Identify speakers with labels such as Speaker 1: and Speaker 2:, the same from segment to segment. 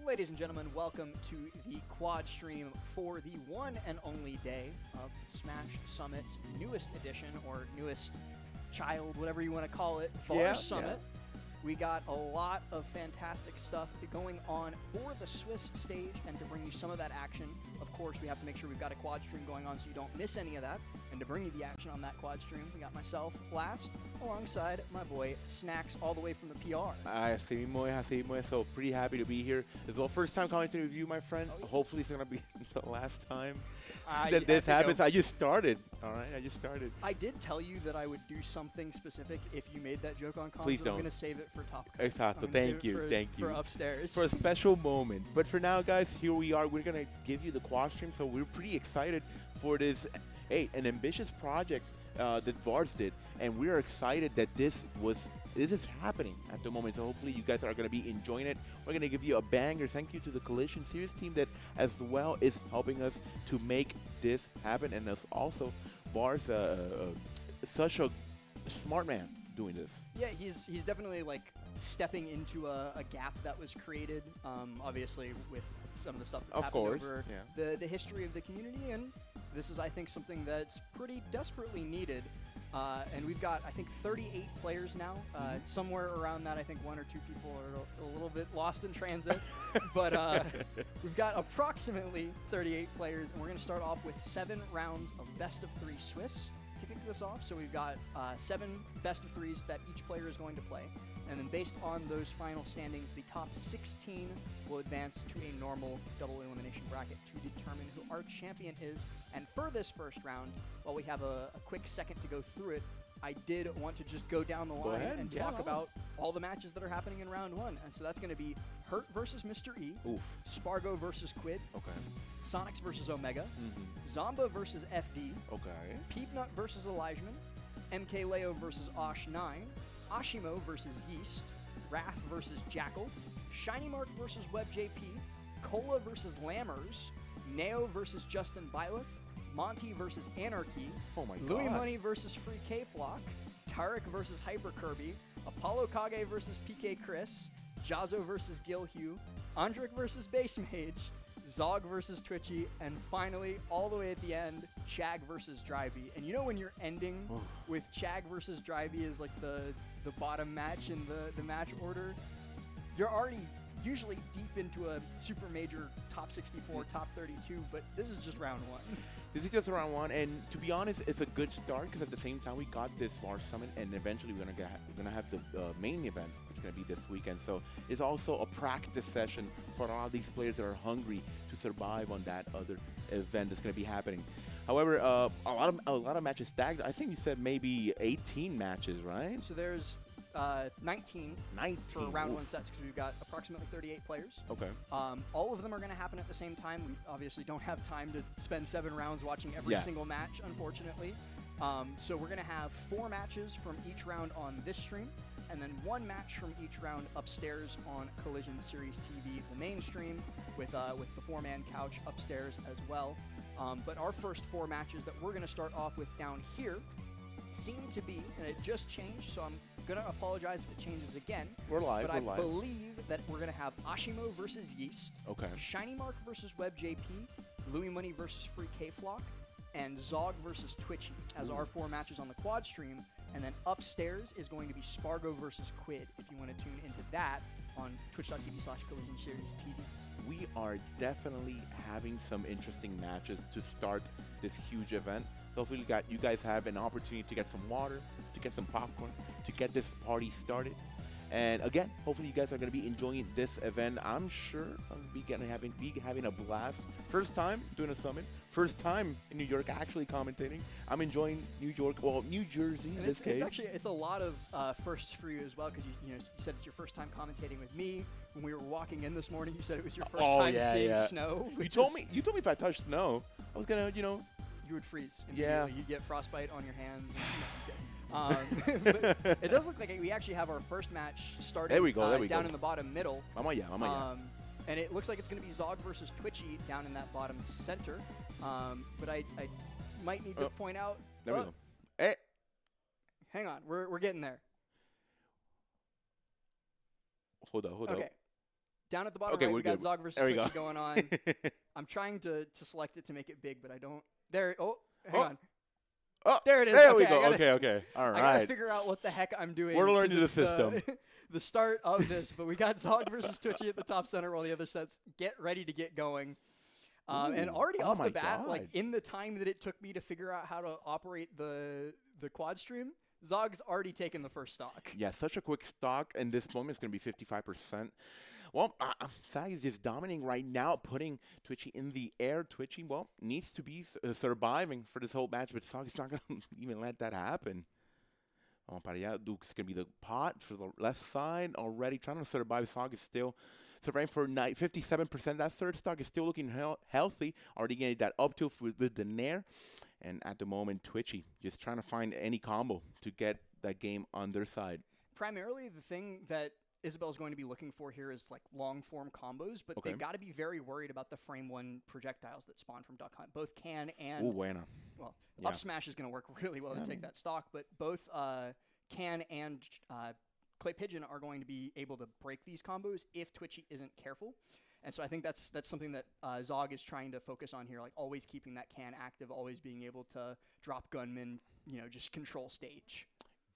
Speaker 1: Ladies and gentlemen, welcome to the quad stream for the one and only day of Smash Summit's newest edition, or newest child, whatever you want to call it, Vars Summit. We got a lot of fantastic stuff going on for the Swiss stage, and to bring you some of that action, of course, we have to make sure we've got a quad stream going on so you don't miss any of that. And to bring you the action on that quad stream, we got myself last, alongside my boy Snacks, all the way from the PR.
Speaker 2: Así mismo, so pretty happy to be here. As well, first time commenting with you, my friend.
Speaker 1: Oh, yeah.
Speaker 2: Hopefully it's going to be the last time
Speaker 1: that
Speaker 2: this happens. I just started, all right? I just started.
Speaker 1: I did tell you that I would do something specific if you made that joke on comms.
Speaker 2: Please don't.
Speaker 1: I'm going to save it for Top Cut.
Speaker 2: Exacto, thank you.
Speaker 1: For upstairs.
Speaker 2: For a special moment. But for now, guys, here we are. We're going to give you the quad stream, so we're pretty excited for this, an ambitious project that Vars did. And we're excited that this is happening at the moment. So hopefully you guys are going to be enjoying it. We're going to give you a banger. Thank you to the Collision Series team that as well is helping us to make this happen. And as also Vars, such a smart man doing this.
Speaker 1: Yeah, he's definitely like stepping into a gap that was created, obviously with some of the stuff that's happened over the history of the community. And this is, I think, something that's pretty desperately needed. And we've got, I think, 38 players now. Somewhere around that, I think one or two people are a little bit lost in transit. But we've got approximately 38 players, and we're going to start off with 7 rounds of best of 3 Swiss to kick this off. So we've got 7 best of 3s that each player is going to play. And then based on those final standings, the top 16 will advance to a normal double elimination bracket to determine who our champion is. And for this first round, while we have a quick second to go through it, I did want to just go down the line and talk about all the matches that are happening in round 1. And so that's going to be Hurt versus Mr. E, Spargo versus Quid, Sonics versus Omega, Zomba versus FD, Peepnut versus Elijahman, MK Leo versus Osh9, Ashimo versus Yeast, Wrath versus Jackal, Shiny Mark versus WebJP, Cola versus Lammers, Neo versus Justin Byleth, Monty versus Anarchy, Louis Money versus Free K-Flock, Tarek versus Hyper Kirby, Apollo Kage versus PK Chris, Jazo versus Gil Hugh, Andric versus Base Mage, Zog versus Twitchy, and finally, all the way at the end, Chag versus Drybee. And you know when you're ending with Chag versus Drybee is like the bottom match in the match order, you're already usually deep into a super major top 64, top 32, but this is just round 1.
Speaker 2: This is just round 1, and to be honest, it's a good start because at the same time we got this Vars Summit, and eventually we're gonna have the main event. It's gonna be this weekend, so it's also a practice session for a lot of these players that are hungry to survive on that other event that's gonna be happening. However, a lot of matches stacked. I think you said maybe 18 matches, right?
Speaker 1: So there's 19 for round 1 sets because we've got approximately 38 players.
Speaker 2: Okay.
Speaker 1: All of them are going to happen at the same time. We obviously don't have time to spend 7 rounds watching every single match, unfortunately. So we're going to have 4 matches from each round on this stream, and then 1 match from each round upstairs on Collision Series TV, the main stream, with the 4-man couch upstairs as well. But our first 4 matches that we're going to start off with down here seem to be, and it just changed, so I'm going to apologize if it changes again.
Speaker 2: We're live,
Speaker 1: but I believe that we're going to have Ashimo versus Yeast, Shiny Mark versus WebJP, Louis Money versus Free K-Flock, and Zog versus Twitchy as our 4 matches on the quad stream. And then upstairs is going to be Spargo versus Quid, if you want to tune into that on twitch.tv/Collision Series TV.
Speaker 2: We are definitely having some interesting matches to start this huge event. Hopefully you guys have an opportunity to get some water, to get some popcorn, to get this party started. And again, hopefully you guys are going to be enjoying this event. I'm sure I'll be having a blast. First time doing a summit. First time in New York actually commentating. I'm enjoying New York, well, New Jersey in this case.
Speaker 1: It's a lot of firsts for you as well, because you said it's your first time commentating with me. When we were walking in this morning, you said it was your first time seeing snow.
Speaker 2: You told me if I touched snow, I was gonna, you
Speaker 1: would freeze.
Speaker 2: Yeah.
Speaker 1: You'd get frostbite on your hands. But it does look like we actually have our first match starting down in the bottom middle. And it looks like it's going to be Zog versus Twitchy down in that bottom center. But I might need to point out.
Speaker 2: There we go. Hey.
Speaker 1: Hang on. We're getting there.
Speaker 2: Hold up.
Speaker 1: Okay. Down at the bottom
Speaker 2: Okay,
Speaker 1: right,
Speaker 2: we're
Speaker 1: we got
Speaker 2: good.
Speaker 1: Zog versus
Speaker 2: There we
Speaker 1: Twitchy
Speaker 2: go.
Speaker 1: going on. I'm trying to select it to make it big, but I don't. There. Oh, hang on.
Speaker 2: Oh,
Speaker 1: There it is.
Speaker 2: There
Speaker 1: okay,
Speaker 2: we go.
Speaker 1: gotta,
Speaker 2: Okay. All
Speaker 1: I gotta
Speaker 2: right.
Speaker 1: figure out what the heck I'm doing.
Speaker 2: We're learning
Speaker 1: 'cause
Speaker 2: the
Speaker 1: it's
Speaker 2: system.
Speaker 1: The start of this, but we got Zog versus Twitchy at the top center while the other sets get ready to get going. And already
Speaker 2: oh
Speaker 1: off
Speaker 2: my
Speaker 1: the bat, like
Speaker 2: God.
Speaker 1: in the time that it took me to figure out how to operate the quad stream, Zog's already taken the first stock.
Speaker 2: Yeah, such a quick stock, and this moment is going to be 55%. Well, Sag is just dominating right now, putting Twitchy in the air. Twitchy, well, needs to be surviving for this whole match, but Sag is not going to even let that happen. Oh, Paria Duke's going to be the pot for the left side already, trying to survive. Sag is still surviving for 57%. That third stock is still looking healthy, already getting that up tilt with the Nair. And at the moment, Twitchy just trying to find any combo to get that game on their side.
Speaker 1: Primarily, the thing that Isabel's going to be looking for here is like long-form combos, but they've got to be very worried about the frame 1 projectiles that spawn from Duck Hunt. Both Can and...
Speaker 2: Ooh, bueno.
Speaker 1: Well,
Speaker 2: Yeah.
Speaker 1: up smash is going to work really well to take that stock, but both Can and Clay Pigeon are going to be able to break these combos if Twitchy isn't careful. And so I think that's something that Zog is trying to focus on here, like always keeping that Can active, always being able to drop gunman, just control stage.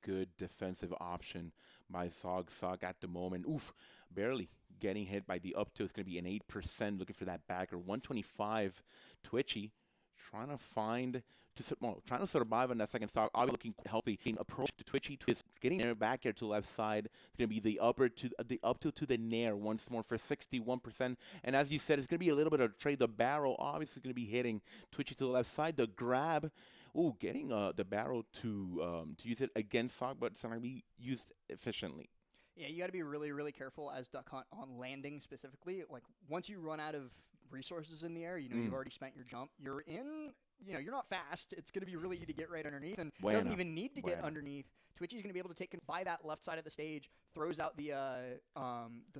Speaker 2: Good defensive option by Zog. Zog at the moment, barely getting hit by the up tilt. It's going to be an 8%, looking for that backer. 125 Twitchy, trying to survive on that second stock. Obviously looking healthy. Approach to Twitchy, getting there back here to the left side. It's going to be the up tilt to the Nair once more for 61%. And as you said, it's going to be a little bit of trade. The barrel obviously going to be hitting Twitchy to the left side. The grab. Getting the barrel to use it against Zog, but it's not going to be used efficiently.
Speaker 1: Yeah, you got to be really, really careful as Duck Hunt on landing specifically. Like, once you run out of resources in the air, you've already spent your jump. You're in, you're not fast. It's going to be really easy to get right underneath, and doesn't even need to get underneath. Twitchy's going to be able to take by that left side of the stage, throws out the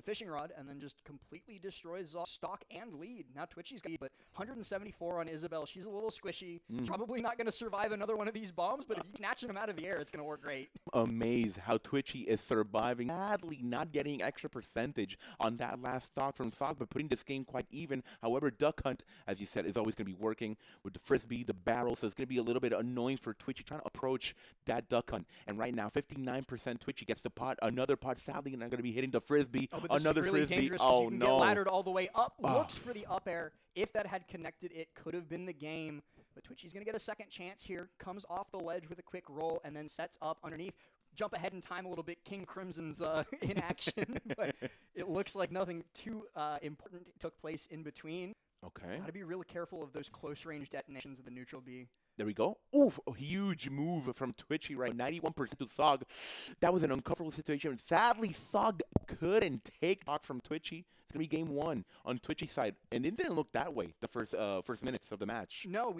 Speaker 1: fishing rod, and then just completely destroys Zog's stock and lead. Now Twitchy's got, but 174 on Isabel. She's a little squishy. Probably not going to survive another one of these bombs, but if you snatching them out of the air, it's going to work great.
Speaker 2: Amazed how Twitchy is surviving, sadly not getting extra percentage on that last stock from Zog, but putting this game quite even. However, Duck Hunt, as you said, is always going to be working with the frisbee, the barrel, so it's going to be a little bit annoying for Twitchy trying to approach that Duck Hunt. And right now, 59% Twitchy gets the pot. Another pot, sadly, not going to be hitting the frisbee.
Speaker 1: Oh, but this
Speaker 2: another
Speaker 1: is really
Speaker 2: frisbee.
Speaker 1: dangerous
Speaker 2: Oh,
Speaker 1: you can
Speaker 2: no.
Speaker 1: get laddered all the way up. Looks for the up air. If that had connected, it could have been the game. But Twitchy's going to get a second chance here. Comes off the ledge with a quick roll and then sets up underneath. Jump ahead in time a little bit. King Crimson's in action. But it looks like nothing too important took place in between.
Speaker 2: Okay.
Speaker 1: Got to be really careful of those close-range detonations of the neutral B.
Speaker 2: There we go. Oof, a huge move from Twitchy, right? 91% to Zog. That was an uncomfortable situation. Sadly, Zog couldn't take pot from Twitchy. It's going to be game 1 on Twitchy's side. And it didn't look that way the first minutes of the match.
Speaker 1: No,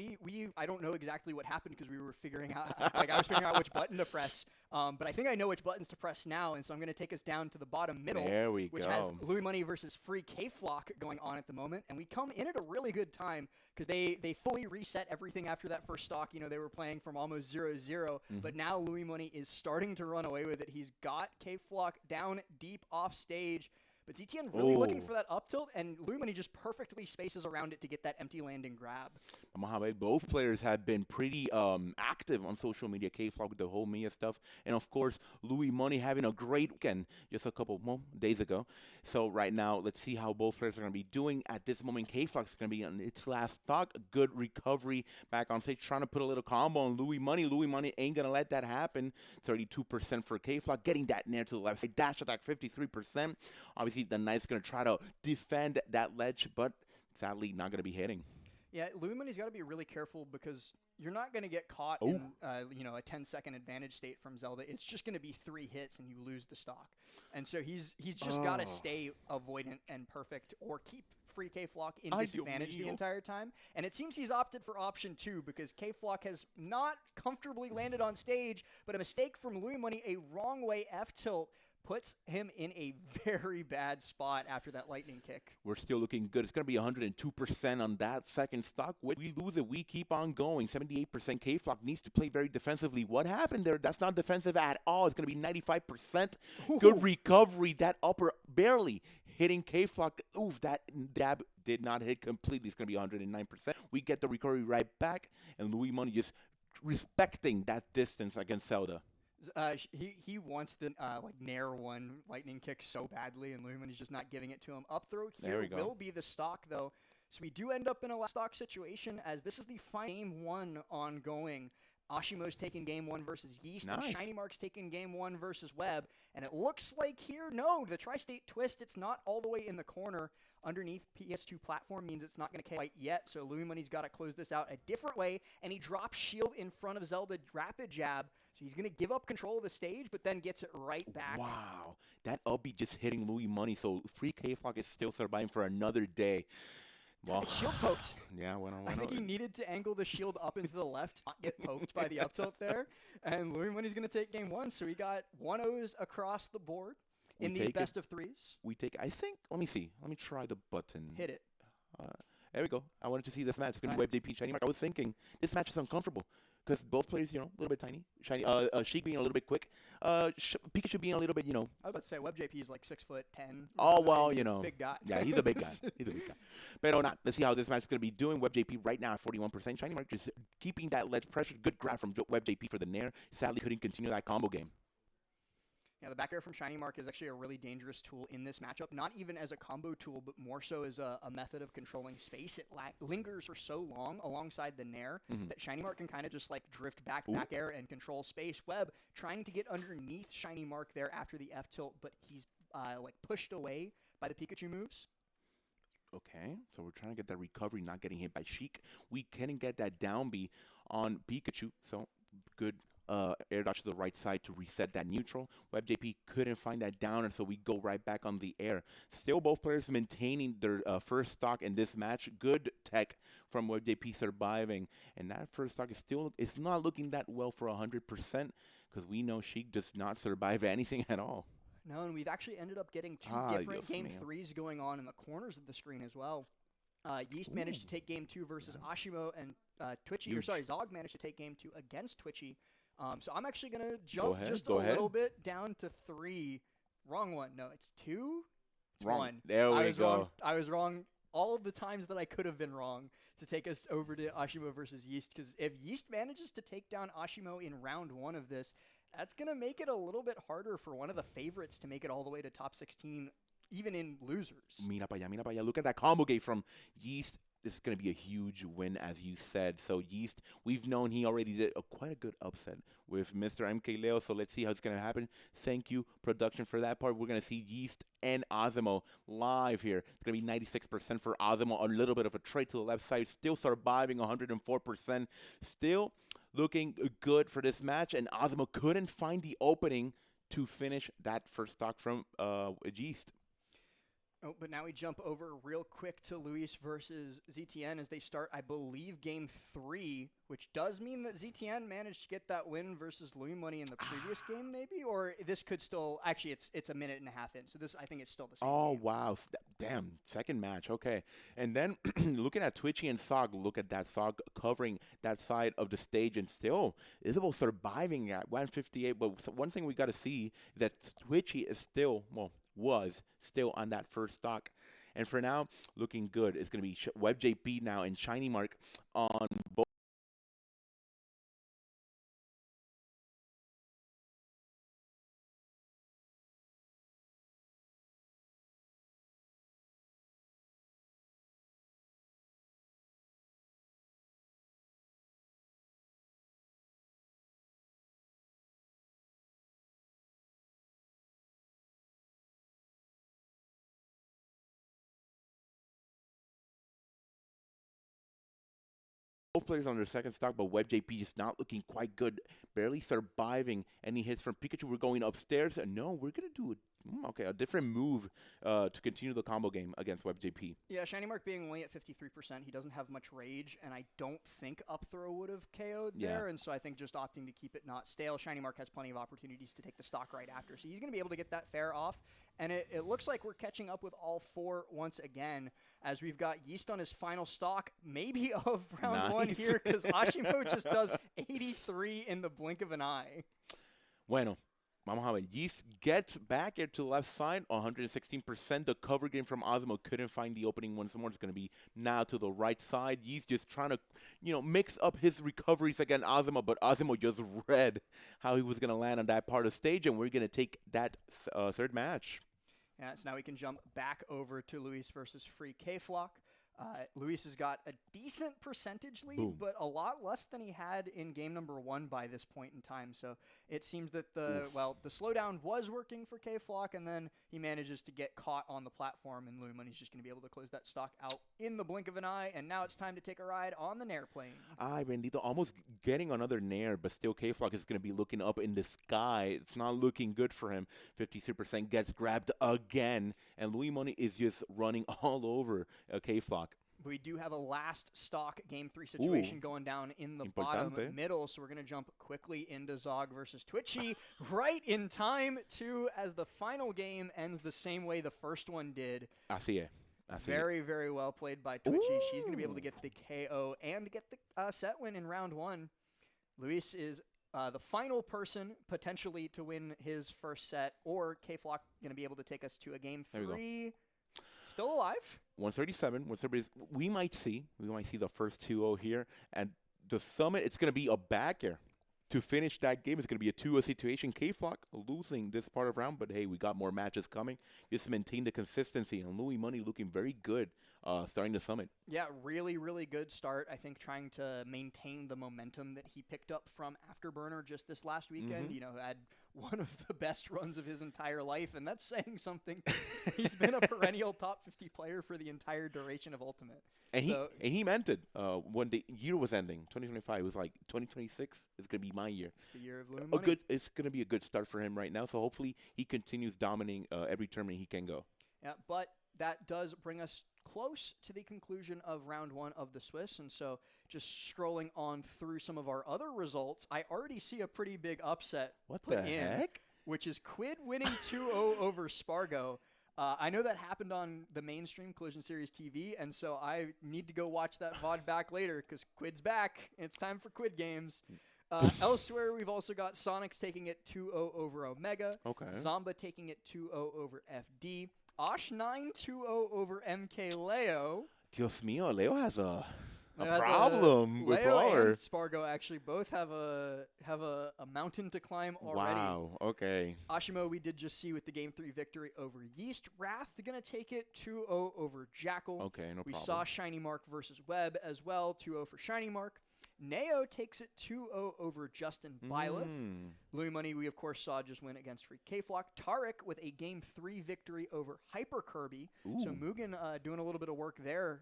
Speaker 1: I don't know exactly what happened because we were figuring out, I was figuring out which button to press. But I think I know which buttons to press now, and so I'm going to take us down to the bottom middle.
Speaker 2: There we
Speaker 1: which
Speaker 2: go.
Speaker 1: has Louis Money versus Free K-Flock going on at the moment. And we come in at a really good time because they fully reset everything after that first stock. They were playing from almost 0-0, but now Louis Money is starting to run away with it. He's got K-Flock down deep off stage. But ZTN really looking for that up tilt, and Louis Money just perfectly spaces around it to get that empty landing grab.
Speaker 2: Mohamed, both players have been pretty active on social media. K-Flock with the whole Mia stuff. And, of course, Louis Money having a great weekend just a couple days ago. So, right now, let's see how both players are going to be doing. At this moment, K-Flock is going to be on its last stock. A good recovery back on stage, trying to put a little combo on Louis Money. Louis Money ain't going to let that happen. 32% for K-Flock. Getting that near to the left side. Dash attack, 53%. Obviously, the Knight's going to try to defend that ledge, but sadly not going to be hitting.
Speaker 1: Yeah, Louis Money's got to be really careful because you're not going to get caught in a 10-second advantage state from Zelda. It's just going to be 3 hits and you lose the stock. And so he's just got to stay avoidant and perfect or keep Free K-Flock in disadvantage the entire time. And it seems he's opted for option 2 because K-Flock has not comfortably landed on stage, but a mistake from Louis Money, a wrong way F-tilt, puts him in a very bad spot after that lightning kick.
Speaker 2: We're still looking good. It's going to be 102% on that second stock. When we lose it, we keep on going. 78% K-Flock needs to play very defensively. What happened there? That's not defensive at all. It's going to be 95%. Good recovery. That upper barely hitting K-Flock. Oof, that dab did not hit completely. It's going to be 109%. We get the recovery right back, and Louis Money just respecting that distance against Zelda.
Speaker 1: He wants the Nair 1 lightning kick so badly, and Louis Money's just not giving it to him. Up throw here will be the stock, though. So we do end up in a last stock situation, as this is the final game 1 ongoing. Ashimo's taking game 1 versus Yeast, and Shiny Mark's taking game 1 versus Webb. And it looks like here, no, the Tri-State Twist, it's not all the way in the corner underneath PS2 platform, means it's not going to quite yet. So Louis Money's got to close this out a different way, and he drops shield in front of Zelda, rapid jab. So he's going to give up control of the stage, but then gets it right back.
Speaker 2: Wow, that up be just hitting Louis Money, so free K-Flock is still surviving for another day.
Speaker 1: Well, shield poked.
Speaker 2: Yeah,
Speaker 1: I think he needed to angle the shield up into the left, not get poked by the up tilt there. And Louis Money's going to take game 1, so we got 1-0s across the board in these best of 3s.
Speaker 2: We take, I think, let me see. Let me try the button.
Speaker 1: Hit it.
Speaker 2: There we go. I wanted to see this match. It's going to be WebJP Shiny Mark. I was thinking this match is uncomfortable because both players, a little bit tiny. Shiny, Sheik being a little bit quick. Pikachu being a little bit,
Speaker 1: I was about to say WebJP is like 6'10".
Speaker 2: Oh, well,
Speaker 1: Big guy.
Speaker 2: Yeah, he's a big guy. He's a big guy. But not. Let's see how this match is going to be doing. WebJP right now at 41%. Shiny Mark just keeping that ledge pressure. Good grab from WebJP for the Nair. Sadly, couldn't continue that combo game.
Speaker 1: Yeah, the back air from Shiny Mark is actually a really dangerous tool in this matchup, not even as a combo tool, but more so as a method of controlling space. It lingers for so long alongside the Nair that Shiny Mark can kind of just drift back air and control space. Webb trying to get underneath Shiny Mark there after the F tilt, but he's pushed away by the Pikachu moves.
Speaker 2: Okay, so we're trying to get that recovery, not getting hit by Sheik. We can get that down B on Pikachu, so good air dodge to the right side to reset that neutral. WebJP couldn't find that down, and so we go right back on the air. Still both players maintaining their first stock in this match. Good tech from WebJP surviving, and that first stock is still not looking that well for 100% because we know Sheik does not survive anything at all.
Speaker 1: No, and we've actually ended up getting two different game 3s going on in the corners of the screen as well. Yeast managed to take game 2 versus Ashimo, and Zog managed to take game 2 against Twitchy. So I'm actually going to jump just a little bit down to 3. Wrong one. No, it's 2. It's
Speaker 2: wrong.
Speaker 1: 1.
Speaker 2: There we go.
Speaker 1: Wrong. I was wrong all of the times that I could have been wrong to take us over to Ashimo versus Yeast, because if Yeast manages to take down Ashimo in round 1 of this, that's going to make it a little bit harder for one of the favorites to make it all the way to top 16, even in losers.
Speaker 2: Mira pa allá. Look at that combo game from Yeast. This is going to be a huge win, as you said. So Yeast, we've known he already did quite a good upset with Mr. MK Leo. So let's see how it's going to happen. Thank you, production, for that part. We're going to see Yeast and Ozimo live here. It's going to be 96% for Ozimo. A little bit of a trade to the left side. Still surviving 104%. Still looking good for this match. And Ozimo couldn't find the opening to finish that first stock from Yeast.
Speaker 1: Oh, but now we jump over real quick to Luis versus ZTN as they start, I believe, game 3, which does mean that ZTN managed to get that win versus Louis Money in the previous game, maybe? Or this could still, actually, it's a minute and a half in, so this, I think it's still the same game.
Speaker 2: Wow. Damn, second match. Okay. And then looking at Twitchy and Sog, look at that Sog covering that side of the stage, and still Isabel surviving at 158. But one thing we got to see is that Twitchy is still, was still on that first stock. And for now, looking good. It's going to be WebJP now and Shiny Mark on both. Both players on their second stock, but WebJP is not looking quite good. Barely surviving any hits from Pikachu. We're going upstairs. And no, we're going to do a different move to continue the combo game against WebJP.
Speaker 1: Yeah, Shiny Mark being only at 53%, he doesn't have much rage, and I don't think up throw would have KO'd there, and so I think just opting to keep it not stale, Shiny Mark has plenty of opportunities to take the stock right after, so he's going to be able to get that fair off, and it looks like we're catching up with all 4 once again, as we've got Yeast on his final stock, maybe of round 1 here, because Ashimo just does 83 in the blink of an eye.
Speaker 2: Bueno. Mohamed Yeast gets back into the left side, 116%. The cover game from Osmo couldn't find the opening once more. It's going to be now to the right side. Yeast just trying to, mix up his recoveries against Osmo, but Osmo just read how he was going to land on that part of the stage, and we're going to take that third match.
Speaker 1: Yeah, so now we can jump back over to Luis versus Free K-Flock. Luis has got a decent percentage lead, but a lot less than he had in game number 1 by this point in time. So it seems that the slowdown was working for K-Flock, and then he manages to get caught on the platform, and Louis Money's just going to be able to close that stock out in the blink of an eye, and now it's time to take a ride on the Nair plane.
Speaker 2: Bendito, almost getting another Nair, but still K-Flock is going to be looking up in the sky. It's not looking good for him. 53% gets grabbed again, and Louis Money is just running all over K-Flock.
Speaker 1: We do have a last stock Game 3 situation going down in the bottom middle, so we're going to jump quickly into Zog versus Twitchy right in time as the final game ends the same way the first one did. Very, very well played by Twitchy. She's going to be able to get the KO and get the set win in round 1. Luis is the final person potentially to win his first set, or K-Flock going to be able to take us to a Game 3. Still alive.
Speaker 2: 137. We might see the first 2-0 here. And the summit, it's going to be a back air. To finish that game, it's going to be a 2-0 situation. K-Flock losing this part of round, but hey, we got more matches coming. Just maintain the consistency, and Louis Money looking very good starting the summit.
Speaker 1: Yeah, really, really good start. I think trying to maintain the momentum that he picked up from Afterburner just this last weekend. Had one of the best runs of his entire life, and that's saying something. He's been a perennial top 50 player for the entire duration of Ultimate.
Speaker 2: And he meant it when the year was ending. 2025 was like 2026 is going to be my year.
Speaker 1: It's the year of Louis Money.
Speaker 2: It's going to be a good start for him right now. So hopefully he continues dominating every tournament he can go.
Speaker 1: Yeah, but that does bring us close to the conclusion of round 1 of the Swiss. And so just scrolling on through some of our other results, I already see a pretty big upset.
Speaker 2: What the heck?
Speaker 1: Which is Quid winning 2-0 over Spargo. I know that happened on the mainstream Collision Series TV, and so I need to go watch that VOD back later because Quid's back. It's time for Quid games. Elsewhere, we've also got Sonics taking it 2-0 over Omega.
Speaker 2: Okay.
Speaker 1: Zamba taking it 2-0 over FD. Osh9 2-0 over MK Leo.
Speaker 2: Dios mío, Leo has a problem with
Speaker 1: Leo
Speaker 2: Brawler.
Speaker 1: and Spargo actually both have a mountain to climb already.
Speaker 2: Wow, okay.
Speaker 1: Ashimo we did just see with the Game 3 victory over Yeast. Wrath going to take it 2-0 over Jackal.
Speaker 2: Okay, no problem.
Speaker 1: We saw Shiny Mark versus Webb as well, 2-0 for Shiny Mark. Neo takes it 2-0 over Justin Byleth. Louis Money, we of course saw just win against Free K-Flock. Tarek with a Game 3 victory over Hyper Kirby. So Mugen doing a little bit of work there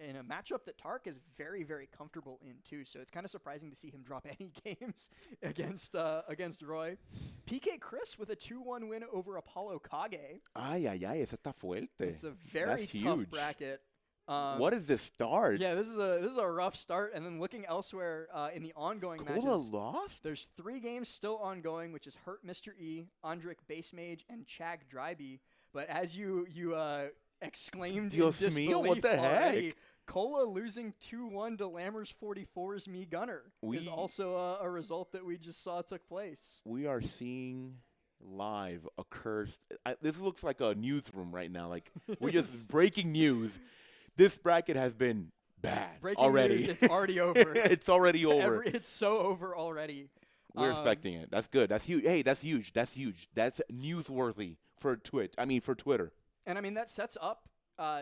Speaker 1: in a matchup that Tarek is very, very comfortable in too. So it's kind of surprising to see him drop any games against Roy. PK Chris with a 2-1 win over Apollo Kage.
Speaker 2: Ay, esa está fuerte.
Speaker 1: It's a very tough bracket.
Speaker 2: What is this start?
Speaker 1: Yeah, this is a rough start. And then looking elsewhere in the ongoing matches,
Speaker 2: lost?
Speaker 1: There's 3 games still ongoing, which is Hurt Mr. E, Andric Base Mage, and Chag Dryby. But as you exclaimed
Speaker 2: Dios
Speaker 1: in disbelief
Speaker 2: mío, what the
Speaker 1: already,
Speaker 2: heck?
Speaker 1: Cola losing 2-1 to Lammers 44's Me Gunner is also a result that we just saw took place.
Speaker 2: We are seeing live occurs. This looks like a newsroom right now. Like we're just breaking news. This bracket has been bad already.
Speaker 1: News, it's already over.
Speaker 2: It's already over.
Speaker 1: It's so over already.
Speaker 2: We're expecting it. That's good. That's huge. Hey, that's huge. That's huge. That's newsworthy for Twitter. And
Speaker 1: I mean that sets up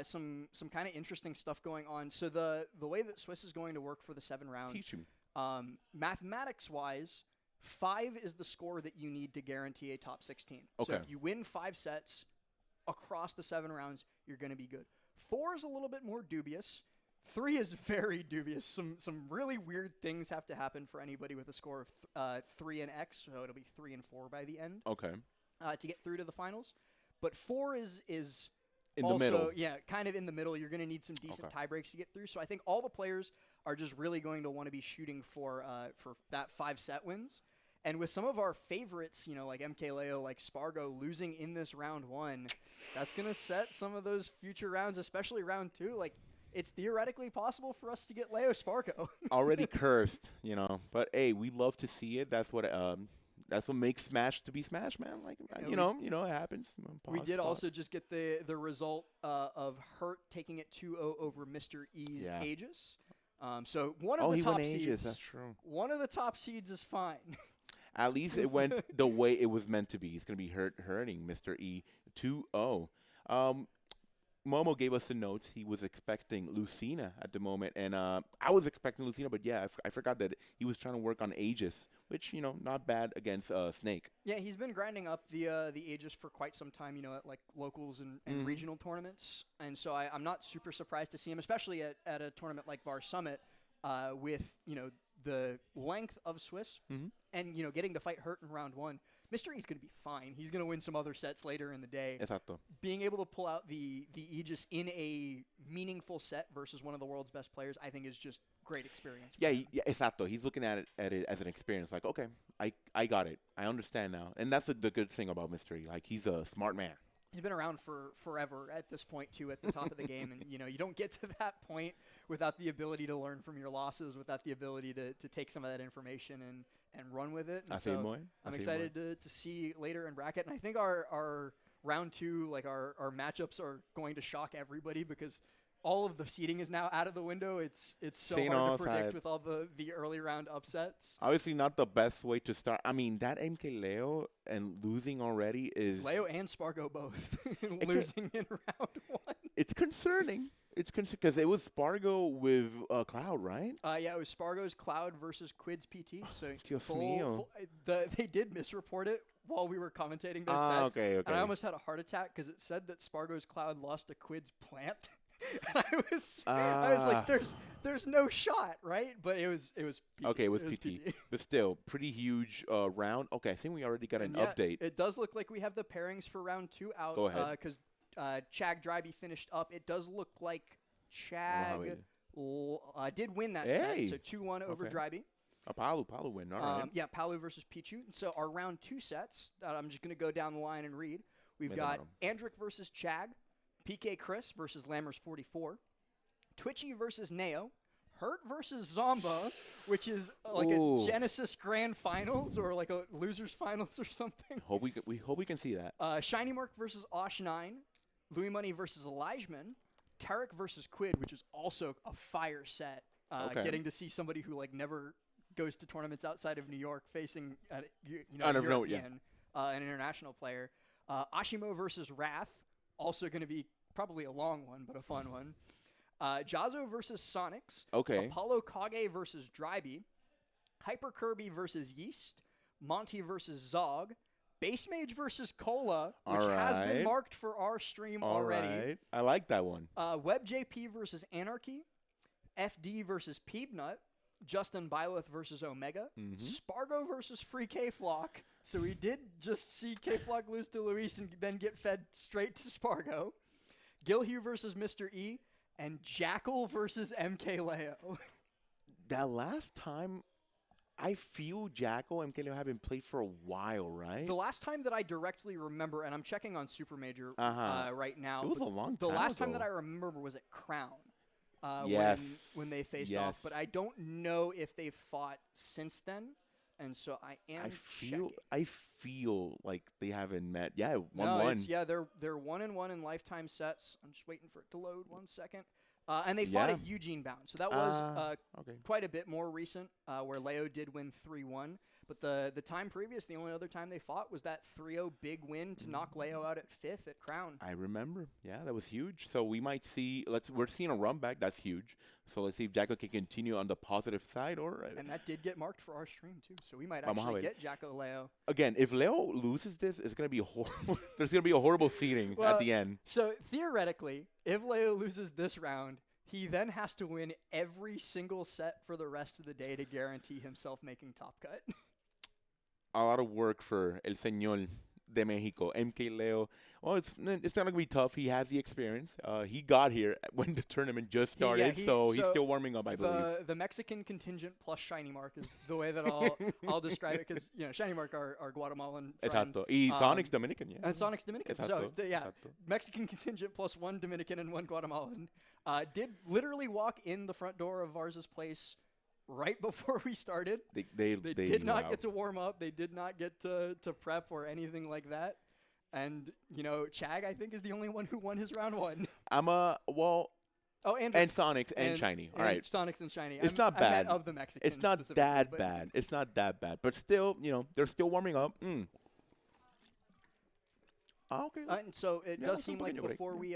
Speaker 1: some kind of interesting stuff going on. So the way that Swiss is going to work for the 7 rounds.
Speaker 2: Teach me.
Speaker 1: Mathematics wise, 5 is the score that you need to guarantee a top 16.
Speaker 2: Okay.
Speaker 1: So if you win 5 sets across the 7 rounds, you're going to be good. 4 is a little bit more dubious. 3 is very dubious. Some really weird things have to happen for anybody with a score of 3 and X, so it'll be 3 and 4 by the end.
Speaker 2: Okay.
Speaker 1: To get through to the finals. But 4 is
Speaker 2: in
Speaker 1: also,
Speaker 2: the middle.
Speaker 1: Yeah, kind of in the middle. You're going to need some decent tie breaks to get through. So I think all the players are just really going to want to be shooting for that 5 set wins. And with some of our favorites, like MKLeo, like Spargo, losing in this round 1, that's going to set some of those future rounds, especially round 2. Like, it's theoretically possible for us to get Leo Spargo.
Speaker 2: Already cursed, But, hey, we love to see it. That's what That's what makes Smash to be Smash, man. Like, you know, it happens.
Speaker 1: We did also just get the result of Hurt taking it 2-0 over Mr. E's Aegis. So one of the top seeds.
Speaker 2: Aegis, that's true.
Speaker 1: One of the top seeds is fine.
Speaker 2: At least it went the way it was meant to be. He's going to be hurting Mr. E 2-0. Momo gave us the notes. He was expecting Lucina at the moment, and I was expecting Lucina, but yeah, I forgot that he was trying to work on Aegis, which, you know, not bad against Snake.
Speaker 1: Yeah, he's been grinding up the Aegis for quite some time, you know, at like locals and regional tournaments, and so I'm not super surprised to see him, especially at a tournament like Vars Summit, with, you know, the length of Swiss and, you know, getting to fight Hurt in round 1. Mr. E's going to be fine. He's going to win some other sets later in the day.
Speaker 2: Exacto.
Speaker 1: Being able to pull out the Aegis in a meaningful set versus one of the world's best players, I think is just great experience.
Speaker 2: Yeah, exacto. He's looking at it as an experience. Like, okay, I got it. I understand now. And that's the good thing about Mr. E. Like, he's a smart man.
Speaker 1: He's been around for forever at this point, too, at the top of the game. And, you know, you don't get to that point without the ability to learn from your losses, without the ability to take some of that information and run with it. And so I'm excited to see later in bracket. And I think our round 2, like our matchups are going to shock everybody because all of the seeding is now out of the window. It's so hard to predict with all the early round upsets.
Speaker 2: Obviously not the best way to start. I mean, that MK Leo and losing already is...
Speaker 1: Leo and Spargo both losing in round 1.
Speaker 2: It's concerning. It's because it was Spargo with Cloud, right?
Speaker 1: Yeah, it was Spargo's Cloud versus Quid's PT. So they did misreport it while we were commentating those sets.
Speaker 2: Okay.
Speaker 1: And I almost had a heart attack because it said that Spargo's Cloud lost to Quid's Plant. I was like, there's no shot, right? But it was PT.
Speaker 2: Okay, it was PT. But still, pretty huge round. Okay, I think we already got an update.
Speaker 1: It does look like we have the pairings for round 2 out.
Speaker 2: Go ahead.
Speaker 1: Because Chag Dryby finished up. It does look like Chag did win that set. So 2-1 over Dryby.
Speaker 2: Palu win. All right.
Speaker 1: Yeah, Palu versus Pichu. So our round 2 sets, I'm just going to go down the line and read. We've got Andric versus Chag. PK Chris versus Lammers 44. Twitchy versus Neo. Hurt versus Zomba, which is like a Genesis Grand Finals or like a Losers Finals or something.
Speaker 2: We hope we can see that.
Speaker 1: Shiny Mark versus Osh9. Louis Money versus Elijahman. Tarek versus Quid, which is also a fire set. Getting to see somebody who like never goes to tournaments outside of New York facing an international player. Ashimo versus Wrath. Also going to be probably a long one, but a fun one. Jazzo versus Sonics.
Speaker 2: Okay.
Speaker 1: Apollo Kage versus Dryby. Hyper Kirby versus Yeast. Monty versus Zog. Base Mage versus Cola, which has been marked for our stream already.
Speaker 2: Right. I like that one.
Speaker 1: Web JP versus Anarchy. FD versus Peebnut. Justin Byleth versus Omega. Spargo versus Free K-Flock. So we did just see K-Flock lose to Luis and then get fed straight to Spargo. Gilhue versus Mr. E. And Jackal versus MK Leo.
Speaker 2: That last time, I feel Jackal and MK Leo have been played for a while, right?
Speaker 1: The last time that I directly remember, and I'm checking on Super Major right now.
Speaker 2: It was a long time
Speaker 1: The last
Speaker 2: ago.
Speaker 1: time that I remember was at Crown. When they faced off, but I don't know if they've fought since then, and so I
Speaker 2: feel like they haven't met. Yeah, 1-1.
Speaker 1: They're 1-1 in lifetime sets. I'm just waiting for it to load 1 second. And they fought at Eugene Bound, so that was quite a bit more recent, where Leo did win 3-1. But the time previous, the only other time they fought was that 3-0 big win to knock Leo out at 5th at Crown.
Speaker 2: I remember. Yeah, that was huge. So we might see. We're seeing a run back. That's huge. So let's see if Jacko can continue on the positive side,
Speaker 1: and that did get marked for our stream too. So we might actually get Jacko Leo.
Speaker 2: Again, if Leo loses this, it's gonna be horrible. There's gonna be a horrible seeding at the end.
Speaker 1: So theoretically, if Leo loses this round, he then has to win every single set for the rest of the day to guarantee himself making top cut.
Speaker 2: A lot of work for El Señor de Mexico, MK Leo. Well, it's not going to be tough. He has the experience. He got here when the tournament just started, so he's still warming up, I believe.
Speaker 1: The Mexican contingent plus Shiny Mark is the way that I'll describe it, because Shiny Mark are Guatemalan friend.
Speaker 2: Exacto. Y Sonic's Dominican, yeah.
Speaker 1: And Sonic's Dominican.
Speaker 2: Exacto.
Speaker 1: So, Mexican contingent plus 1 Dominican and 1 Guatemalan did literally walk in the front door of Vars's place right before we started.
Speaker 2: They
Speaker 1: did not get to warm up. They did not get to prep or anything like that. And, Chag, I think, is the only one who won his round one.
Speaker 2: Oh, and Sonics and Shiny. All right.
Speaker 1: Sonics and Shiny.
Speaker 2: It's not bad.
Speaker 1: I meant of the Mexicans.
Speaker 2: It's not that bad. It's not that bad. But still, they're still warming up. Oh, okay.
Speaker 1: And so it does seem like before we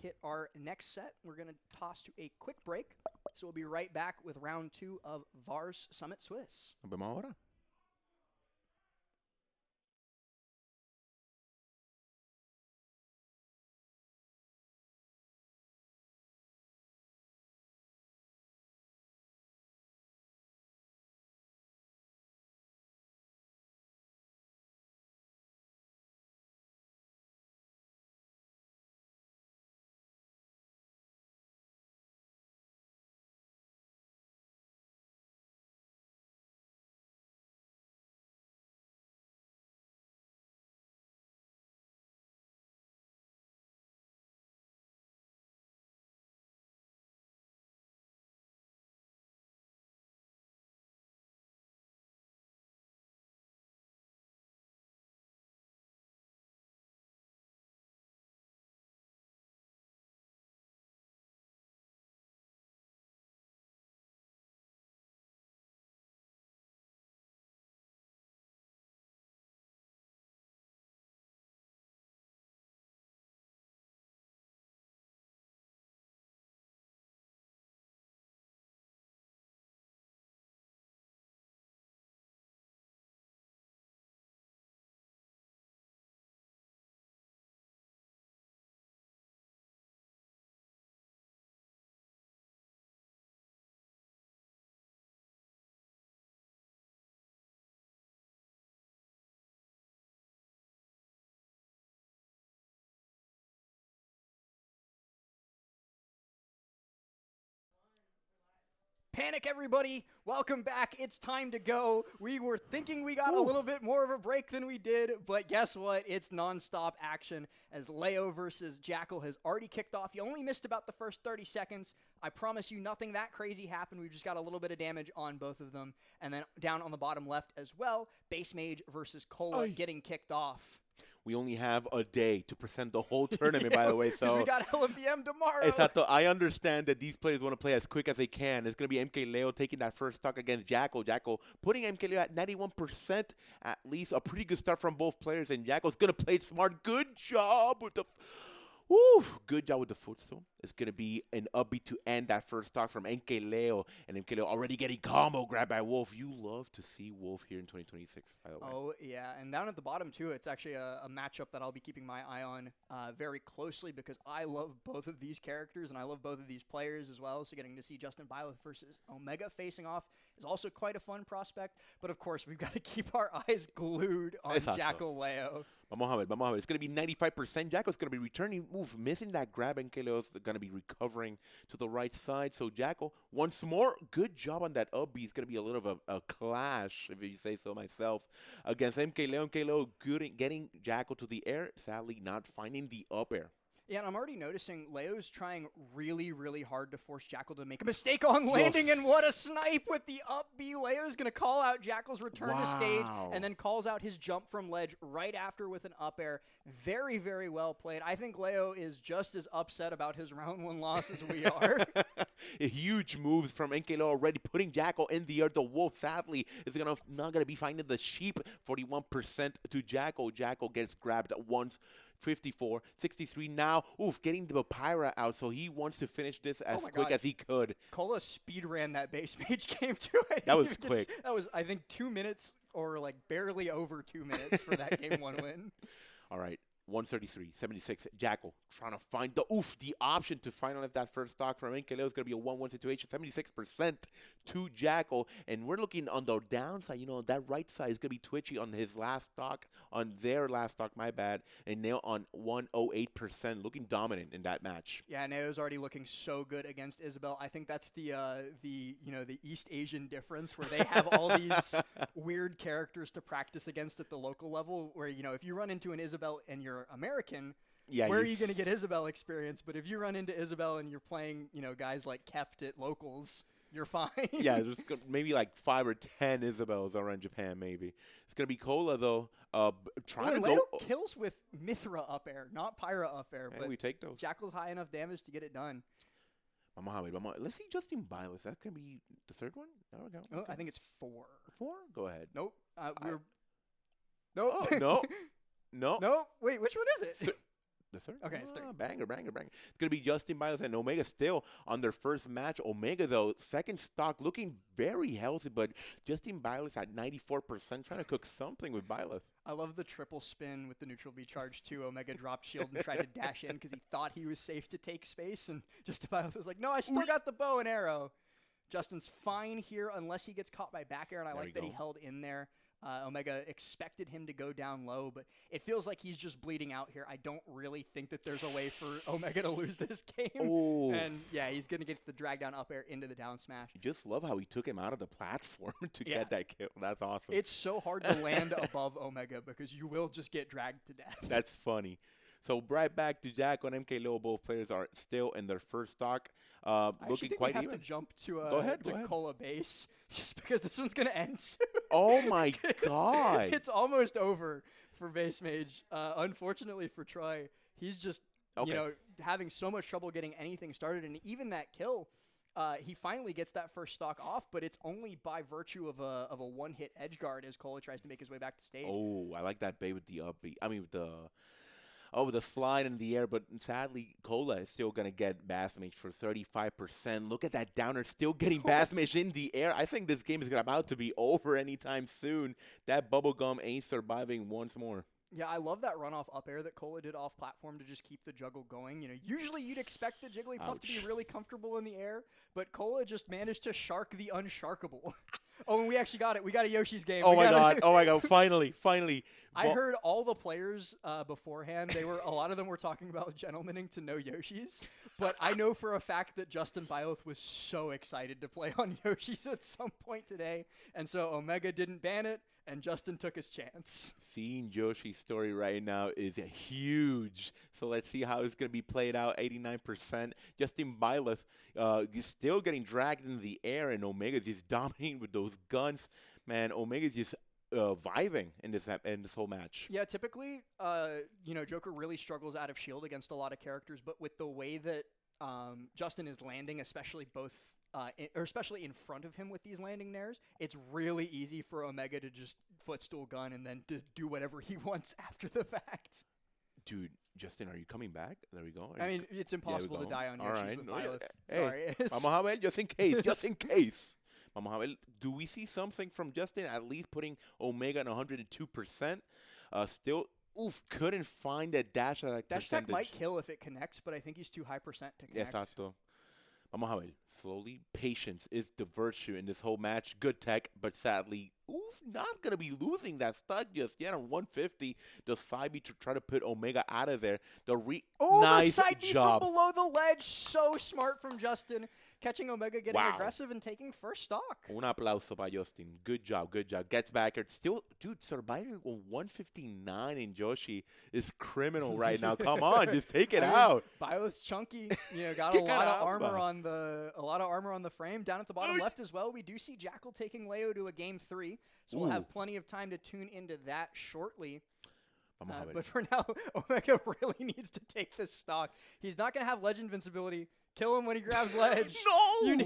Speaker 1: hit our next set, we're going to toss to a quick break. So we'll be right back with round 2 of Vars Summit Swiss.
Speaker 2: Nos vemos ahora.
Speaker 1: Panic, everybody. Welcome back. It's time to go. We were thinking we got a little bit more of a break than we did, but guess what? It's nonstop action as Leo versus Jackal has already kicked off. You only missed about the first 30 seconds. I promise you nothing that crazy happened. We just got a little bit of damage on both of them. And then down on the bottom left as well, Base Mage versus Cola getting kicked off.
Speaker 2: We only have a day to present the whole tournament, by the way. So
Speaker 1: we got LMBM tomorrow.
Speaker 2: Exacto. I understand that these players want to play as quick as they can. It's going to be MK Leo taking that first stock against Jackal. Jackal putting MK Leo at 91%, at least a pretty good start from both players. And Jackal's going to play smart. Good job with the... Good job with the footstool. It's going to be an upbeat to end that first stock from MK Leo. And MK Leo already getting combo grabbed by Wolf. You love to see Wolf here in 2026, by the way.
Speaker 1: Oh, yeah. And down at the bottom, too, it's actually a matchup that I'll be keeping my eye on very closely because I love both of these characters and I love both of these players as well. So getting to see Justin Byleth versus Omega facing off is also quite a fun prospect. But, of course, we've got to keep our eyes glued on Jackal Leo.
Speaker 2: Vamos a ver. It's going to be 95%. Jackal's going to be returning. missing that grab, and Keleo's going to be recovering to the right side. So Jackal, once more, good job on that up B. It's going to be a little of a clash, if you say so myself, against MK Leo getting Jackal to the air, sadly not finding the up air.
Speaker 1: Yeah, and I'm already noticing Leo's trying really, really hard to force Jackal to make a mistake on landing, and what a snipe with the up B. Leo's going to call out Jackal's return to stage, and then calls out his jump from ledge right after with an up air. Very, very well played. I think Leo is just as upset about his round one loss as we are.
Speaker 2: Huge moves from Leo already, putting Jackal in the air. The Wolf, sadly, is not going to be finding the sheep. 41% to Jackal. Jackal gets grabbed once. 54, 63 now. Getting the Pyra out, so he wants to finish this as quick as he could.
Speaker 1: Cola speed ran that base mage game too.
Speaker 2: That was quick.
Speaker 1: That was, I think, 2 minutes or like barely over 2 minutes for that game one win.
Speaker 2: All right. 133, 76. Jackal trying to find the option to finalize that first stock from Leo is going to be a 1-1 situation. 76% to Jackal. And we're looking on the downside. That right side is going to be twitchy on his last stock, on their last stock, my bad. And now on 108%, looking dominant in that match.
Speaker 1: Yeah, Neo's already looking so good against Isabel. I think that's the East Asian difference, where they have all these weird characters to practice against at the local level, where, if you run into an Isabel and you're American, where are you going to get Isabel experience? But if you run into Isabel and you're playing, guys like Kept at locals, you're fine.
Speaker 2: Yeah, there's maybe like 5 or 10 Isabels around Japan, maybe. It's going to be Cola, though, trying to
Speaker 1: Leo
Speaker 2: go.
Speaker 1: kills with Mithra up air, not Pyra up air.
Speaker 2: And
Speaker 1: but
Speaker 2: we take those.
Speaker 1: Jackal's high enough damage to get it done.
Speaker 2: Let's see Justin Biles. That's going to be the third one? There we go.
Speaker 1: Oh,
Speaker 2: Okay.
Speaker 1: I think it's 4.
Speaker 2: 4? Go ahead.
Speaker 1: Nope. Nope.
Speaker 2: Oh, no. No.
Speaker 1: Nope. Wait, which one is it?
Speaker 2: The third?
Speaker 1: Okay, it's third.
Speaker 2: Banger. It's going to be Justin Biles and Omega still on their first match. Omega, though, second stock, looking very healthy, but Justin Biles at 94%, trying to cook something with Biles.
Speaker 1: I love the triple spin with the neutral V charge, too. Omega dropped shield and tried to dash in because he thought he was safe to take space, and Justin Biles was like, no, I still got the bow and arrow. Justin's fine here unless he gets caught by back air, and I like that he held in there. Omega expected him to go down low, but it feels like he's just bleeding out here. I don't really think that there's a way for Omega to lose this game.
Speaker 2: Oh.
Speaker 1: And, yeah, he's going to get the drag down up air into the down smash.
Speaker 2: You just love how he took him out of the platform to get that kill. That's awesome.
Speaker 1: It's so hard to land above Omega because you will just get dragged to death.
Speaker 2: That's funny. So right back to Jack on MK Low. Both players are still in their first stock. Looking quite even.
Speaker 1: I have to jump to
Speaker 2: go ahead.
Speaker 1: Cola base just because this one's going to end soon.
Speaker 2: Oh, my God.
Speaker 1: It's almost over for Base Mage. Unfortunately for Troy, he's just having so much trouble getting anything started. And even that kill, he finally gets that first stock off, but it's only by virtue of a one-hit edge guard as Cola tries to make his way back to stage.
Speaker 2: Oh, I like that bait with the upbeat. I mean, with the slide in the air, but sadly, Cola is still going to get Bassmage for 35%. Look at that downer, still getting Bassmage in the air. I think this game is about to be over anytime soon. That bubblegum ain't surviving once more.
Speaker 1: Yeah, I love that runoff up air that Cola did off platform to just keep the juggle going. Usually you'd expect the Jigglypuff to be really comfortable in the air, but Cola just managed to shark the unsharkable. Oh, and we actually got it. We got a Yoshi's game.
Speaker 2: Oh my God. Finally.
Speaker 1: I heard all the players beforehand. A lot of them were talking about gentlemaning to no Yoshis, but I know for a fact that Justin Byleth was so excited to play on Yoshis at some point today, and so Omega didn't ban it, and Justin took his chance.
Speaker 2: Seeing Yoshi's story right now is huge. So let's see how it's going to be played out. 89%. Justin Byleth is still getting dragged in the air, and Omega's just dominating with those guns. Man, Omega's just vibing in this whole match.
Speaker 1: Yeah, typically, Joker really struggles out of shield against a lot of characters, but with the way that Justin is landing, especially especially in front of him with these landing nairs, it's really easy for Omega to just footstool gun and then to do whatever he wants after the fact.
Speaker 2: Dude, Justin, are you coming back? There we go.
Speaker 1: I mean, it's impossible to die on Yoshi's with Byleth.
Speaker 2: Sorry.
Speaker 1: Hey,
Speaker 2: Mohamed, just in case. Mohamed, do we see something from Justin at least putting Omega on 102%? Still, couldn't find that dash at that
Speaker 1: dash
Speaker 2: percentage.
Speaker 1: attack might kill if it connects, but I think he's too high percent to connect.
Speaker 2: Exacto. Mohamed, slowly, patience is the virtue in this whole match. Good tech, but sadly, not going to be losing that stud just yet on 150. The side B to try to put Omega out of there. Nice
Speaker 1: the side B
Speaker 2: job.
Speaker 1: from below the ledge. So smart from Justin. Catching Omega, getting aggressive, and taking first stock.
Speaker 2: Un aplauso by Justin. Good job. Gets back. Still, dude, surviving on 159 in Yoshi is criminal right now. Come on, just take it out.
Speaker 1: Byleth's chunky. Got a lot of armor on the frame. Down at the bottom left as well, we do see Jackal taking Leo to a game 3. So we'll have plenty of time to tune into that shortly. But for now, Omega really needs to take this stock. He's not going to have Ledge Invincibility. Kill him when he grabs Ledge.
Speaker 2: No!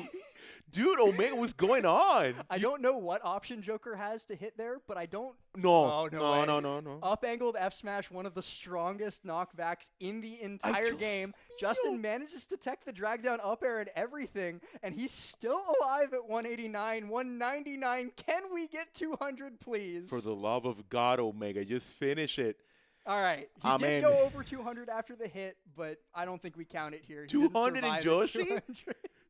Speaker 2: Dude, Omega, what's going on?
Speaker 1: I don't know what option Joker has to hit there, but I don't.
Speaker 2: No.
Speaker 1: No. Up-angled F-smash, one of the strongest knockbacks in the entire game. Justin manages to tech the drag down up air and everything, and he's still alive at 189, 199. Can we get 200, please?
Speaker 2: For the love of God, Omega, just finish it.
Speaker 1: All right. He did go over 200 after the hit, but I don't think we count it here.
Speaker 2: 200 in Joshi?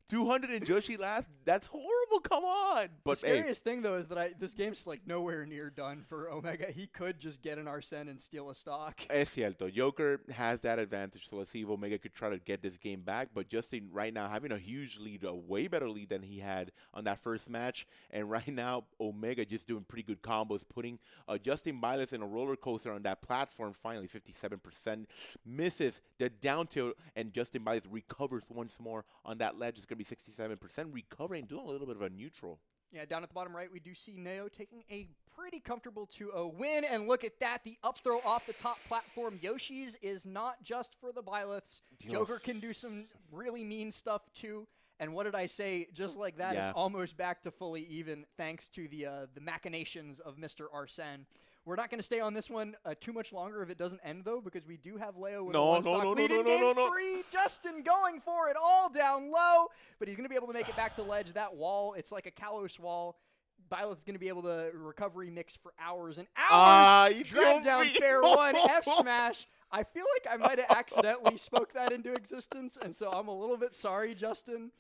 Speaker 2: 200 in Joshi last? That's horrible. Come on. But
Speaker 1: the scariest thing, though, is that this game's like nowhere near done for Omega. He could just get an Arsene and steal a stock.
Speaker 2: Es cierto. Joker has that advantage, so let's see if Omega could try to get this game back. But Justin right now having a huge lead, a way better lead than he had on that first match. And right now, Omega just doing pretty good combos, putting Justin Byleth in a roller coaster on that platform. Finally, 57%. Misses the down tilt, and Justin Byleth recovers once more on that ledge. It's going to be 67%, recovering, doing a little bit of a neutral.
Speaker 1: Yeah, down at the bottom right, we do see Neo taking a pretty comfortable 2-0 win. And look at that, the up throw off the top platform. Yoshi's is not just for the Byleths. Joker can do some really mean stuff, too. And what did I say? Just like that, It's almost back to fully even thanks to the machinations of Mr. Arsene. We're not going to stay on this one too much longer if it doesn't end, though, because we do have Leo with a one-stock lead in Game 3. Justin going for it all down low, but he's going to be able to make it back to ledge. That wall, it's like a Kalos wall. Byleth's going to be able to recovery mix for hours and hours. Drag down fair one, F smash. I feel like I might have accidentally spoke that into existence, and so I'm a little bit sorry, Justin.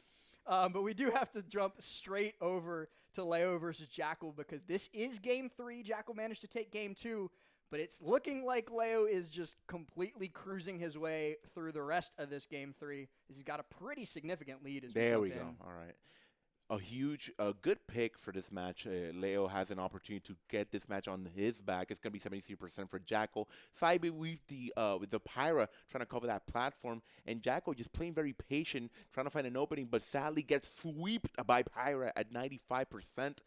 Speaker 1: But we do have to jump straight over to Leo versus Jackal because this is Game 3. Jackal managed to take Game 2, but it's looking like Leo is just completely cruising his way through the rest of this Game 3. He's got a pretty significant lead as we jump in.
Speaker 2: There we go. All right. A good pick for this match. Leo has an opportunity to get this match on his back. It's going to be 73% for Jackal. Saibe with the Pyra trying to cover that platform, and Jackal just playing very patient, trying to find an opening, but sadly gets swept by Pyra at 95%.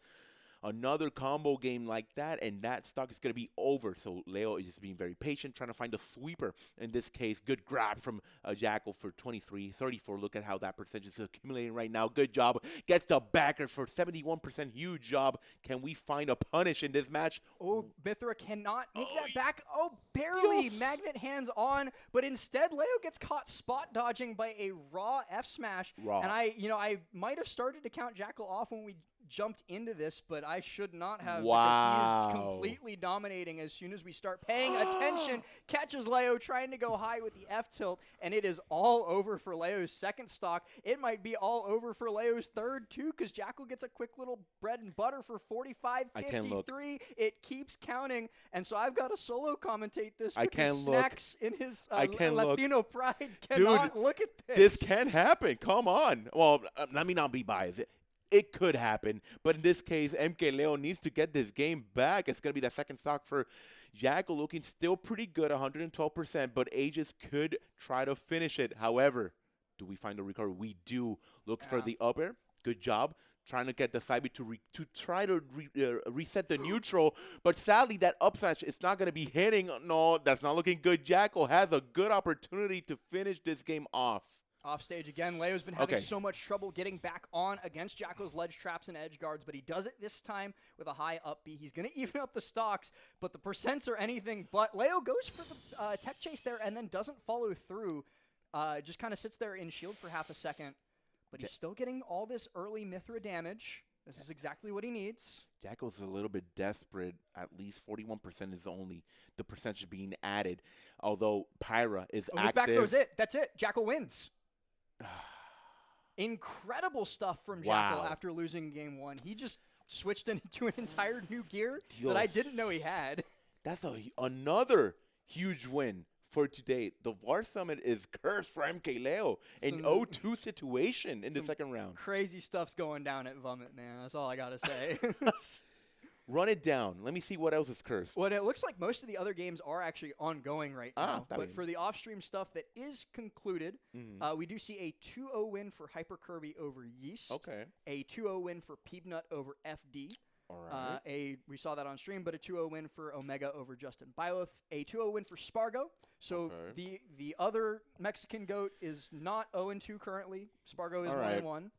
Speaker 2: Another combo game like that, and that stock is going to be over. So Leo is just being very patient, trying to find a sweeper. In this case, good grab from Jackal for 23-34. Look at how that percentage is accumulating right now. Good job. Gets the backer for 71%. Huge job. Can we find a punish in this match?
Speaker 1: Oh, Mithra cannot make that back. Oh, barely. Yes. Magnet hands on, but instead Leo gets caught spot dodging by a raw F smash. And I might have started to count Jackal off when we jumped into this, but I should not have because he is completely dominating as soon as we start paying attention. Catches Leo trying to go high with the F tilt, and it is all over for Leo's second stock. It might be all over for Leo's third, too, because Jackal gets a quick little bread and butter for 45-53. It keeps counting, and so I've got to solo commentate this because Snacks in his Latino pride cannot look at this.
Speaker 2: This can happen. Come on. Well, let me not be biased. It could happen, but in this case, MK Leo needs to get this game back. It's going to be the second stock for Jackal, looking still pretty good, 112%, but Aegis could try to finish it. However, do we find the recovery? We do. Looks for the upper. Good job. Trying to get the side B to try to reset the neutral, but sadly that up smash is not going to be hitting. No, that's not looking good. Jackal has a good opportunity to finish this game off.
Speaker 1: Off stage again. Leo's been having so much trouble getting back on against Jackal's ledge traps and edge guards, but he does it this time with a high up B. He's going to even up the stocks, but the percents are anything but. Leo goes for the tech chase there and then doesn't follow through. Just kind of sits there in shield for half a second, but he's still getting all this early Mithra damage. This is exactly what he needs.
Speaker 2: Jackal's a little bit desperate. At least 41% is only the percentage being added, although Pyra is active.
Speaker 1: His back throw's it. That's it. Jackal wins. Incredible stuff from Jackal after losing game 1. He just switched into an entire new gear that I didn't know he had.
Speaker 2: That's another huge win for today. The Vars Summit is cursed for MK Leo. An 0-2 situation in the second round.
Speaker 1: Crazy stuff's going down at Vomit, man. That's all I got to say.
Speaker 2: Run it down. Let me see what else is cursed.
Speaker 1: Well, it looks like most of the other games are actually ongoing right now. But for the off-stream stuff that is concluded, we do see a 2-0 win for Hyper Kirby over Yeast.
Speaker 2: Okay.
Speaker 1: A 2-0 win for Peebnut over FD.
Speaker 2: All right.
Speaker 1: We saw that on stream, but a 2-0 win for Omega over Justin Byleth. A 2-0 win for Spargo. So the other Mexican GOAT is not 0-2 currently. Spargo is 1-1.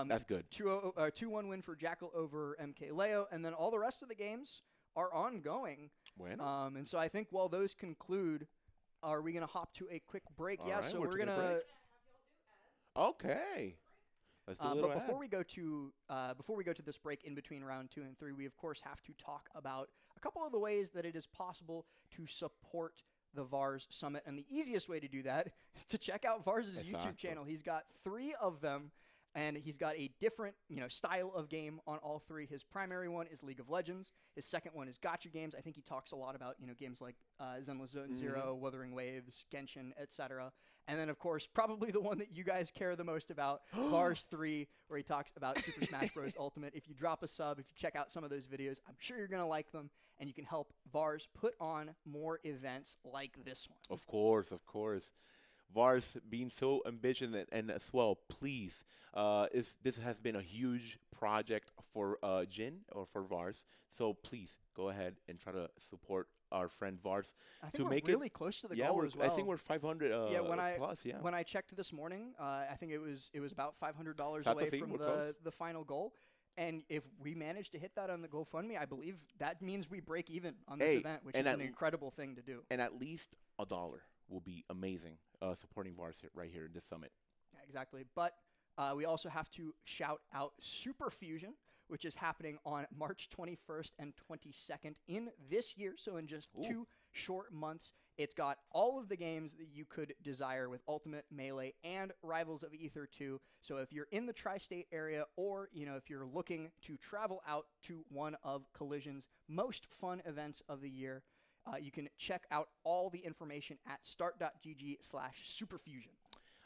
Speaker 2: That's good.
Speaker 1: 2-1 win for Jackal over MK Leo, and then all the rest of the games are ongoing. And so I think while those conclude, are we going to hop to a quick break?
Speaker 2: All right, so we're going to. Okay. Let's do a little
Speaker 1: but before we go to this break in between round 2 and 3, we of course have to talk about a couple of the ways that it is possible to support the Vars Summit, and the easiest way to do that is to check out Vars' YouTube channel. He's got 3 of them. And he's got a different, style of game on all 3. His primary one is League of Legends. His second one is gacha games. I think he talks a lot about, games like Zenless Zone Zero, Wuthering Waves, Genshin, etc. And then, of course, probably the one that you guys care the most about, Vars 3, where he talks about Super Smash Bros. Ultimate. If you drop a sub, if you check out some of those videos, I'm sure you're going to like them, and you can help Vars put on more events like this one.
Speaker 2: Of course, of course. Vars being so ambitious and as well, please, this has been a huge project for Jin or for Vars. So please go ahead and try to support our friend Vars
Speaker 1: I
Speaker 2: to
Speaker 1: think we're
Speaker 2: make it.
Speaker 1: really close to the
Speaker 2: Yeah,
Speaker 1: goal as
Speaker 2: I think
Speaker 1: well.
Speaker 2: we're 500
Speaker 1: Yeah, when I
Speaker 2: plus. Yeah,
Speaker 1: when I checked this morning, I think it was about $500
Speaker 2: Sato
Speaker 1: away
Speaker 2: thing,
Speaker 1: from
Speaker 2: we're close.
Speaker 1: the final goal. And if we manage to hit that on the GoFundMe, I believe that means we break even on this
Speaker 2: Hey,
Speaker 1: event, which
Speaker 2: and
Speaker 1: is an incredible thing to do.
Speaker 2: at least $1 will be amazing. Supporting Vars right here in this summit.
Speaker 1: Yeah, exactly. But we also have to shout out Super Fusion, which is happening on March 21st and 22nd in this year. So in just
Speaker 2: Ooh.
Speaker 1: 2 short months, it's got all of the games that you could desire with Ultimate, Melee, and Rivals of Ether 2. So if you're in the tri-state area, or if you're looking to travel out to one of Collision's most fun events of the year, you can check out all the information at start.gg/superfusion.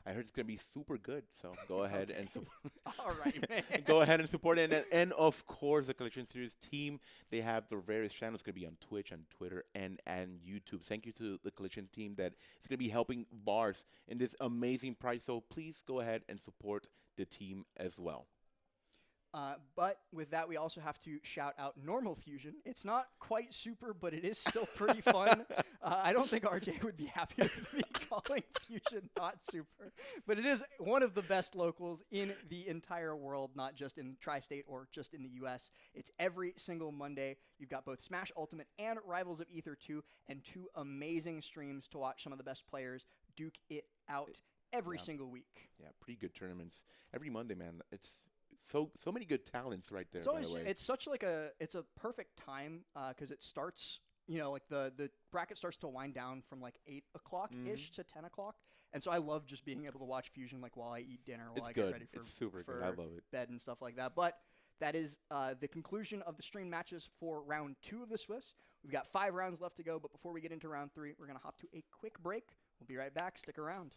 Speaker 2: I heard it's gonna be super good, so go ahead and
Speaker 1: All right, man.
Speaker 2: go ahead and support it. And of course, the Collision Series team, they have their various channels gonna be on Twitch, on Twitter, and YouTube. Thank you to the Collision team that is gonna be helping Vars in this amazing prize. So please go ahead and support the team as well.
Speaker 1: But with that, we also have to shout out Normal Fusion. It's not quite super, but it is still pretty fun. I don't think RJ would be happy with me calling Fusion not super, but it is one of the best locals in the entire world, not just in Tri-State or just in the U.S. It's every single Monday. You've got both Smash Ultimate and Rivals of Ether 2, and 2 amazing streams to watch some of the best players duke it out every single week.
Speaker 2: Yeah, pretty good tournaments every Monday, man. It's so many good talents right there.
Speaker 1: It's
Speaker 2: by
Speaker 1: always
Speaker 2: the way.
Speaker 1: it's such like it's a perfect time because it starts like the bracket starts to wind down from like 8 o'clock ish to 10 o'clock, and so I love just being able to watch Fusion like while I eat dinner, while I get ready for
Speaker 2: It's super
Speaker 1: for
Speaker 2: good. I love it.
Speaker 1: bed and stuff like that. But that is the conclusion of the stream matches for round 2 of the Swiss. We've got 5 rounds left to go, but before we get into round 3, we're gonna hop to a quick break. We'll be right back. Stick around.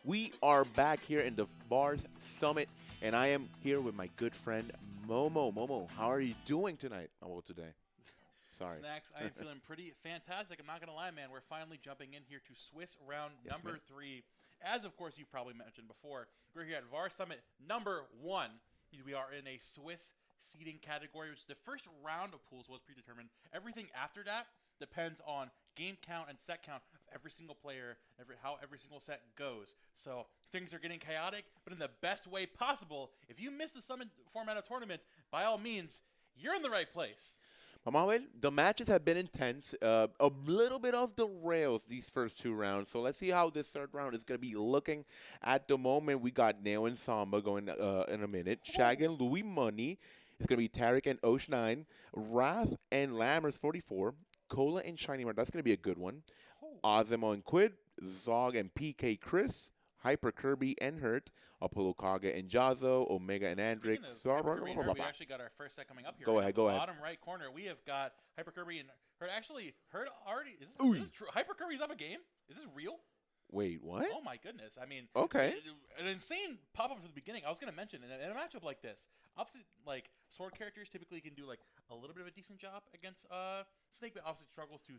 Speaker 2: We are back here in the Vars Summit, and I am here with my good friend Momo. Momo, how are you doing tonight? Oh, well, today. Sorry.
Speaker 3: Snacks, I am feeling pretty fantastic. I'm not going to lie, man. We're finally jumping in here to Swiss round number 3. As, of course, you've probably mentioned before, we're here at Vars Summit number 1. We are in a Swiss seeding category, which the first round of pools was predetermined. Everything after that depends on game count and set count of every single player, how every single set goes. So things are getting chaotic, but in the best way possible. If you miss the Summit format of tournaments, by all means, you're in the right place.
Speaker 2: Manuel, the matches have been intense, a little bit off the rails these first 2 rounds. So let's see how this third round is going to be looking. At the moment, we got Neo and Samba going in a minute. Shag and Louis Money. It's going to be Tarek and Osh9. Wrath and Lammers 44. Cola and Shiny Mart. That's going to be a good one. Ozimo and Quid. Zog and PK Chris. Hyper Kirby and Hurt. Apollo Kaga and Jazo. Omega and Andric.
Speaker 3: We actually got our first set coming up here.
Speaker 2: Go ahead.
Speaker 3: Bottom right corner, we have got Hyper Kirby and Hurt. Actually, Hurt already. Is this true? Hyper Kirby's up a game? Is this real?
Speaker 2: Wait, what?
Speaker 3: Oh my goodness! I mean,
Speaker 2: okay,
Speaker 3: an insane pop up from the beginning. I was gonna mention in a matchup like this, obviously, like sword characters typically can do like a little bit of a decent job against Snake, but obviously struggles to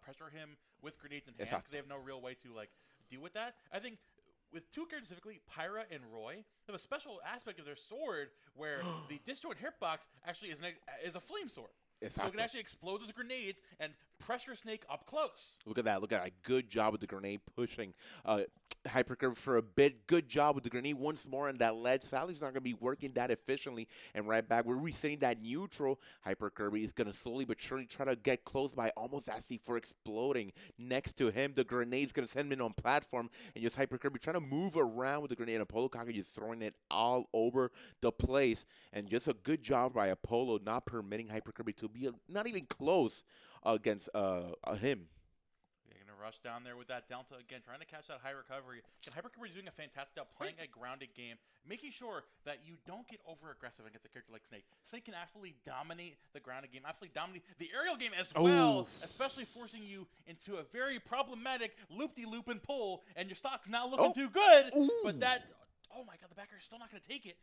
Speaker 3: pressure him with grenades in hand because they have no real way to like deal with that. I think with 2 characters specifically, Pyra and Roy, they have a special aspect of their sword where the disjoint hitbox actually is a flame sword. Exactly. So it can actually explode those grenades and pressure Snake up close.
Speaker 2: Look at that. Look at that. Good job with the grenade pushing. Hypercurve for a bit. Good job with the grenade once more on that ledge. Sally's not going to be working that efficiently. And right back, we're resetting that neutral. Hypercurve is going to slowly but surely try to get close by almost asking for exploding next to him. The grenade's going to send him on platform. And just Hypercurve trying to move around with the grenade. And Apollo Kage just throwing it all over the place. And just a good job by Apollo not permitting Hypercurve to be not even close against him.
Speaker 3: Rush down there with that Delta again, trying to catch that high recovery. And Hypercurve is doing a fantastic job playing a grounded game, making sure that you don't get over aggressive against a character like Snake. Snake can absolutely dominate the grounded game, absolutely dominate the aerial game as well, especially forcing you into a very problematic loop-de-loop and pull, and your stock's not looking too good. But that, oh my god, the backer is still not going to take it.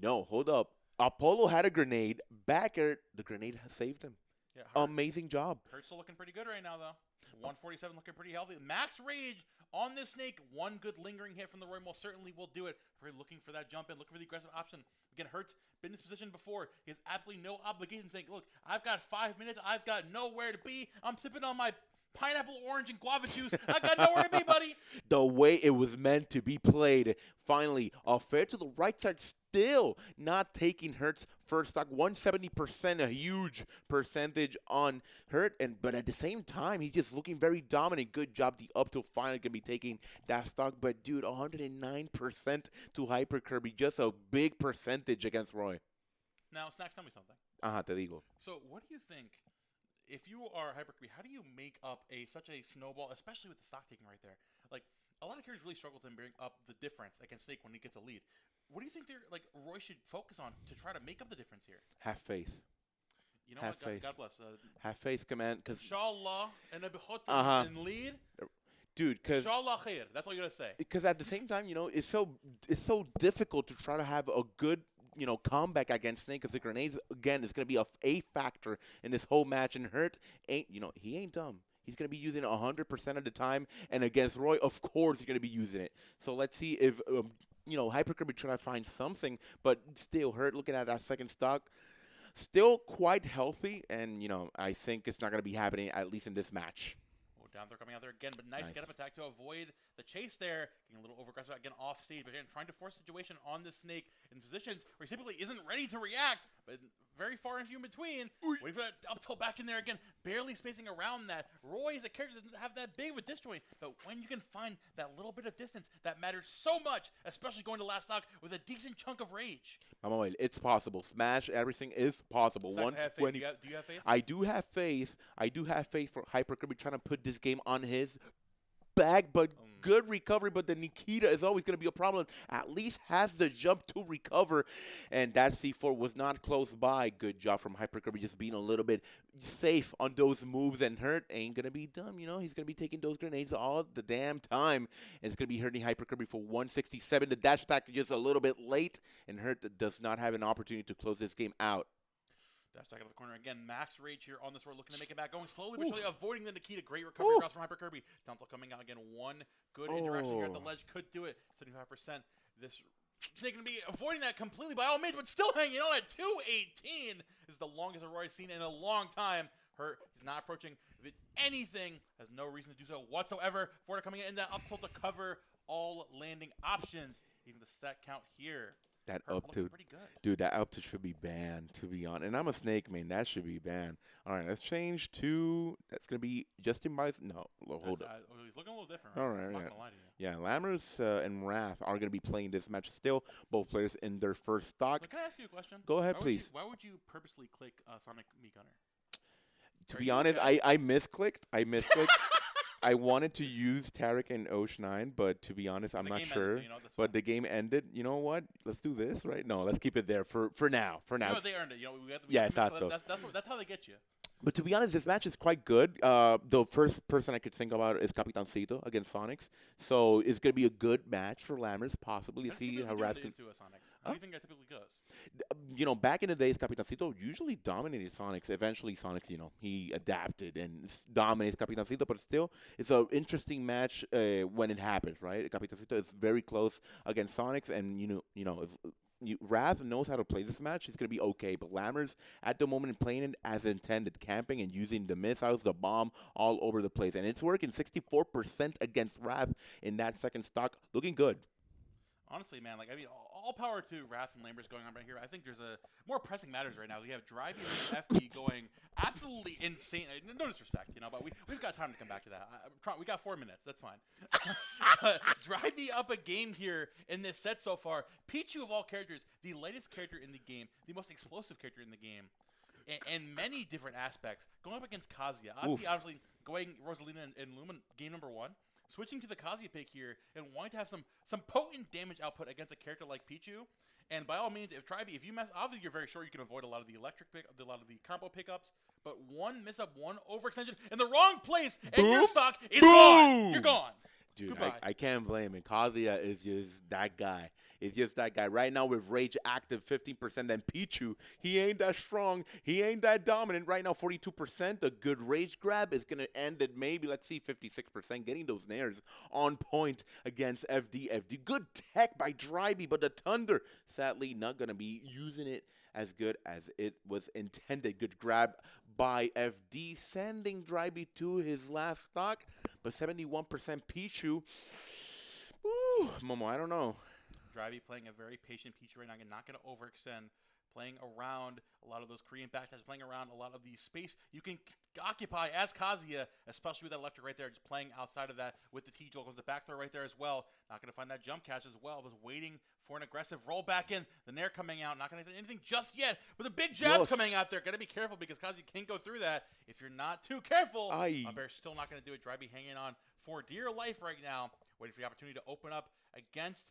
Speaker 2: No, hold up. Apollo had a grenade. Backer, the grenade has saved him. Yeah, amazing job.
Speaker 3: Hurt's still looking pretty good right now, though. 147 looking pretty healthy. Max Rage on this Snake. One good lingering hit from the Roy most certainly will do it. We're looking for that jump in, looking for the aggressive option. Again, Hurt's been in this position before. He has absolutely no obligation saying, look, I've got 5 minutes. I've got nowhere to be. I'm sipping on my pineapple, orange, and guava juice. I got nowhere to be, buddy.
Speaker 2: The way it was meant to be played. Finally, fair to the right side, still not taking Hurt's first stock. 170%, a huge percentage on Hurt. But at the same time, he's just looking very dominant. Good job. The up till finally going to be taking that stock. But, dude, 109% to Hyper Kirby. Just a big percentage against Roy.
Speaker 3: Now, Snacks, tell me something.
Speaker 2: Te digo.
Speaker 3: So, what do you think? If you are Hyper Kirby, how do you make up such a snowball, especially with the stock taking right there? Like, a lot of characters really struggle to bring up the difference against Snake when he gets a lead. What do you think Roy should focus on to try to make up the difference here?
Speaker 2: Have faith.
Speaker 3: You know what? God bless.
Speaker 2: Have faith, command.
Speaker 3: Inshallah and in lead.
Speaker 2: Dude, because
Speaker 3: Inshallah khair. That's all you gotta say.
Speaker 2: Because at the same time, it's so difficult to try to have a good comeback against Snake, because the grenades, again, is going to be a factor in this whole match. And Hurt he ain't dumb. He's going to be using it 100% of the time. And against Roy, of course, he's going to be using it. So let's see if, Hyper Kirby trying to find something. But still, Hurt looking at that second stock, still quite healthy. And, I think it's not going to be happening, at least in this match.
Speaker 3: Down there coming out there again, but nice get up attack to avoid the chase there. Getting a little over-aggressive again off stage, but again trying to force a situation on the Snake in positions where he typically isn't ready to react, but very far and few in between. We've got up tilt back in there again, barely spacing around that. Roy is a character that doesn't have that big of a disjoint, but when you can find that little bit of distance, that matters so much, especially going to last stock with a decent chunk of rage.
Speaker 2: It's possible. Smash, everything is possible. 120.
Speaker 3: Do you have faith?
Speaker 2: I do have faith. I do have faith for Hyper Kirby trying to put this game on his back, but good recovery. But the Nikita is always going to be a problem. At least has the jump to recover. And that C4 was not close by. Good job from Hyper Kirby just being a little bit safe on those moves. And Hurt ain't going to be dumb. You know, he's going to be taking those grenades all the damn time. And it's going to be hurting Hyper Kirby for 167. The dash attack is just a little bit late. And Hurt does not have an opportunity to close this game out.
Speaker 3: Dash attack out of the corner again. Max Rage here on this sword, looking to make it back. Going slowly but surely, avoiding the Nikita. Great recovery across from Hyper Kirby. Down tilt coming out again. One good interaction here at the ledge could do it. 75%. This Snake going to be avoiding that completely by all means, but still hanging on at 218. This is the longest Aurora's seen in a long time. Hurt is not approaching. If anything, has no reason to do so whatsoever. Forta coming in that up tilt to cover all landing options. Even the stat count here.
Speaker 2: That up tilt, dude, that up tilt should be banned, to be honest. And I'm a Snake main. That should be banned. All right, let's change to, that's going to be Justin Bice. No, hold up.
Speaker 3: He's looking a little different, right?
Speaker 2: All right,
Speaker 3: I'm not
Speaker 2: yeah.
Speaker 3: going to lie to you.
Speaker 2: Yeah, Lammers and Wrath are going to be playing this match still. Both players in their first stock.
Speaker 3: But can I ask you a question?
Speaker 2: Go ahead, please.
Speaker 3: Why would you purposely click Sonic Meat Gunner?
Speaker 2: To be honest, I misclicked. I wanted to use Tarek and Osh9, but to be honest, I'm not sure.
Speaker 3: Ended, so,
Speaker 2: but the game ended. You know what? Let's do this, right? No, let's keep it there for now. For now.
Speaker 3: You know, they earned it. You know,
Speaker 2: I thought so.
Speaker 3: That's how they get you.
Speaker 2: But to be honest, this match is quite good. The first person I could think about is Capitancito against Sonics. So it's going to be a good match for Lammers, possibly. You see how Raz can...
Speaker 3: How do you think that typically goes?
Speaker 2: You know, back in the days, Capitancito usually dominated Sonics. Eventually, Sonics, you know, he adapted and dominates Capitancito. But still, it's an interesting match when it happens, right? Capitancito is very close against Sonics. And, you know, if... Wrath knows how to play this match. He's going to be okay. But Lammers, at the moment, playing it as intended, camping and using the missiles, the bomb, all over the place. And it's working 64% against Wrath in that second stock. Looking good.
Speaker 3: Honestly, man, like, I mean, all power to Wrath and Lammers going on right here. I think there's a more pressing matters right now. We have Drivey and FD going absolutely insane. No disrespect, you know, but we've got time to come back to that. We got 4 minutes. That's fine. Drivey up a game here in this set so far. Pichu of all characters, the lightest character in the game, the most explosive character in the game, and many different aspects. Going up against Kazuya. Obviously going Rosalina and Lumen game number 1. Switching to the Kazuya pick here and wanting to have some potent damage output against a character like Pichu. And by all means, if you mess, obviously you're very sure you can avoid a lot of the electric pick, a lot of the combo pickups. But one miss up, one overextension in the wrong place, and your stock is gone. You're gone.
Speaker 2: Dude, I can't blame him. Kazuya is just that guy. It's just that guy. Right now with Rage active 15%, then Pichu, he ain't that strong. He ain't that dominant. Right now 42%. A good Rage grab is going to end at maybe, let's see, 56%. Getting those nairs on point against FD. Good tech by Drivey, but the Thunder, sadly, not going to be using it as good as it was intended. Good grab by FD, sending Drivey to his last stock, but 71% Pichu. Ooh, Momo, I don't know.
Speaker 3: Drivey playing a very patient Pichu right now, not going to overextend, playing around a lot of those Korean backdash, playing around a lot of the space you can occupy as Kazuya, especially with that electric right there, just playing outside of that with the T-Jolt. Goes the back throw right there as well. Not going to find that jump catch as well. Was waiting for an aggressive roll back in. The Nair coming out. Not going to do anything just yet. But the big jabs coming out there. Got to be careful because Kazuya can't go through that. If you're not too careful, Bear's still not going to do it. Drivey hanging on for dear life right now. Waiting for the opportunity to open up against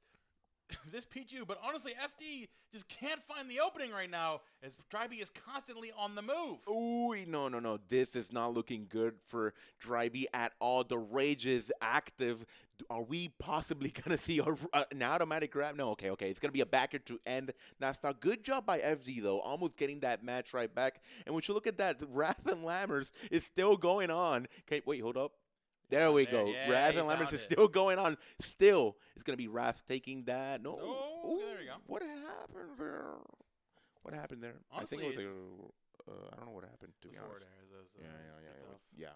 Speaker 3: this Pichu, but honestly, FD just can't find the opening right now as Drivey is constantly on the move.
Speaker 2: Ooh, no. This is not looking good for Drivey at all. The Rage is active. Are we possibly going to see an automatic grab? No, okay. It's going to be a backer to end that stock. Good job by FD, though, almost getting that match right back. And when you look at that, Wrath and Lammers is still going on. Okay, wait, hold up. There we go.
Speaker 3: Yeah,
Speaker 2: Wrath and Lammers is still going on. Still, it's going to be Wrath taking that. No.
Speaker 3: Oh, there we go.
Speaker 2: What happened there?
Speaker 3: Honestly,
Speaker 2: I think it was I don't know what happened, to be honest. Yeah.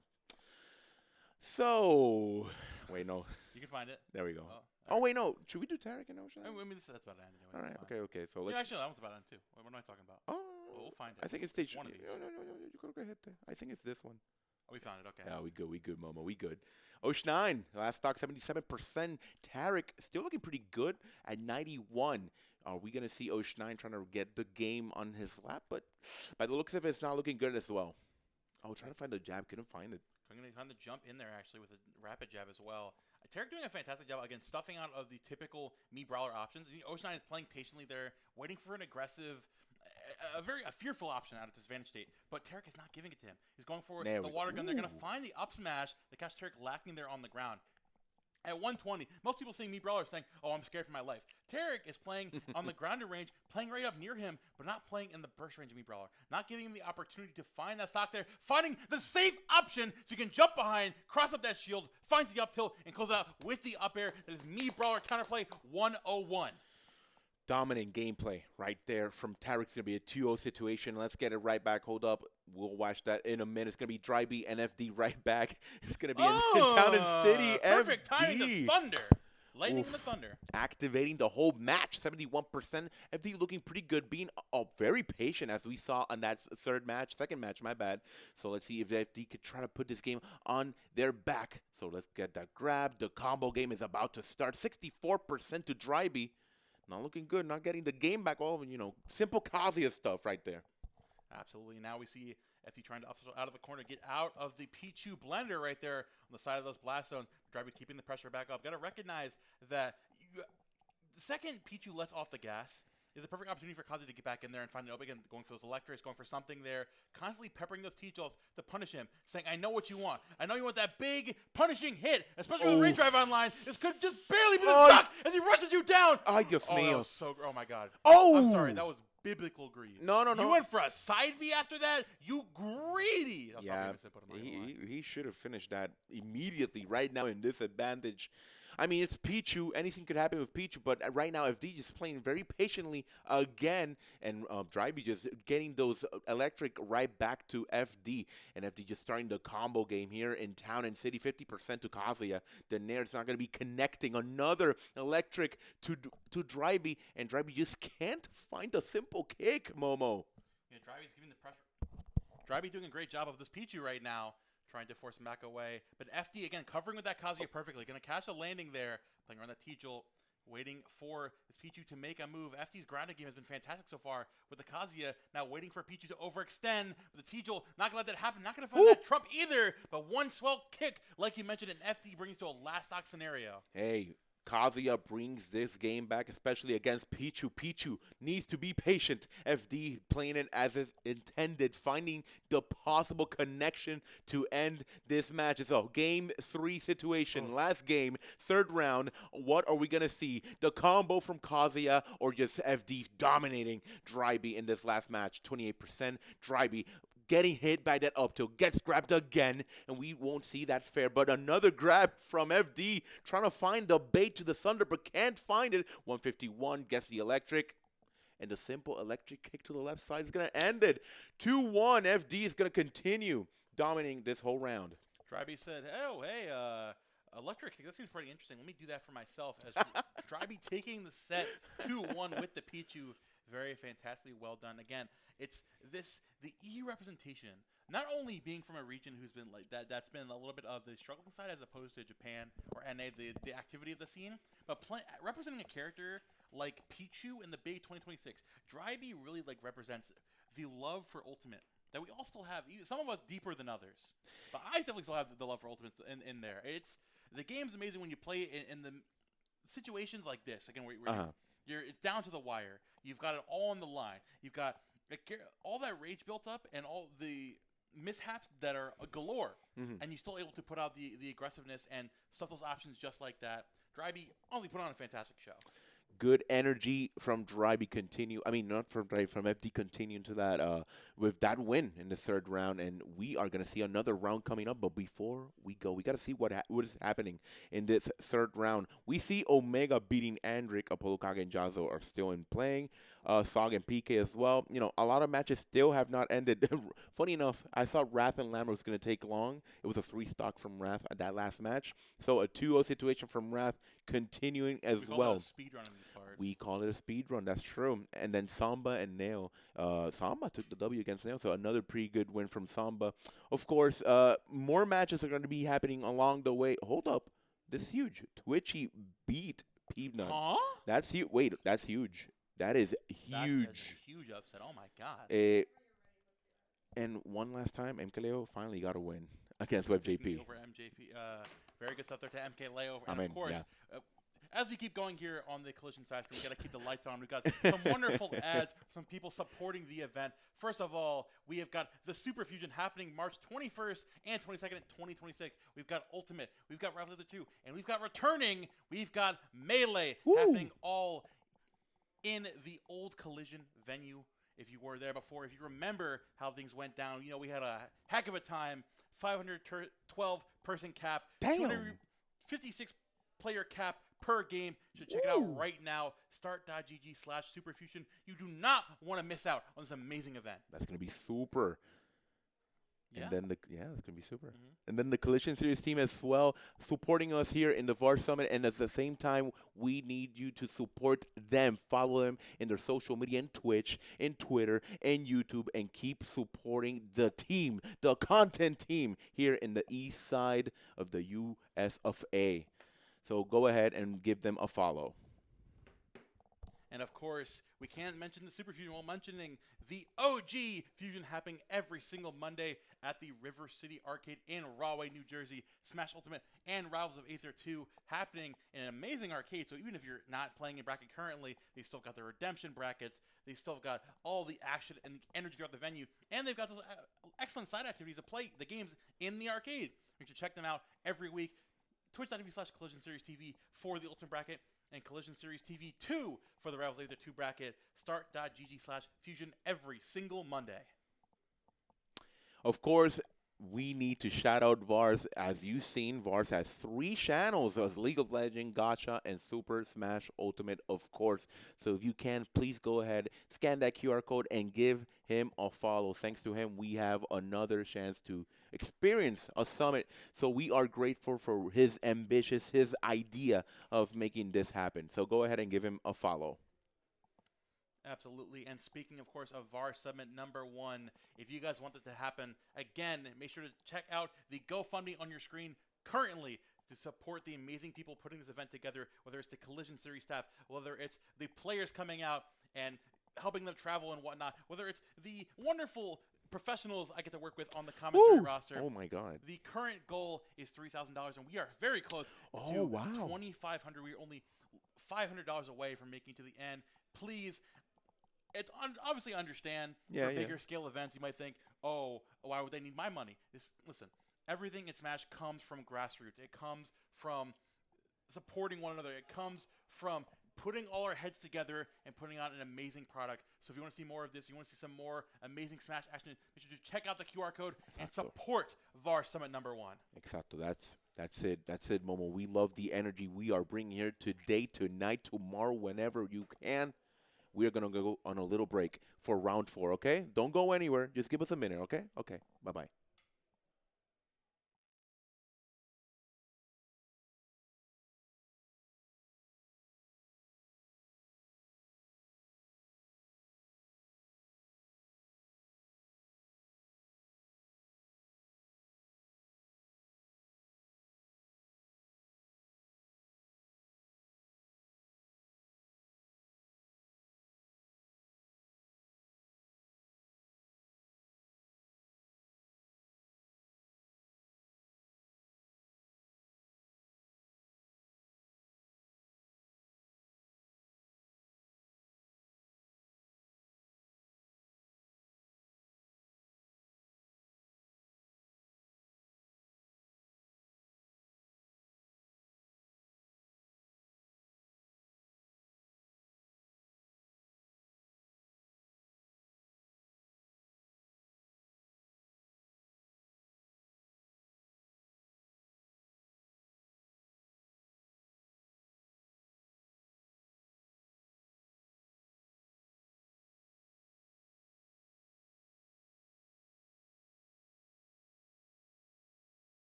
Speaker 2: So, wait, no.
Speaker 3: You can find it.
Speaker 2: There we go. Wait, no. Should we do Tarek and Ocean?
Speaker 3: I mean, that's about it anyway.
Speaker 2: All right, okay. So let's...
Speaker 3: actually, that one's about it, too. What am I talking about?
Speaker 2: Oh.
Speaker 3: We'll find it.
Speaker 2: I think it's stage...
Speaker 3: One of these.
Speaker 2: No. You go ahead. I think it's this one.
Speaker 3: We found it, okay.
Speaker 2: Yeah, we good, Momo. We good. Osh9, last stock 77%. Tarek still looking pretty good at 91. Are we going to see Osh9 trying to get the game on his lap? But by the looks of it, it's not looking good as well. Oh, trying to find the jab. Couldn't find it.
Speaker 3: I'm going to kind of jump in there, actually, with a rapid jab as well. Tarek doing a fantastic job, again, stuffing out of the typical Mii Brawler options. Ocean is playing patiently there, waiting for an aggressive, a fearful option out of this vantage state. But Tarek is not giving it to him. He's going for the water gun. They're going to find the up smash that catch Tarek lacking there on the ground. At 120, most people seeing Mii Brawler saying, oh, I'm scared for my life. Tarek is playing on the grounder range, playing right up near him, but not playing in the burst range of Mii Brawler. Not giving him the opportunity to find that stock there, finding the safe option so you can jump behind, cross up that shield, finds the up tilt, and close it out with the up air. That is Mii Brawler counterplay 101.
Speaker 2: Dominant gameplay right there from Tarek's. Going to be a 2-0 situation. Let's get it right back. Hold up. We'll watch that in a minute. It's going to be Dryby and FD right back. It's going to be in Town and City.
Speaker 3: Perfect
Speaker 2: FD.
Speaker 3: timing the thunder. Lightning and the thunder.
Speaker 2: Activating the whole match. 71%. FD looking pretty good. Being very patient as we saw on that second match, my bad. So let's see if FD could try to put this game on their back. So let's get that grab. The combo game is about to start. 64% to Dryby. Not looking good, not getting the game back. All, simple Kazuya stuff right there.
Speaker 3: Absolutely. Now we see FD trying to up out of the corner, get out of the Pichu blender right there on the side of those blast zones. Dryby keeping the pressure back up. Got to recognize that the second Pichu lets off the gas is a perfect opportunity for Kazuya to get back in there and find it open again, going for those electrics, going for something there, constantly peppering those T-Jolts to punish him, saying, I know what you want. I know you want that big punishing hit, especially with the range drive online. This could just barely be the stock as he rushes you down. That was so, oh my God. I'm sorry, that was biblical greed.
Speaker 2: No.
Speaker 3: You went for a side B after that? You greedy.
Speaker 2: Yeah, he should have finished that immediately right now in this advantage. I mean, it's Pichu. Anything could happen with Pichu, but right now, FD just playing very patiently again, and Dryby just getting those electric right back to FD, and FD just starting the combo game here in Town and City, 50% to Kazuya. The Nair's not going to be connecting another electric to Dryby, and Dryby just can't find a simple kick, Momo.
Speaker 3: Yeah, Dryby's giving the pressure. Dryby doing a great job of this Pichu right now, trying to force him back away. But FD, again, covering with that Kazuya perfectly. Going to catch a landing there, playing around that T-Jolt, waiting for this Pichu to make a move. FD's grounded game has been fantastic so far with the Kazuya. Now waiting for Pichu to overextend with the T-Jolt. Not going to let that happen. Not going to find that trump either. But one swell kick, like you mentioned, and FD brings to a last stock scenario.
Speaker 2: Hey, Kazuya brings this game back, especially against Pichu. Pichu needs to be patient. FD playing it as is intended, finding the possible connection to end this match. It's a game 3 situation. Last game, third round. What are we going to see? The combo from Kazuya or just FD dominating Dryby in this last match? 28%. Dryby getting hit by that up tilt, gets grabbed again, and we won't see that fair. But another grab from FD, trying to find the bait to the thunder, but can't find it. 151 gets the electric, and the simple electric kick to the left side is going to end it. 2-1, FD is going to continue dominating this whole round.
Speaker 3: Dryby said, oh, hey, electric kick, that seems pretty interesting. Let me do that for myself. As Dryby taking the set 2-1 with the Pichu. Very fantastically well done. Again, it's the EU representation, not only being from a region who's been like that's been a little bit of the struggling side as opposed to Japan or NA, the activity of the scene, but representing a character like Pichu in the big 2026. Dryby really represents the love for Ultimate that we all still have. Some of us deeper than others, but I definitely still have the love for Ultimate in there. The game's amazing when you play in the situations like this. Again, where it's down to the wire. You've got it all on the line. You've got all that rage built up and all the mishaps that are galore, and you're still able to put out the aggressiveness and stuff those options just like that. Dryby honestly put on a fantastic show.
Speaker 2: Good energy from Dryby continue. I mean, not from Dryby, from FD continuing to that with that win in the third round, and we are going to see another round coming up. But before we go, we got to see what is happening in this third round. We see Omega beating Andric. Apollo Kage and Jazo are still in playing. Sog and PK as well. A lot of matches still have not ended. Funny enough, I thought Wrath and Lamb was going to take long. It was a 3-stock from Wrath at that last match. So a 2-0 situation from Wrath continuing as well. We call it a speed run. That's true. And then Samba and Nail. Samba took the W against Nail, so another pretty good win from Samba. Of course, more matches are going to be happening along the way. Hold up. This is huge. Twitchy beat Peanut.
Speaker 3: Huh?
Speaker 2: That's huge. Wait, that's huge. That is huge.
Speaker 3: That's a huge upset. Oh, my God.
Speaker 2: And one last time, MKLeo finally got a win against WebJP.
Speaker 3: Over MJP. Very good stuff there to MK Leo.
Speaker 2: I
Speaker 3: And
Speaker 2: mean,
Speaker 3: of course,
Speaker 2: yeah.
Speaker 3: as we keep going here on the collision side, we got to keep the lights on. We've got some wonderful ads, some people supporting the event. First of all, we have got the Super Fusion happening March 21st and 22nd, 2026. We've got Ultimate, we've got Rivals of the 2, and we've got returning, we've got Melee happening all in the old collision venue. If you were there before, if you remember how things went down, we had a heck of a time. 512 person cap,
Speaker 2: Damn.
Speaker 3: 256 player cap per game. You should check it out right now. Start.gg/superfusion. You do not want to miss out on this amazing event.
Speaker 2: That's going to be super.
Speaker 3: Yeah.
Speaker 2: And then that's gonna be super. And then the Collision Series team as well, supporting us here in the Vars Summit. And at the same time, we need you to support them. Follow them in their social media, and Twitch, and Twitter, and YouTube, and keep supporting the team, the content team here in the east side of the US of A. So go ahead and give them a follow.
Speaker 3: And of course, we can't mention the Super Fusion while mentioning the OG Fusion happening every single Monday at the River City Arcade in Rahway, New Jersey. Smash Ultimate and Rivals of Aether 2 happening in an amazing arcade. So even if you're not playing in bracket currently, they still got the redemption brackets. They still got all the action and the energy throughout the venue. And they've got those excellent side activities to play the games in the arcade. You should check them out every week. Twitch.tv/Collision Series TV for the Ultimate bracket, and Collision Series TV 2 for the Rivals of Aether 2 bracket. Start.gg/fusion every single Monday.
Speaker 2: Of course, we need to shout out Vars. As you've seen, Vars has 3 channels as League of Legends, Gacha, and Super Smash Ultimate, of course. So if you can, please go ahead, scan that QR code, and give him a follow. Thanks to him, we have another chance to experience a summit. So we are grateful for his idea of making this happen. So go ahead and give him a follow.
Speaker 3: Absolutely. And speaking, of course, of Vars Summit #1, if you guys want this to happen, again, make sure to check out the GoFundMe on your screen currently to support the amazing people putting this event together, whether it's the Collision Series staff, whether it's the players coming out and helping them travel and whatnot, whether it's the wonderful professionals I get to work with on the commentary roster.
Speaker 2: Oh, my God.
Speaker 3: The current goal is $3,000, and we are very close to $2,500. We are only $500 away from making it to the end. Please, it's obviously understand for bigger scale events. You might think, oh, why would they need my money? Listen, everything in Smash comes from grassroots. It comes from supporting one another. It comes from putting all our heads together and putting out an amazing product. So if you want to see more of this, you want to see some more amazing Smash action, make sure to check out the QR code and support Vars Summit #1.
Speaker 2: Exactly. That's it. That's it, Momo. We love the energy we are bringing here today, tonight, tomorrow, whenever you can. We are going to go on a little break for round 4, okay? Don't go anywhere. Just give us a minute, okay? Okay. Bye-bye.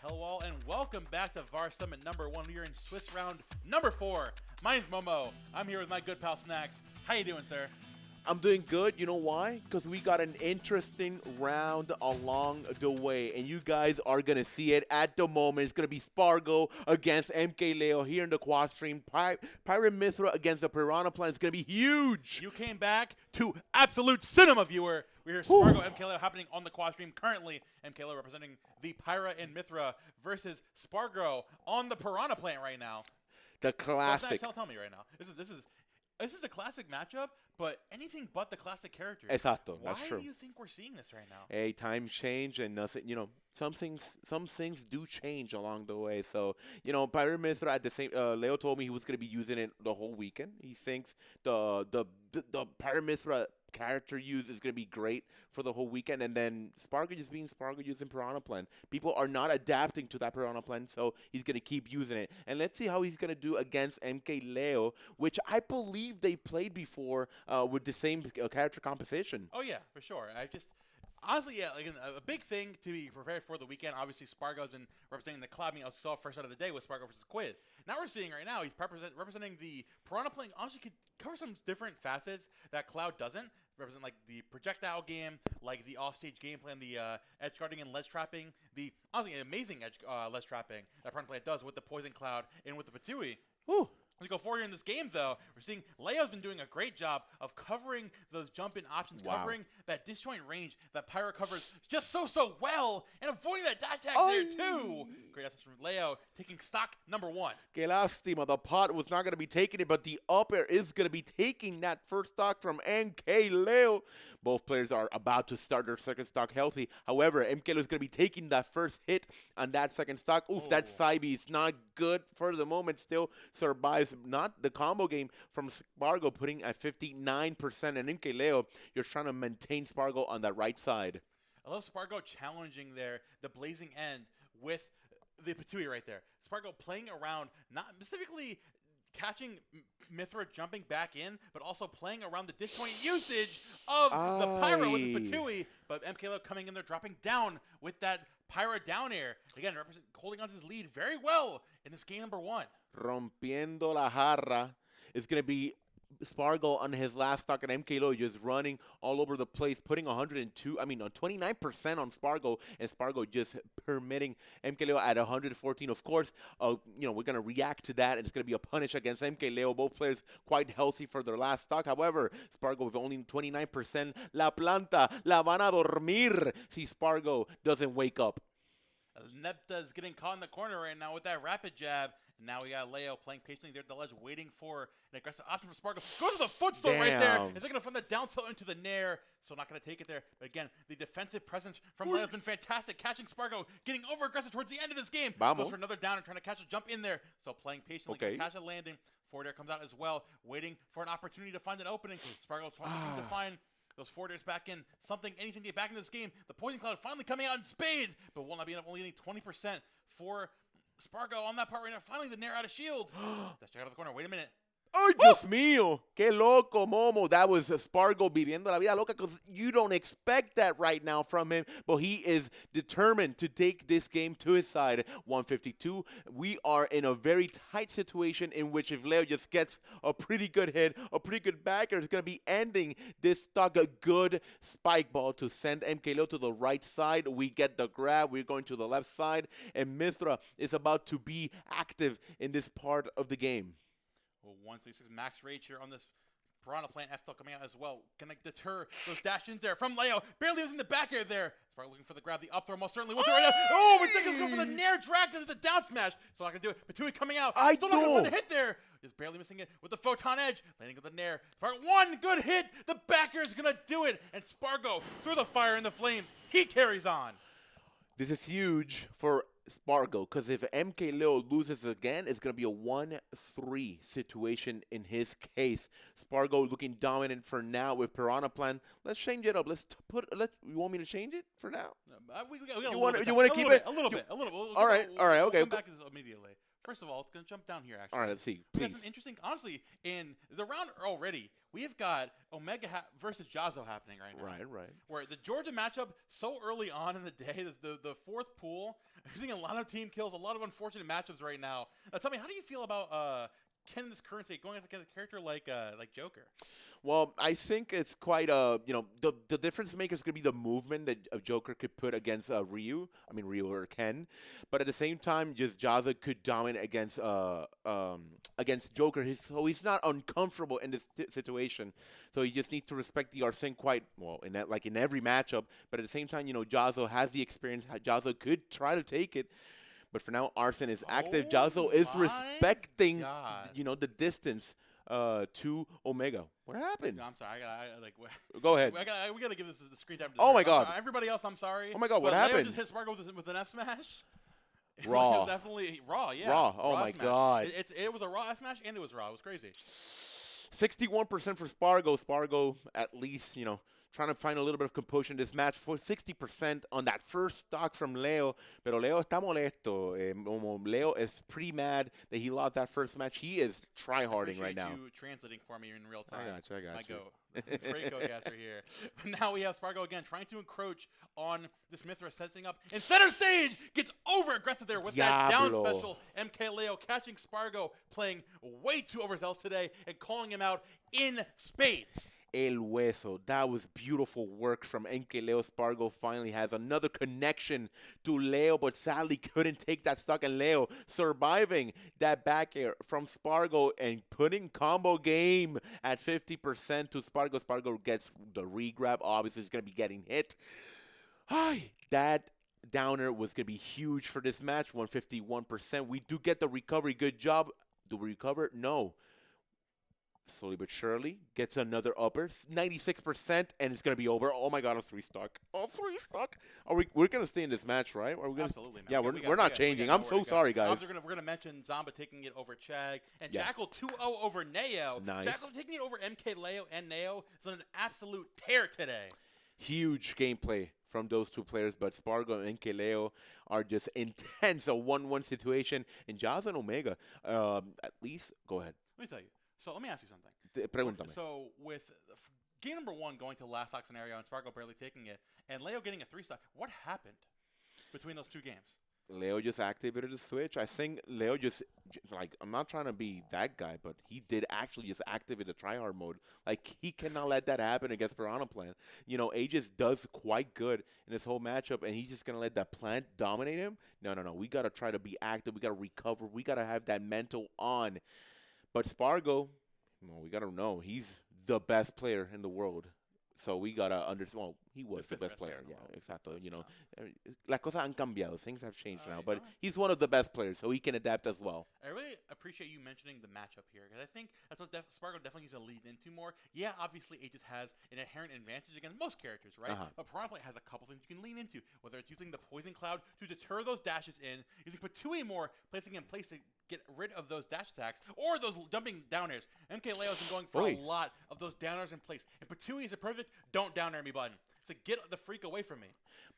Speaker 3: Hellwall, and welcome back to Vars Summit number 1. We are in Swiss round number 4. My name's Momo. I'm here with my good pal Snacks. How you doing, sir?
Speaker 2: I'm doing good. You know why? Because we got an interesting round along the way, and you guys are going to see it at the moment. It's going to be Spargo against MK Leo here in the quad stream. Pirate Mithra against the Piranha Plant. It's going to be huge.
Speaker 3: You came back to absolute cinema, viewer. We hear Spargo MK Leo happening on the quad stream currently. MK Leo representing the Pyra and Mithra versus Spargo on the Piranha Plant right now.
Speaker 2: The classic.
Speaker 3: So tell me right now. This is a classic matchup, but anything but the classic characters.
Speaker 2: Exacto, that's true.
Speaker 3: Why do you think we're seeing this right now?
Speaker 2: Hey, times change and nothing, some things do change along the way. So, Pirate Mithra at the same, Leo told me he was going to be using it the whole weekend. He thinks the Pirate Mithra character use is going to be great for the whole weekend, and then Spargo just being Spargo using Piranha Plant. People are not adapting to that Piranha Plant, so he's going to keep using it. And let's see how he's going to do against MK Leo, which I believe they played before with the same character composition.
Speaker 3: Oh yeah, for sure. Honestly, yeah, like a big thing to be prepared for the weekend. Obviously, Spargo's been representing the Cloud. I saw first out of the day with Spargo versus Quid. Now we're seeing right now he's representing the Piranha Plant. Honestly, could cover some different facets that Cloud doesn't. Represent like the projectile game, like the offstage game plan, the edge guarding and ledge trapping, the honestly amazing edge ledge trapping that Piranha Plant does with the Poison Cloud and with the Patui.
Speaker 2: Whew.
Speaker 3: As we go forward in this game, though, we're seeing Leo's been doing a great job of covering those jump-in options, covering that disjoint range that Pyra covers just so well, and avoiding that dash attack there, too. Great assist from Leo, taking stock number 1.
Speaker 2: Que lástima. The pot was not going to be taking it, but the up air is going to be taking that first stock from MK Leo. Both players are about to start their second stock healthy. However, MK Leo is going to be taking that first hit on that second stock. Oof, that side B is not good for the moment. Still survives. Not the combo game from Spargo putting at 59%. And MK Leo, you're trying to maintain Spargo on that right side.
Speaker 3: I love Spargo challenging there, the blazing end with the Patui right there. Spargo playing around, not specifically catching Mithra jumping back in, but also playing around the disjoint usage of the Pyra with the Patui. But MK Leo coming in there, dropping down with that Pyra down air. Again, holding on to his lead very well in this game number 1.
Speaker 2: Rompiendo la jarra is going to be Spargo on his last stock, and MK Leo just running all over the place, putting on 29% on Spargo, and Spargo just permitting MK Leo at 114. Of course, we're going to react to that, and it's going to be a punish against MK Leo. Both players quite healthy for their last stock. However, Spargo with only 29%. La planta, la van a dormir si Spargo doesn't wake up.
Speaker 3: Nepta's getting caught in the corner right now with that rapid jab. And now we got Leo playing patiently there at the ledge, waiting for an aggressive option for Spargo. Goes to the footstool right there. Is it going to find the down tilt into the nair? So not going to take it there. But again, the defensive presence from Leo has been fantastic. Catching Spargo, getting over aggressive towards the end of this game. Goes for another down and trying to catch a jump in there. So playing patiently, catch a landing. Forward air comes out as well, waiting for an opportunity to find an opening. Spargo's trying to find those forward airs back in. Anything to get back into this game. The Poison Cloud finally coming out in spades, but will not be enough, only getting 20% for Spargo on that part right now. Finally, the nair out of shield. Let's check out of the corner. Wait a minute.
Speaker 2: Ay, Dios mío. Qué loco, Momo. That was Spargo viviendo la vida loca, because you don't expect that right now from him, but he is determined to take this game to his side. 152. We are in a very tight situation in which if Leo just gets a pretty good hit, a pretty good backer, it's going to be ending this stock. A good spike ball to send MK Leo to the right side. We get the grab. We're going to the left side, and Mithra is about to be active in this part of the game.
Speaker 3: 166 max rage here on this Piranha Plant. F coming out as well. Gonna deter those dash-ins there from Leo. Barely using the back air there. Spargo looking for the grab. The up throw most certainly will do right now. Oh, Mistaken's going for the nair drag. There's the down smash. Still not gonna do it. Patui coming out. Still not gonna find the hit there. Just barely missing it with the photon edge. Landing with the nair. Spargo, one good hit. The back air is gonna do it. And Spargo through the fire and the flames. He carries on.
Speaker 2: This is huge for Spargo, because if MK Leo loses again, it's going to be a 1-3 situation in his case. Spargo looking dominant for now with Piranha Plant. Let's change it up. You want me to change it for now?
Speaker 3: We got
Speaker 2: you want to keep it?
Speaker 3: A little bit.
Speaker 2: All right, okay.
Speaker 3: We'll come back to this immediately. For first of all, let's gonna jump down here. Actually,
Speaker 2: all right, let's see.
Speaker 3: We got
Speaker 2: Please.
Speaker 3: some interesting. Honestly, in the round already, we have got Omega versus Jazzo happening right now.
Speaker 2: Right.
Speaker 3: Where the Georgia matchup so early on in the day, the fourth pool, using a lot of team kills, a lot of unfortunate matchups right now. Tell me, how do you feel about Ken in this current state going against a character like Joker?
Speaker 2: Well, I think it's quite the difference maker is going to be the movement that a Joker could put against Ryu or Ken, but at the same time, just Jazza could dominate against Joker. He's not uncomfortable in this situation, so you just need to respect the Arsene quite well in every matchup. But at the same time, Jazzo has the experience. Jazzo could try to take it. But for now, Arsene is active. Jazzo is respecting, the distance to Omega. What happened?
Speaker 3: No, I'm sorry.
Speaker 2: Go ahead.
Speaker 3: We gotta give this the screen time.
Speaker 2: Oh my God!
Speaker 3: Everybody else, I'm sorry.
Speaker 2: Oh my God! What happened?
Speaker 3: Leo just hit Spargo with an F smash.
Speaker 2: Raw.
Speaker 3: It was definitely raw. Yeah.
Speaker 2: Raw. Oh
Speaker 3: raw
Speaker 2: my
Speaker 3: smash.
Speaker 2: God!
Speaker 3: It was a raw F smash and it was raw. It was crazy.
Speaker 2: 61% for Spargo. Spargo, at least, trying to find a little bit of composure in this match. For 60% on that first stock from Leo. Pero Leo está molesto. Leo is pretty mad that he lost that first match. He is tryharding right now.
Speaker 3: You translating for me in real time.
Speaker 2: I got you.
Speaker 3: Great go-gasser here. But now we have Spargo again trying to encroach on this Mithra, setting up in center stage. Gets over-aggressive there with that down special. MK Leo catching Spargo playing way too overzealous today and calling him out in spades.
Speaker 2: El Hueso. That was beautiful work from MK Leo. Spargo finally has another connection to Leo, but sadly couldn't take that stock. And Leo surviving that back air from Spargo and putting combo game at 50% to Spargo. Spargo gets the re-grab. Obviously, he's going to be getting hit. That downer was going to be huge for this match, 151%. We do get the recovery. Good job. Do we recover? No. Slowly but surely gets another upper, 96%, and it's gonna be over. Oh my God, a 3-stock. Oh, 3-stock. We're gonna stay in this match, right? Are we gonna?
Speaker 3: Absolutely. Man.
Speaker 2: Yeah, we're not changing. I'm so sorry, guys.
Speaker 3: We're gonna mention Zamba taking it over Chag and Jackal 2-0 over Neo.
Speaker 2: Nice.
Speaker 3: Jackal taking it over MK Leo and Neo is on an absolute tear today.
Speaker 2: Huge gameplay from those two players, but Spargo and MK Leo are just intense. A 1-1 situation, and Jazz and Omega. At least, go ahead.
Speaker 3: Let me tell you. So let me ask you something.
Speaker 2: Pregúntame.
Speaker 3: So with game number 1 going to last stock scenario and Spargo barely taking it, and Leo getting a 3-stock, what happened between those two games?
Speaker 2: Leo just activated the switch. I think Leo just I'm not trying to be that guy, but he did actually just activate the tryhard mode. Like, he cannot let that happen against Piranha Plant. Aegis does quite good in this whole matchup, and he's just going to let that plant dominate him? No. We got to try to be active. We got to recover. We got to have that mental on. But Spargo, we got to know, he's the best player in the world. So we got to understand, he was the best player. Yeah, exactly. Las cosas han cambiado. Things have changed now. But he's one of the best players, so he can adapt as well.
Speaker 3: I really appreciate you mentioning the matchup here, because I think that's what Spargo definitely needs to lead into more. Yeah, obviously, Aegis has an inherent advantage against most characters, right? But Piranha Plant has a couple things you can lean into, whether it's using the Poison Cloud to deter those dashes in, using Patui more, placing in place to get rid of those dash attacks, or those jumping downers. MK Leo's been going for a lot of those downers in place. And Patui is a perfect don't down air me button. So get the freak away from me.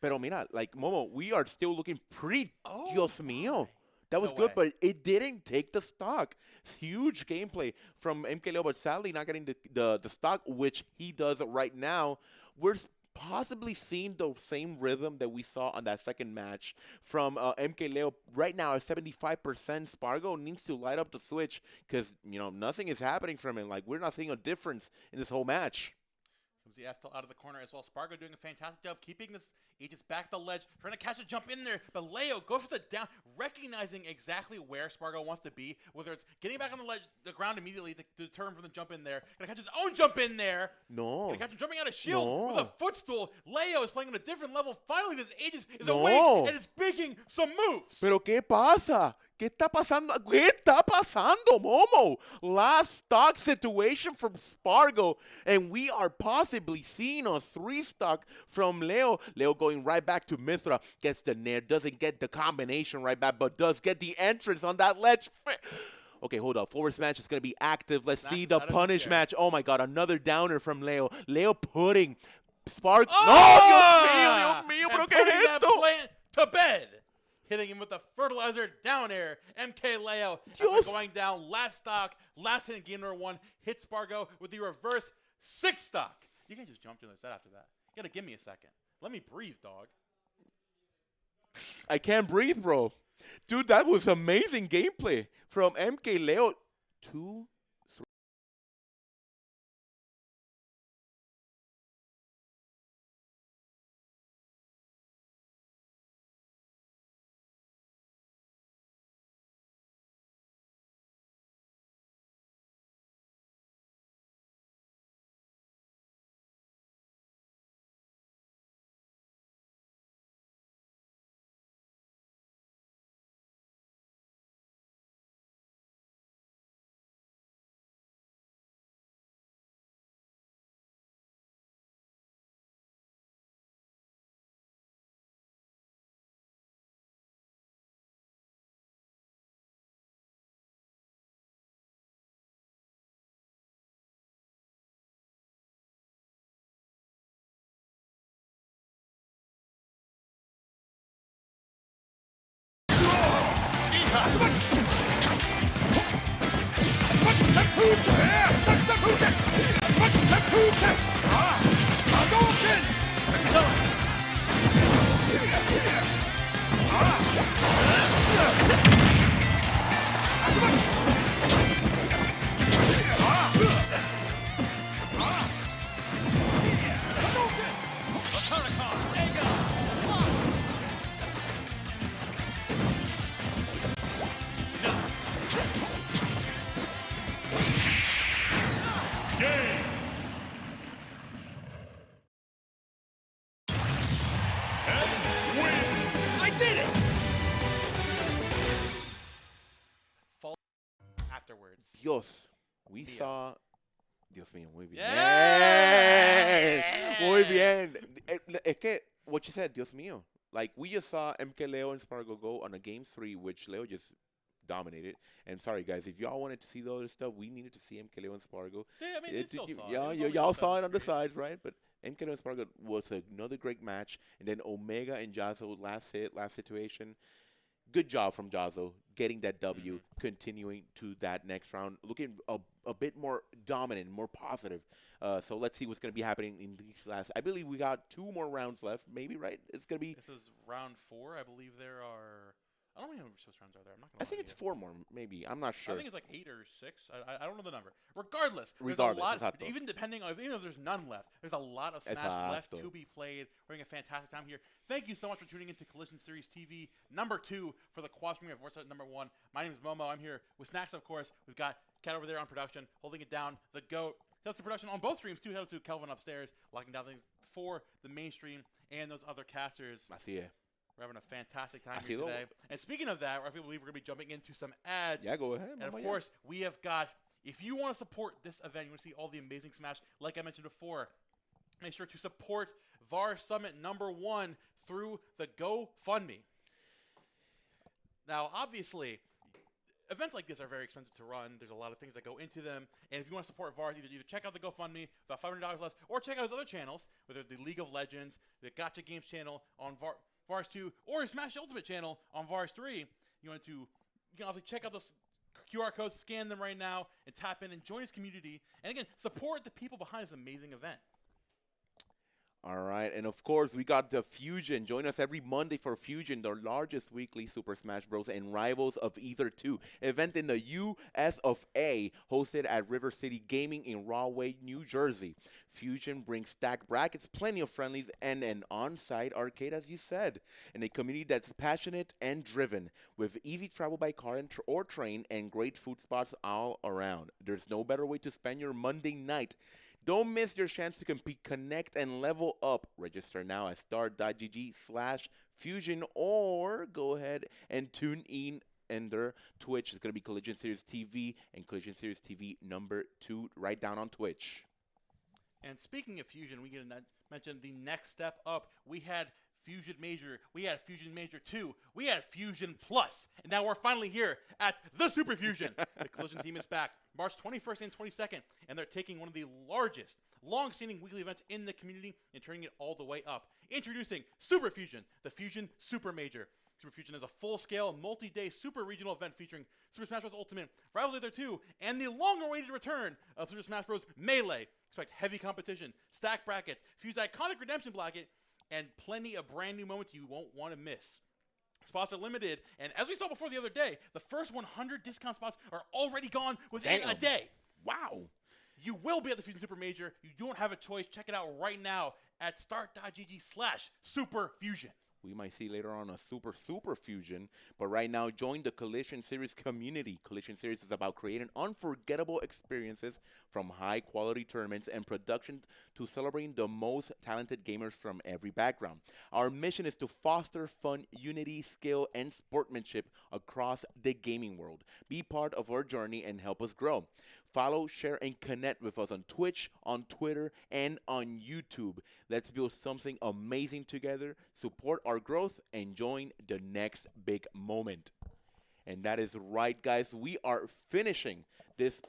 Speaker 2: Pero mira, like, Momo, we are still looking pretty, Dios mío. That was
Speaker 3: No
Speaker 2: good,
Speaker 3: way.
Speaker 2: but it didn't take the stock. It's huge gameplay from MK Leo, but sadly not getting the stock, which he does right now. We're possibly seeing the same rhythm that we saw on that second match from MK Leo. Right now at 75%, Spargo needs to light up the switch because, nothing is happening from him. Like, we're not seeing a difference in this whole match.
Speaker 3: Comes the F out of the corner as well. Spargo doing a fantastic job keeping this Aegis back the ledge, trying to catch a jump in there. But Leo goes for the down, recognizing exactly where Spargo wants to be, whether it's getting back on the ground immediately to deter him from the jump in there. Gonna catch his own jump in there.
Speaker 2: No.
Speaker 3: Gonna catch him jumping out of shield
Speaker 2: No.
Speaker 3: with a footstool. Leo is playing on a different level. Finally, this Aegis is
Speaker 2: No.
Speaker 3: awake and it's making some moves.
Speaker 2: Pero ¿qué pasa? ¿Qué está pasando? ¿Qué está pasando, Momo? Last stock situation from Spargo, and we are possibly seeing a 3-stock from Leo. Leo going right back to Mithra, gets the nair, doesn't get the combination right back, but does get the entrance on that ledge. Okay, hold up. Forward smash is going to be active. Let's see the punish match. Oh, my God, another downer from Leo. Leo putting Spargo.
Speaker 3: Oh!
Speaker 2: No, Dios mío, pero ¿qué es
Speaker 3: that
Speaker 2: esto?
Speaker 3: plant to bed. hitting him with the fertilizer down air. MK Leo after going down last stock, last hit in game number 1, hit Spargo with the reverse 6 stock. You can't just jump to the set after that. You gotta give me a second. Let me breathe, dog.
Speaker 2: I can't breathe, bro. Dude, that was amazing gameplay from MK Leo. 2, 3.
Speaker 3: Afterwards.
Speaker 2: Dios. We saw... Dios mío, muy bien.
Speaker 3: Yeah.
Speaker 2: Muy bien. Es que, what you said, Dios mío. Like, we just saw MK Leo and Spargo go on a game 3, which Leo just dominated. And sorry, guys, if y'all wanted to see the other stuff, we needed to see MK Leo and Spargo.
Speaker 3: Yeah, I mean, it still saw it.
Speaker 2: Yeah,
Speaker 3: It was
Speaker 2: y'all
Speaker 3: on
Speaker 2: saw it
Speaker 3: the
Speaker 2: on the
Speaker 3: screen.
Speaker 2: sides, right? But MK Leo and Spargo was another great match. And then Omega and Jazzo, last hit, last situation. Good job from Jazzo getting that W, continuing to that next round, looking a bit more dominant, more positive. So let's see what's going to be happening in these last. I believe we got 2 more rounds left, maybe, right? It's going to be.
Speaker 3: This is round 4. I believe there are. I don't even know which rounds are there. I'm not gonna.
Speaker 2: I think it's 4 more, maybe. I'm not sure.
Speaker 3: I think it's like 8 or 6. I don't know the number. Regardless, there's a lot. Even depending on even if there's none left, there's a lot of Smash left to be played. We're having a fantastic time here. Thank you so much for tuning into Collision Series TV number 2 for the quad stream of Vars number 1. My name is Momo. I'm here with Snacks, of course. We've got Cat over there on production, holding it down. The GOAT. Shout out to production on both streams too. Shout out to Kelvin upstairs, locking down things for the main stream and those other casters.
Speaker 2: Así es.
Speaker 3: We're having a fantastic time here today. And speaking of that, I believe we're going to be jumping into some ads.
Speaker 2: Yeah, go ahead.
Speaker 3: And of course, we have got, if you want to support this event, you want to see all the amazing Smash, like I mentioned before, make sure to support Vars Summit number 1 through the GoFundMe. Now, obviously, events like this are very expensive to run. There's a lot of things that go into them. And if you want to support Vars, either check out the GoFundMe, about $500 left, or check out his other channels, whether the League of Legends, the Gacha Games channel on Vars 2, or his Smash Ultimate channel on Vars 3. You can also check out those QR codes, scan them right now, and tap in and join his community. And again, support the people behind this amazing event.
Speaker 2: All right, and of course, we got the Fusion. Join us every Monday for Fusion, the largest weekly Super Smash Bros. And Rivals of Either 2 event in the U.S. of A, hosted at River City Gaming in Rahway, New Jersey. Fusion brings stacked brackets, plenty of friendlies, and an on-site arcade, as you said, and a community that's passionate and driven, with easy travel by car or train and great food spots all around. There's no better way to spend your Monday night. Don't miss your chance to compete, connect, and level up. Register now at star.gg/fusion or go ahead and tune in their Twitch. It's going to be Collision Series TV and Collision Series TV number 2 right down on Twitch.
Speaker 3: And speaking of Fusion, we get to mention the next step up. We had Fusion Major, we had Fusion Major 2, we had Fusion Plus, and now we're finally here at the Super Fusion. The Collision team is back March 21st and 22nd, and they're taking one of the largest, long-standing weekly events in the community and turning it all the way up. Introducing Super Fusion, the Fusion Super Major. Super Fusion is a full-scale, multi-day super regional event featuring Super Smash Bros. Ultimate, Rivals Laser 2, and the long-awaited return of Super Smash Bros. Melee. Expect heavy competition, stack brackets, Fuse iconic redemption bracket, and plenty of brand new moments you won't want to miss. Spots are limited, and as we saw before the other day, the first 100 discount spots are already gone within a day.
Speaker 2: Wow.
Speaker 3: You will be at the Fusion Super Major. You don't have a choice. Check it out right now at start.gg/superfusion.
Speaker 2: We might see later on a super fusion, but right now join the Collision Series community. Collision Series is about creating unforgettable experiences from high quality tournaments and production to celebrating the most talented gamers from every background. Our mission is to foster fun, unity, skill, and sportsmanship across the gaming world. Be part of our journey and help us grow. Follow, share, and connect with us on Twitch, on Twitter, and on YouTube. Let's build something amazing together, support our growth, and join the next big moment. And that is right, guys. We are finishing this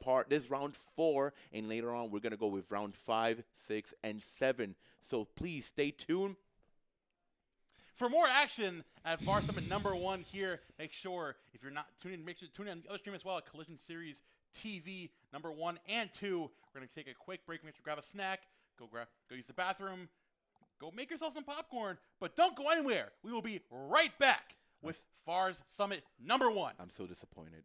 Speaker 2: round 4, and later on we're going to go with round 5, 6, and 7. So please stay tuned.
Speaker 3: For more action at Vars Summit #1 here, make sure, if you're not tuned in, make sure to tune in on the other stream as well at Collision Series TV #1 and 2. We're going to take a quick break. Make sure to grab a snack, go use the bathroom, go make yourself some popcorn, but don't go anywhere. We will be right back with Vars Summit #1.
Speaker 2: I'm so disappointed.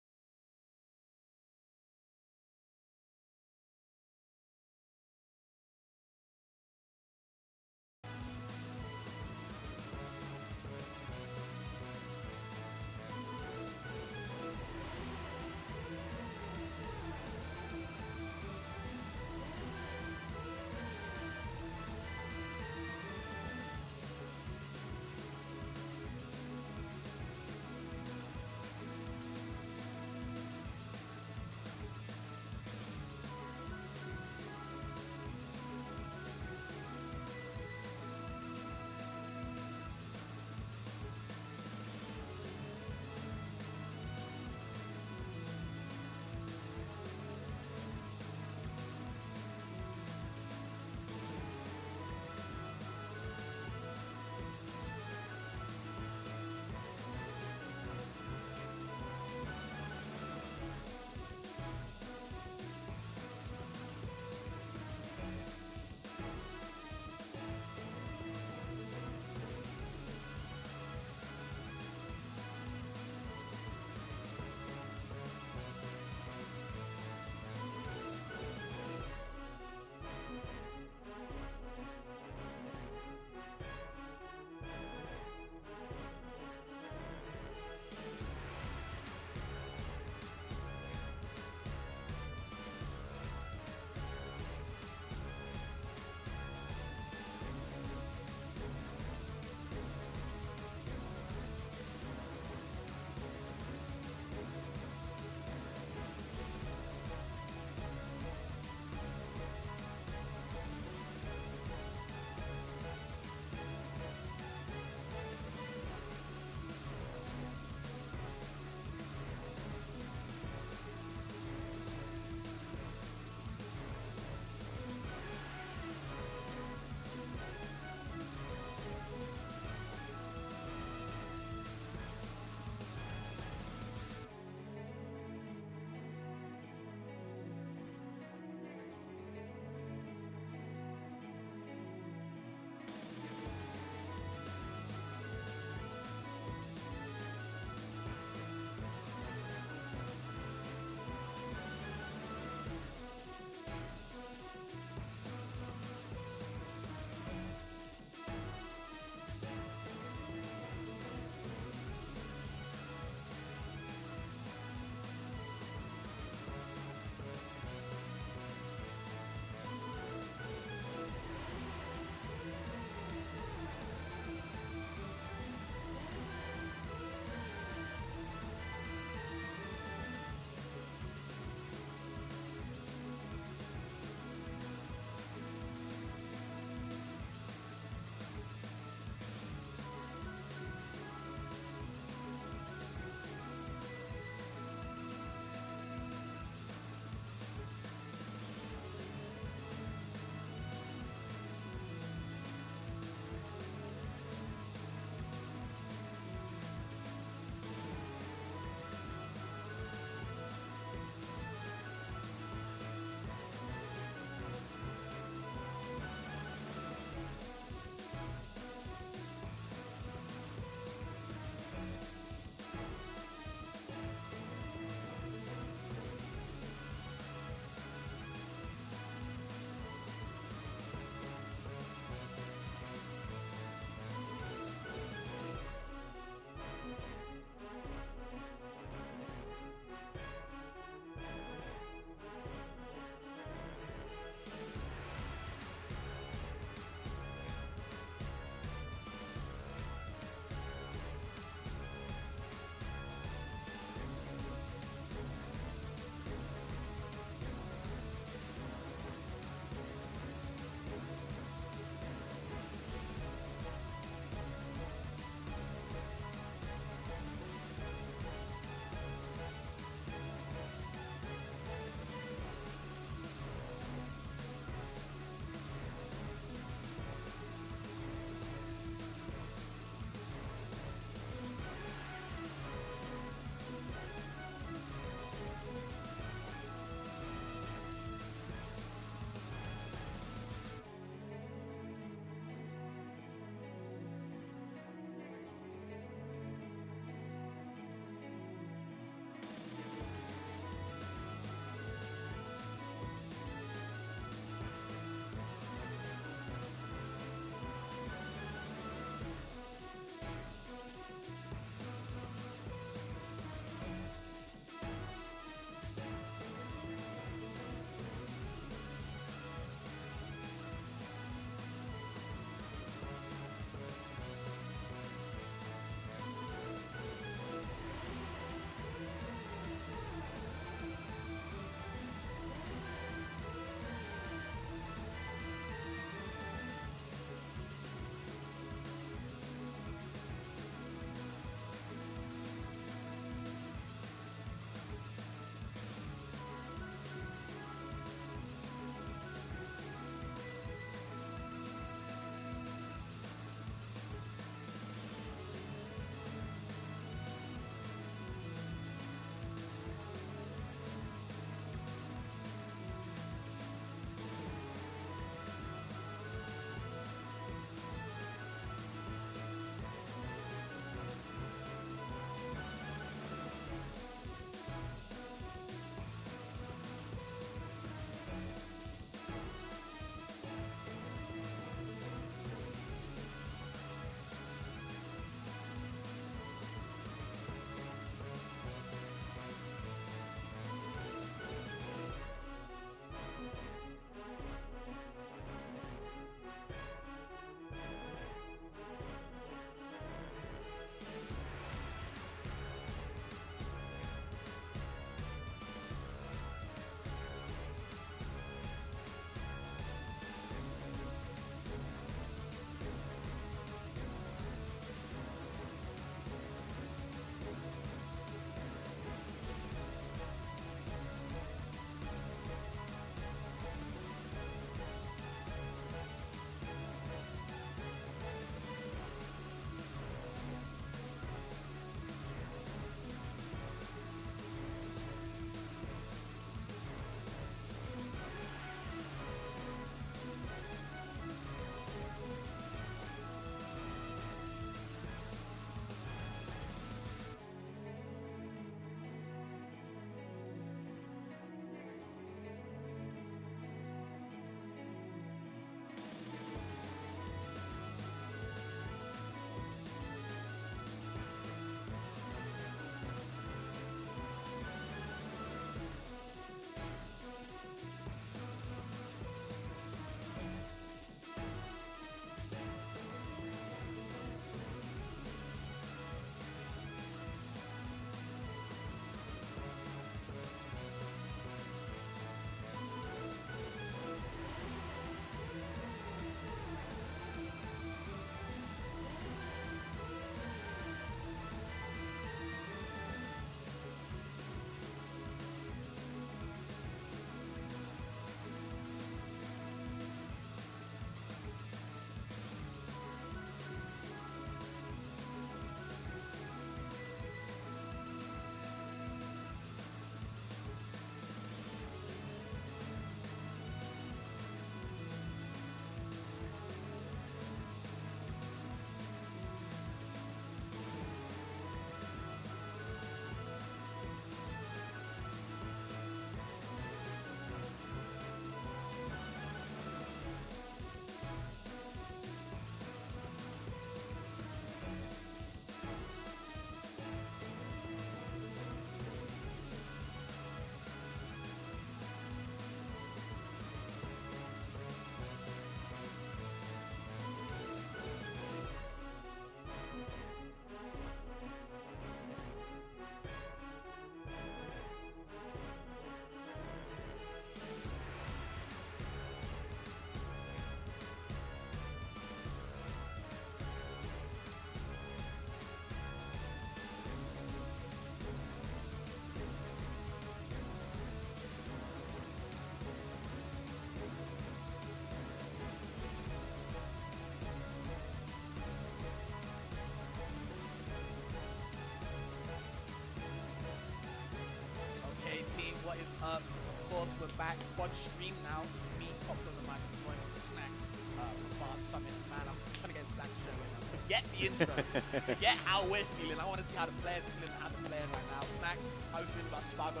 Speaker 4: course, we're back on stream now. It's me, popped on the mic, enjoying snacks from Vars Summit. Man, I'm trying to get snacks show right now. Forget the intros. Forget how we're feeling. I want to see how the players are feeling, how they're playing right now. Snacks, how are you feeling about Spargo,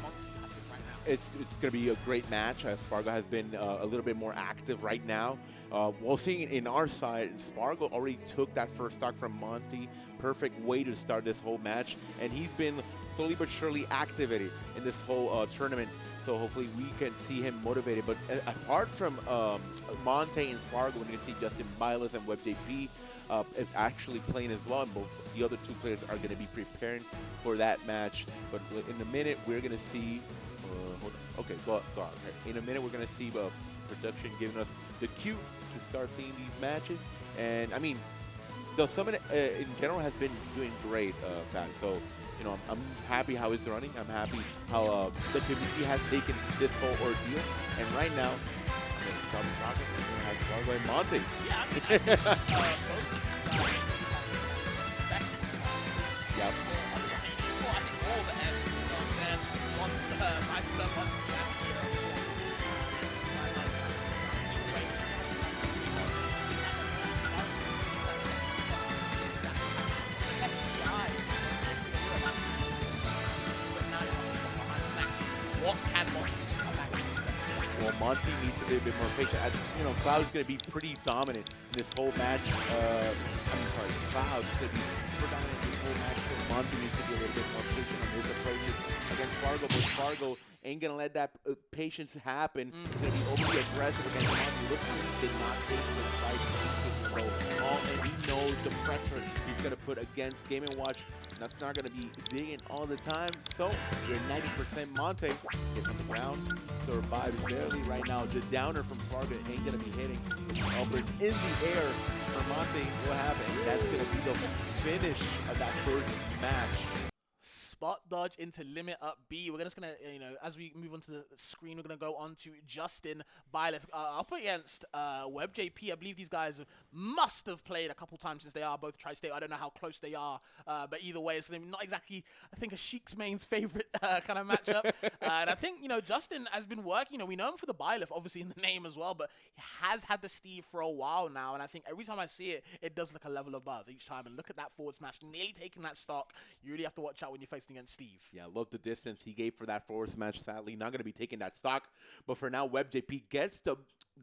Speaker 4: Monty, how you right now?
Speaker 2: It's going to be a great match. Spargo has been a little bit more active right now. While seeing in our side, Spargo already took that first stock from Monty. Perfect way to start this whole match. And he's been slowly but surely activated in this whole tournament. So hopefully we can see him motivated. But apart from Monte and Spargo, we're going to see Justin Bilas and WebJP is actually playing as well. And both the other two players are going to be preparing for that match. But in a minute, we're going to see... hold on. Okay, go on. In a minute, we're going to see production giving us the cue to start seeing these matches. And, I mean, the Summit in general has been doing great, Fat. So, you know, I'm happy how it's running. I'm happy how the community has taken this whole ordeal. And right now, I'm going to start talking. We're going to have Spargo and Monte.
Speaker 4: Yeah, I mean,
Speaker 2: Yep.
Speaker 4: I think all the ends, you know what I'm saying? Once my stuff, once the what can Monty come back and
Speaker 2: Well, Monty needs to be a bit more patient. You know, Cloud's going to be pretty dominant in this whole match. Cloud's going to be super dominant in this whole match. So Monty needs to be a little bit more patient on his approaches against Spargo. But Spargo ain't going to let that patience happen. He's going to be overly aggressive against Monty. Look, he did not take the fight. And he knows the pressure he's going to put against Game & Watch. That's not going to be digging all the time. So you're 90% Monte. Gets on the ground. Survives barely right now. The downer from Spargo ain't going to be hitting. Uppers in the air for Monte will happen. That's going to be the finish of that first match.
Speaker 4: Spot dodge into limit up B. We're just gonna, you know, as we move on to the screen, we're gonna go on to Justin Bilas up against WebJP. I believe these guys must have played a couple times since they are both Tri-State. I don't know how close they are, but either way, it's not exactly, I think, a Sheik's main's favorite kind of matchup. And I think, you know, Justin has been working. You know, we know him for the Bilas, obviously in the name as well, but he has had the Steve for a while now. And I think every time I see it, it does look a level above each time. And look at that forward smash, nearly taking that stock. You really have to watch out when you're facing against Steve.
Speaker 2: Yeah, love the distance he gave for that forward smash. Sadly, not going to be taking that stock. But for now, WebJP gets the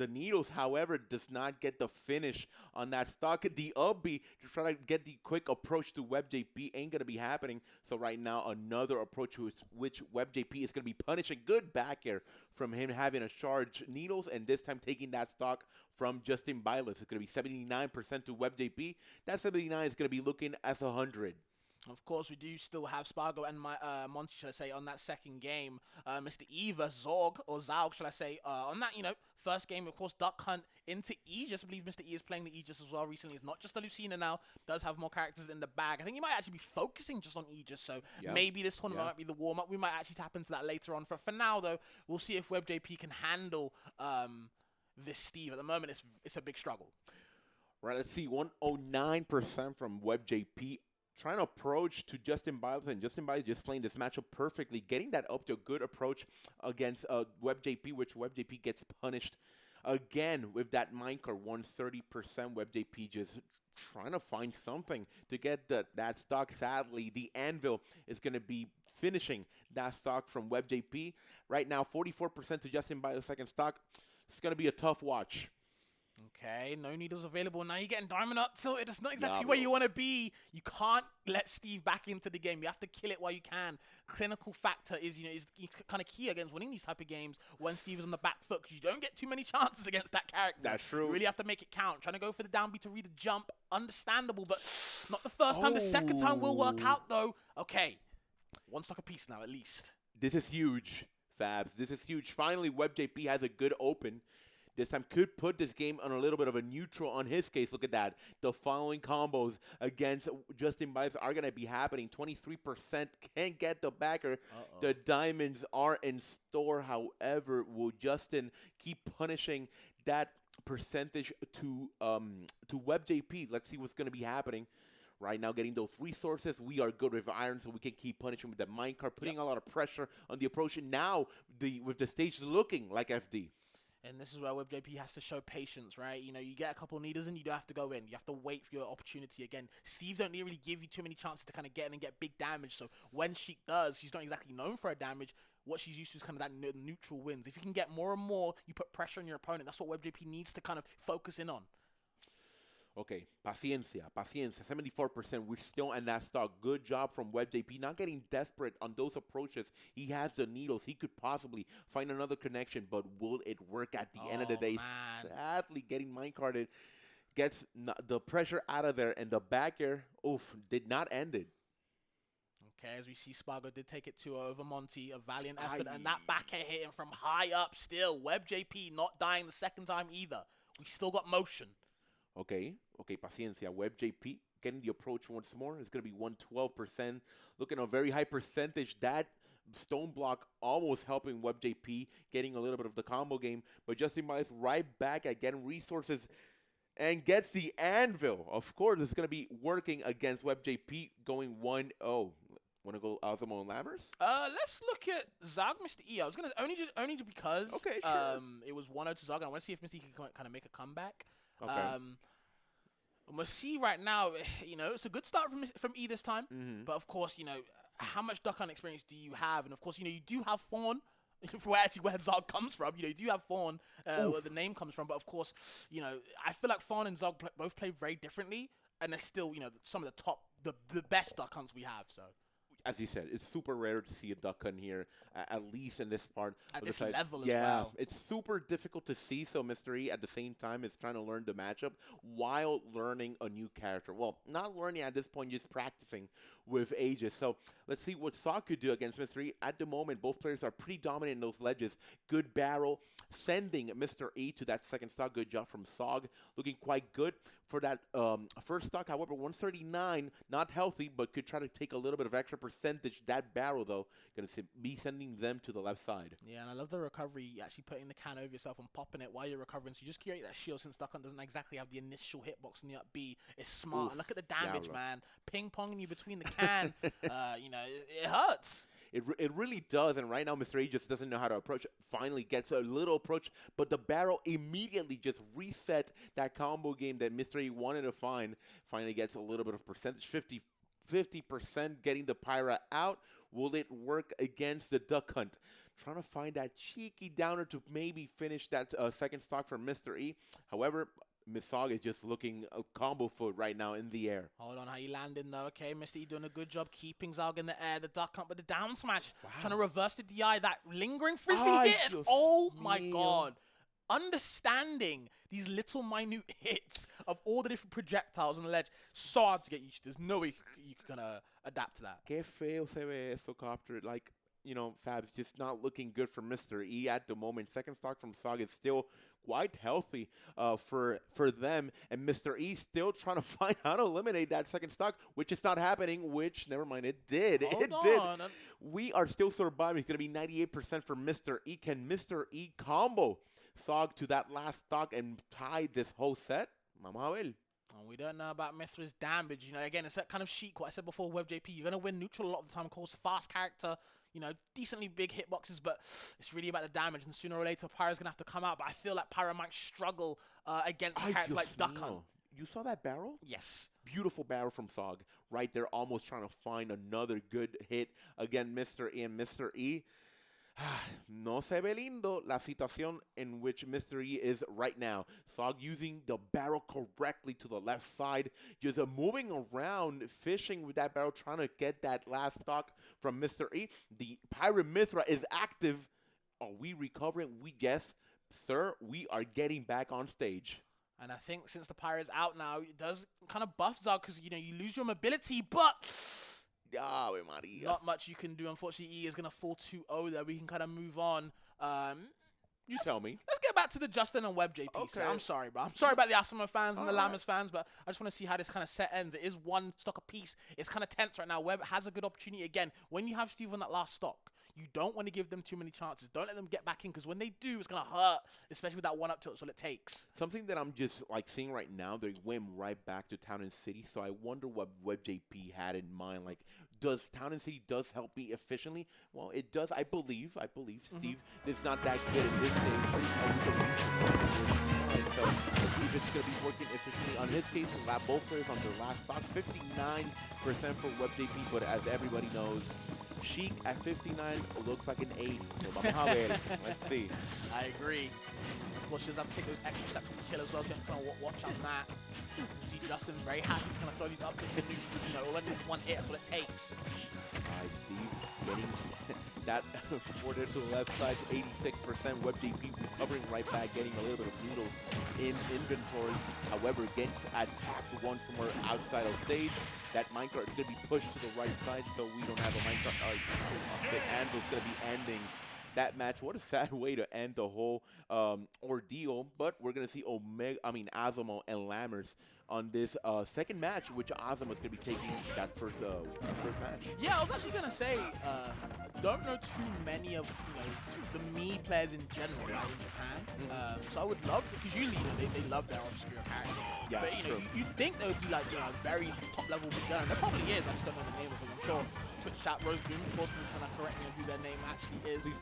Speaker 2: needles, however, does not get the finish on that stock. The up B to try to get the quick approach to WebJP ain't going to be happening. So right now, another approach which WebJP is going to be punishing. Good back air from him having a charge needles, and this time taking that stock from Justin Bilas. It's going to be 79% to WebJP. That 79 is going to be looking as 100.
Speaker 4: Of course, we do still have Spargo and Monty, should I say, on that second game. Mr. Eva, Zorg, or Zaug, should I say, on that, you know, first game, of course, Duck Hunt into Aegis. I believe Mr. E is playing the Aegis as well recently. It's not just the Lucina now, does have more characters in the bag. I think he might actually be focusing just on Aegis, so maybe this tournament might be the warm-up. We might actually tap into that later on. For now, though, we'll see if WebJP can handle this Steve. At the moment, it's a big struggle.
Speaker 2: Right, let's see, 109% from WebJP. Trying to approach to Justin Bilas, and Justin Bilas just playing this matchup perfectly, getting that up to a good approach against WebJP, which WebJP gets punished again with that minecart 130%. WebJP just trying to find something to get that stock. Sadly, the Anvil is going to be finishing that stock from WebJP. Right now, 44% to Justin Bilas' second stock. It's going to be a tough watch.
Speaker 4: Okay, no needles available. Now you're getting Diamond up tilted. It's not exactly where you want to be. You can't let Steve back into the game. You have to kill it while you can. Clinical factor is, you know, is kind of key against winning these type of games when Steve is on the back foot, because you don't get too many chances against that character.
Speaker 2: That's true.
Speaker 4: You really have to make it count. Trying to go for the down B to read the jump, understandable, but not the first time. The second time will work out, though. Okay, one stock apiece now, at least.
Speaker 2: This is huge, Fabs. This is huge. Finally, WebJP has a good open. This time could put this game on a little bit of a neutral on his case. Look at that. The following combos against Justin Bilas are going to be happening. 23% can't get the backer. The diamonds are in store. However, will Justin keep punishing that percentage to WebJP? Let's see what's going to be happening. right now getting those resources. We are good with iron, so we can keep punishing with the minecart, putting a lot of pressure on the approach. And now, with the stage looking like FD.
Speaker 4: And this is where WebJP has to show patience, right? You know, you get a couple of needers and you don't have to go in. You have to wait for your opportunity again. Steve don't really give you too many chances to kind of get in and get big damage. So when Sheik does, she's not exactly known for her damage. What she's used to is kind of that neutral wins. If you can get more and more, you put pressure on your opponent. That's what WebJP needs to kind of focus in on.
Speaker 2: Okay, paciencia. 74%. We're still in that stock. Good job from WebJP. Not getting desperate on those approaches. He has the needles. He could possibly find another connection, but will it work at the end of the day?
Speaker 4: Man.
Speaker 2: Sadly, getting minecarted gets the pressure out of there, and the back air, did not end it.
Speaker 4: Okay, as we see, Spargo did take it 2 over Monty. A valiant effort, and that back air hitting from high up still. WebJP not dying the second time either. We still got motion.
Speaker 2: Okay, paciencia. WebJP getting the approach once more. It's going to be 112%. Looking at a very high percentage. That stone block almost helping WebJP getting a little bit of the combo game. But Justin Miles right back at getting resources and gets the anvil. Of course, it's going to be working against WebJP going 1-0. Want to go Azamo and Lammers?
Speaker 4: Let's look at Zog, Mr. E. I was going to only because it was 1-0 to Zog. I want to see if Mr. E can kind of make a comeback.
Speaker 2: Okay.
Speaker 4: And we'll see right now, you know, it's a good start from E this time.
Speaker 2: Mm-hmm.
Speaker 4: But, of course, you know, how much duck hunt experience do you have? And, of course, you know, you do have Fawn, where Zog comes from. You know, you do have Fawn, where the name comes from. But, of course, you know, I feel like Fawn and Zog both play very differently. And they're still, you know, some of the top, the best duck hunts we have, so.
Speaker 2: As you said, it's super rare to see a duck hunt here, at least in this part.
Speaker 4: At this level as well.
Speaker 2: Yeah, it's super difficult to see, so Mr. E at the same time is trying to learn the matchup while learning a new character. Well, not learning at this point, just practicing with Aegis. So let's see what Sog could do against Mr. E. At the moment, both players are pretty dominant in those ledges. Good barrel, sending Mr. E to that second stock. Good job from Sog. Looking quite good for that first stock. However, 139, not healthy, but could try to take a little bit of extra percentage. That barrel, though, going to be sending them to the left side.
Speaker 4: Yeah, and I love the recovery, actually putting the can over yourself and popping it while you're recovering. So you just create that shield since Duck Hunt doesn't exactly have the initial hitbox in the up B. It's smart. And look at the damage, man. Ping-ponging you between the can. You know, it hurts.
Speaker 2: It really does, and right now Mr. A just doesn't know how to approach. Finally gets a little approach, but the barrel immediately just reset that combo game that Mr. A wanted to find. Finally gets a little bit of percentage, 50% getting the Pyra out. Will it work against the Duck Hunt? Trying to find that cheeky downer to maybe finish that second stock from Mr. E. However, Miss Sog is just looking a combo foot right now in the air.
Speaker 4: Hold on, how you landing though? Okay, Mr. E doing a good job keeping Zog in the air. The Duck Hunt with the down smash. Wow. Trying to reverse the DI. That lingering frisbee hit. And oh my god. Understanding these little minute hits of all the different projectiles on the ledge. So hard to get used to. There's no way you can adapt to that.
Speaker 2: Qué feo se ve esto, Copter. Like, you know, Fab's just not looking good for Mr. E at the moment. Second stock from Sog is still quite healthy for them. And Mr. E still trying to find how to eliminate that second stock, which is not happening, which, never mind, it did. It did. We are still surviving. It's going to be 98% for Mr. E. Can Mr. E combo Sog to that last stock and tie this whole set? Vamos a ver.
Speaker 4: We don't know about Mithra's damage. You know, again, it's that kind of chic, what I said before, WebJP. You're going to win neutral a lot of the time. Of course, a fast character, you know, decently big hitboxes, but it's really about the damage. And sooner or later, Pyra's going to have to come out. But I feel like Pyra might struggle against a character like Duck Hunt.
Speaker 2: You saw that barrel?
Speaker 4: Yes.
Speaker 2: Beautiful barrel from Sog. Right there, almost trying to find another good hit. Again, Mr. E and Mr. E. No se ve lindo la situación in which Mr. E is right now. Sog using the barrel correctly to the left side. Just moving around, fishing with that barrel, trying to get that last stock from Mr. E. The Pirate Mithra is active. Are we recovering? We guess. Sir, we are getting back on stage.
Speaker 4: And I think since the Pirate's out now, it does kind of buff Zog because, you know, you lose your mobility, but not much you can do. Unfortunately, E is going to fall 2-0 there. We can kind of move on.
Speaker 2: You tell me.
Speaker 4: Let's get back to the Justin and Web JP. Okay. So I'm sorry, bro. I'm sorry about the Asimo fans and the Lammers fans, but I just want to see how this kind of set ends. It is one stock apiece. It's kind of tense right now. Web has a good opportunity again. When you have Steve on that last stock, You don't want to give them too many chances. Don't let them get back in, because when they do, it's going to hurt, especially with that one-up tilt. That's all it takes.
Speaker 2: Something that I'm just like seeing right now, they went right back to Town and City, so I wonder what WebJP had in mind. Like, does Town and City does help me efficiently? Well, it does. I believe Steve is not that good at this stage. So let's see if it's going to be working efficiently. On his case, we got both players on their last stock, 59% for WebJP, but as everybody knows, Sheik at 59 looks like an 8. So vamos a ver. Let's see.
Speaker 4: I agree. Of course, she does have to take those extra steps to kill as well, so you have to kind of watch out that. You can see Justin's very happy to kind of throw these up to neuters, you know, when it's one hit, that's what it takes.
Speaker 2: All right, Steve, getting that forward to the left side, 86%. WebJP recovering right back, getting a little bit of noodles in inventory. However, gets attacked once more outside of stage. That minecart is going to be pushed to the right side, so we don't have a minecart. All right, the Anvil's going to be ending that match. What a sad way to end the whole ordeal. But we're going to see Azamo and Lammers on this second match, which Azamo is going to be taking that first match.
Speaker 4: Yeah, I was actually going to say, don't know too many of the Mii players in general right, in Japan. So I would love to, because usually they love their obscure characters.
Speaker 2: Yeah,
Speaker 4: but you'd think there would be like a very top level beginner. There probably is. I just don't know the name of them. I'm sure Twitch chat, Rose Boom, of course, can kind of correct me on who their name actually is.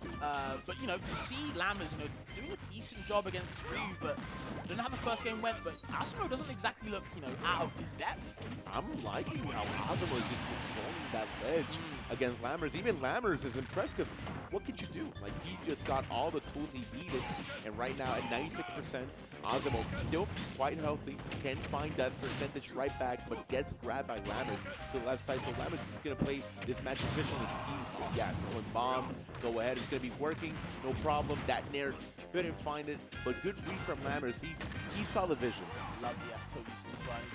Speaker 4: But to see Lammers, doing a decent job against Ryu, but I don't know how the first game went. But Asimo doesn't exactly look, out of his depth.
Speaker 2: I'm liking how Asimo is just controlling that ledge against Lammers. Even Lammers is impressed because what could you do? Like, he just got all the tools he needed, and right now at 96%, Azamo still quite healthy, can find that percentage right back, but gets grabbed by Lammers to the left side. So Lammers is going to play this match efficiently. He's, throwing bombs, go ahead, it's going to be working, no problem. That Nair couldn't find it, but good read from Lammers. He saw the vision.
Speaker 4: Love the F-Togies as well. You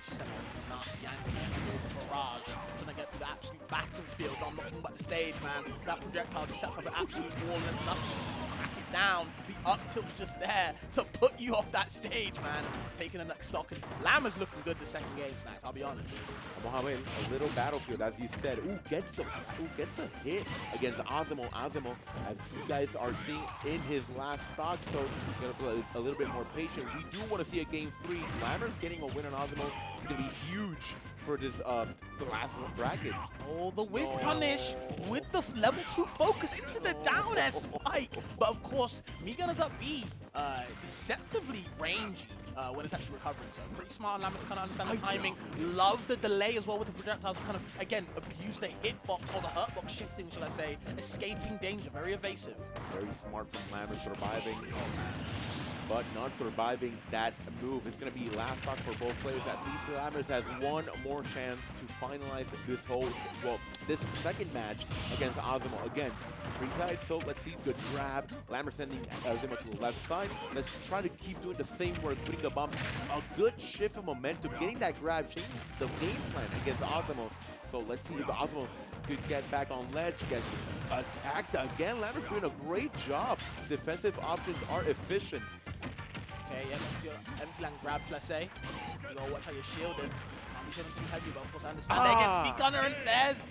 Speaker 4: can send a nasty angle there, the barrage, trying to get through the absolute battlefield. I'm not talking about the stage, man. That projectile just sets up an absolute wall, and there's nothing to crack it down. The up tilt's just there to put you off that stage, man. Taking the next stock, and Lammers looking good the second game, Snacks, I'll be honest.
Speaker 2: Mohamed, a little battlefield, as you said. Gets a hit against Azamo. Azamo, as you guys are seeing in his last stock, so gonna play a little bit more patient. We do want to see a game 3. Lammers getting a win on Azamo is gonna be huge for this last bracket.
Speaker 4: Oh, the whiff punish with the level 2 focus into the down air spike. But of course, Migan is up B, deceptively rangy. When it's actually recovering. So pretty smart on Lammers to kind of understand the timing. Love the delay as well with the projectiles to kind of, again, abuse the hitbox or the hurtbox shifting, shall I say. Escaping danger, very evasive.
Speaker 2: Very smart from Lammers, surviving. But not surviving that move. It's going to be last stock for both players. At least Lammers has one more chance to finalize this second match against Azamo. Again, pretty tight, so let's see. Good grab. Lammers sending Azamo to the left side. Let's try to keep doing the same work, putting the bomb. A good shift of momentum, getting that grab, changing the game plan against Azamo. So let's see if Azamo could get back on ledge, gets attacked again. Lammers doing a great job. Defensive options are efficient.
Speaker 4: Okay, yeah, that's your empty land grab, let's say. You gotta watch how you're shielded. Can't be shielding too heavy, but of course I understand. They get speed gunner, and that's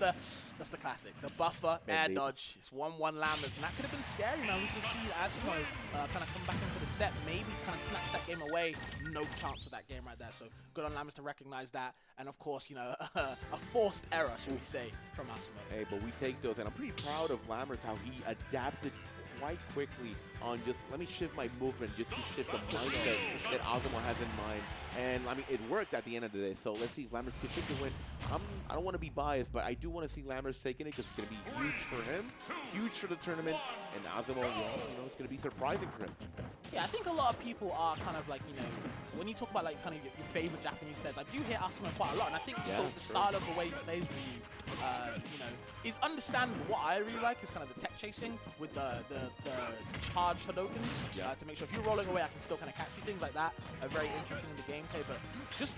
Speaker 4: the classic. The buffer, air dodge. It's 1-1 Lammers, and that could have been scary, man. We could see Asimo kind of come back into the set, maybe to kind of snatch that game away. No chance for that game right there. So good on Lammers to recognize that, and of course, a forced error, should we say, from Asimo.
Speaker 2: Hey, but we take those, and I'm pretty proud of Lammers how he adapted quite quickly on just, let me shift my movement just to shift the mindset that Azamo has in mind. And, I mean, it worked at the end of the day. So let's see if Lammers can take the win. I don't want to be biased, but I do want to see Lammers taking it because it's going to be huge for him, huge for the tournament. And Azamo, it's going to be surprising for him.
Speaker 4: Yeah, I think a lot of people are kind of like, when you talk about like kind of your favorite Japanese players, I do hear Asimo quite a lot, and I think the style of the way he plays Ryu, is understandable. What I really like is kind of the tech chasing with the charge Hadokens, to make sure if you're rolling away, I can still kind of catch you. Things like that are very interesting in the gameplay, but just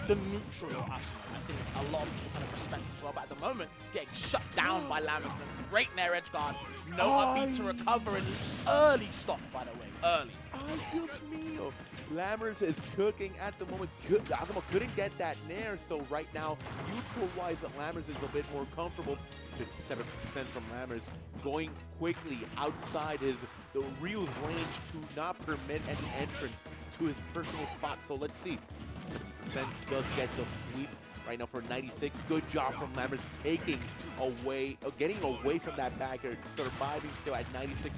Speaker 4: the neutral Asimo, I think a lot of people kind of respect as well. But at the moment, getting shut down by Lammers, great Nair edge guard, no upbeat to recover, and early stop, by the way, early.
Speaker 2: Ay, Dios mío. Lammers is cooking at the moment. Azamo couldn't get that nair, so right now, neutral-wise, Lammers is a bit more comfortable. 57% from Lammers, going quickly outside the Ryu's range to not permit any entrance to his personal spot. So let's see. 70% does get the sweep right now for 96. Good job from Lammers taking away, getting away from that backer, surviving still at 96%.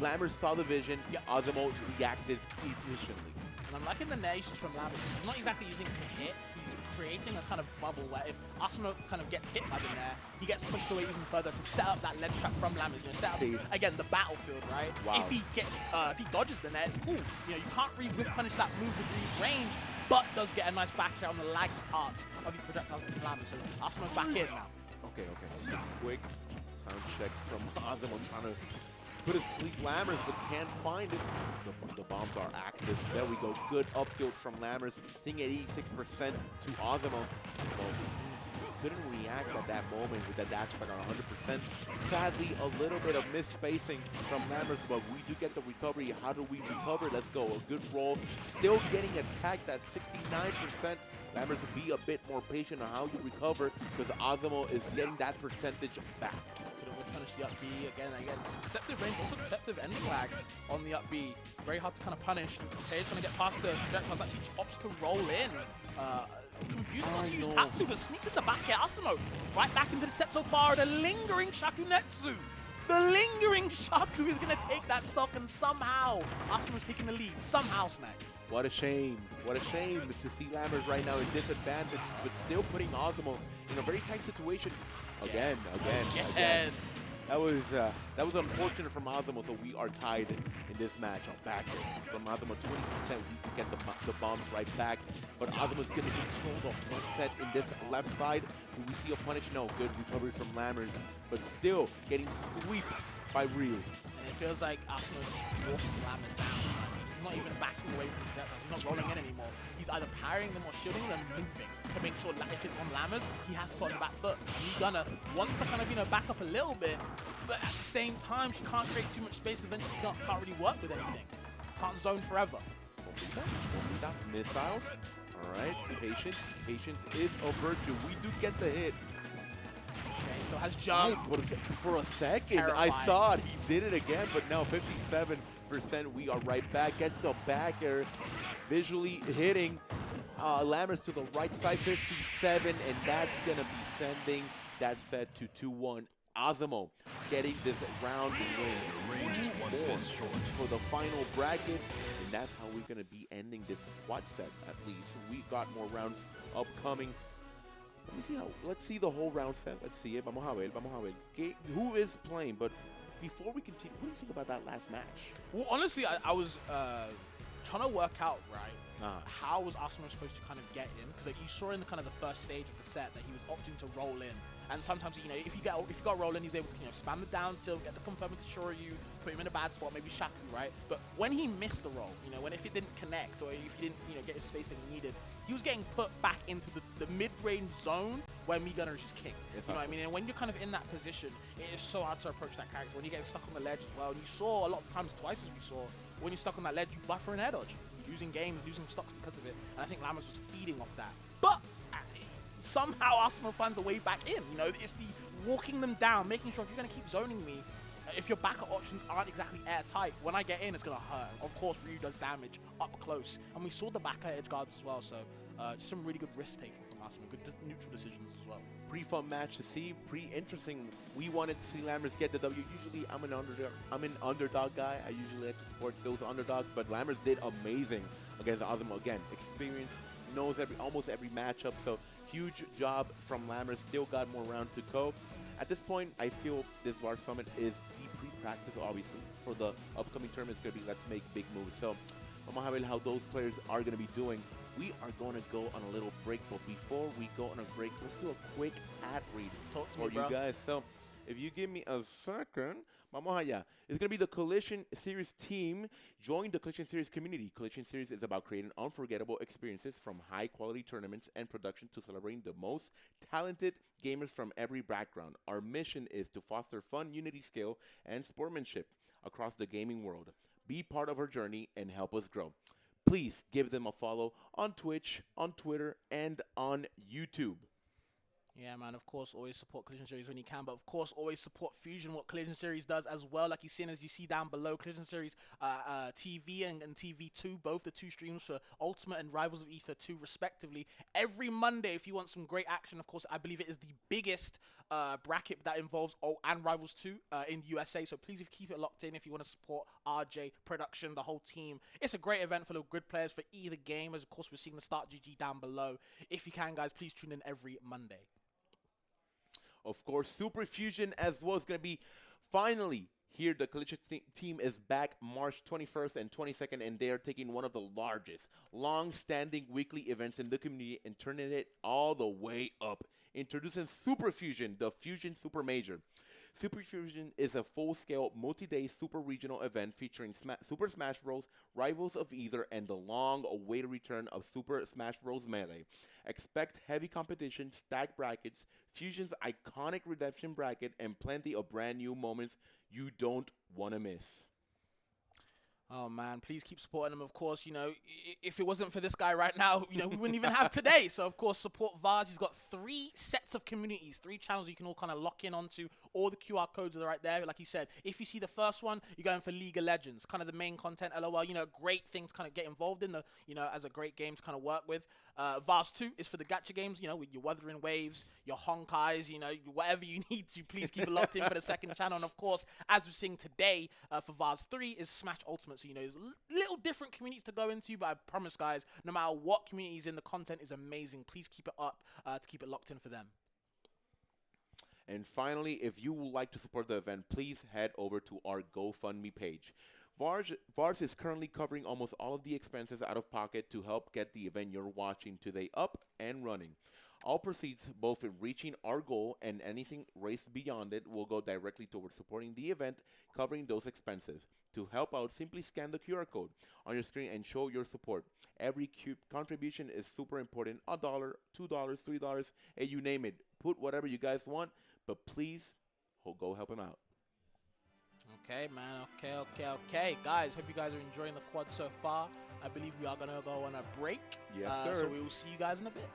Speaker 2: Lammers saw the vision. Azamo reacted efficiently.
Speaker 4: And I'm liking the nair usage from Lammers. He's not exactly using it to hit. He's creating a kind of bubble where if Azamo kind of gets hit by the nair, he gets pushed away even further to set up that ledge trap from Lammers. You know, set up again the battlefield, right?
Speaker 2: Wow.
Speaker 4: If he dodges the nair, it's cool. You know, you can't really whip punish that move with Ryu's range, but does get a nice back here on the lag parts of the projectiles from Lammers. So Azamo's back in now.
Speaker 2: Okay. Quick sound check from Azamo trying to put asleep Lammers, but can't find it. The bombs are active. There we go. Good up tilt from Lammers. Thing at 86% to Azamo. Well, couldn't react at that moment with that dash back on 100%. Sadly, a little bit of missed spacing from Lammers, but we do get the recovery. How do we recover? Let's go. A good roll. Still getting attacked at 69%. Lammers will be a bit more patient on how you recover because Azamo is getting that percentage back.
Speaker 4: Punish the up B again. Deceptive range, also deceptive ending lag on the up B. Very hard to kind of punish. Page trying to get past the projectiles, actually opts to roll in. Confused not to use Tatsu, but sneaks in the back at Azamo. Right back into the set so far. The lingering Shakunetsu. The lingering Shaku is going to take that stock, and somehow Asamo's taking the lead. Somehow, Snacks.
Speaker 2: What a shame. What a shame to see Lammers right now in disadvantage, but still putting Azamo in a very tight situation. Again. That was unfortunate from Azamo, so we are tied in this match. Back from Azamo, 20%, we get the bombs right back. But Azamo's going to control the whole set in this left side. Do we see a punish? No, good recovery from Lammers, but still getting swept by Ryu.
Speaker 4: And it feels like Asamo's walking Lammers down. He's not even backing away from the projectiles. He's not rolling in anymore. He's either parrying them or shielding them, moving to make sure that if it's on Lammers, he has to put on the back foot. And Gunner wants to kind of, back up a little bit, but at the same time, she can't create too much space because then she can't really work with anything. Can't zone forever.
Speaker 2: Missiles. All right, patience. Patience is a virtue. We do get the hit.
Speaker 4: Okay, he still has jump.
Speaker 2: For a second,
Speaker 4: Terrifying.
Speaker 2: I thought he did it again, but no, 57%. We are right back. Gets the back air, visually hitting Lammers to the right side, 57, and that's going to be sending that set to 2-1. Azamo getting this round win for the final bracket, and that's how we're going to be ending this quad set. At least we got more rounds upcoming. Let's see the whole round set. Let's see it. Vamos a ver. Who is playing? But before we continue, what do you think about that last match?
Speaker 4: Well, honestly, I was trying to work out how was Azamo supposed to kind of get in, because you saw in the kind of the first stage of the set that he was opting to roll in. And sometimes, if you got roll in, he's able to spam the down tilt, get the confirming to Shoryu, put him in a bad spot, maybe Shaku, right? But when he missed the roll, if it didn't connect or if he didn't, get his space that he needed, he was getting put back into the mid-range zone where Gunner is just king. You know what I mean? And when you're kind of in that position, it is so hard to approach that character. When you're getting stuck on the ledge as well, and you saw a lot of times, twice as we saw, when you're stuck on that ledge, you buffer an air dodge. You're losing games, losing stocks because of it. And I think Lammers was feeding off that. But somehow Azamo finds a way back in. It's the walking them down, making sure if you're going to keep zoning me, if your backup options aren't exactly airtight, when I get in, it's going to hurt. Of course, Ryu does damage up close. And we saw the backer edge guards as well, so just some really good risk-taking from Azamo. Good neutral decisions as well.
Speaker 2: Pretty fun match to see. Pretty interesting. We wanted to see Lammers get the W. Usually, I'm an underdog guy. I usually like to support those underdogs, but Lammers did amazing against Azamo. Again, experience, knows almost every matchup, so huge job from Lammers. Still got more rounds to go. At this point, I feel this Vars Summit is the pre-practice, obviously. For the upcoming tournament, it's going to be let's make big moves. So, vamos a ver how those players are going to be doing. We are going to go on a little break, but before we go on a break, let's do a quick ad read for you guys. So, if you give me a second, vamos allá. It's going to be the Collision Series team. Join the Collision Series community. Collision Series is about creating unforgettable experiences from high-quality tournaments and production to celebrating the most talented gamers from every background. Our mission is to foster fun, unity, skill, and sportsmanship across the gaming world. be part of our journey, and help us grow. Please give them a follow on Twitch, on Twitter, and on YouTube.
Speaker 4: Yeah, man, of course, always support Collision Series when you can, but of course, always support Fusion, what Collision Series does as well. Like you see down below, Collision Series TV and TV2, both the two streams for Ultimate and Rivals of Ether 2, respectively. Every Monday, if you want some great action, of course, I believe it is the biggest bracket that involves Ult and Rivals 2 in USA. So please keep it locked in if you want to support RJ, production, the whole team. It's a great event full of good players for either game, as of course, we're seeing the Start GG down below. If you can, guys, please tune in every Monday.
Speaker 2: Of course, Super Fusion as well is going to be finally here. The Collision team is back March 21st and 22nd, and they are taking one of the largest, long-standing weekly events in the community and turning it all the way up. Introducing Super Fusion, the Fusion Super Major. Super Fusion is a full-scale, multi-day super regional event featuring Super Smash Bros., Rivals of Ether, and the long-awaited return of Super Smash Bros. Melee. Expect heavy competition, stacked brackets, Fusion's iconic redemption bracket, and plenty of brand new moments you don't want to miss.
Speaker 4: Oh, man, please keep supporting them. Of course, if it wasn't for this guy right now, we wouldn't even have today. So, of course, support Vars. He's got 3 sets of communities, 3 channels you can all kind of lock in onto. All the QR codes are right there. Like he said, if you see the first one, you're going for League of Legends, kind of the main content, LOL. Great things kind of get involved in, as a great game to kind of work with. Vars 2 is for the gacha games, with your Wuthering Waves, your Honkais, whatever you need to. Please keep it locked in for the second channel. And, of course, as we're seeing today for Vars 3 is Smash Ultimate. So, there's little different communities to go into, but I promise, guys, no matter what communities in, the content is amazing. Please keep it up to keep it locked in for them.
Speaker 2: And finally, if you would like to support the event, please head over to our GoFundMe page. Vars is currently covering almost all of the expenses out of pocket to help get the event you're watching today up and running. All proceeds, both in reaching our goal and anything raised beyond it, will go directly towards supporting the event, covering those expenses. To help out, simply scan the QR code on your screen and show your support. Every contribution is super important. $1, $2, $3, and you name it. Put whatever you guys want, but please go help him out.
Speaker 4: Okay, man. Okay. Guys, hope you guys are enjoying the quad so far. I believe we are going to go on a break.
Speaker 2: Yes, sir.
Speaker 4: So we will see you guys in a bit.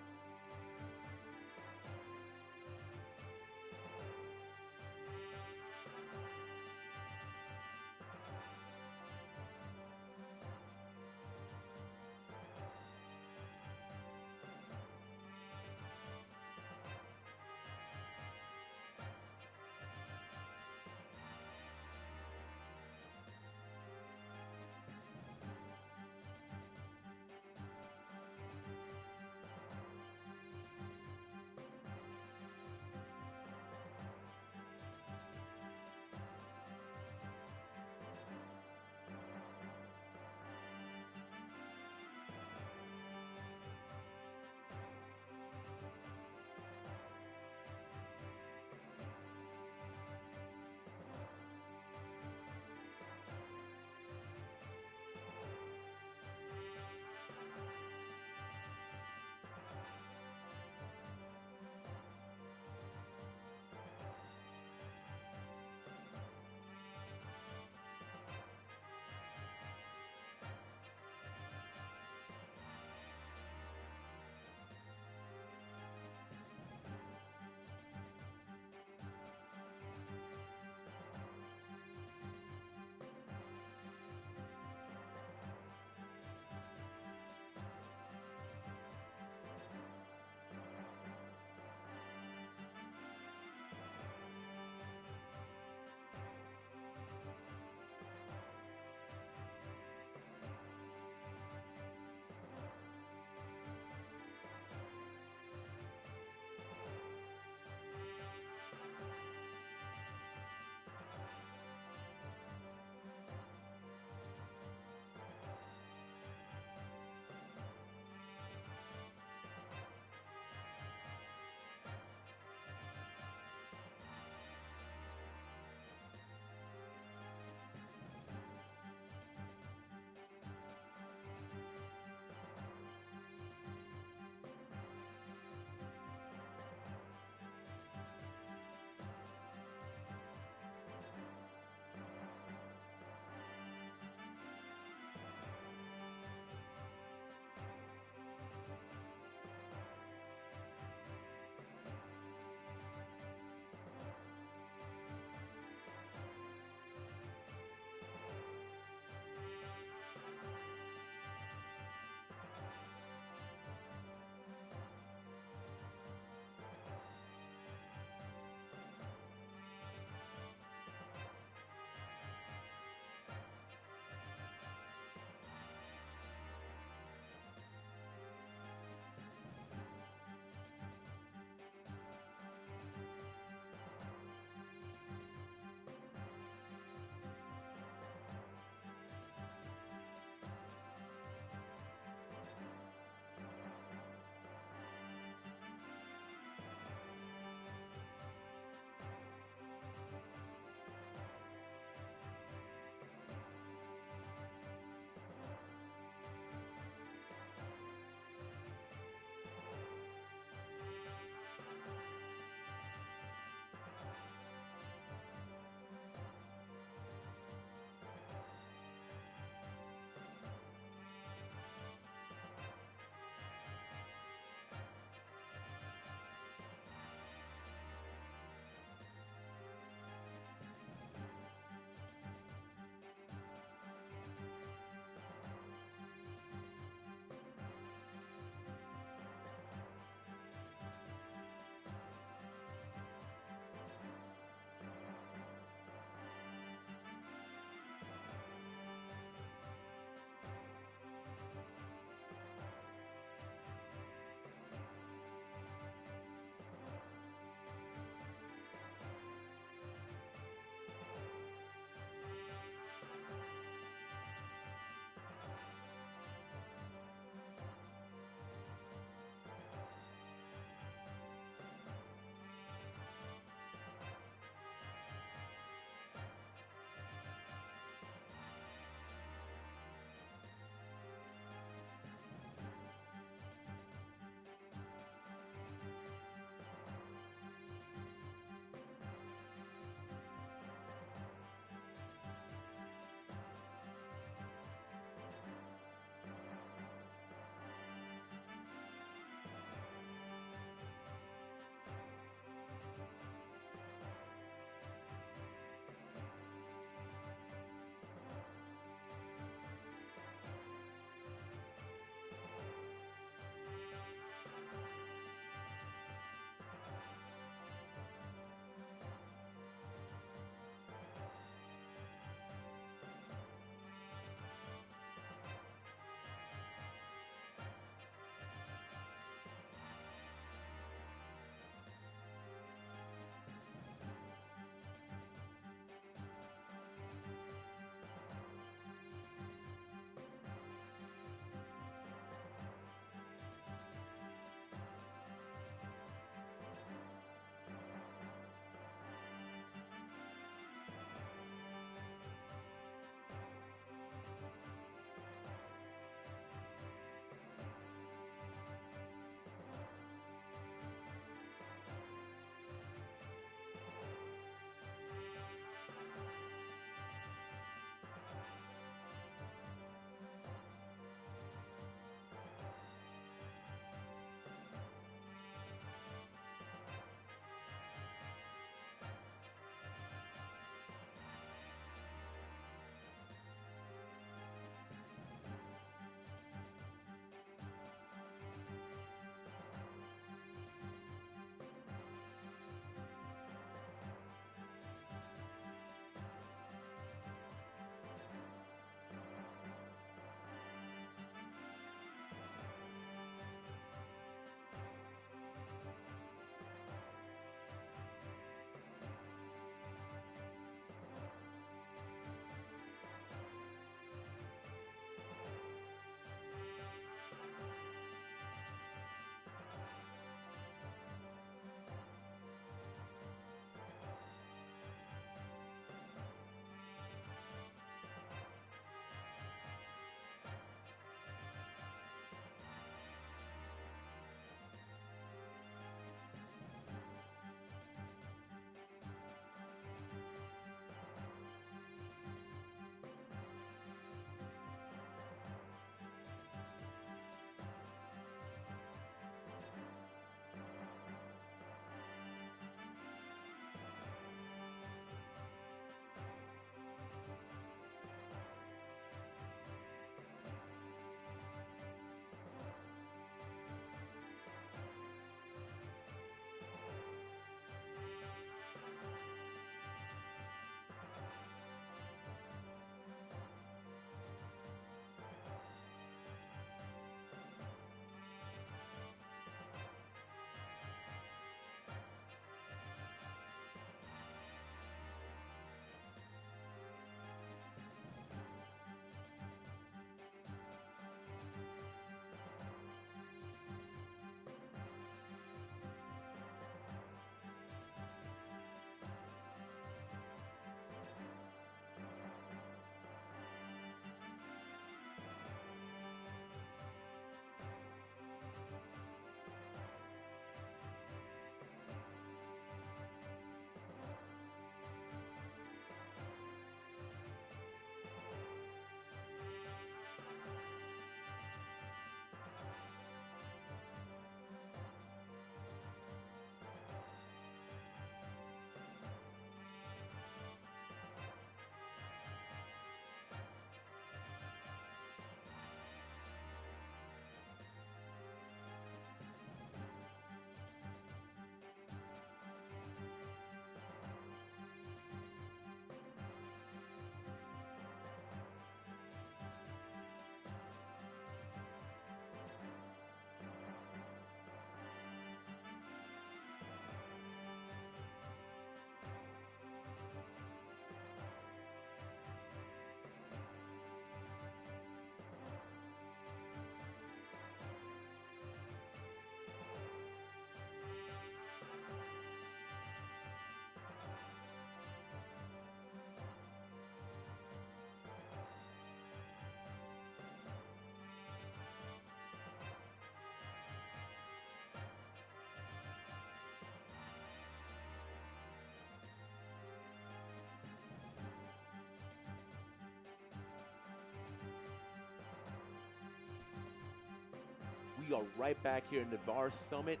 Speaker 2: we are right back here in the Vars Summit.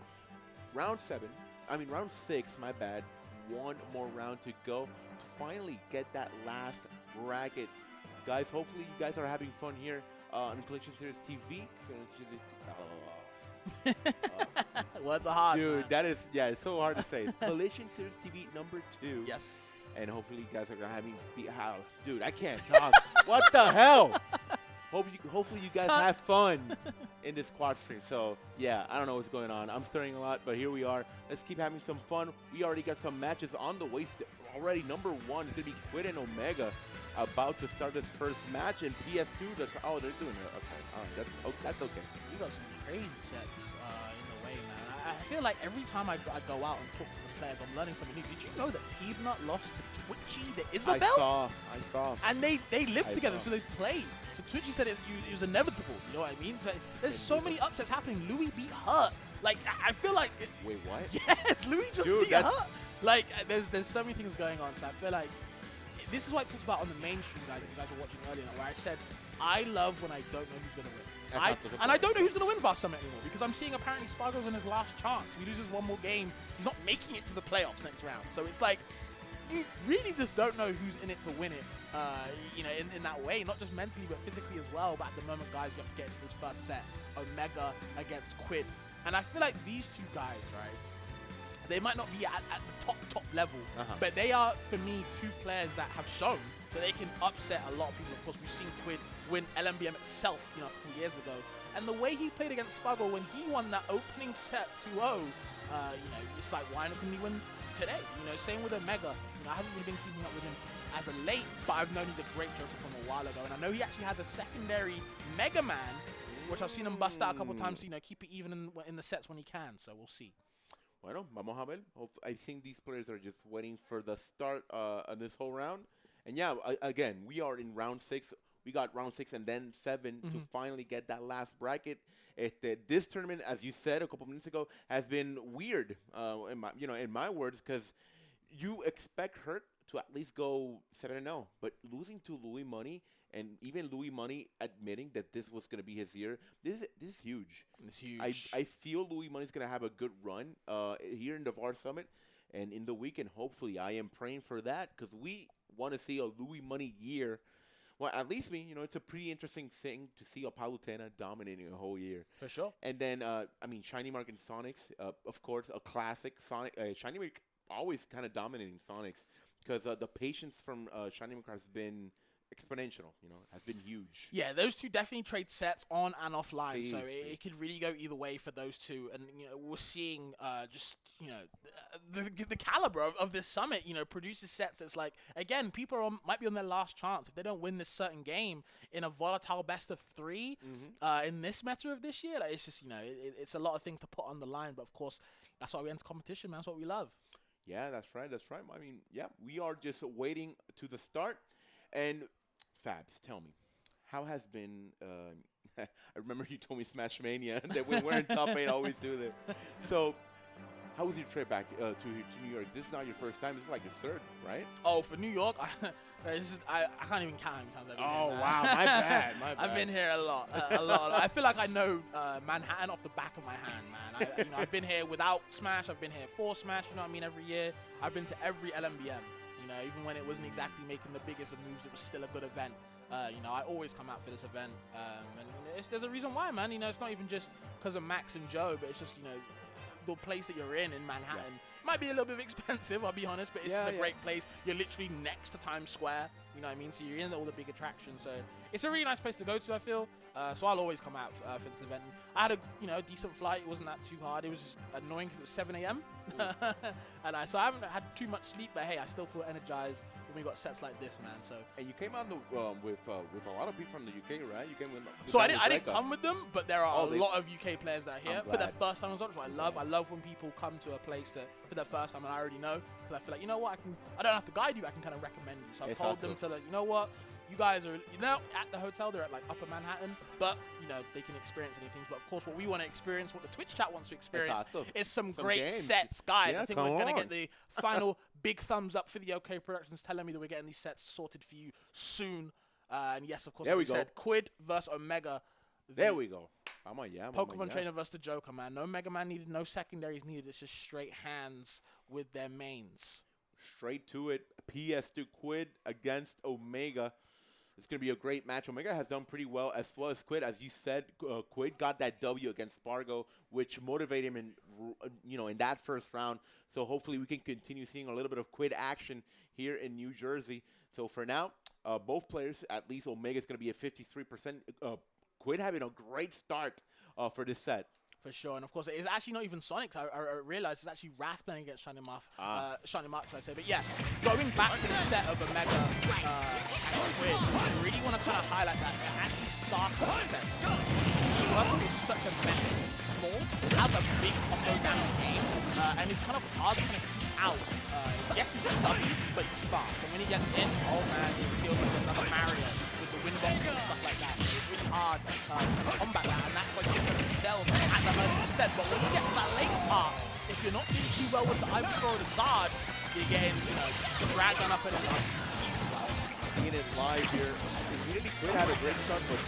Speaker 2: Round 6, my bad. One more round to go to finally get that last bracket. Guys, hopefully you guys are having fun here on Collision Series TV.
Speaker 4: Words are hard,
Speaker 2: dude,
Speaker 4: man.
Speaker 2: that is, yeah, it's so hard to say. Collision Series TV number 2.
Speaker 4: Yes.
Speaker 2: And hopefully you guys are having dude, I can't talk. What the hell? Hopefully you guys have fun in this quad stream. So yeah, I don't know what's going on. I'm stirring a lot, but here we are. Let's keep having some fun. We already got some matches on the way already. Number 1 is gonna be Quid and Omega, about to start this first match in PS2. They're doing it. Okay, all right, that's okay.
Speaker 4: We got some crazy sets in the way, man. I feel like every time I go out and talk to the players, I'm learning something new. Did you know that Peanut lost to Twitchy, the Isabel?
Speaker 2: I saw.
Speaker 4: And they lived together, so they've played. So Twitchy said it was inevitable. You know what I mean? So there's so many upsets happening. Louis beat Hurt. Like, I feel like...
Speaker 2: Wait, what?
Speaker 4: Yes, Louis just beat Hurt. Like, there's so many things going on. So I feel like... This is what I talked about on the mainstream, guys, if you guys were watching earlier, where I said, I love when I don't know who's going to win. And I don't know who's going to win Vars Summit anymore, because I'm seeing apparently Spargo's on his last chance. If he loses one more game, he's not making it to the playoffs next round. So it's like, you really just don't know who's in it to win it, you know, in that way. Not just mentally, but physically as well. But at the moment, guys, you have to get into this first set. Omega against Quid. And I feel like these two guys, right, they might not be at the top level, but they are, for me, two players that have shown that they can upset a lot of people. Of course, we've seen Quid win LMBM itself, you know, a couple years ago. And the way he played against Spargo when he won that opening set 2-0, you know, it's like, why not can he win today? You know, same with Omega. You know, I haven't really been keeping up with him as of late, but I've known he's a great joker from a while ago. And I know he actually has a secondary Mega Man, which I've seen him bust out a couple of times, you know, keep it even in the sets when he can. So we'll see.
Speaker 2: Bueno, vamos a ver. I think these players are just waiting for the start on this whole round. And yeah, again, we are in round 6. We got round 6 and then 7 to finally get that last bracket. This tournament, as you said a couple minutes ago, has been weird, in my words, because you expect Hurt to at least go 7-0, but losing to Louis Money, and even Louis Money admitting that this was going to be his year, this is huge.
Speaker 4: It's huge.
Speaker 2: I feel Louis Money's going to have a good run here in the Vars Summit and in the weekend. Hopefully, I am praying for that, because we want to see a Louis Money year. Well, at least me, you know, it's a pretty interesting thing to see a Palutena dominating a whole year.
Speaker 4: For sure.
Speaker 2: And then, Shiny Mark and Sonics, of course, a classic Sonic. Shiny Mark always kind of dominating Sonics, because the patience from Shiny Mark has been exponential, you know, has been huge.
Speaker 4: Yeah, those two definitely trade sets on and offline, so it could really go either way for those two. And, you know, we're seeing just, you know, the caliber of this summit, you know, produces sets that's like, again, people might be on their last chance. If they don't win this certain game in a volatile best of 3 in this meta of this year, like, it's just, you know, it's a lot of things to put on the line. But, of course, that's why we enter competition, man. That's what we love.
Speaker 2: Yeah, that's right. That's right. I mean, yeah, we are just waiting to the start. And Fabs, tell me, how has been, I remember you told me Smash Mania, that when we're in top 8, I always do that. So, how was your trip back to New York? This is not your first time. This is like your third, right?
Speaker 4: Oh, for New York? I can't even count how many times I've been here.
Speaker 2: Oh, wow. My bad.
Speaker 4: I've been here a lot. I feel like I know Manhattan off the back of my hand, man. I've been here without Smash. I've been here for Smash, you know what I mean, every year. I've been to every LMBM. You know, even when it wasn't exactly making the biggest of moves, it was still a good event. You know, I always come out for this event. And there's a reason why, man. You know, it's not even just because of Max and Joe, but it's just, you know, the place that you're in Manhattan. Yeah. Might be a little bit expensive, I'll be honest, but it's just a great place. You're literally next to Times Square, you know what I mean? So you're in all the big attractions. So it's a really nice place to go to, I feel. So I'll always come out for this event. I had a decent flight. It wasn't that too hard. It was just annoying because it was 7 a.m. And so I haven't had too much sleep, but hey, I still feel energized when we got sets like this, man. So
Speaker 2: and you came out with a lot of people from the UK, right? You came with
Speaker 4: so I didn't come with them, but there are a lot of UK players that are here for their first time as well. Which I love when people come to a place for their first time and I already know, because I feel like, you know what, I don't have to guide you, I can kind of recommend you. So I've told them to, like, you know what, you guys are, you know, at the hotel, they're at like Upper Manhattan, but you know, they can experience anything. But of course, what we want to experience, what the Twitch chat wants to experience, is some great games. Sets, guys.
Speaker 2: Yeah,
Speaker 4: I think we're gonna get the final big thumbs up for the OK Productions telling me that we're getting these sets sorted for you soon. And yes, of course, like we said, Quid versus Omega.
Speaker 2: There we go.
Speaker 4: Pokemon Trainer versus the Joker, man. No Mega Man needed, no secondaries needed. It's just straight hands with their mains.
Speaker 2: Straight to it. PS2 Quid against Omega. It's going to be a great match. Omega has done pretty well, as well as Quid. As you said, Quid got that W against Spargo, which motivated him in that first round. So hopefully we can continue seeing a little bit of Quid action here in New Jersey. So for now, both players, at least Omega is going to be at 53%. Quid having a great start for this set.
Speaker 4: For sure, and of course, it's actually not even Sonic. I realized it's actually Wrath playing against Shining Mark, should I say. But yeah, going back to the set of Omega and Quid, I really want to kind of highlight that at the start of the set, Squirtle is such a mentally small, has a big combo down game, and it's kind of hard to kind of keep out. Yes, he's stubby, but he's fast. And when he gets in, oh man, it feels like another Mario with the wind box and stuff like that. So it's really hard to combat that, and that's why people themselves at the moment said. But when you get to that later part, if you're not doing too well with the Ivysaur or the Zard, you're getting, the Dragon up at the Zard.
Speaker 2: Seeing it live here, Community Quid had a great start, but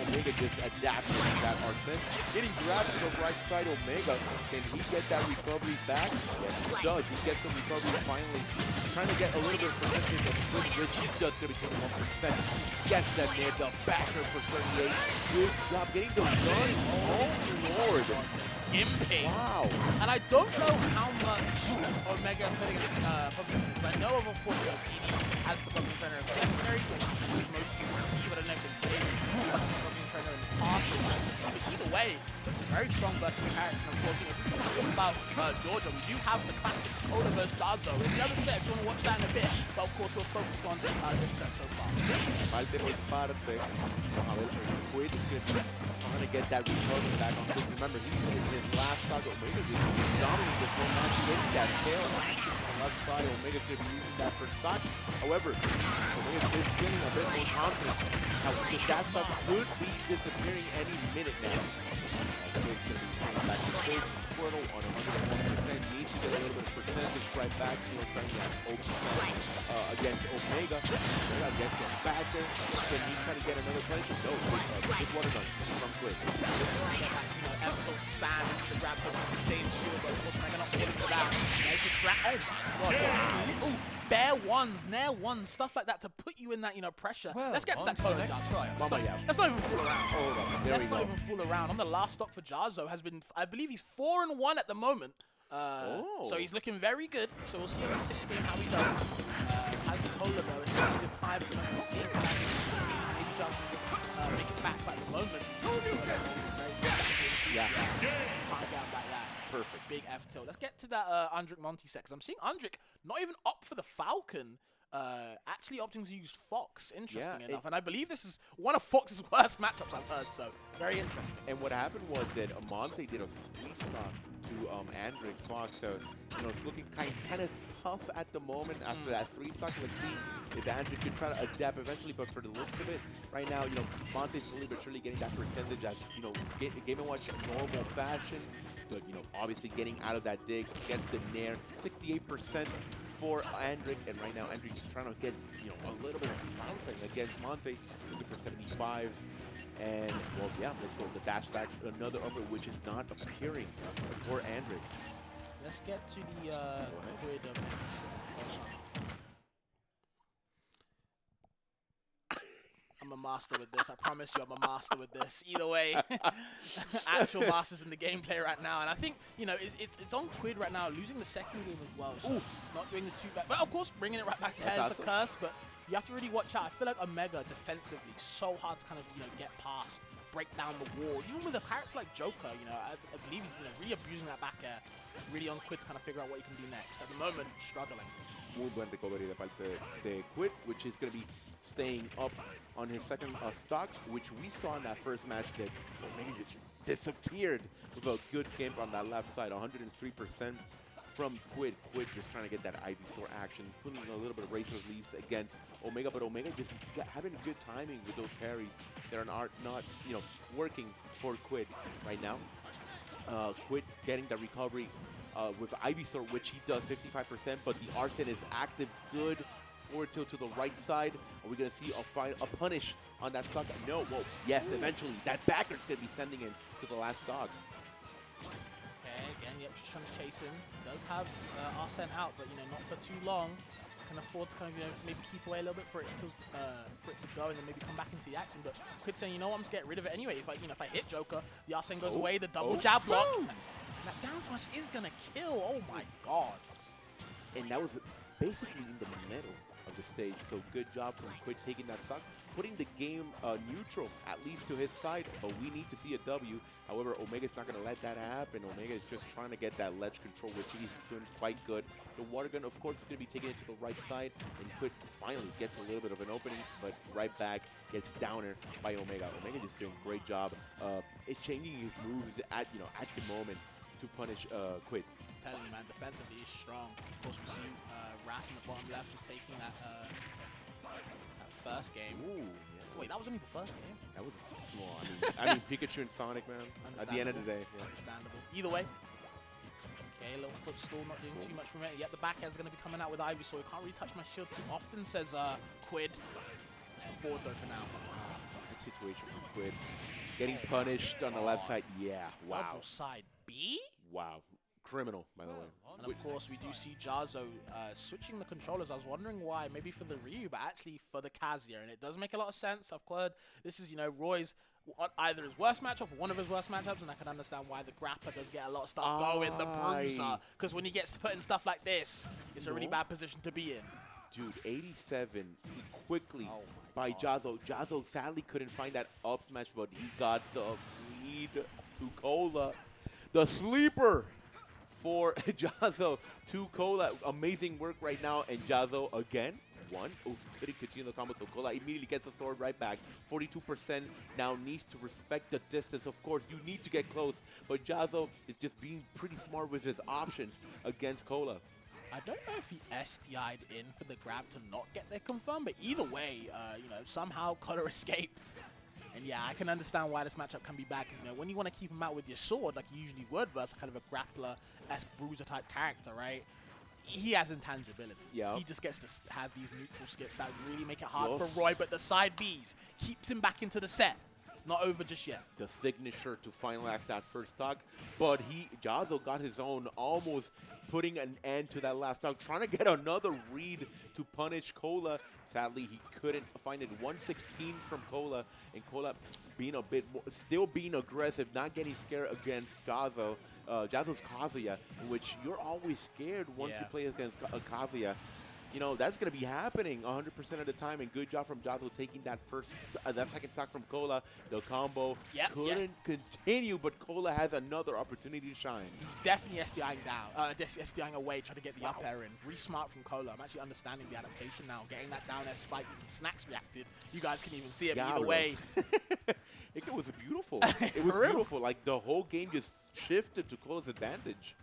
Speaker 2: Omega just adapted to that Arsene. Getting grabbed to the right side, Omega. Can he get that recovery back? Yes, he does. He gets the recovery finally. Trying to get a little bit of percentage of Quid, which he does get a 21%. Gets that near the backer for 38. Good job getting the run. Oh, Lord.
Speaker 4: Imping.
Speaker 2: Wow.
Speaker 4: And I don't know how much Omega is putting Pokemon Trainers. I know, of course, BD has the Pokemon Trainer of secondary, which most people see, but I don't know if they played Pokemon Trainer in the past. But either way, it's a very strong versus character. And of course, if we talk about Georgia, we do have the classic Coda versus Darzo. In the other set, if you want to watch that in a bit, but of course, we'll focus on this set so far.
Speaker 2: Parte por parte. A ver, Quid is trying to get that recovery back on Quid. Remember, he's in his last stock. Omega just dominating this one match. Getting that tail action on the left side. Omega's going to be using that for stock. However, Omega is feeling a bit more confident. That stock could be disappearing any minute now. Quid's going to be coming back to Quid. Squirtle on 101%. Needs to get a little bit of percentage right back. Trying that open against Omega. Omega gets him back there. Can he try to get another place? No. Good water gun from Quid.
Speaker 4: Episode span into the grab hook, stay in shield, but of course Omega not falling for that. There's the drag. Oh my god. Ooh, bare ones, nair ones, stuff like that to put you in that, pressure.
Speaker 1: Well,
Speaker 4: let's get to that code. Let's not even fool around. Let's not even fool around. On the last stock for Jarzo has been, I believe he's 4-1 at the moment. So he's looking very good. So we'll see in the 6th game how he does. Has the Cola though, it's a good time for him to see it. Maybe Jarzo will make it back at the moment.
Speaker 2: Yeah.
Speaker 4: Can't get out like that.
Speaker 2: Perfect.
Speaker 4: Big F tilt. Let's get to that Andric Monty set, because I'm seeing Andric not even opt for the Falcon, actually opting to use Fox, interesting enough. And I believe this is one of Fox's worst matchups I've heard, so very interesting.
Speaker 2: And what happened was that Monte did a free stock to Andric Fox, so it's looking kind of tough at the moment after that free stock. Let's see if Andric could try to adapt eventually, but for the looks of it, right now, Monte's slowly but surely getting that percentage as, Game & Watch normal fashion, but, obviously getting out of that dig, gets the nair, 68% for Andric, and right now Andric is trying to get, a little bit of something against Monte, looking for 75. And, well, yeah, let's go. The dash back, another upper, which is not appearing for Andric.
Speaker 4: Let's get to the Quid I'm a master with this. I promise you I'm a master with this. Either way, actual masters in the gameplay right now. And I think, it's on Quid right now, losing the second game as well. So not doing the two back. But, of course, bringing it right back there is the curse. But you have to really watch out. I feel like Omega defensively so hard to kind of get past, break down the wall. Even with a character like Joker, I believe he's really abusing that back air. Really on Quid to kind of figure out what he can do next. At the moment, struggling.
Speaker 2: Muy buen recovery de parte de Quid, which is going to be staying up on his second stock, which we saw in that first match that Omega just disappeared with a good game on that left side, 103%. From Quid. Quid just trying to get that Ivysaur action, putting a little bit of razor leaves against Omega, but Omega just having good timing with those parries that are not working for Quid right now. Quid getting the recovery with Ivysaur, which he does 55%, but the Arsene is active. Good forward tilt to the right side. Are we going to see a punish on that stock. No, well, yes, eventually that backer's going to be sending him to the last stock.
Speaker 4: Okay, again, yep, just trying to chase him. Does have Arsene out, but, you know, not for too long. Can afford to kind of, you know, maybe keep away a little bit for it to go and then maybe come back into the action. But Quid saying, you know what, I'm just get rid of it anyway. If I, you know, if I hit Joker, the Arsene goes away, the double jab block. And that down smash is gonna kill. Oh my god.
Speaker 2: And that was basically in the middle of the stage. So good job from Quid taking that stock, putting the game neutral, at least to his side. But we need to see a W. However, Omega's not going to let that happen. Omega is just trying to get that ledge control, which he's doing quite good. The water gun, of course, is going to be taking it to the right side. And Quid finally gets a little bit of an opening, but right back gets downer by Omega. Omega just doing a great job. It's changing his moves at the moment to punish Quid.
Speaker 4: I'm telling you, man, defensively is strong. Of course, we see Wrath in the bottom left is taking that first game.
Speaker 2: Ooh,
Speaker 4: Wait, that was only the first game?
Speaker 2: that was well, I mean Pikachu and Sonic, man. At the end of the day, yeah.
Speaker 4: Understandable. Either way. Okay, a little footstool, not doing too much from it. Yet the back air is going to be coming out with Ivy, so I can't really touch my shield too often, says Quid. Just the forward though for now.
Speaker 2: Good situation for Quid. Getting punished on the left side. Yeah, wow.
Speaker 4: Double side B?
Speaker 2: Wow. Criminal, by the way.
Speaker 4: And of course, we do see Jazo switching the controllers. I was wondering why, maybe for the Ryu, but actually for the Kazuya. And it does make a lot of sense. I've heard this is, you know, Roy's either his worst matchup or one of his worst matchups, and I can understand why the Grappler does get a lot of stuff going, the Bruiser. Because when he gets to put in stuff like this, it's a really bad position to be in.
Speaker 2: Dude, 87 quickly by Jazo. Jazo sadly couldn't find that up smash, but he got the lead to Cola. The sleeper for Jazo to Cola. Amazing work right now, and Jazo again. Couldn't continue the combo, so Cola immediately gets the sword right back. 42% now needs to respect the distance. Of course, you need to get close, but Jazo is just being pretty smart with his options against Cola.
Speaker 4: I don't know if he SDI'd in for the grab to not get there confirmed, but either way, you know, somehow Cola escaped. And yeah, I can understand why this matchup can be bad, because, you know, when you want to keep him out with your sword, like you usually would versus kind of a grappler-esque bruiser type character, right? He has intangibility.
Speaker 2: Yeah.
Speaker 4: He just gets to have these neutral skips that really make it hard for Roy, but the side Bs keeps him back into the set. It's not over just yet.
Speaker 2: The signature to finalize that first stock, but Jazo got his own, almost putting an end to that last stock, trying to get another read to punish Cola. Sadly, he couldn't find it. 116 from Cola, and Cola being a bit more, still being aggressive, not getting scared against Jazo. Jazo's Kazuya, in which you're always scared once you play against Kazuya. You know, that's going to be happening 100% of the time, and good job from Jazo taking that second stock from Cola. The combo couldn't continue, but Cola has another opportunity to shine.
Speaker 4: He's definitely SDIing down, SDIing away, trying to get the up air in. Really smart from Cola. I'm actually understanding the adaptation now. Getting that down air spike, even Snacks reacted. You guys can even see it, but either way.
Speaker 2: It was beautiful. It was beautiful. Like, the whole game just shifted to Cola's advantage.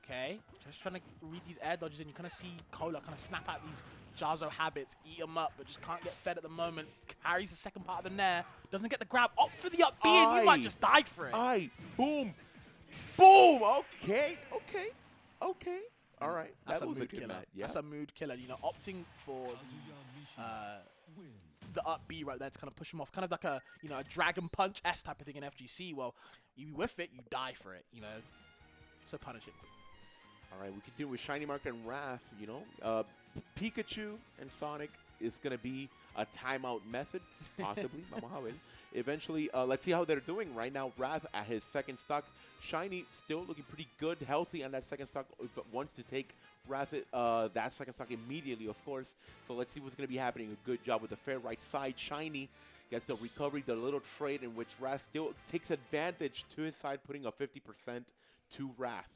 Speaker 4: Okay, just trying to read these air dodges, and you kind of see Cola kind of snap out these Jazo habits, eat them up, but just can't get fed at the moment. Carries the second part of the nair, doesn't get the grab, opt for the up B, and you might just die for it.
Speaker 2: Boom, boom. Okay. All right,
Speaker 4: that's
Speaker 2: that
Speaker 4: a
Speaker 2: was
Speaker 4: mood
Speaker 2: good
Speaker 4: killer.
Speaker 2: match. Yeah.
Speaker 4: That's a mood killer. You know, opting for the up B right there to kind of push him off, kind of like a a Dragon Punch S type of thing in FGC. Well, you whiff it, you die for it. You know, so punish it.
Speaker 2: All right, we continue with Shiny Mark and Wrath. You know, Pikachu and Sonic is going to be a timeout method, possibly. Eventually, let's see how they're doing right now. Wrath at his second stock. Shiny still looking pretty good, healthy on that second stock. But wants to take Wrath that second stock immediately, of course. So let's see what's going to be happening. A good job with the fair right side. Shiny gets the recovery, the little trade in which Wrath still takes advantage to his side, putting a 50% to Wrath.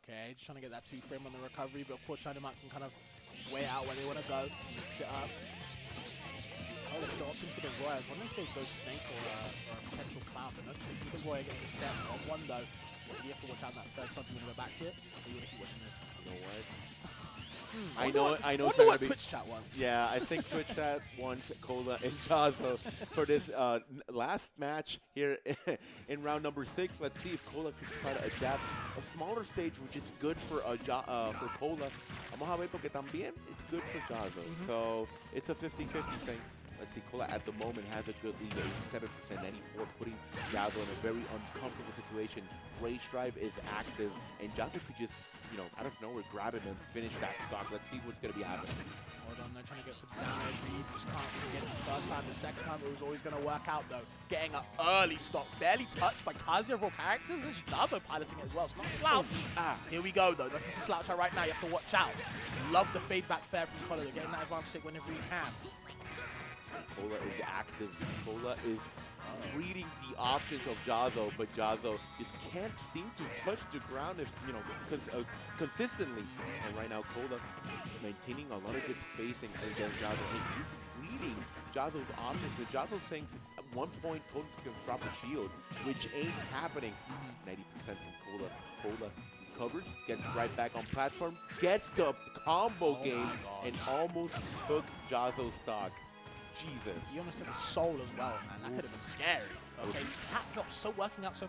Speaker 4: Okay, just trying to get that 2-frame on the recovery, but of course Shiny Mark can kind of just weigh out where they want to go, mix it up. Oh, they're still opting for the Roy. I was wondering if they go Snake or a potential Clown, but no, the Roy getting the set on one though. You have to watch out that third stock. You want to go back to it? Or you want to keep watching this?
Speaker 2: You know what?
Speaker 4: I
Speaker 2: know.
Speaker 4: Wonder what Twitch chat wants.
Speaker 2: Yeah, I think Twitch chat wants Cola and Jazo for this last match here in round number 6. Let's see if Cola can try to adapt a smaller stage, which is good for Cola. Vamos a ver porque también it's good for Jazo. So it's a 50-50 thing. let's see, Cola at the moment has a good lead, 87%, 94, putting Jazzo in a very uncomfortable situation. Rage Drive is active, and Jazzo could just, you know, out of nowhere grab him and finish that stock. Let's see what's going to be happening.
Speaker 4: Hold on, they're trying to get for the down air read. Just can't get it the first time. The second time, it was always going to work out, though. Getting an early stock, barely touched by Kazuya of all characters. This is Jazzo piloting it as well. It's not slouch. Here we go, though. Nothing to slouch at right now. You have to watch out. Love the fade back fair from Cola. They're getting that advantage take whenever you can.
Speaker 2: Cola is active. Cola is reading the options of Jazzo, but Jazzo just can't seem to touch the ground, if you know, consistently. And right now, Cola maintaining a lot of good spacing against Jazzo. He's reading Jazzo's options, but Jazzo thinks at one point Cola's going to drop a shield, which ain't happening. 90% from Cola. Cola covers, gets right back on platform, gets to a combo game, and almost took Jazzo's stock. Jesus.
Speaker 4: He almost took his soul as well, man. That could have been scary. Okay, cat drop so working out so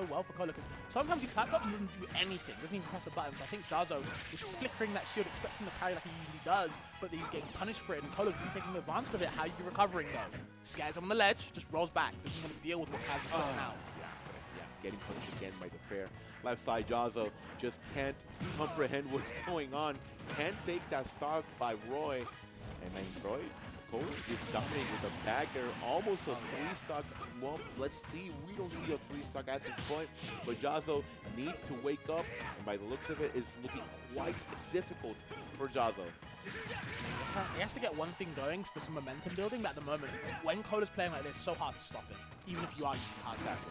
Speaker 4: well for Cola, because sometimes you cat drop, he doesn't do anything, doesn't even press a button. So I think Jazzo is flickering that shield, expecting to parry like he usually does, but he's getting punished for it, and Cola's taking advantage of it. How are you recovering though? Scares him on the ledge, just rolls back, doesn't want to deal with what Kaz's putting out.
Speaker 2: Yeah, getting punished again by the fair. Left side Jazzo just can't comprehend what's going on. Can't take that stock by Roy, and then Roy is dominating with a dagger, almost a 3-stock. Well, let's see. We don't see a 3-stock at this point, but Jazzo needs to wake up, and by the looks of it, it's looking quite difficult for Jazzo.
Speaker 4: He has to get one thing going for some momentum building, but at the moment, when Cola's playing like this, it's so hard to stop it, even if you are using hard tackle.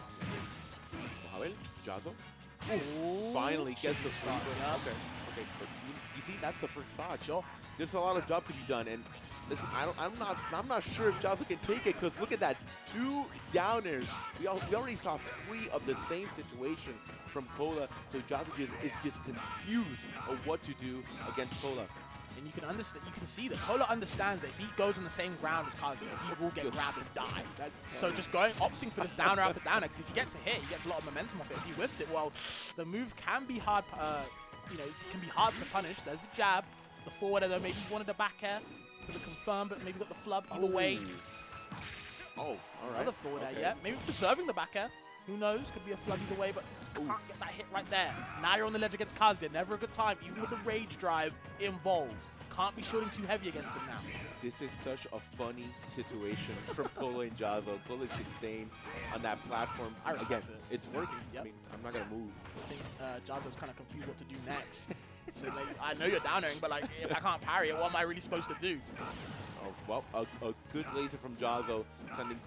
Speaker 2: Well, Jazzo finally gets the start. Okay, but you see, that's the first stock.
Speaker 4: Sure.
Speaker 2: There's a lot of job to be done, and listen, I'm not sure if Jazzo can take it, because look at that, 2 downers. We already saw 3 of the same situation from Cola, so Jazzo is just confused of what to do against Cola.
Speaker 4: And you can understand, you can see that Cola understands that if he goes on the same ground as Kazuya, he will get grabbed and die. So just opting for this downer after downer, because if he gets a hit, he gets a lot of momentum off it. If he whiffs it, well, the move can be hard, you know, can be hard to punish. There's the jab, the forward air, though, maybe he wanted a back air for the confirm, but maybe got the flub either way.
Speaker 2: Oh, all right.
Speaker 4: Another forward air, yeah. Maybe preserving the back air. Who knows? Could be a flub either way, but can't get that hit right there. Now you're on the ledge against Kazuya. Never a good time, even with the rage drive involved. Can't be shooting too heavy against him now.
Speaker 2: This is such a funny situation from Cola and Jazzo. Cola's just staying on that platform. Again, it's working. Yep. I mean, I'm not going to move.
Speaker 4: I think Jazzo's kind of confused what to do next. So like, I know you're downering, but like, if I can't parry it, what am I really supposed to do?
Speaker 2: Oh, well, a good laser from Jazzo sending...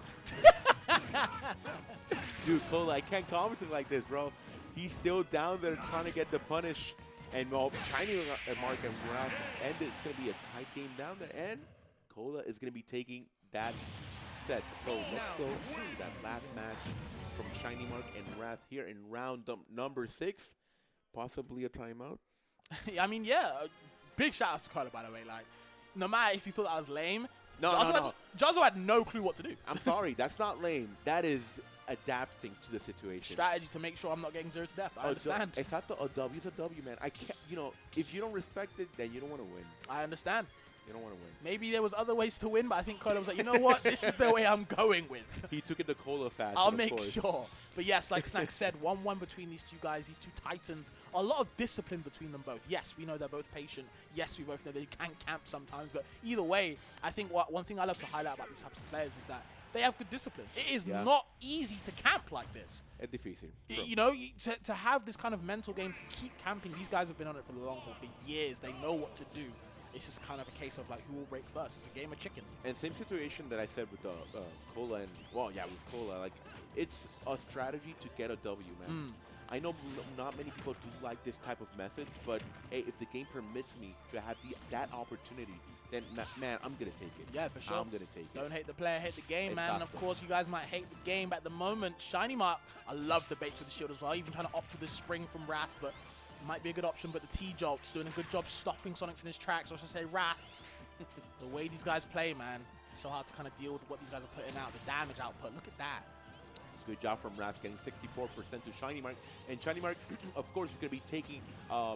Speaker 2: Dude, Cola, I can't commentate like this, bro. He's still down there trying to get the punish. And well, Chinese mark and round ended. It's going to be a tight game down there. And Cola is going to be taking that set. So let's go see that last match from Shiny Mark and Wrath here in round number 6. Possibly a timeout.
Speaker 4: I mean, yeah. Big shout out to Cola, by the way. Like, no matter if you thought that was lame,
Speaker 2: no.
Speaker 4: Jazzo had no clue what to do.
Speaker 2: I'm sorry, that's not lame. That is adapting to the situation.
Speaker 4: Strategy to make sure I'm not getting 0 to death. I understand.
Speaker 2: It's not a W, it's a W, man. I can't, you know, if you don't respect it, then you don't want to win.
Speaker 4: I understand.
Speaker 2: You don't want to win.
Speaker 4: Maybe there was other ways to win, but I think Cola was like, you know what? This is the way I'm going with.
Speaker 2: He took it the Cola fashion.
Speaker 4: I'll make sure. But yes, like Snack said, 1-1 between these two guys, these two titans. A lot of discipline between them both. Yes, we know they're both patient. Yes, we both know they can camp sometimes. But either way, I think one thing I love to highlight about these types of players is that they have good discipline. It is not easy to camp like this.
Speaker 2: It's defeating.
Speaker 4: You know, to have this kind of mental game, to keep camping, these guys have been on it for the long haul for years. They know what to do. It's just kind of a case of like who will break first. It's a game of chicken.
Speaker 2: And same situation that I said with Cola and, well, yeah, with Cola. Like, it's a strategy to get a W, man. I know not many people do like this type of methods, but hey, if the game permits me to have that opportunity, then, man, I'm going to take it.
Speaker 4: Yeah, for sure.
Speaker 2: I'm going to take it.
Speaker 4: Don't hate the player, hate the game, man. And of course, you guys might hate the game, but at the moment, Shiny Mark, I love the bait with the shield as well. Even trying to opt for this spring from Wrath, but might be a good option. But the T-Jolt's doing a good job stopping Sonics in his tracks, or I should say Wrath. The way these guys play, man, so hard to kind of deal with what these guys are putting out, the damage output. Look at that.
Speaker 2: Good job from Wrath, getting 64% to Shiny Mark. And Shiny Mark, of course, is going to be taking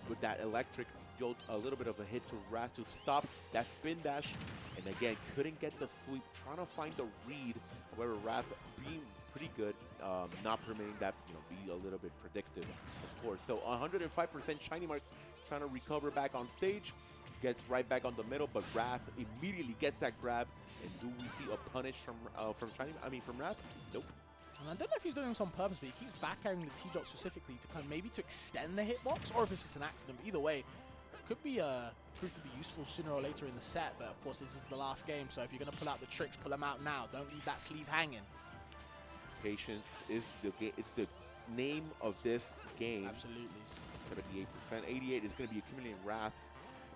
Speaker 2: with that electric T-Jolt, a little bit of a hit to Wrath to stop that spin dash. And again, couldn't get the sweep, trying to find the read. However, Wrath being pretty good, not permitting that, be a little bit predictive, of course. So 105% Shiny Mark trying to recover back on stage, gets right back on the middle, but Wrath immediately gets that grab. And do we see a punish from Wrath? Nope.
Speaker 4: And I don't know if he's doing this on purpose, but he keeps back airing the T-Jolt specifically to kind of maybe to extend the hitbox, or if it's just an accident. But either way, could be prove to be useful sooner or later in the set. But of course, this is the last game, so if you're gonna pull out the tricks, pull them out now. Don't leave that sleeve hanging.
Speaker 2: Patience is the game. It's the name of this game.
Speaker 4: Absolutely.
Speaker 2: 78%. 88 is going to be accumulating Wrath.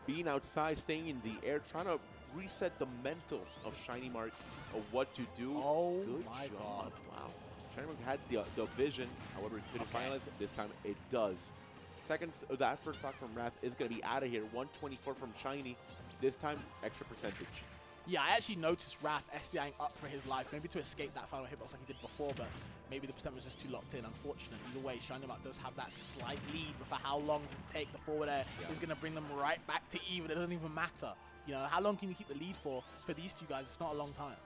Speaker 2: Being outside, staying in the air, trying to reset the mental of Shiny Mark of what to do.
Speaker 4: Oh
Speaker 2: Good
Speaker 4: my
Speaker 2: job.
Speaker 4: God.
Speaker 2: Wow. Shiny Mark had the vision. However, it couldn't finalize it. This time it does. That first stock from Wrath is going to be out of here. 124 from Shiny. This time, extra percentage.
Speaker 4: Yeah, I actually noticed Wrath SDIing up for his life, maybe to escape that final hitbox like he did before, but maybe the percent was just too locked in. Unfortunate. Either way, Shiny Mark does have that slight lead, but for how long does it take? The forward air is going to bring them right back to even. It doesn't even matter. How long can you keep the lead for these two guys? It's not a long time.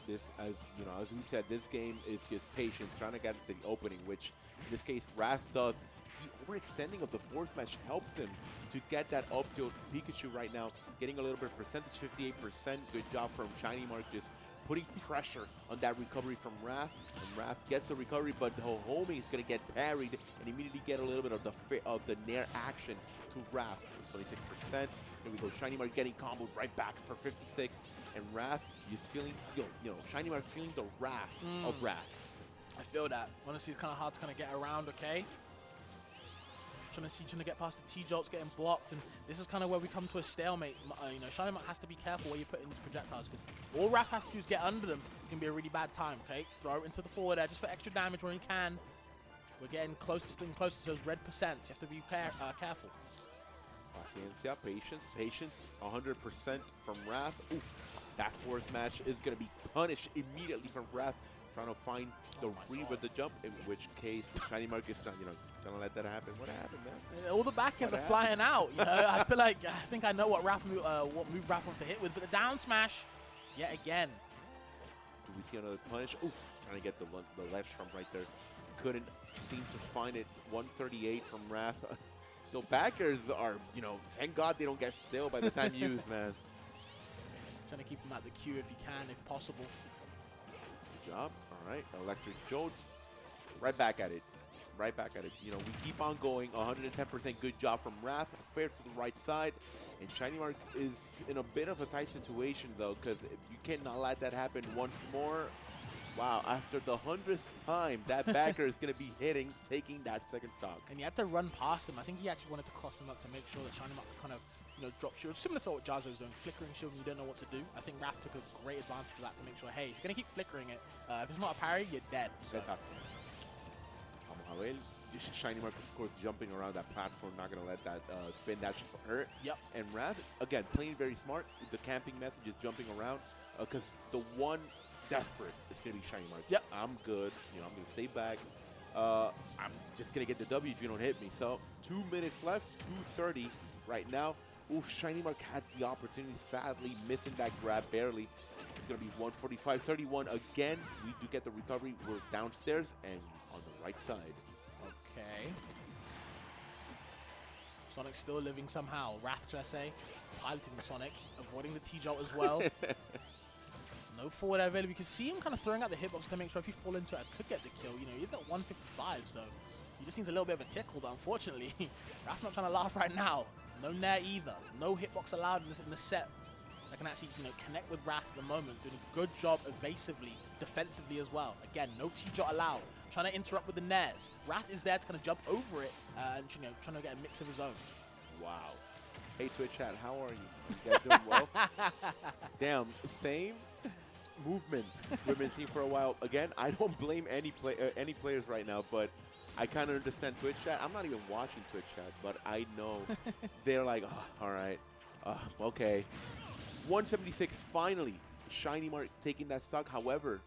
Speaker 2: This, as we said, this game is just patience, trying to get the opening, which in this case, Wrath does. The overextending of the force smash helped him to get that up tilt. Pikachu right now getting a little bit of percentage, 58%. Good job from Shiny Mark, just putting pressure on that recovery from Wrath. And Wrath gets the recovery, but the homie is going to get parried and immediately get a little bit of the nair action to Wrath. 26%. Here we go. Shiny Mark getting comboed right back for 56. And Wrath is feeling, Shiny Mark feeling the wrath of Wrath.
Speaker 4: I feel that. Honestly, it's kind of hard to kind of get around, okay? Trying to get past the T-Jolts, getting blocked, and this is kind of where we come to a stalemate. Shiny Mark has to be careful where you put in these projectiles, because all Wrath has to do is get under them. It can be a really bad time, okay? Throw it into the forward air just for extra damage when you can. We're getting closer and closer to those red percents. You have to be careful.
Speaker 2: Paciencia, patience, 100% from Wrath. Oof, that force match is going to be punished immediately from Wrath, trying to find the read with the jump, in which case Shiny Mark is not, gonna let that happen. What happened, man?
Speaker 4: All the backers are flying out. I think I know what move Wrath wants to hit with, but the down smash, yet again.
Speaker 2: Do we see another punish? Oof, trying to get the ledge trump right there. Couldn't seem to find it. 138 from Wrath. The backers are, thank God they don't get still by the time used, man.
Speaker 4: Trying to keep them at the queue if you can, if possible.
Speaker 2: Good job. All right, electric jolts. Right back at it. We keep on going. 110% good job from Wrath. Fair to the right side. And Shiny Mark is in a bit of a tight situation, though, because you cannot let that happen once more. Wow, after the 100th time, that backer is going to be taking that second stock.
Speaker 4: And he had to run past him. I think he actually wanted to cross him up to make sure that Shiny Mark kind of, drop shield. Similar to what Jazo was doing, flickering shield when you don't know what to do. I think Wrath took a great advantage of that to make sure, hey, if you're going to keep flickering it, if it's not a parry, you're dead. So.
Speaker 2: Shiny Mark, of course, jumping around that platform, not going to let that spin dash hurt.
Speaker 4: Yep.
Speaker 2: And Wrath, again, playing very smart. The camping method, just jumping around. Because the one desperate is going to be Shiny Mark.
Speaker 4: Yep.
Speaker 2: I'm good. I'm going to stay back. I'm just going to get the W if you don't hit me. So 2 minutes left, 2:30 right now. Oof, Shiny Mark had the opportunity, sadly missing that grab barely. It's going to be 145-31 again. We do get the recovery. We're downstairs and on the right side.
Speaker 4: Okay. Sonic still living somehow. Wrath, should I say? Piloting Sonic, avoiding the T-Jolt as well. No forward air available. You can see him kind of throwing out the hitbox to make sure if you fall into it, I could get the kill. He's at 155, so he just needs a little bit of a tickle, but unfortunately, Wrath not trying to laugh right now. No nair either. No hitbox allowed in the set. I can actually, connect with Wrath at the moment. Doing a good job evasively, defensively as well. Again, no T-Jot allowed. Trying to interrupt with the nairs. Wrath is there to kind of jump over it and, trying to get a mix of his own.
Speaker 2: Wow. Hey, Twitch chat, how are you? You guys doing well? Damn, same movement we've been seeing for a while. Again, I don't blame any players right now, but I kind of understand Twitch chat. I'm not even watching Twitch chat, but I know they're like, oh, all right, okay. 176, finally. Shiny Mark taking that stock. However,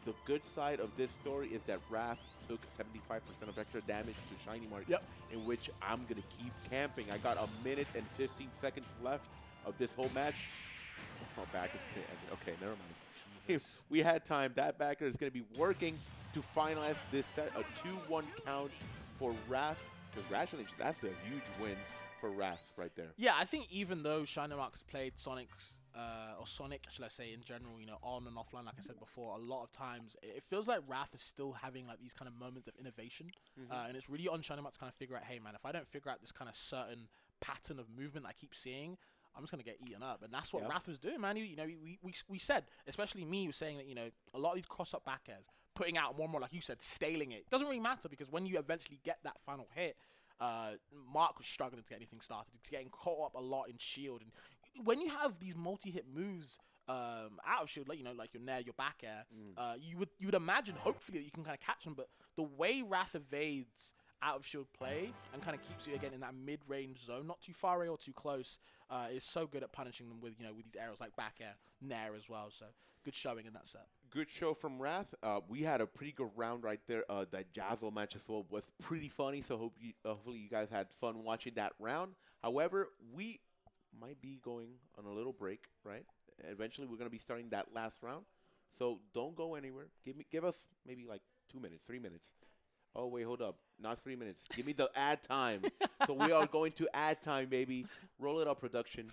Speaker 2: the good side of this story is that Wrath took 75% of extra damage to Shiny Mark,
Speaker 4: Yep.
Speaker 2: in which I'm going to keep camping. I got 1 minute and 15 seconds left of this whole match. Oh, back is going to end it. Okay, never mind.
Speaker 4: Jesus.
Speaker 2: We had time. That backer is going to be working to finalize this set. A 2-1 count for Wrath. Congratulations. That's a huge win for Wrath right there.
Speaker 4: Yeah, I think even though Shiner Marks played Sonic's, or Sonic, should I say, in general, you know, on and offline, like I said before, a lot of times it feels like Wrath is still having like these kind of moments of innovation, and it's really on Shiner Marks to kind of figure out, hey man, if I don't figure out this kind of certain pattern of movement I keep seeing, I'm just gonna get eaten up, and that's what Wrath was doing, man. You know, we said, especially me, was saying that, you know, a lot of these cross-up back airs, putting out more and more, like you said, staling it doesn't really matter, because when you eventually get that final hit, Mark was struggling to get anything started. He's getting caught up a lot in shield, and when you have these multi-hit moves out of shield, like, you know, like your nair, your back air, you would imagine, hopefully, that you can kind of catch them. But the way Wrath evades out of shield play and kind of keeps you again in that mid-range zone, not too far away or too close, is so good at punishing them with, you know, with these arrows like back air, nair as well. So good showing in that set.
Speaker 2: Good show from Wrath. We had a pretty good round right there. That Jazzle match as well was pretty funny, so hopefully you guys had fun watching that round. However, we might be going on a little break, right? Eventually, we're going to be starting that last round, so don't go anywhere. Give us maybe like 2 minutes, 3 minutes. Oh, wait, hold up. Not 3 minutes. Give me the ad time. So we are going to ad time, baby. Roll it up, production.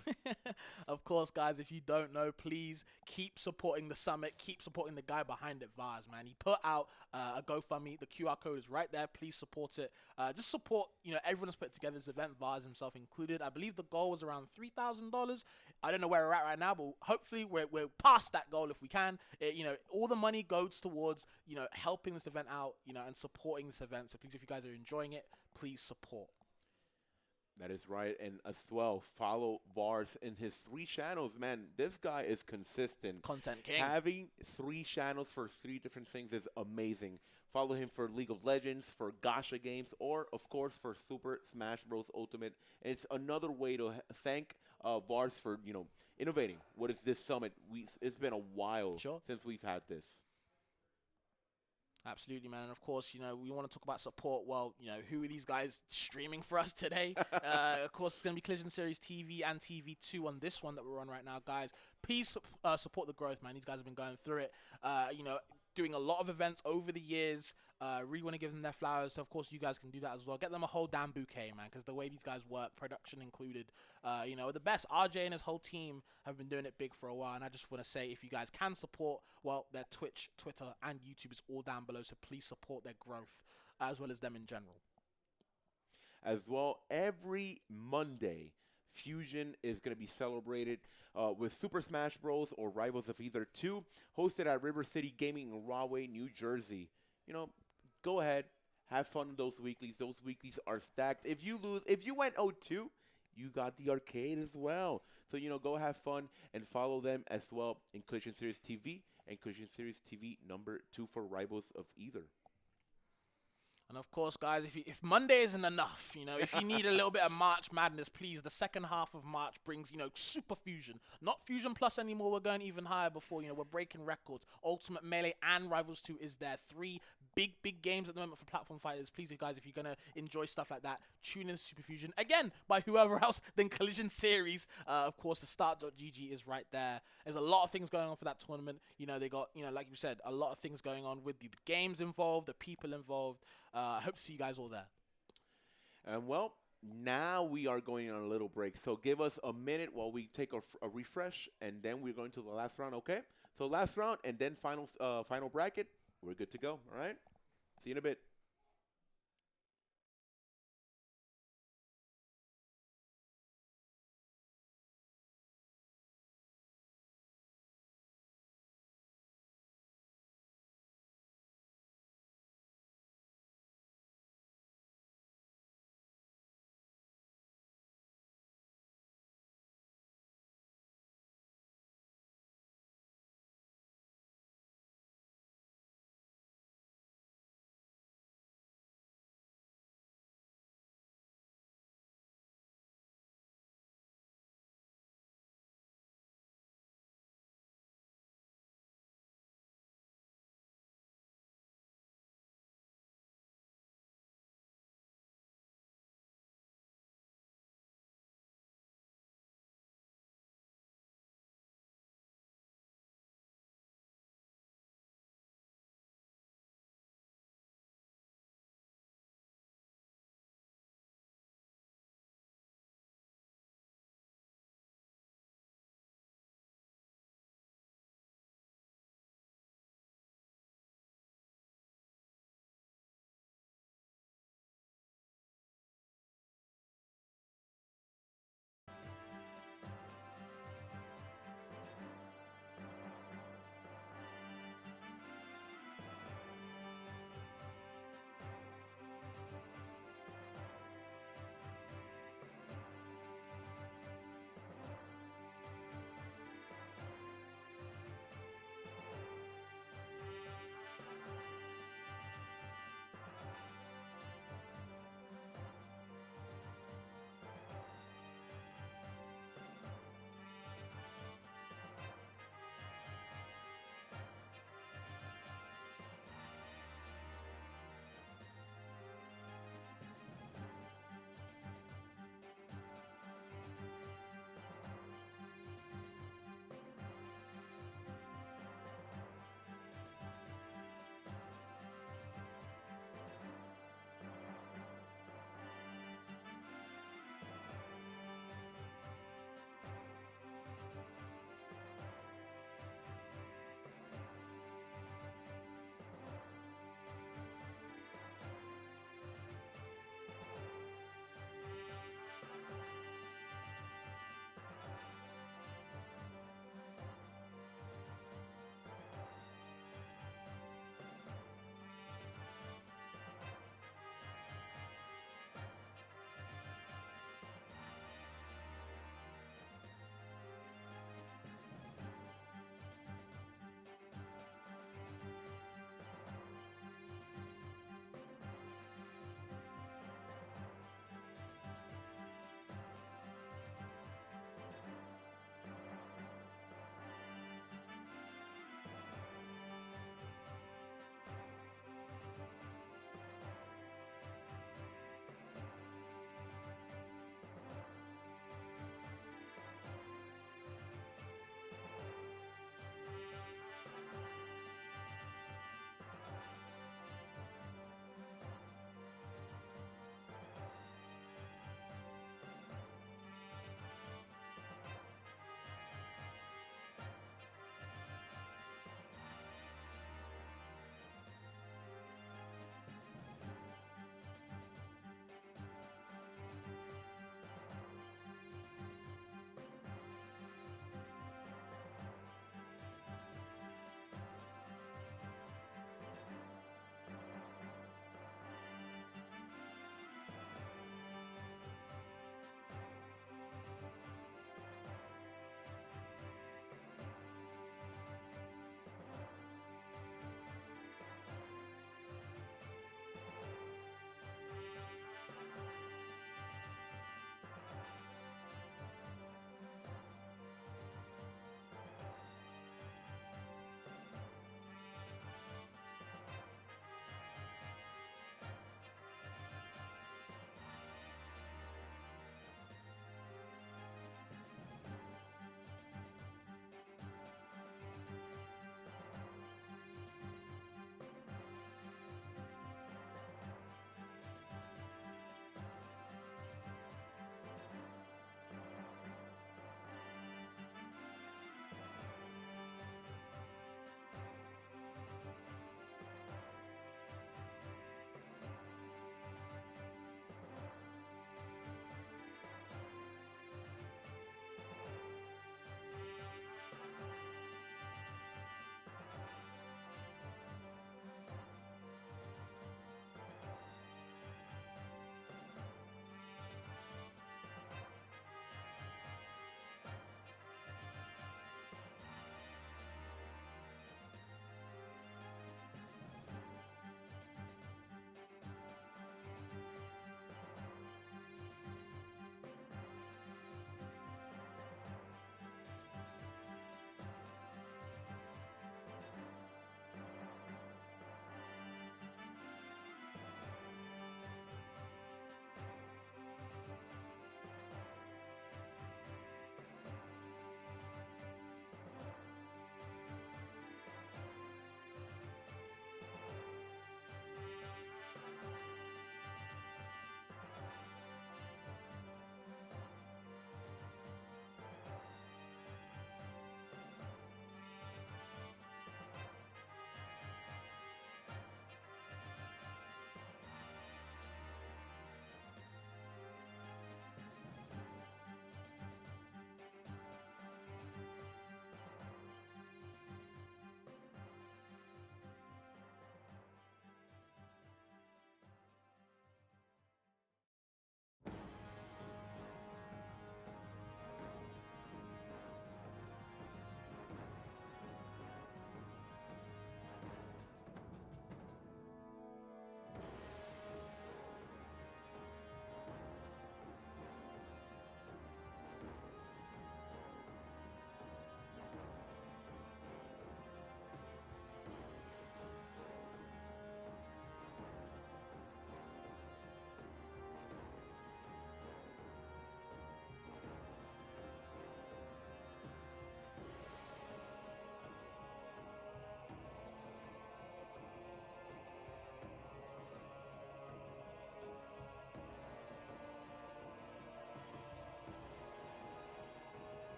Speaker 4: Of course, guys, if you don't know, please keep supporting the summit. Keep supporting the guy behind it, Vars, man. He put out a GoFundMe. The QR code is right there. Please support it. Just support, you know, everyone that's put together this event, Vars himself included. I believe the goal was around $3,000. I don't know where we're at right now, but hopefully we're past that goal if we can. You know, all the money goes towards, you know, helping this event out, you know, and supporting this event. So please, if you guys are enjoying it, please support.
Speaker 2: That is right. And as well, follow Vars in his 3 channels. Man, this guy is consistent.
Speaker 4: Content king.
Speaker 2: Having 3 channels for 3 different things is amazing. Follow him for League of Legends, for Gacha games, or, of course, for Super Smash Bros. Ultimate. And it's another way to thank Vars for, you know, innovating. What is this summit? It's been a while since we've had this.
Speaker 4: Absolutely, man. And of course, you know, we want to talk about support. Well, you know, who are these guys streaming for us today? Of course, it's going to be Collision Series TV and TV2 on this one that we're on right now, guys. Please support the growth, man. These guys have been going through it, you know, doing a lot of events over the years. Really want to give them their flowers. So, of course, you guys can do that as well. Get them a whole damn bouquet, man, because the way these guys work, production included, you know, the best. RJ and his whole team have been doing it big for a while. And I just want to say, if you guys can support, well, their Twitch, Twitter, and YouTube is all down below. So please support their growth as well as them in general.
Speaker 2: As well, every Monday, Fusion is going to be celebrated with Super Smash Bros. Or Rivals of Either 2, hosted at River City Gaming in Rahway, New Jersey. You know, go ahead, have fun in those weeklies. Those weeklies are stacked. If you lose, if you went 0-2, you got the arcade as well. So, you know, go have fun and follow them as well in Collision Series TV and Collision Series TV #2 for Rivals of Either.
Speaker 4: And of course, guys, if Monday isn't enough, you know, if you need a little bit of March Madness, please, the second half of March brings, you know, Super Fusion. Not Fusion Plus anymore. We're going even higher before, you know, we're breaking records. Ultimate Melee and Rivals 2 is there. 3 big games at the moment for platform fighters. Please, you guys, if you're going to enjoy stuff like that, tune in to Super Fusion. Again, by whoever else than Collision Series. Of course, the start.gg is right there. There's a lot of things going on for that tournament. You know, they got, you know, like you said, a lot of things going on with the games involved, the people involved. I hope to see you guys all there.
Speaker 2: And well, now we are going on a little break. So give us a minute while we take a refresh, and then we're going to the last round, okay? So last round, and then final bracket. We're good to go, all right? See you in a bit.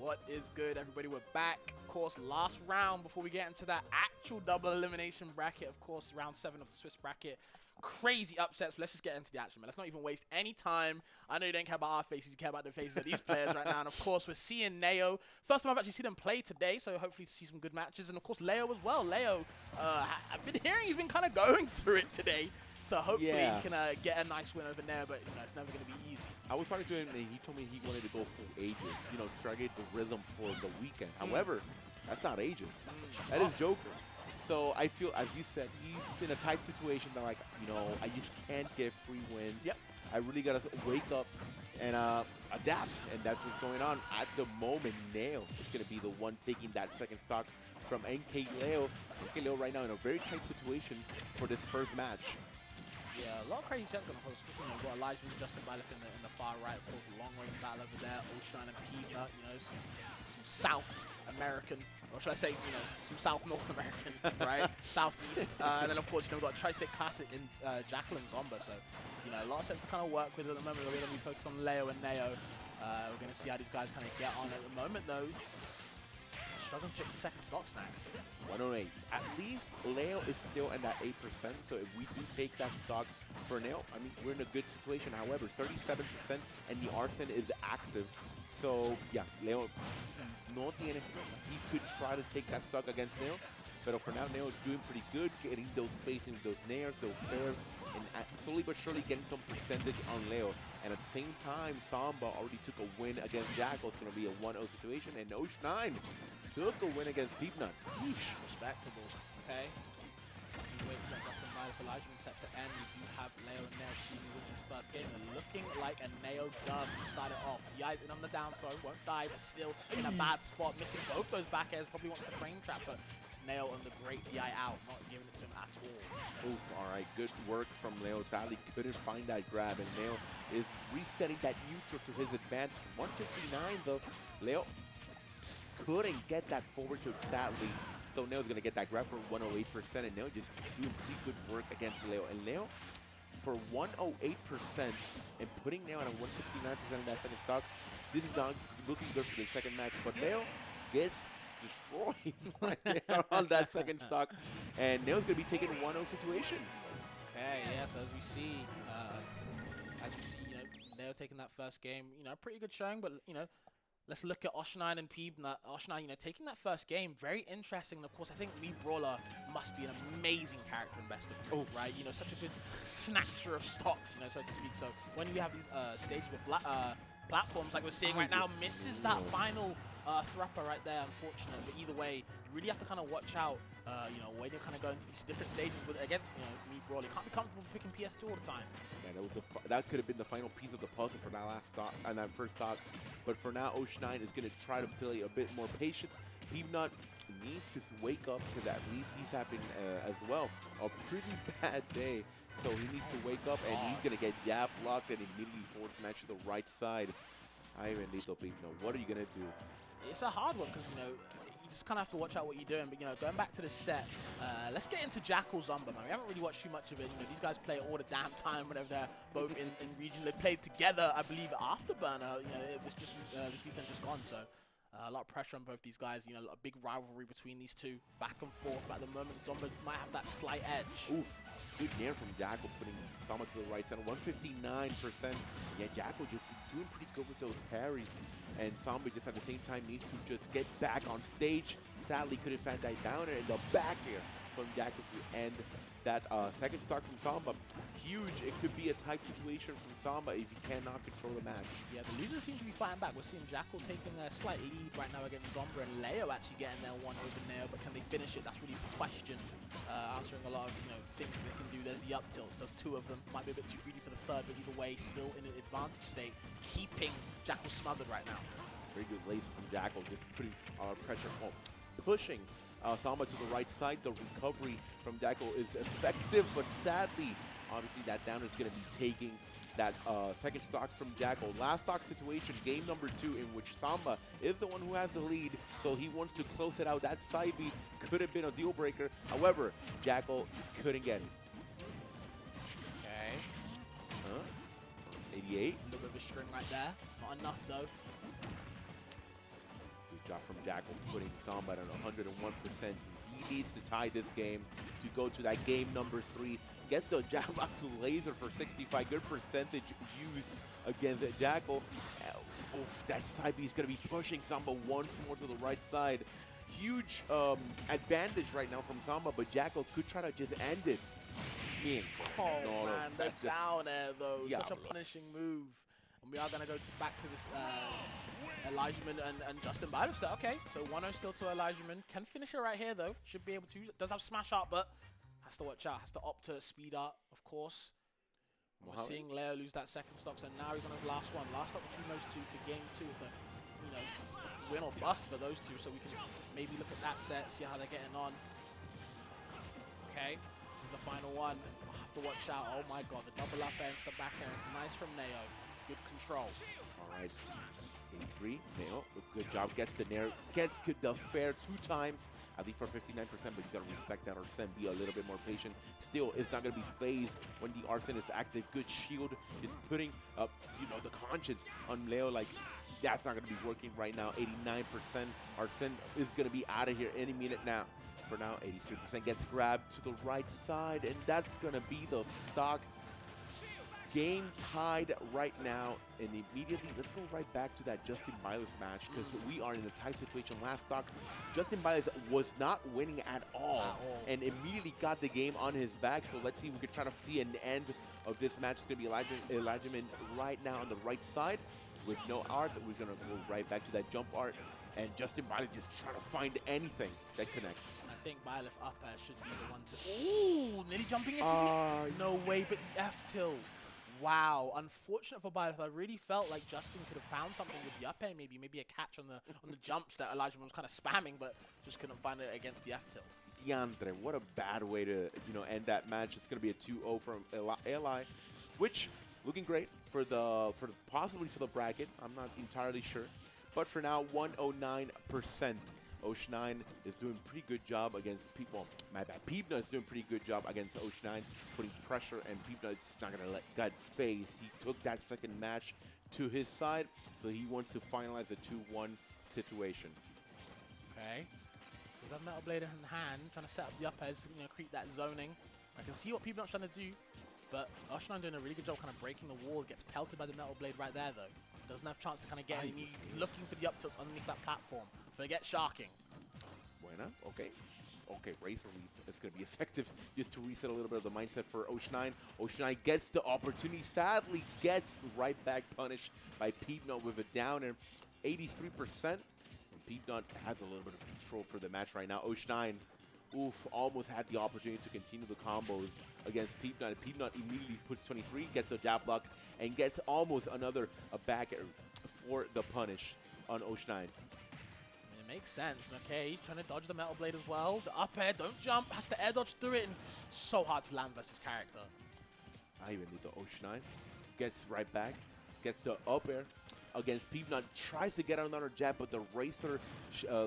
Speaker 4: What is good, everybody? We're back. Of course, last round before we get into that actual double elimination bracket. Of course, round 7 of the Swiss bracket. Crazy upsets. But let's just get into the action, man. Let's not even waste any time. I know you don't care about our faces. You care about the faces of these players right now. And, of course, we're seeing Neo. First time I've actually seen him play today, so hopefully see some good matches. And, of course, Leo as well. Leo, I've been hearing he's been kind of going through it today. So hopefully he can get a nice win over there, but it's never going to be easy.
Speaker 2: I was talking to him, and he told me he wanted to go full Aegis, try to get the rhythm for the weekend. However, that's not Aegis. That is Joker. So I feel, as you said, he's in a tight situation that, like, I just can't get free wins.
Speaker 4: Yep.
Speaker 2: I really got to wake up and adapt, and that's what's going on. At the moment, Nail is going to be the one taking that second stock from NK Leo. NK Leo right now in a very tight situation for this first match.
Speaker 4: Yeah, a lot of crazy sets going to host. We've got Elijah and Justin Baliff in the far right, of course, long range battle over there. Ocean and Peanut, some South American, or should I say, some South North American, right? Southeast. And then, of course, we've got Tri-State Classic in Jackal and Zomba. So, a lot of sets to kind of work with at the moment. We're going to be focused on Leo and Neo. We're going to see how these guys kind of get on at the moment, though. Struggling to take the second stock, Snacks.
Speaker 2: 108. At least Leo is still in that 8%, so if we do take that stock for Leo, I mean, we're in a good situation. However, 37% and the Arson is active. So, yeah, Leo, no tiene. He could try to take that stock against Leo, but for now, Leo is doing pretty good, getting those spacing, those nairs, those fairs, and slowly but surely getting some percentage on Leo. And at the same time, Samba already took a win against Jackal. It's going to be a 1-0 situation, and Osh9 took a win against Peepnut.
Speaker 4: Respectable. Okay. Wait for Justin Baliff for Elijah set to end. We do have Leo and Neo. She wins his first game. And looking like a Neo dub to start it off. The eyes in on the down throw. Won't die, but still in a bad spot. Missing both those back airs. Probably wants to frame trap, but Neo on the great DI out. Not giving it to him at all.
Speaker 2: Oof, all right. Good work from Leo. Sadly couldn't find that grab. And Leo is resetting that neutral to his advantage. 159, though. Leo couldn't get that forward tilt, sadly. So Neo's going to get that grab for 108%, and Neo just doing pretty good work against Leo. And Leo, for 108% and putting Neo on a 169% of that second stock, this is not looking good for the second match. But Leo gets destroyed right there on that second stock, and Neo's going to be taking a 1-0 situation.
Speaker 4: Okay, yes, as we see, Neo taking that first game, pretty good showing, but, let's look at Osh9 and Peebnut. Osh9, taking that first game, very interesting. And of course, I think Lee Brawler must be an amazing character in Best of 3, right? Such a good snatcher of stocks, so to speak. So when you have these stages with platforms like we're seeing right now, misses that final thrupper right there, unfortunately. But either way, you really have to kind of watch out, when you're kind of going to these different stages against, Lee Brawler. You can't be comfortable picking PS2 all the time.
Speaker 2: Man, that could have been the final piece of the puzzle for that last stock and that first stock. But for now, Osh9 is going to try to play a bit more patient. Peanut needs to wake up because at least he's having as well a pretty bad day. So he needs to wake up, and he's going to get Yap blocked and immediately force match to the right side. Ivan Lethal Peanut, what are you going to do?
Speaker 4: It's a hard one because, you just kind of have to watch out what you're doing. But, going back to the set, let's get into Jackal Zomba, man. We haven't really watched too much of it. These guys play all the damn time whenever they're both in region. They played together, I believe, Afterburner, this weekend just gone. So a lot of pressure on both these guys. A big rivalry between these two, back and forth. But at the moment, Zomba might have that slight edge.
Speaker 2: Oof, good nair from Jackal, putting Zomba to the right center. 159%. Yeah, Jackal just doing pretty good with those parries. And Zomba just at the same time needs to just get back on stage. Sadly, couldn't find that downer, and the back air from Jackal to end that second stock from Zomba. Huge. It could be a tight situation from Zomba if he cannot control the match. Yeah,
Speaker 4: the losers seem to be fighting back. We're seeing Jackal taking a slight lead right now against Zomba, and Leo actually getting their one over Neo, but can they finish it? That's really the question. Answering a lot of things that they can do. There's the up tilt, so there's 2 of them. Might be a bit too greedy for the third, but either way, still in an advantage state, keeping Jackal smothered right now.
Speaker 2: Very good laser from Jackal, just putting pressure home. Pushing Samba to the right side. The recovery from Jackal is effective, but sadly, obviously that down is going to be taking that second stock from Jackal. Last stock situation, game number 2, in which Samba is the one who has the lead, so he wants to close it out. That side beat could have been a deal breaker. However, Jackal couldn't get it.
Speaker 4: Okay.
Speaker 2: 88.
Speaker 4: A little bit of a string right there. It's not enough, though.
Speaker 2: Good job from Jackal, putting Zomba at 101%. He needs to tie this game to go to that game number 3. Gets the jab up to Laser for 65. Good percentage used against Jackal. Oof, that side B is going to be pushing Zomba once more to the right side. Huge advantage right now from Zomba, but Jackal could try to just end it.
Speaker 4: Oh, man, the down air, though. Yeah, such a punishing move. And we are going to go back to this Elijahman and Justin Byleth set. Okay, so 1-0 still to Elijahman. Can finish it right here, though. Should be able to. Does have smash up, but has to watch out. Has to opt to speed up, of course. We're seeing Leo lose that second stock, so now he's on his last one. Last stock between those two for game 2. So, you know, win or bust for those two. So we can maybe look at that set, see how they're getting on. Okay, this is the final one. I'll have to watch out. Oh my god, the double up air into the back air. It's nice from Neo. Good control.
Speaker 2: All right, 83. Neo, good job. Gets the nair. Gets the fair 2 times. At least for 59%, but you gotta respect that Arsene, be a little bit more patient. Still, it's not gonna be phased when the Arsene is active. Good shield is putting up, you know, the conscience on Leo. Like, that's not gonna be working right now. 89%. Arsene is gonna be out of here any minute now. For now, 83% gets grabbed to the right side, and that's gonna be the stock. Game tied right now, and immediately let's go right back to that Justin Byleth match, because we are in a tight situation. Last stock, Justin Byleth was not winning at all, and immediately got the game on his back. So let's see if we can try to see an end of this match. It's going to be Elijahman right now on the right side with no art. We're going to go right back to that jump art, and Justin Byleth just trying to find anything that connects.
Speaker 4: I think Byleth up air should be the one to... Ooh, nearly jumping into the... No way, but the F-tilt. Wow, unfortunate for Byleth. I really felt like Justin could have found something with the up air, maybe a catch on the jumps that Elijahman was kind of spamming, but just couldn't find it against the F-tilt.
Speaker 2: DeAndre, what a bad way to end that match. It's going to be a 2-0 from Eli, which looking great for possibly for the bracket. I'm not entirely sure, but for now 109%. Ocean9 is doing a pretty good job against people. My bad. Peepna is doing a pretty good job against Ocean9, putting pressure, and Peepna is not going to let gut phase. He took that second match to his side, so he wants to finalize a 2-1 situation.
Speaker 4: Okay. Does have Metal Blade in hand, trying to set up the up airs, create that zoning. I can see what Peepna's trying to do, but Ocean9 doing a really good job kind of breaking the wall. Gets pelted by the Metal Blade right there, though. Doesn't have a chance to kind of get any, looking for the up tilts underneath that platform. Forget sharking.
Speaker 2: Buena, okay. Okay, Razor Leaf is going to be effective just to reset a little bit of the mindset for Ocean9. Ocean9 gets the opportunity, sadly gets right back punished by Peepnut with a downer, 83%. Peepnut has a little bit of control for the match right now. Ocean9, almost had the opportunity to continue the combos against Peepnut. Peepnut immediately puts 23, gets a jab block, and gets almost another back air for the punish on Ocean9.
Speaker 4: It makes sense. Okay, he's trying to dodge the Metal Blade as well. The up air, don't jump, has to air dodge through it, and so hard to land versus character.
Speaker 2: I even need the Ocean9. Gets right back, gets the up air against Peepnut, tries to get another jab, but the Racer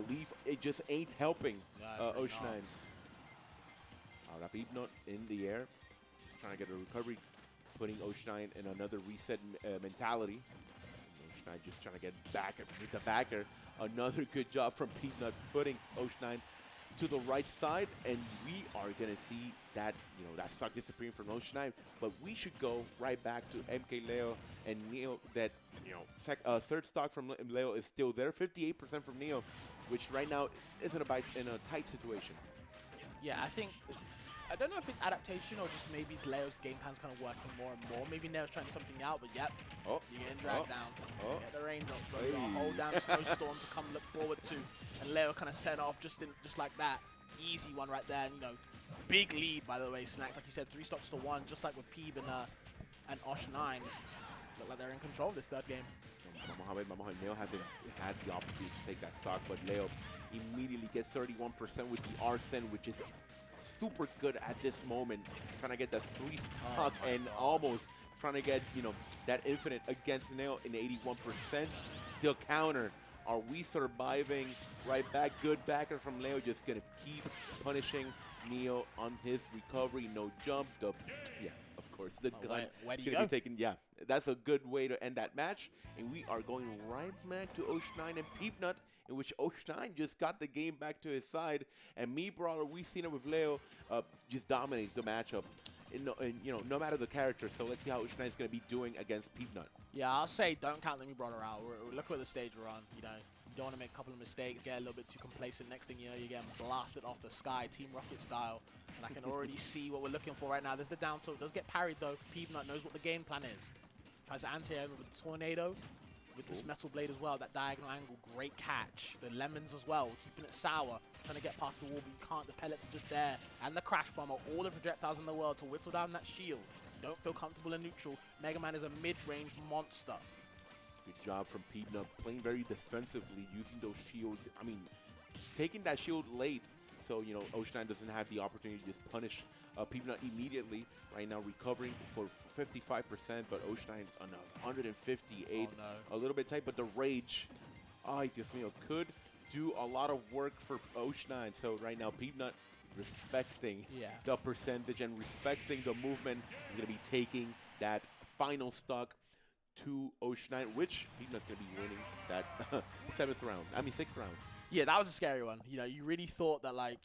Speaker 2: Leaf, it just ain't helping Ocean9. Ahora Peepnut in the air, just trying to get a recovery, putting Ocean9 in another reset mentality. Ocean9 just trying to get back with the backer. Another good job from Peepnut, putting Ocean9 to the right side, and we are going to see that, that stock disappearing from Ocean9, but we should go right back to MK Leo and Neo. That, third stock from Leo is still there, 58% from Neo, which right now is in a tight situation.
Speaker 4: Yeah, I don't know if it's adaptation or just maybe Leo's game plan's kind of working more and more. Maybe Neo's trying something out, but yep, you're getting dragged down. Get the raindrops, bro. Got a whole damn snowstorm to come look forward to, and Leo kind of set off just like that. Easy one right there, and, big lead, by the way, Snacks. Like you said, 3 stocks to 1, just like with Peeb and Osh9. Look like they're in control of this third game.
Speaker 2: Mohamed Neo hasn't had the opportunity to take that stock, but Leo immediately gets 31% with the Arsene, which is super good at this moment, trying to get that 3 stock and almost trying to get, that infinite against Neo in 81%. The counter. Are we surviving? Right back. Good backer from Leo. Just going to keep punishing Neo on his recovery. No jump. Of course. The gun is going to be taken. Yeah, that's a good way to end that match. And we are going right back to Ocean9 and Peepnut in which Ocean just got the game back to his side, and Me Brawler, we've seen it with Leo, just dominates the matchup. No matter the character. So let's see how Ocean is going to be doing against Peanut.
Speaker 4: Yeah, I'll say don't count the Me Brawler out. Look at the stage we're on. You don't want to make a couple of mistakes, get a little bit too complacent. Next thing you know, you're getting blasted off the sky, Team Rocket style. And I can already see what we're looking for right now. There's the down tilt. Does get parried though. Peanut knows what the game plan is. Tries to anti-air with the Tornado. With this Metal Blade as well, that diagonal angle, great catch. The lemons as well, keeping it sour. Trying to get past the wall, but you can't. The pellets are just there. And the Crash Bomb are all the projectiles in the world to whittle down that shield. You don't feel comfortable in neutral. Mega Man is a mid-range monster.
Speaker 2: Good job from Peanut, playing very defensively, using those shields. I mean, taking that shield late, so, Ocean doesn't have the opportunity to just punish Peanut immediately. Right now, recovering for 55%, but Ocean on 158.
Speaker 4: Oh, no.
Speaker 2: A little bit tight, but the Rage, Dios mío, could do a lot of work for Ocean. So right now, Peanut respecting the percentage and respecting the movement. He's going to be taking that final stock to Ocean, which Peanut's going to be winning that 6th round.
Speaker 4: Yeah, that was a scary one. You really thought that, like,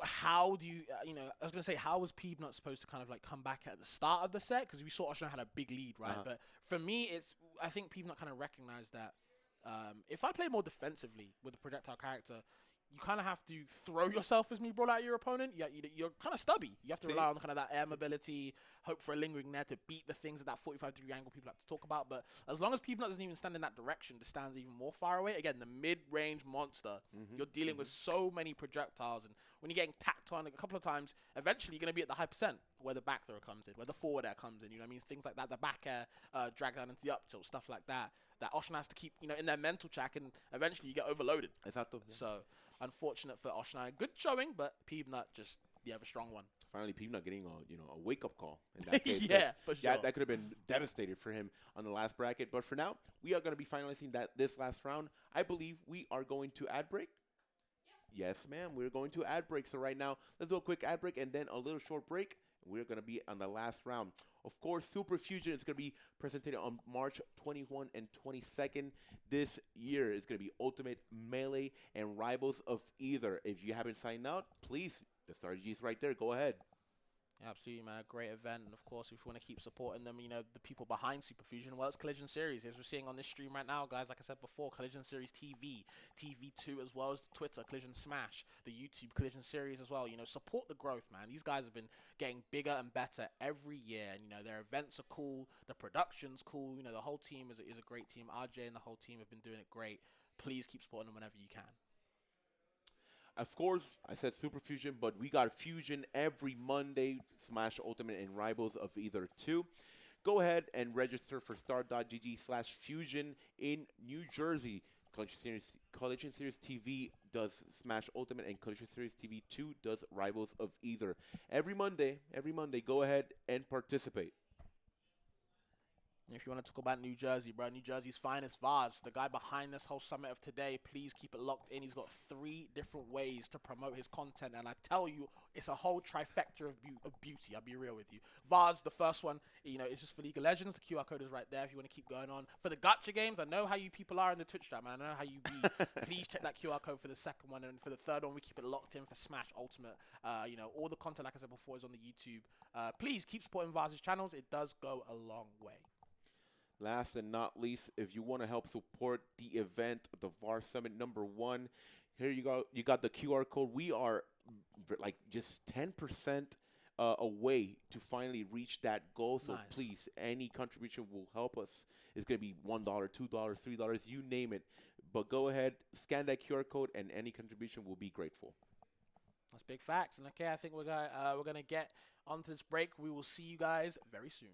Speaker 4: how do you, I was going to say, how was Peanut supposed to kind of, like, come back at the start of the set? Because we saw Ocean had a big lead, right? But for me, I think Peanut kind of recognized that if I play more defensively with a projectile character, you kind of have to throw yourself as Me Brawler at your opponent. You're kind of stubby. You have to rely on kind of that air mobility, hope for a lingering there to beat the things at that 45-degree angle people like to talk about. But as long as Peanut doesn't even stand in that direction, just stands even more far away. Again, the mid-range monster. You're dealing with so many projectiles, and when you're getting tacked on a couple of times, eventually you're going to be at the high percent where the back throw comes in, where the forward air comes in. You know what I mean? Things like that, the back air drag down into the up tilt, stuff like that. That Ocean has to keep, in their mental check, and eventually you get overloaded.
Speaker 2: Exacto. Yeah.
Speaker 4: So, unfortunate for Ocean. Good showing, but Peanut just the other strong one.
Speaker 2: Finally, Peanut getting a wake-up call in that case.
Speaker 4: Yeah, for sure.
Speaker 2: Yeah, that could have been devastating for him on the last bracket. But for now, we are going to be finalizing this last round. I believe we are going to ad break. Yes, ma'am. We're going to ad break. So right now, let's do a quick ad break and then a little short break. We're going to be on the last round. Of course, Super Fusion is going to be presented on March 21 and 22nd this year. It's going to be Ultimate, Melee, and Rivals of Either. If you haven't signed out, please, the strategy is right there. Go ahead.
Speaker 4: Absolutely, man. A great event. And, of course, if you want to keep supporting them, the people behind Super Fusion, well, it's Collision Series. As we're seeing on this stream right now, guys, like I said before, Collision Series TV, TV2, as well as Twitter, Collision Smash, the YouTube Collision Series as well. Support the growth, man. These guys have been getting bigger and better every year. And, their events are cool. The production's cool. The whole team is a great team. RJ and the whole team have been doing it great. Please keep supporting them whenever you can.
Speaker 2: Of course, I said Super Fusion, but we got Fusion every Monday, Smash Ultimate and Rivals of Either 2. Go ahead and register for star.gg/fusion in New Jersey. Collision Series TV does Smash Ultimate, and Collision Series TV 2 does Rivals of Either. Every Monday, go ahead and participate.
Speaker 4: If you want to talk about New Jersey, bro, New Jersey's finest, Vars, the guy behind this whole summit of today, please keep it locked in. He's got 3 different ways to promote his content, and I tell you, it's a whole trifecta of beauty. I'll be real with you. Vars, the first one, it's just for League of Legends. The QR code is right there if you want to keep going on. For the gacha games, I know how you people are in the Twitch chat, man. I know how you be. Please check that QR code for the second one, and for the third one, we keep it locked in for Smash Ultimate. All the content, like I said before, is on the YouTube. Please keep supporting Vars' channels. It does go a long way.
Speaker 2: Last and not least, if you want to help support the event, the Vars Summit #1, here you go. You got the QR code. We are like just 10% away to finally reach that goal. So please, any contribution will help us. It's going to be $1, $2, $3, you name it. But go ahead, scan that QR code, and any contribution will be grateful.
Speaker 4: That's big facts. And okay, I think we're gonna get onto this break. We will see you guys very soon.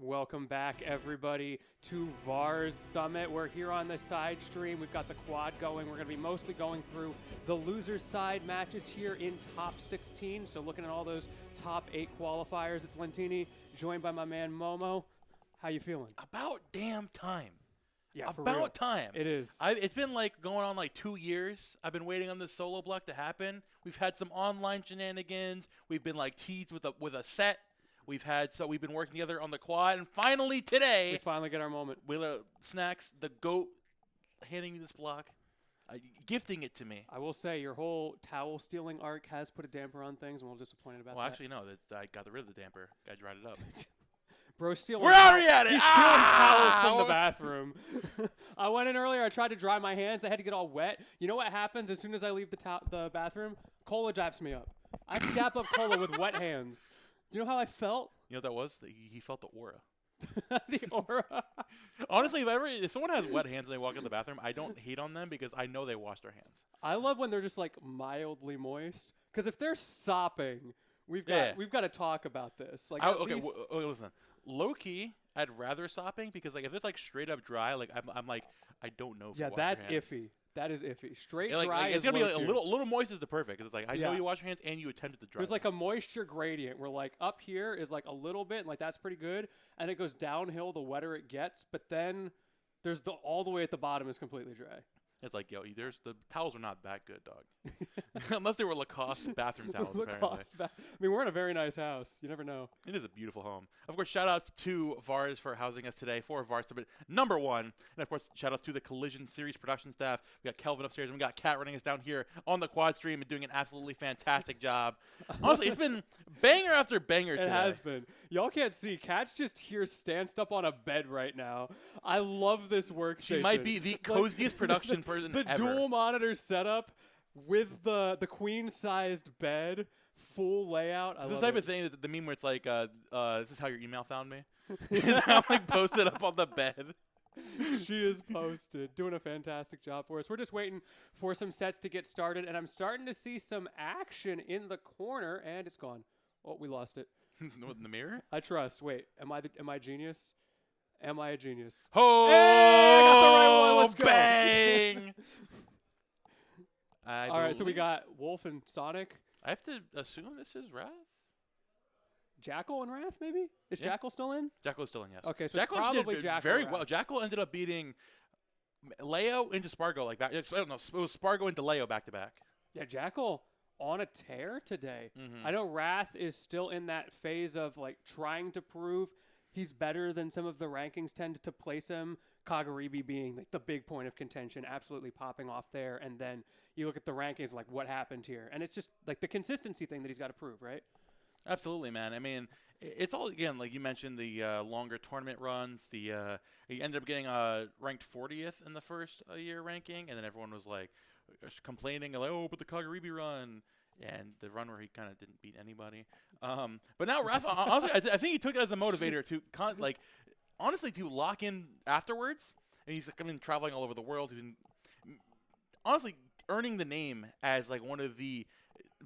Speaker 5: Welcome back, everybody, to Vars Summit. We're here on the side stream. We've got the quad going. We're going to be mostly going through the loser's side matches here in top 16. So looking at all those top 8 qualifiers. It's Lentini, joined by my man Momo. How you feeling?
Speaker 3: About damn time.
Speaker 5: Yeah, for
Speaker 3: about
Speaker 5: real.
Speaker 3: time.
Speaker 5: It is.
Speaker 3: It's been like going on like 2 years. I've been waiting on this solo block to happen. We've had some online shenanigans. We've been like teased with a set. We've been working together on the quad, and finally today
Speaker 5: We finally get our moment.
Speaker 3: Snacks, the GOAT, handing me this block, gifting it to me.
Speaker 5: I will say your whole towel stealing arc has put a damper on things. I'm a little disappointed about that.
Speaker 3: Well, actually, no. I got rid of the damper. I dried it up.
Speaker 5: Bro, stealing.
Speaker 3: We're already at it.
Speaker 5: He's stealing towels from the bathroom. I went in earlier. I tried to dry my hands. I had to get all wet. You know what happens as soon as I leave the bathroom? Cola daps me up. I dap up Cola with wet hands. You know how I felt?
Speaker 3: You know what that was? He felt the aura.
Speaker 5: The aura.
Speaker 3: Honestly, if someone has wet hands and they walk in the bathroom, I don't hate on them because I know they wash their hands.
Speaker 5: I love when they're just like mildly moist. Because if they're sopping, we've got to talk about this. Like,
Speaker 3: listen. Low key, I'd rather sopping because like if it's like straight up dry, like I'm like I don't know. If
Speaker 5: yeah,
Speaker 3: you wash
Speaker 5: that's
Speaker 3: your hands.
Speaker 5: iffy. That is iffy. Straight
Speaker 3: Yeah,
Speaker 5: dry
Speaker 3: it's
Speaker 5: is
Speaker 3: gonna be
Speaker 5: low
Speaker 3: like
Speaker 5: tier.
Speaker 3: a little moist is the perfect. Cause it's like I know you wash your hands and you attempted to dry.
Speaker 5: There's like a moisture gradient where like up here is like a little bit, and like that's pretty good, and it goes downhill the wetter it gets. But then there's all the way at the bottom is completely dry.
Speaker 3: It's like, yo, the towels are not that good, dog. Unless they were Lacoste bathroom towels, apparently.
Speaker 5: I mean, we're in a very nice house. You never know.
Speaker 3: It is a beautiful home. Of course, shout-outs to Vars for housing us today for Vars Summit #1. And, of course, shout-outs to the Collision Series production staff. We got Kelvin upstairs, and we got Kat running us down here on the quad stream and doing an absolutely fantastic job. Honestly, it's been banger after banger today.
Speaker 5: It has been. Y'all can't see. Kat's just here stanced up on a bed right now. I love this workstation.
Speaker 3: She might be the coziest production person
Speaker 5: the
Speaker 3: ever.
Speaker 5: Dual monitor setup with the queen-sized bed, full layout.
Speaker 3: This is the type of thing that the meme where it's like, this is how your email found me. I'm like posted up on the bed.
Speaker 5: She is posted, doing a fantastic job for us. We're just waiting for some sets to get started, and I'm starting to see some action in the corner, and it's gone. Oh, we lost it.
Speaker 3: In the mirror?
Speaker 5: I trust. Wait, am I genius? Am I a genius?
Speaker 3: Oh,
Speaker 5: hey, I got the right one. Let's go.
Speaker 3: Bang!
Speaker 5: All right, so we got Wolf and Sonic.
Speaker 3: I have to assume this is Wrath?
Speaker 5: Jackal and Wrath, maybe? Is Jackal still in?
Speaker 3: Jackal is still in, yes.
Speaker 5: Okay, so
Speaker 3: Jackal
Speaker 5: probably
Speaker 3: did
Speaker 5: Jackal
Speaker 3: very
Speaker 5: Wrath.
Speaker 3: well. Jackal ended up beating Leo into Spargo like back. I don't know. It was Spargo into Leo back to back.
Speaker 5: Yeah, Jackal on a tear today.
Speaker 3: Mm-hmm.
Speaker 5: I know Wrath is still in that phase of like trying to prove he's better than some of the rankings tend to place him. Kagaribi being like the big point of contention, absolutely popping off there. And then you look at the rankings, like what happened here, and it's just like the consistency thing that he's got to prove, right?
Speaker 3: Absolutely, man. I mean, it's all, again, like you mentioned, the longer tournament runs. He ended up getting ranked 40th in the first year ranking, and then everyone was like complaining, like, oh, but the Kagaribi run. And the run where he kind of didn't beat anybody. But now, Raph, honestly, I think he took it as a motivator to, honestly, to lock in afterwards. And he's been traveling all over the world. He's been, honestly, earning the name as, like, one of the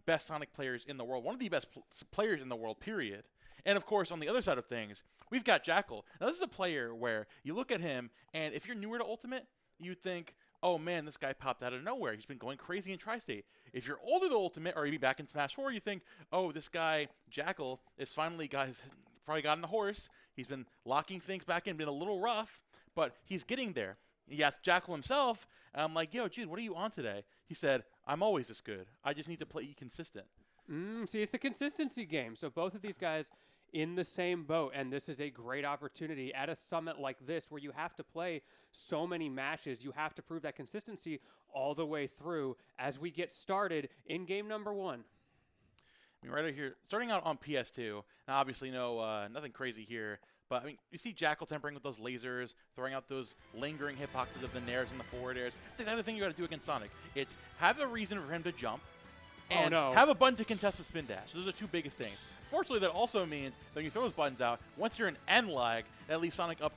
Speaker 3: best Sonic players in the world. One of the best players in the world, period. And, of course, on the other side of things, we've got Jackal. Now, this is a player where you look at him, and if you're newer to Ultimate, you think, oh, man, this guy popped out of nowhere. He's been going crazy in Tri-State. If you're older to Ultimate, or even back in Smash 4, you think, oh, this guy, Jackal, is finally probably gotten a horse. He's been locking things back in, been a little rough, but he's getting there. He asked Jackal himself, and I'm like, yo, Jude, what are you on today? He said, I'm always this good. I just need to play consistent.
Speaker 5: See, it's the consistency game. So both of these guys in the same boat, and this is a great opportunity at a summit like this where you have to play so many matches. You have to prove that consistency all the way through as we get started in game number 1.
Speaker 3: I mean, right over here, starting out on PS2, now obviously nothing crazy here, but I mean, you see Jackal tempering with those lasers, throwing out those lingering hitboxes of the nairs and the forward airs. It's exactly the thing you got to do against Sonic. It's have a reason for him to jump, and have a button to contest with spin dash. Those are two biggest things. Fortunately, that also means that when you throw those buttons out, once you're in end lag, that leaves Sonic up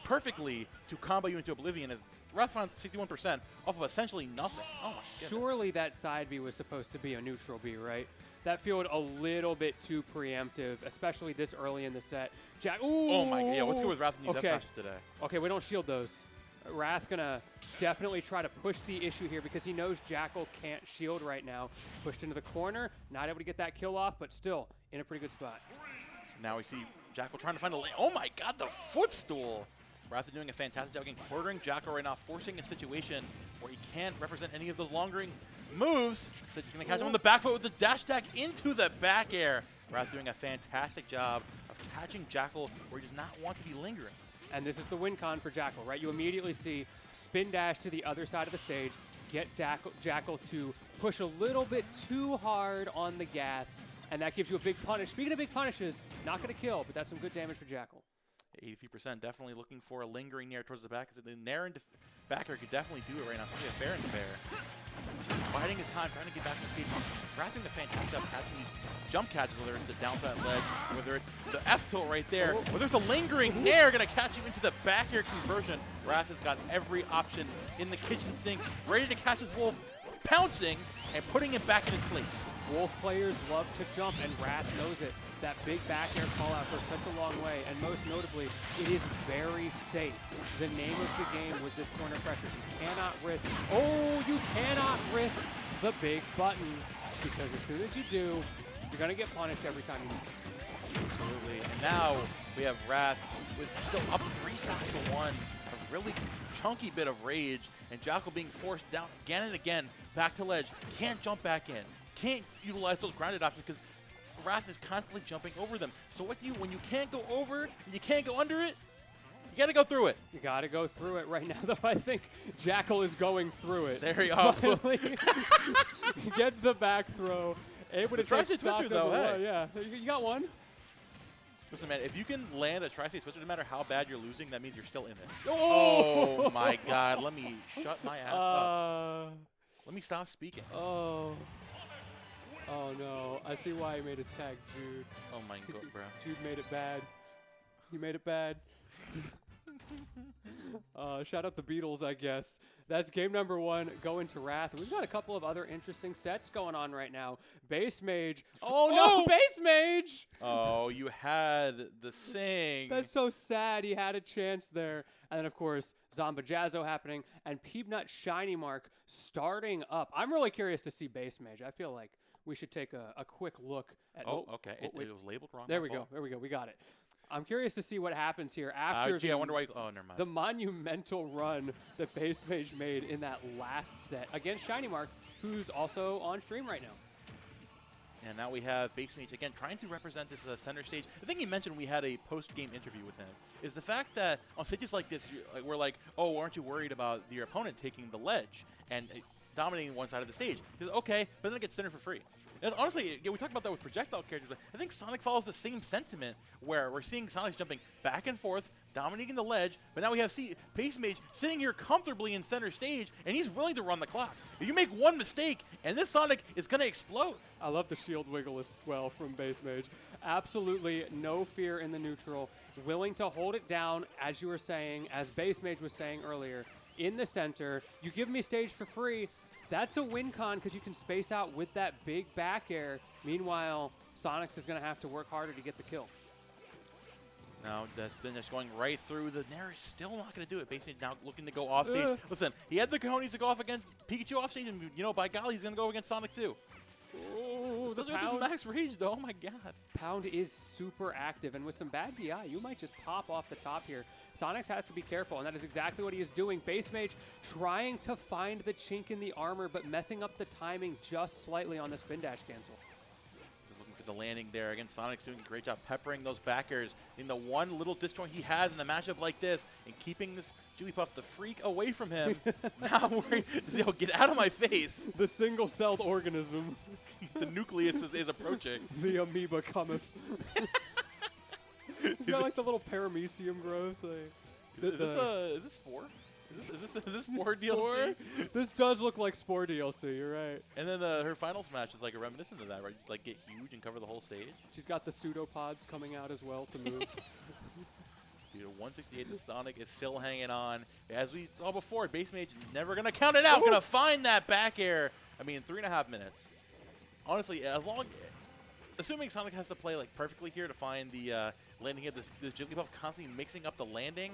Speaker 3: perfectly to combo you into oblivion. As Wrath finds 61% off of essentially nothing. Oh my goodness.
Speaker 5: Surely that side B was supposed to be a neutral B, right? That felt a little bit too preemptive, especially this early in the set. Ooh,
Speaker 3: oh my god, yeah, what's good with Wrath in these F-smashes today?
Speaker 5: Okay, we don't shield those. Wrath gonna definitely try to push the issue here because he knows Jackal can't shield right now. Pushed into the corner, not able to get that kill off, but still in a pretty good spot.
Speaker 3: Now we see Jackal trying to find a lane. Oh my god, the footstool! Wrath is doing a fantastic job again, quartering Jackal right now, forcing a situation where he can't represent any of those long-range moves. So he's going to catch him on the back foot with the dash attack into the back air. Wrath doing a fantastic job of catching Jackal where he does not want to be lingering.
Speaker 5: And this is the win con for Jackal, right? You immediately see spin dash to the other side of the stage, get Jackal to push a little bit too hard on the gas, and that gives you a big punish. Speaking of big punishes, not going to kill, but that's some good damage for Jackal.
Speaker 3: 83% definitely looking for a lingering Nair towards the back. The Nair and backer could definitely do it right now, especially a fair and fair. Biding his time, trying to get back to the stage. Wrath doing a fantastic job catching these jump catches, whether it's the downside ledge, whether it's the F tilt right there, whether it's a lingering Nair going to catch you into the back air conversion. Wrath has got every option in the kitchen sink, ready to catch his Wolf, pouncing and putting him back in his place.
Speaker 5: Wolf players love to jump, and Wrath knows it. That big back air call out goes such a long way, and most notably, it is very safe. The name of the game with this corner pressure. You cannot risk, you cannot risk the big buttons, because as soon as you do, you're going to get punished every time you move.
Speaker 3: Absolutely. And now we have Wrath with still up 3 stocks to 1. A really chunky bit of rage, and Jackal being forced down again and again, back to ledge. Can't jump back in. Can't utilize those grounded options because Wrath is constantly jumping over them. So what do you, when you can't go over and you can't go under it, you got to go through it.
Speaker 5: You got to go through it right now, though. I think Jackal is going through it.
Speaker 3: There you go.
Speaker 5: He gets the back throw. Able to try to stop
Speaker 3: Twister, though. Hey.
Speaker 5: Yeah, you got one.
Speaker 3: Listen, man, if you can land a Tri-State Twister, no matter how bad you're losing, that means you're still in it.
Speaker 5: Oh,
Speaker 3: my God. Let me shut my ass up. Let me stop speaking.
Speaker 5: Oh, no. I see why he made his tag, Jude.
Speaker 3: Oh, my God, bro.
Speaker 5: Jude made it bad. He made it bad. Shout out the Beatles, I guess. That's game number 1 going to Wrath. We've got a couple of other interesting sets going on right now. Base Mage. Oh, no, Base Mage!
Speaker 3: Oh, you had the sing.
Speaker 5: That's so sad. He had a chance there. And then, of course, Zomba Jazzo happening and Peepnut Shiny Mark starting up. I'm really curious to see Base Mage. I feel like we should take a quick look at...
Speaker 3: Okay. It was labeled wrong.
Speaker 5: There we go. There we go. We got it. I'm curious to see what happens here after
Speaker 3: I wonder why. Oh, never mind.
Speaker 5: The monumental run that Base Mage made in that last set against Shiny Mark, who's also on stream right now.
Speaker 3: And now we have Base Mage again trying to represent this center stage. The thing you mentioned, we had a post-game interview with him, is the fact that on stages like this, we're like, oh, aren't you worried about your opponent taking the ledge and dominating one side of the stage? He's like, okay, but then it gets centered for free. And honestly, we talked about that with projectile characters. I think Sonic follows the same sentiment where we're seeing Sonic jumping back and forth, dominating the ledge, but now we have Base Mage sitting here comfortably in center stage, and he's willing to run the clock. If you make one mistake, and this Sonic is going to explode.
Speaker 5: I love the shield wiggle as well from Base Mage. Absolutely no fear in the neutral, willing to hold it down, as you were saying, as Base Mage was saying earlier, in the center. You give me stage for free. That's a win con because you can space out with that big back air. Meanwhile, Sonics is going to have to work harder to get the kill.
Speaker 3: Now, that's just going right through. The Nair is still not going to do it. Basically, now looking to go off stage. Listen, he had the cojones to go off against Pikachu off stage, and, by golly, he's going to go against Sonic too.
Speaker 5: Oh,
Speaker 3: especially with this max rage, though. Oh, my God.
Speaker 5: Pound is super active, and with some bad DI, you might just pop off the top here. Sonics has to be careful, and that is exactly what he is doing. Base Mage trying to find the chink in the armor, but messing up the timing just slightly on the spin dash cancel.
Speaker 3: Just looking for the landing there. Again, Sonic's doing a great job peppering those backers in the one little disjoint he has in a matchup like this and keeping this Jigglypuff the freak away from him. Now, get out of my face.
Speaker 5: The single-celled organism.
Speaker 3: The nucleus is approaching.
Speaker 5: The amoeba cometh. Is that like the little paramecium grows?
Speaker 3: Is this Spore? Is this Spore DLC?
Speaker 5: This does look like Spore DLC, you're right.
Speaker 3: And then her final smash is like a reminiscent of that, right? Just like get huge and cover the whole stage.
Speaker 5: She's got the pseudopods coming out as well to move.
Speaker 3: Dude, 168 to Sonic is still hanging on. As we saw before, Base Mage never going to count it out. Going to find that back air. I mean, 3.5 minutes. Honestly, as long assuming Sonic has to play like perfectly here to find the landing here, this Jigglypuff constantly mixing up the landing,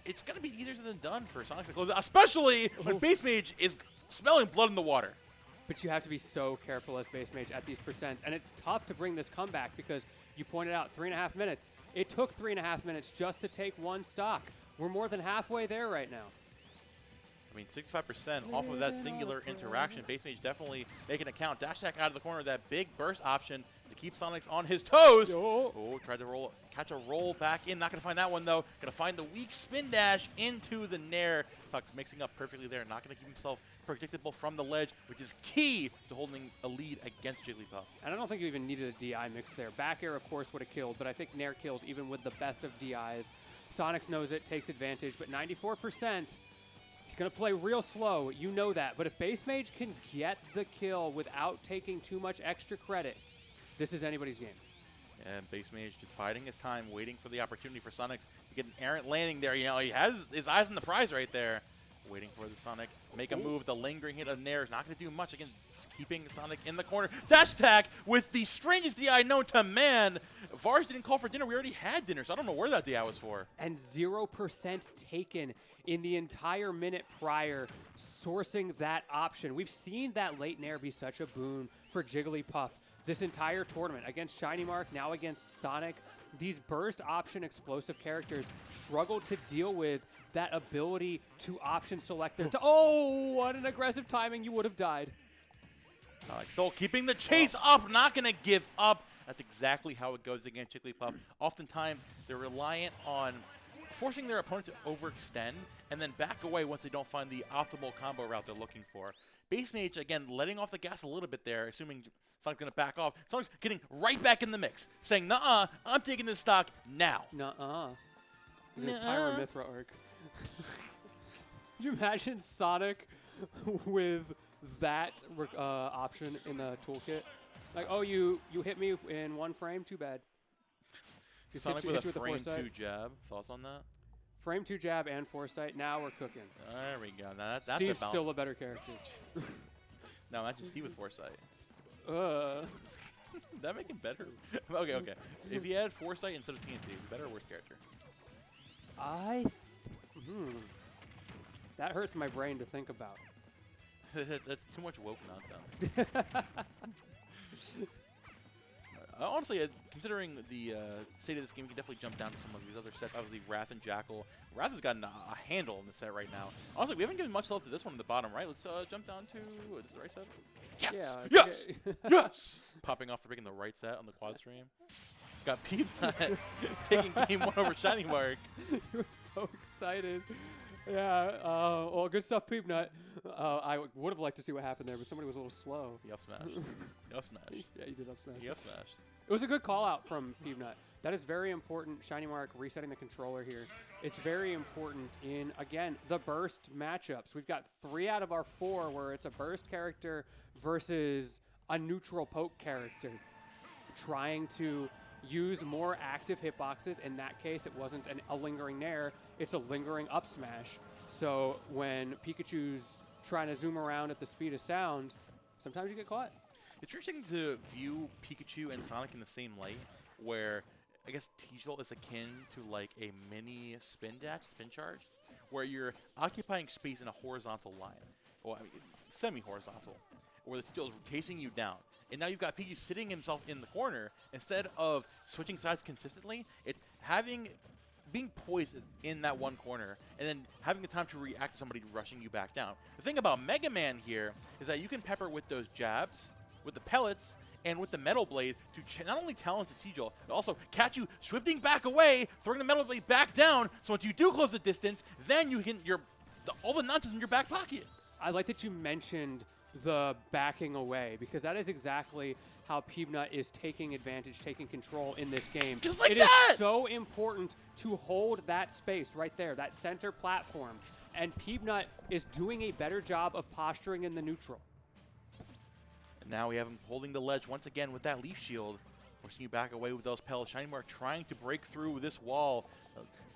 Speaker 3: it's going to be easier than done for Sonic to close it, especially when Base Mage is smelling blood in the water.
Speaker 5: But you have to be so careful as Base Mage at these percents, and it's tough to bring this comeback because you pointed out 3.5 minutes. It took 3.5 minutes just to take one stock. We're more than halfway there right now.
Speaker 3: I mean, 65% off of that singular interaction. Base Mage definitely making a count. Dash attack out of the corner, that big burst option to keep Sonic on his toes. Oh, tried to catch a roll back in. Not going to find that one, though. Going to find the weak spin dash into the Nair. Fox mixing up perfectly there. Not going to keep himself predictable from the ledge, which is key to holding a lead against Jigglypuff.
Speaker 5: And I don't think you even needed a DI mix there. Back air, of course, would have killed, but I think Nair kills even with the best of DIs. Sonics knows it, takes advantage, but 94%. He's going to play real slow, you know that. But if Base Mage can get the kill without taking too much extra credit, this is anybody's game.
Speaker 3: And Base Mage just biding his time, waiting for the opportunity for Sonics to get an errant landing there. You know, he has his eyes on the prize right there. Waiting for the Sonic. Make a move. The lingering hit of Nair is not going to do much. Again, just keeping Sonic in the corner. Dash attack with the strangest DI known to man. Vars didn't call for dinner. We already had dinner, so I don't know where that DI was for.
Speaker 5: And 0% taken in the entire minute prior, sourcing that option. We've seen that late Nair be such a boon for Jigglypuff this entire tournament. Against Shiny Mark, now against Sonic. These burst option explosive characters struggle to deal with that ability to option select their oh, what an aggressive timing. You would have died.
Speaker 3: Sonic still keeping the chase up, not going to give up. That's exactly how it goes against Jigglypuff. Oftentimes, they're reliant on forcing their opponent to overextend and then back away once they don't find the optimal combo route they're looking for. Base Mage, again, letting off the gas a little bit there, assuming Sonic's going to back off. Sonic's getting right back in the mix, saying, nuh-uh, I'm taking this stock now.
Speaker 5: Nuh-uh. This Tyra Mithra arc. Could you imagine Sonic with that option in the toolkit? Like, oh, you hit me in one frame? Too bad.
Speaker 3: Sonic with a frame 2 jab. Thoughts on that?
Speaker 5: Frame 2 jab and foresight. Now we're cooking.
Speaker 3: There we go. Now that's
Speaker 5: Steve's still a better character.
Speaker 3: No, imagine Steve with foresight. That make him better? Okay. If he had foresight instead of TNT, is he better or worse character?
Speaker 5: That hurts my brain to think about.
Speaker 3: That's too much woke nonsense. Honestly, considering the state of this game, we can definitely jump down to some of these other sets. Obviously, Wrath and Jackal. Wrath has gotten a handle in the set right now. Honestly, we haven't given much love to this one in the bottom right. Let's jump down to, is this the right set? Yes!
Speaker 5: Yeah,
Speaker 3: yes! Yes! Popping off for picking the right set on the quad stream. Got Peanut taking game 1 over Shiny Mark.
Speaker 5: You were so excited. Yeah, well, good stuff, Peanut. I would have liked to see what happened there, but somebody was a little slow.
Speaker 3: He up smashed. He up smashed.
Speaker 5: Yeah, you did up smash.
Speaker 3: He up smashed.
Speaker 5: It was a good call out from Peanut. That is very important. Shiny Mark resetting the controller here. It's very important in, again, the burst matchups. We've got 3 out of our 4 where it's a burst character versus a neutral poke character. Trying to use more active hitboxes. In that case, it wasn't a lingering Nair. It's a lingering up smash. So when Pikachu's trying to zoom around at the speed of sound, sometimes you get caught.
Speaker 3: It's interesting to view Pikachu and Sonic in the same light, where I guess Teasdale is akin to like a mini spin charge, where you're occupying space in a horizontal line, or I mean, semi-horizontal, where the Teasdale is chasing you down. And now you've got Pikachu sitting himself in the corner. Instead of switching sides consistently, it's being poised in that one corner and then having the time to react to somebody rushing you back down. The thing about Mega Man here is that you can pepper with those jabs, with the pellets, and with the Metal Blade to not only challenge the Teasdale, but also catch you swifting back away, throwing the Metal Blade back down, so once you do close the distance, then you can all the nonsense in your back pocket.
Speaker 5: I like that you mentioned the backing away, because that is exactly how Peanut is taking advantage, taking control in this game.
Speaker 3: Just like
Speaker 5: it
Speaker 3: that!
Speaker 5: Is so important to hold that space right there, that center platform. And Peanut is doing a better job of posturing in the neutral.
Speaker 3: And now we have him holding the ledge once again with that Leaf Shield, forcing you back away with those pellets. Shiny Mark trying to break through this wall.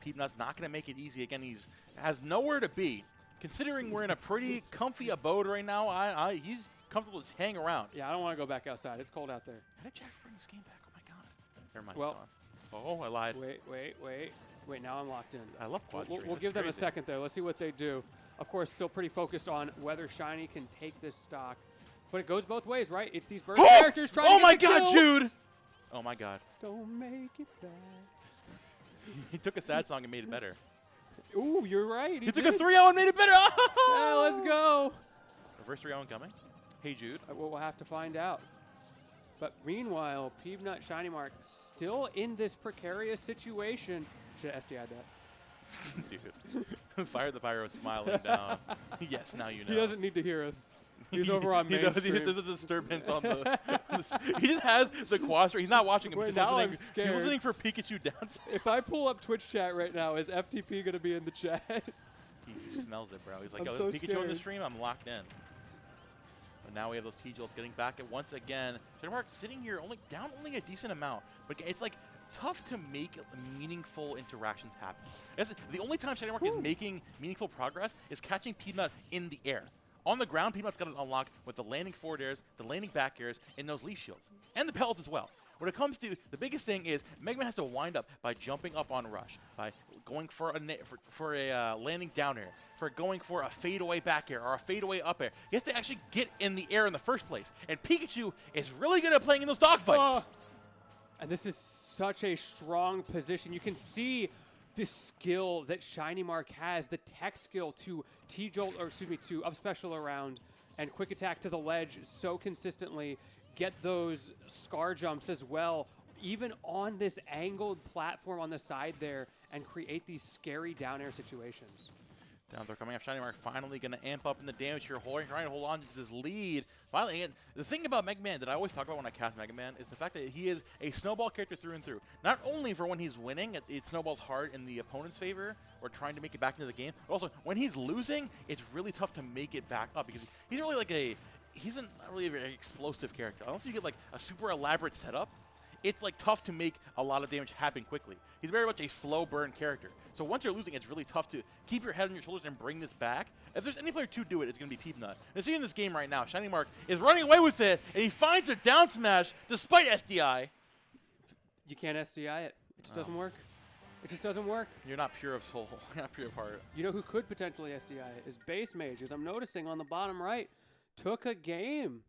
Speaker 3: Peanut's not going to make it easy. Again, has nowhere to be. Considering we're in a pretty comfy abode right now, he's comfortable just hang around.
Speaker 5: Yeah, I don't want to go back outside. It's cold out there.
Speaker 3: How did Jack bring this game back. Oh my god. Never mind.
Speaker 5: Well,
Speaker 3: oh, I lied.
Speaker 5: Wait. Now I'm locked in.
Speaker 3: I love quad stream.
Speaker 5: We'll give them a second there. Let's see what they do. Of course, still pretty focused on whether Shiny can take this stock. But it goes both ways, right? It's these burst characters trying to get the kill.
Speaker 3: Oh my god, Jude! Oh my god.
Speaker 5: Don't make it bad.
Speaker 3: He took a sad song and made it better.
Speaker 5: Ooh, you're right.
Speaker 3: He took a 3-0 and made it better.
Speaker 5: Yeah, let's go.
Speaker 3: Reverse 3-0 coming. Hey, Jude.
Speaker 5: We'll have to find out. But meanwhile, Peanut Shiny Mark still in this precarious situation. Should have SDI'd that.
Speaker 3: Dude. Fire the Pyro smiling down. Yes, now you know.
Speaker 5: He doesn't need to hear us. He's over on main stream.
Speaker 3: There's a disturbance on the, he just has the quad stream. He's not watching him.
Speaker 5: Wait,
Speaker 3: He's
Speaker 5: now
Speaker 3: listening.
Speaker 5: I'm scared.
Speaker 3: He's listening for Pikachu dance.
Speaker 5: If I pull up Twitch chat right now, is FTP going to be in the chat?
Speaker 3: He smells it, bro. He's like,
Speaker 5: I'm
Speaker 3: oh,
Speaker 5: so
Speaker 3: there's Pikachu in the
Speaker 5: scared.
Speaker 3: stream? I'm locked in. But now we have those T-Jills getting back at once again. Mark sitting here down only a decent amount. But it's like tough to make meaningful interactions happen. The only time Shiny Mark is making meaningful progress is catching Peanut in the air. On the ground, Peanut's got to unlock with the landing forward airs, the landing back airs, and those leaf shields. And the pellets as well. When it comes to, the biggest thing is, Mega Man has to wind up by jumping up on Rush, by going for a landing down air, for going for a fadeaway back air, or a fadeaway up air. He has to actually get in the air in the first place. And Pikachu is really good at playing in those dogfights.
Speaker 5: And this is such a strong position. You can see the skill that Shiny Mark has, the tech skill to to up special around and quick attack to the ledge so consistently, get those scar jumps as well, even on this angled platform on the side there, and create these scary down air situations.
Speaker 3: Down there coming off Shiny Mark, finally going to amp up in the damage here, trying to hold on to this lead. Finally, and the thing about Mega Man that I always talk about when I cast Mega Man is the fact that he is a snowball character through and through. Not only for when he's winning, it snowballs hard in the opponent's favor, or trying to make it back into the game, but also when he's losing, it's really tough to make it back up, because he's really like he's not really a very explosive character. Unless you get like a super elaborate setup, it's like tough to make a lot of damage happen quickly. He's very much a slow burn character. So once you're losing, it's really tough to keep your head on your shoulders and bring this back. If there's any player to do it, it's going to be Peanut. And seeing this game right now, Shiny Mark is running away with it, and he finds a down smash despite SDI.
Speaker 5: You can't SDI it. It just doesn't work. It just doesn't work.
Speaker 3: You're not pure of soul. You're not pure of heart.
Speaker 5: You know who could potentially SDI it is Base Mage, as I'm noticing on the bottom right. Took a game.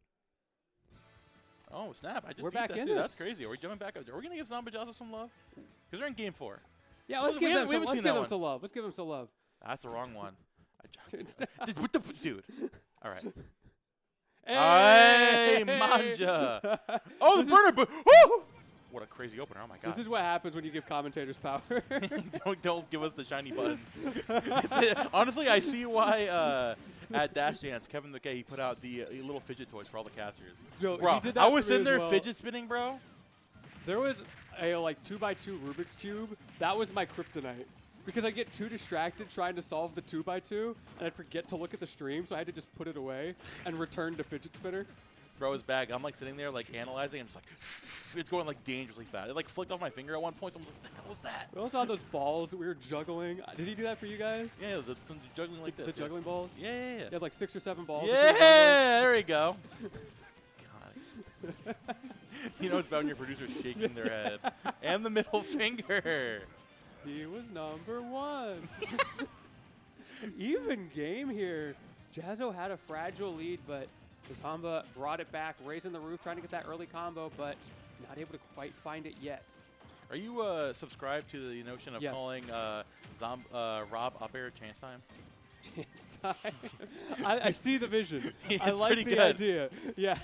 Speaker 3: Oh, snap. I just
Speaker 5: We're
Speaker 3: beat
Speaker 5: back
Speaker 3: that
Speaker 5: in
Speaker 3: too.
Speaker 5: this.
Speaker 3: That's crazy. Are we jumping back up? Are we going to give Zamba Jazza some love? Because they're in game 4.
Speaker 5: Yeah, let's give them some love. Let's give them some love.
Speaker 3: That's the wrong one. Dude. All right. Hey, Manja. Oh, the burner boot. What a crazy opener. Oh, my God.
Speaker 5: This is what happens when you give commentators power.
Speaker 3: don't give us the shiny buttons. Honestly, I see why at Dash Dance, Kevin McKay, he put out the little fidget toys for all the casters.
Speaker 5: Yo,
Speaker 3: bro,
Speaker 5: he did that
Speaker 3: I was
Speaker 5: for me
Speaker 3: sitting there
Speaker 5: as well.
Speaker 3: fidget spinning, bro.
Speaker 5: There was a 2x2 Rubik's Cube. That was my kryptonite. Because I get too distracted trying to solve the 2x2, and I'd forget to look at the stream, so I had to just put it away and return to fidget spinner.
Speaker 3: Bro, his bag. I'm like sitting there like analyzing, and it's like it's going like dangerously fast. It like flicked off my finger at one point. So I was like, what the hell was that?
Speaker 5: We also had those balls that we were juggling. Did he do that for you guys?
Speaker 3: Yeah, the juggling like this.
Speaker 5: The juggling balls?
Speaker 3: Yeah.
Speaker 5: You had like 6 or 7 balls.
Speaker 3: Yeah, there we go. God. You know it's about when your producer's shaking their head. And the middle finger.
Speaker 5: He was number 1. Even game here. Jazzo had a fragile lead, but Zamba brought it back, raising the roof, trying to get that early combo, but not able to quite find it yet.
Speaker 3: Are you subscribed to the notion of calling Rob up air chance time?
Speaker 5: Chance time. I see the vision. I
Speaker 3: It's
Speaker 5: like
Speaker 3: pretty
Speaker 5: the
Speaker 3: good.
Speaker 5: idea. Yeah.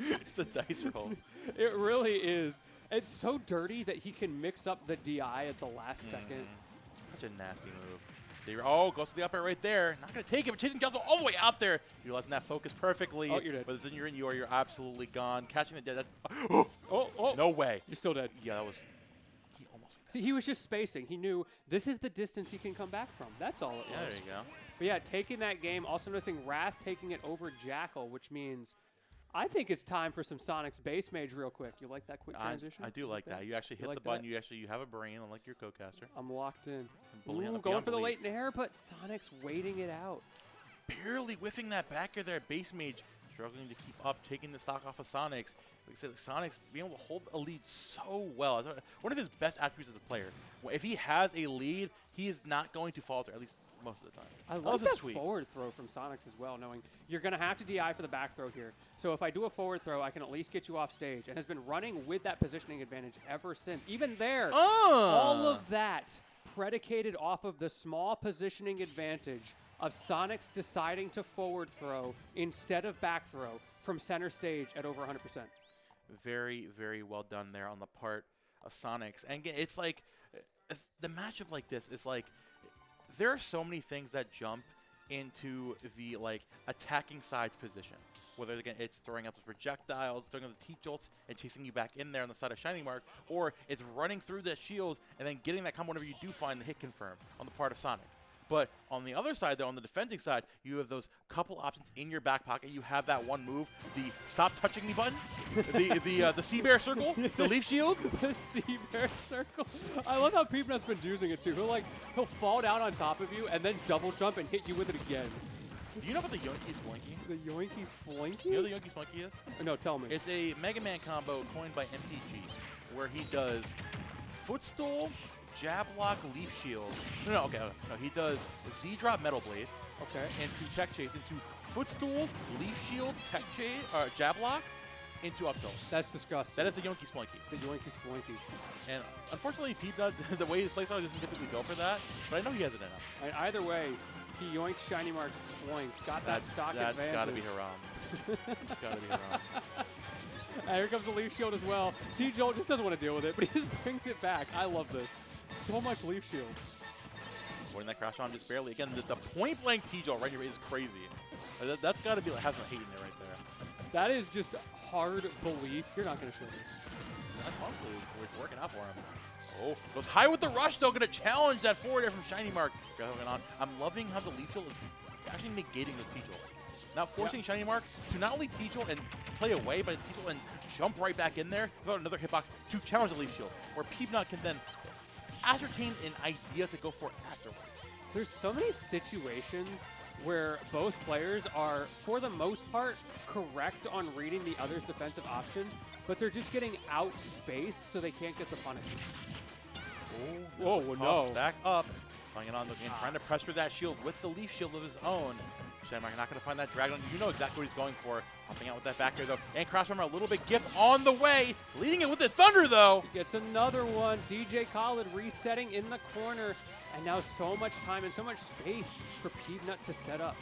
Speaker 3: It's a dice roll.
Speaker 5: It really is. It's so dirty that he can mix up the DI at the last second.
Speaker 3: Such a nasty move. Oh, goes to the up air right there. Not going to take it, but chasing Jazzo all the way out there. Utilizing that focus perfectly.
Speaker 5: Oh, you're dead.
Speaker 3: But as you're absolutely gone. Catching the dead.
Speaker 5: Oh.
Speaker 3: No way.
Speaker 5: You're still dead.
Speaker 3: Yeah, that was... He almost...
Speaker 5: See, he was just spacing. He knew this is the distance he can come back from. That's all it was.
Speaker 3: Yeah, there you go.
Speaker 5: But yeah, taking that game, also noticing Wrath taking it over Jackal, which means I think it's time for some Sonic's Base Mage real quick. You like that quick transition?
Speaker 3: I do like that. You actually hit
Speaker 5: like
Speaker 3: the button.
Speaker 5: that?
Speaker 3: You have a brain, unlike your co-caster.
Speaker 5: I'm locked in.
Speaker 3: Beyond
Speaker 5: Ooh, going for the
Speaker 3: belief.
Speaker 5: late nair, but Sonic's waiting it out.
Speaker 3: Barely whiffing that back air there. Base Mage struggling to keep up, taking the stock off of Sonics. Like I said, Sonics being able to hold a lead so well. One of his best attributes as a player. If he has a lead, he is not going to falter, at least most of the time.
Speaker 5: I love that forward throw from Sonics as well, knowing you're going to have to DI for the back throw here. So if I do a forward throw, I can at least get you off stage, and has been running with that positioning advantage ever since. Even there, all of that predicated off of the small positioning advantage of Sonics deciding to forward throw instead of back throw from center stage at over 100%.
Speaker 3: Very, very well done there on the part of Sonics. And again, it's like the matchup like this is like there are so many things that jump into the like attacking side's position. Whether again it's throwing out those projectiles, throwing out the T-jolts, and chasing you back in there on the side of Shining Mark, or it's running through the shield and then getting that combo whenever you do find the hit confirm on the part of Sonic. But on the other side, though, on the defending side, you have those couple options in your back pocket. You have that one move, the stop touching me button, the sea bear circle, the leaf shield.
Speaker 5: The sea bear circle. I love how Peepnut's been using it too. He'll fall down on top of you and then double jump and hit you with it again.
Speaker 3: Do you know about the Yoinky Splinky?
Speaker 5: The Yoinky Splinky?
Speaker 3: You know what the Yoinky Splinky is?
Speaker 5: No, tell me.
Speaker 3: It's a Mega Man combo coined by MTG, where he does footstool, jab lock, leaf shield. No, he does Z-drop Metal Blade.
Speaker 5: Okay.
Speaker 3: Into tech chase, into footstool, leaf shield, tech chase, jab lock, into up tilt.
Speaker 5: That's disgusting.
Speaker 3: That is the Yoinky Splinky.
Speaker 5: The Yoinky Splinky.
Speaker 3: And unfortunately, Peepnut, the way his playstyle doesn't typically go for that, but I know he has it in him.
Speaker 5: And either way, he yoinks Shiny Mark's Sploink. Got that stock advantage.
Speaker 3: That's gotta be Haram. That's gotta be Haram.
Speaker 5: And here comes the leaf shield as well. T-Jolt just doesn't want to deal with it, but he just brings it back. I love this. So much leaf shield.
Speaker 3: Avoiding that crash on just barely. Again, just the point blank T-Jolt right here is crazy. That's got to be like have some hate in there right there.
Speaker 5: That is just hard belief. You're not going to show this.
Speaker 3: That's honestly it's working out for him. Oh, goes high with the rush though. Going to challenge that forward air from Shiny Mark. Going on. I'm loving how the leaf shield is actually negating this T-Jolt. Now forcing Shiny Mark to not only T-Jolt and play away, but T-Jolt and jump right back in there without another hitbox to challenge the leaf shield, where Peepnut can then ascertain an idea to go for afterwards.
Speaker 5: There's so many situations where both players are, for the most part, correct on reading the other's defensive options, but they're just getting outspaced so they can't get the punish.
Speaker 3: Oh, no. Back up. Playing it on the game, trying to pressure that shield with the leaf shield of his own. Shamrock not going to find that Dragon. You know exactly what he's going for. Hopping out with that back air, though. And Crash Bomber, a little bit gift on the way. Leading it with the Thunder, though.
Speaker 5: He gets another one. DJ Khaled resetting in the corner. And now so much time and so much space for Peepnut to set up.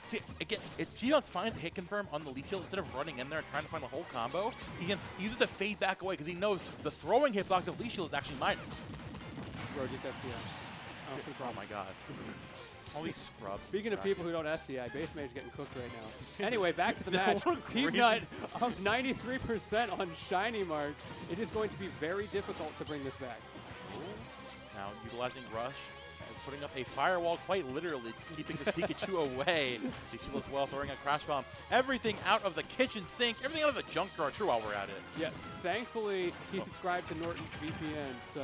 Speaker 3: See, again, if Peepnut finds the hit confirm on the leaf shield, instead of running in there and trying to find the whole combo, he can use it to fade back away because he knows the throwing hitbox of leaf shield is actually minus.
Speaker 5: Bro, just SDI.
Speaker 3: Oh my god. All these scrubs.
Speaker 5: Speaking of people who don't SDI, Base Mage getting cooked right now. Anyway, back to the match. Peepnut up 93% on Shiny Mark. It is going to be very difficult to bring this back.
Speaker 3: Now utilizing Rush and putting up a firewall, quite literally, keeping this Pikachu away. Pikachu as well, throwing a Crash Bomb. Everything out of the kitchen sink, everything out of the junk drawer, true, while we're at it.
Speaker 5: Yeah, thankfully, he subscribed to Norton VPN, so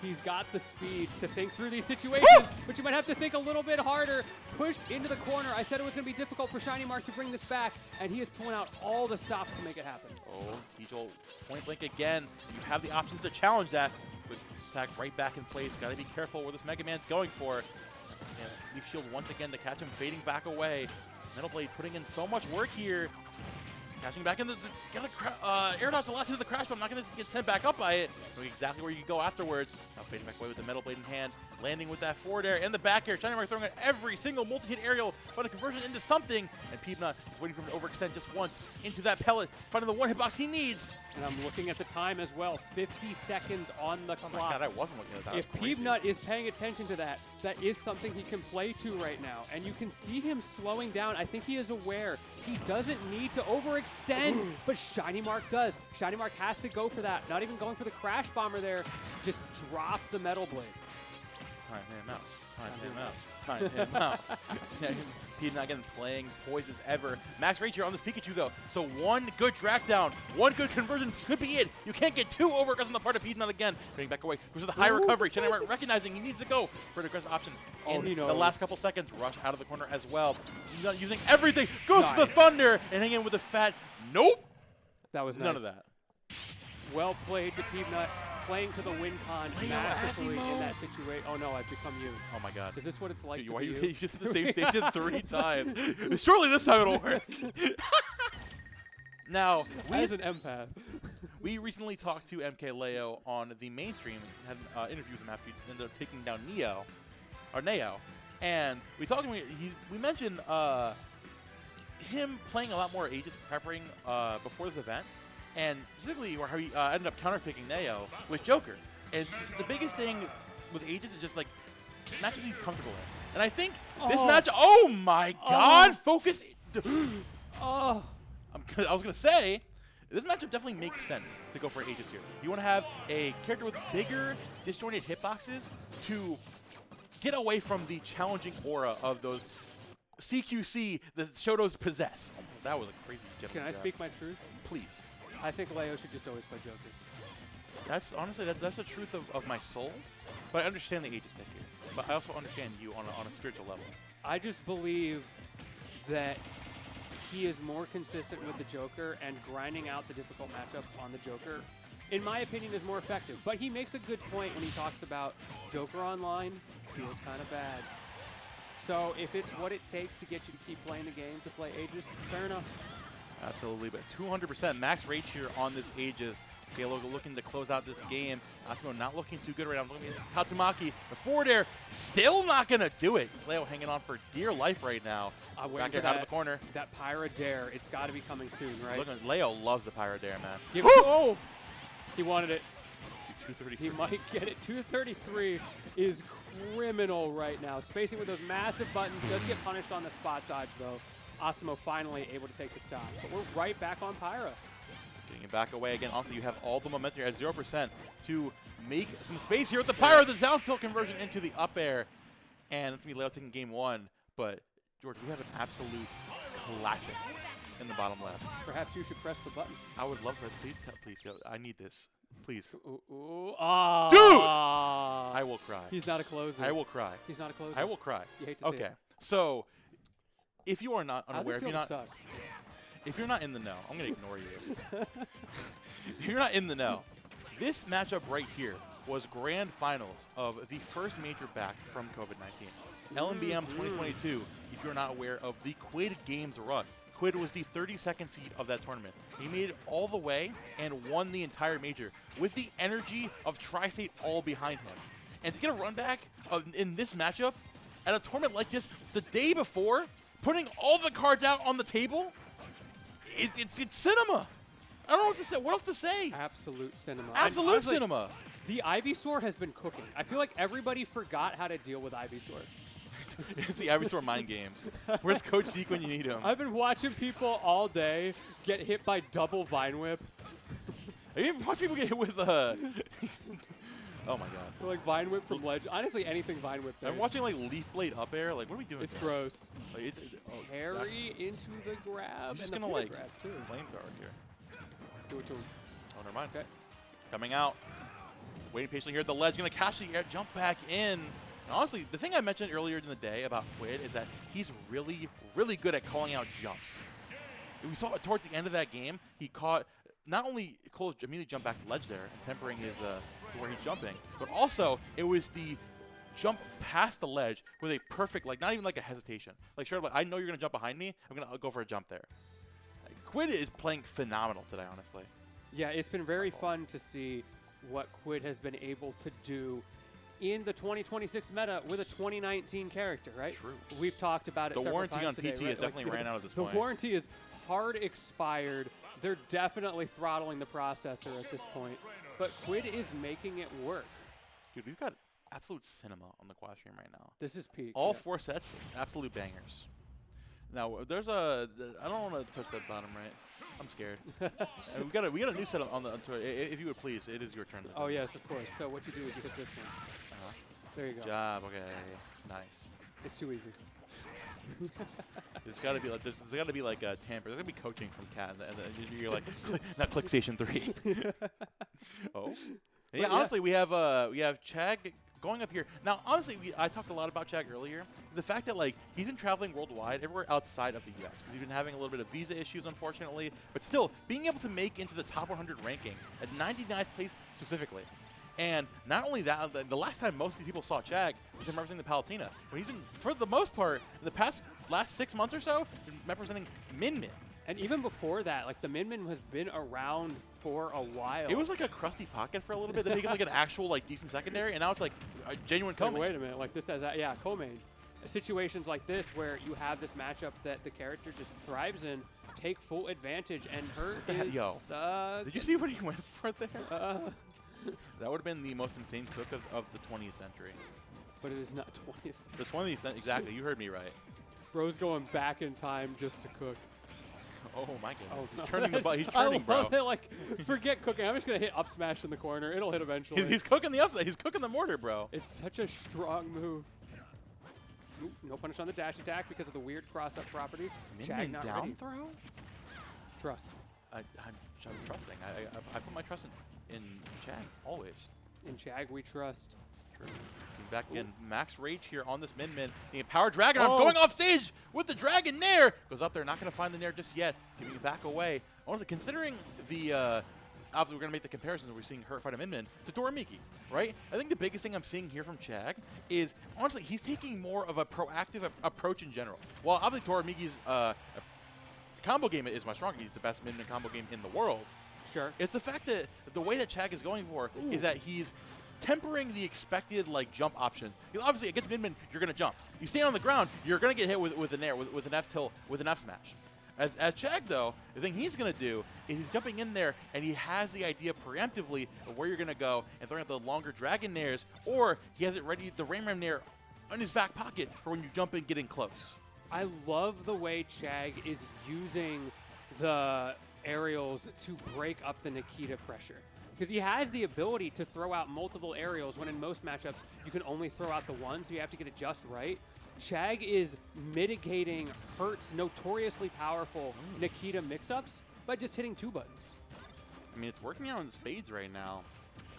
Speaker 5: he's got the speed to think through these situations, but you might have to think a little bit harder. Pushed into the corner. I said it was going to be difficult for Shiny Mark to bring this back, and he is pulling out all the stops to make it happen.
Speaker 3: Oh, T-Jolt point blank again. You have the options to challenge that, but attack right back in place. Got to be careful where this Mega Man's going for. And Leaf Shield once again to catch him fading back away. Metal Blade putting in so much work here. Catching back in the air dodge the last hit of the Crash Bomb. Not going to get sent back up by it. Knowing exactly where you can go afterwards. Now fading back away with the Metal Blade in hand. Landing with that forward air and the back air. Shiny Mark throwing at every single multi-hit aerial, but a conversion into something. And Peepnut is waiting for him to overextend just once into that pellet, finding the one hitbox he needs.
Speaker 5: And I'm looking at the time as well. 50 seconds on the clock.
Speaker 3: Oh my god, I wasn't looking at that.
Speaker 5: If Peepnut is paying attention to that, that is something he can play to right now. And you can see him slowing down. I think he is aware. He doesn't need to overextend, but Shiny Mark does. Shiny Mark has to go for that. Not even going for the Crash Bomber there. Just drop the Metal Blade.
Speaker 3: Time him out. Time him out. Time him out. He's not getting playing poisons ever. Max Rage here on this Pikachu, though. So one good drag down, one good conversion could be it. You can't get two overcards on the part of Pidgeot again. Getting back away. Goes to the high recovery. Chennai recognizing he needs to go for an aggressive option. In the last couple seconds, rush out of the corner as well. He's not using everything. Goes to the Thunder and hang in with the fat. Nope.
Speaker 5: That was nice.
Speaker 3: None of that.
Speaker 5: Well played to Pidgeot. Playing to the win con massively in that situation. Oh no, I've become you.
Speaker 3: Oh my god.
Speaker 5: Is this what it's like
Speaker 3: Dude,
Speaker 5: to
Speaker 3: why
Speaker 5: be
Speaker 3: you
Speaker 5: you?
Speaker 3: just at the same station 3 times? Surely this time it'll work. Now,
Speaker 5: as an empath.
Speaker 3: We recently talked to MK Leo on the mainstream, had an interview with him after he ended up taking down Neo, and we talked to him. We mentioned him playing a lot more Aegis prepping before this event, and specifically how he ended up counterpicking Neo with Joker. And the biggest thing with Aegis is just like matches he's comfortable in. And I think this match, oh my god, focus. I was going to say, this matchup definitely makes sense to go for Aegis here. You want to have a character with bigger, disjointed hitboxes to get away from the challenging aura of those CQC that Shotos possess. Oh, that was a crazy jump.
Speaker 5: Can I speak my truth?
Speaker 3: Please.
Speaker 5: I think Leo should just always play Joker.
Speaker 3: That's honestly, that's the truth of my soul. But I understand the Aegis pick here. But I also understand you on a spiritual level.
Speaker 5: I just believe that he is more consistent with the Joker, and grinding out the difficult matchups on the Joker, in my opinion, is more effective. But he makes a good point when he talks about Joker online feels kind of bad. So if it's what it takes to get you to keep playing the game, to play Aegis, fair enough.
Speaker 3: Absolutely, but 200% max rage here on this Aegis. Halo looking to close out this game. Asimo not looking too good right now. Looking at Tatsumaki, the forward air, still not going to do it. Leo hanging on for dear life right now. Back here out of the corner.
Speaker 5: That Pyra Dare, it's got to be coming soon, right?
Speaker 3: Look, Leo loves the Pyra Dare, man.
Speaker 5: Oh! He wanted it.
Speaker 3: 233.
Speaker 5: He might get it. 233 is criminal right now. Spacing with those massive buttons. Does get punished on the spot dodge, though. Asimo finally able to take the stop. But we're right back on Pyra.
Speaker 3: Getting it back away again. Also, you have all the momentum at 0% to make some space here with the Pyro, the down tilt conversion into the up air. And it's going to be Leo taking game one. But, George, we have an absolute classic in the bottom left.
Speaker 5: Perhaps you should press the button.
Speaker 3: I would love for it. Please, yo, I need this. Please.
Speaker 5: Dude!
Speaker 3: I will cry.
Speaker 5: He's not a closer.
Speaker 3: I will cry.
Speaker 5: He's not a closer.
Speaker 3: I will cry.
Speaker 5: You hate to see it.
Speaker 3: Okay. So, if you are not unaware,
Speaker 5: if you're
Speaker 3: not in the know, I'm going to ignore you. If you're not in the know, this matchup right here was grand finals of the first major back from COVID-19. LMBM 2022, if you're not aware of the Quid Games run. Quid was the 32nd seed of that tournament. He made it all the way and won the entire major with the energy of Tri-State all behind him. And to get a run back in this matchup at a tournament like this the day before, putting all the cards out on the table, it's cinema. I don't know what to say. What else to say?
Speaker 5: Absolute cinema.
Speaker 3: Absolute cinema.
Speaker 5: The Ivysaur has been cooking. I feel like everybody forgot how to deal with Ivysaur.
Speaker 3: It's the Ivysaur mind games. Where's Coach Zeke when you need him?
Speaker 5: I've been watching people all day get hit by double Vine Whip.
Speaker 3: Have you even watched people get hit with oh my god.
Speaker 5: Or like Vine Whip from Ledge. Honestly, anything Vine Whip.
Speaker 3: I'm watching like Leaf Blade up air. Like, what are we doing?
Speaker 5: It's gross.
Speaker 3: Like,
Speaker 5: Harry into the grab.
Speaker 3: I'm just
Speaker 5: and
Speaker 3: gonna
Speaker 5: the
Speaker 3: like
Speaker 5: grab too.
Speaker 3: flamethrower here.
Speaker 5: Do it to him.
Speaker 3: Oh, never mind.
Speaker 5: Okay.
Speaker 3: Coming out. Waiting patiently here at the ledge. Gonna catch the air, jump back in. And honestly, the thing I mentioned earlier in the day about Quid is that he's really, really good at calling out jumps. We saw it towards the end of that game. He caught not only Cole immediately jumped back to ledge there and tempering his where he's jumping, but also it was the jump past the ledge with a perfect, like not even like a hesitation. Like sure, like, I know you're gonna jump behind me. I'm gonna go for a jump there. Quid is playing phenomenal today, honestly.
Speaker 5: Yeah, it's been very fun to see what Quid has been able to do in the 2026 meta with a 2019 character, right?
Speaker 3: True.
Speaker 5: We've talked about it
Speaker 3: The
Speaker 5: several
Speaker 3: warranty
Speaker 5: times
Speaker 3: on
Speaker 5: today,
Speaker 3: PT
Speaker 5: right?
Speaker 3: has definitely ran out at this point.
Speaker 5: The warranty is hard expired. They're definitely throttling the processor at this point. But Quid is making it work.
Speaker 3: Dude, we've got absolute cinema on the quad stream right now.
Speaker 5: This is peak.
Speaker 3: All 4 sets, absolute bangers. Now, there's I don't want to touch that bottom right. I'm scared. we got a new set on the tour. If you would please, it is your turn.
Speaker 5: Oh yes, of course. So what you do is you hit this one. There you go.
Speaker 3: Good job. Okay. Nice.
Speaker 5: It's too easy.
Speaker 3: There's got to be like a tamper. There's gonna be coaching from Cat, and you're like, not click station 3. Oh. Yeah. Honestly, we have Chag going up here. Now, honestly, I talked a lot about Chag earlier. The fact that like he's been traveling worldwide, everywhere outside of the U.S. because he's been having a little bit of visa issues, unfortunately. But still, being able to make into the top 100 ranking at 99th place specifically. And not only that, the last time most of these people saw Chag was him representing the Palatina. But he's been, for the most part, in the last 6 months or so, been representing Min Min.
Speaker 5: And even before that, like the Min Min has been around for a while.
Speaker 3: It was like a crusty pocket for a little bit. Then they get like an actual like decent secondary, and now it's like a genuine co-main.
Speaker 5: Wait a minute, like this has co-main. Situations like this where you have this matchup that the character just thrives in, take full advantage, and Hurt is...
Speaker 3: Yo, did you see what he went for there? That would have been the most insane cook of the 20th century.
Speaker 5: But it is not 20th.
Speaker 3: The 20th century, exactly. You heard me right.
Speaker 5: Bro's going back in time just to cook.
Speaker 3: Oh my goodness!
Speaker 5: Oh,
Speaker 3: he's turning the button. He's turning,
Speaker 5: I love
Speaker 3: bro.
Speaker 5: It, like, forget cooking. I'm just gonna hit up smash in the corner. It'll hit eventually.
Speaker 3: He's cooking the upside. He's cooking the mortar, bro.
Speaker 5: It's such a strong move. Ooh, no punish on the dash attack because of the weird cross-up properties.
Speaker 3: Chag not down ready. Throw?
Speaker 5: Trust.
Speaker 3: I'm trusting. I put my trust in Chag always.
Speaker 5: In Chag we trust.
Speaker 3: True. Back in max rage here on this Min Min. The Power Dragon Arm going off stage with the Dragon Nair. Goes up there, not going to find the Nair just yet. Giving it back away. Honestly, considering the, obviously we're going to make the comparisons we're seeing Hurt fight a Min Min to Doramiki, right? I think the biggest thing I'm seeing here from Chag is, honestly, he's taking more of a proactive approach in general. While obviously Doramiki's combo game is my strongest. He's the best Min Min combo game in the world.
Speaker 5: Sure.
Speaker 3: It's the fact that the way that Chag is going for is that he's tempering the expected like jump option. Obviously, against Min Min, you're gonna jump. You stand on the ground, you're gonna get hit with an air, with an F tilt, with an F smash. As Chag though, the thing he's gonna do is he's jumping in there and he has the idea preemptively of where you're gonna go and throwing out the longer Dragon Nairs, or he has it ready, the Ram Nair in his back pocket for when you jump in, getting close.
Speaker 5: I love the way Chag is using the aerials to break up the Nikita pressure. Because he has the ability to throw out multiple aerials when in most matchups you can only throw out the one, so you have to get it just right. Chag is mitigating Hurt's notoriously powerful Nikita mix-ups by just hitting 2 buttons.
Speaker 3: I mean, it's working out in spades right now.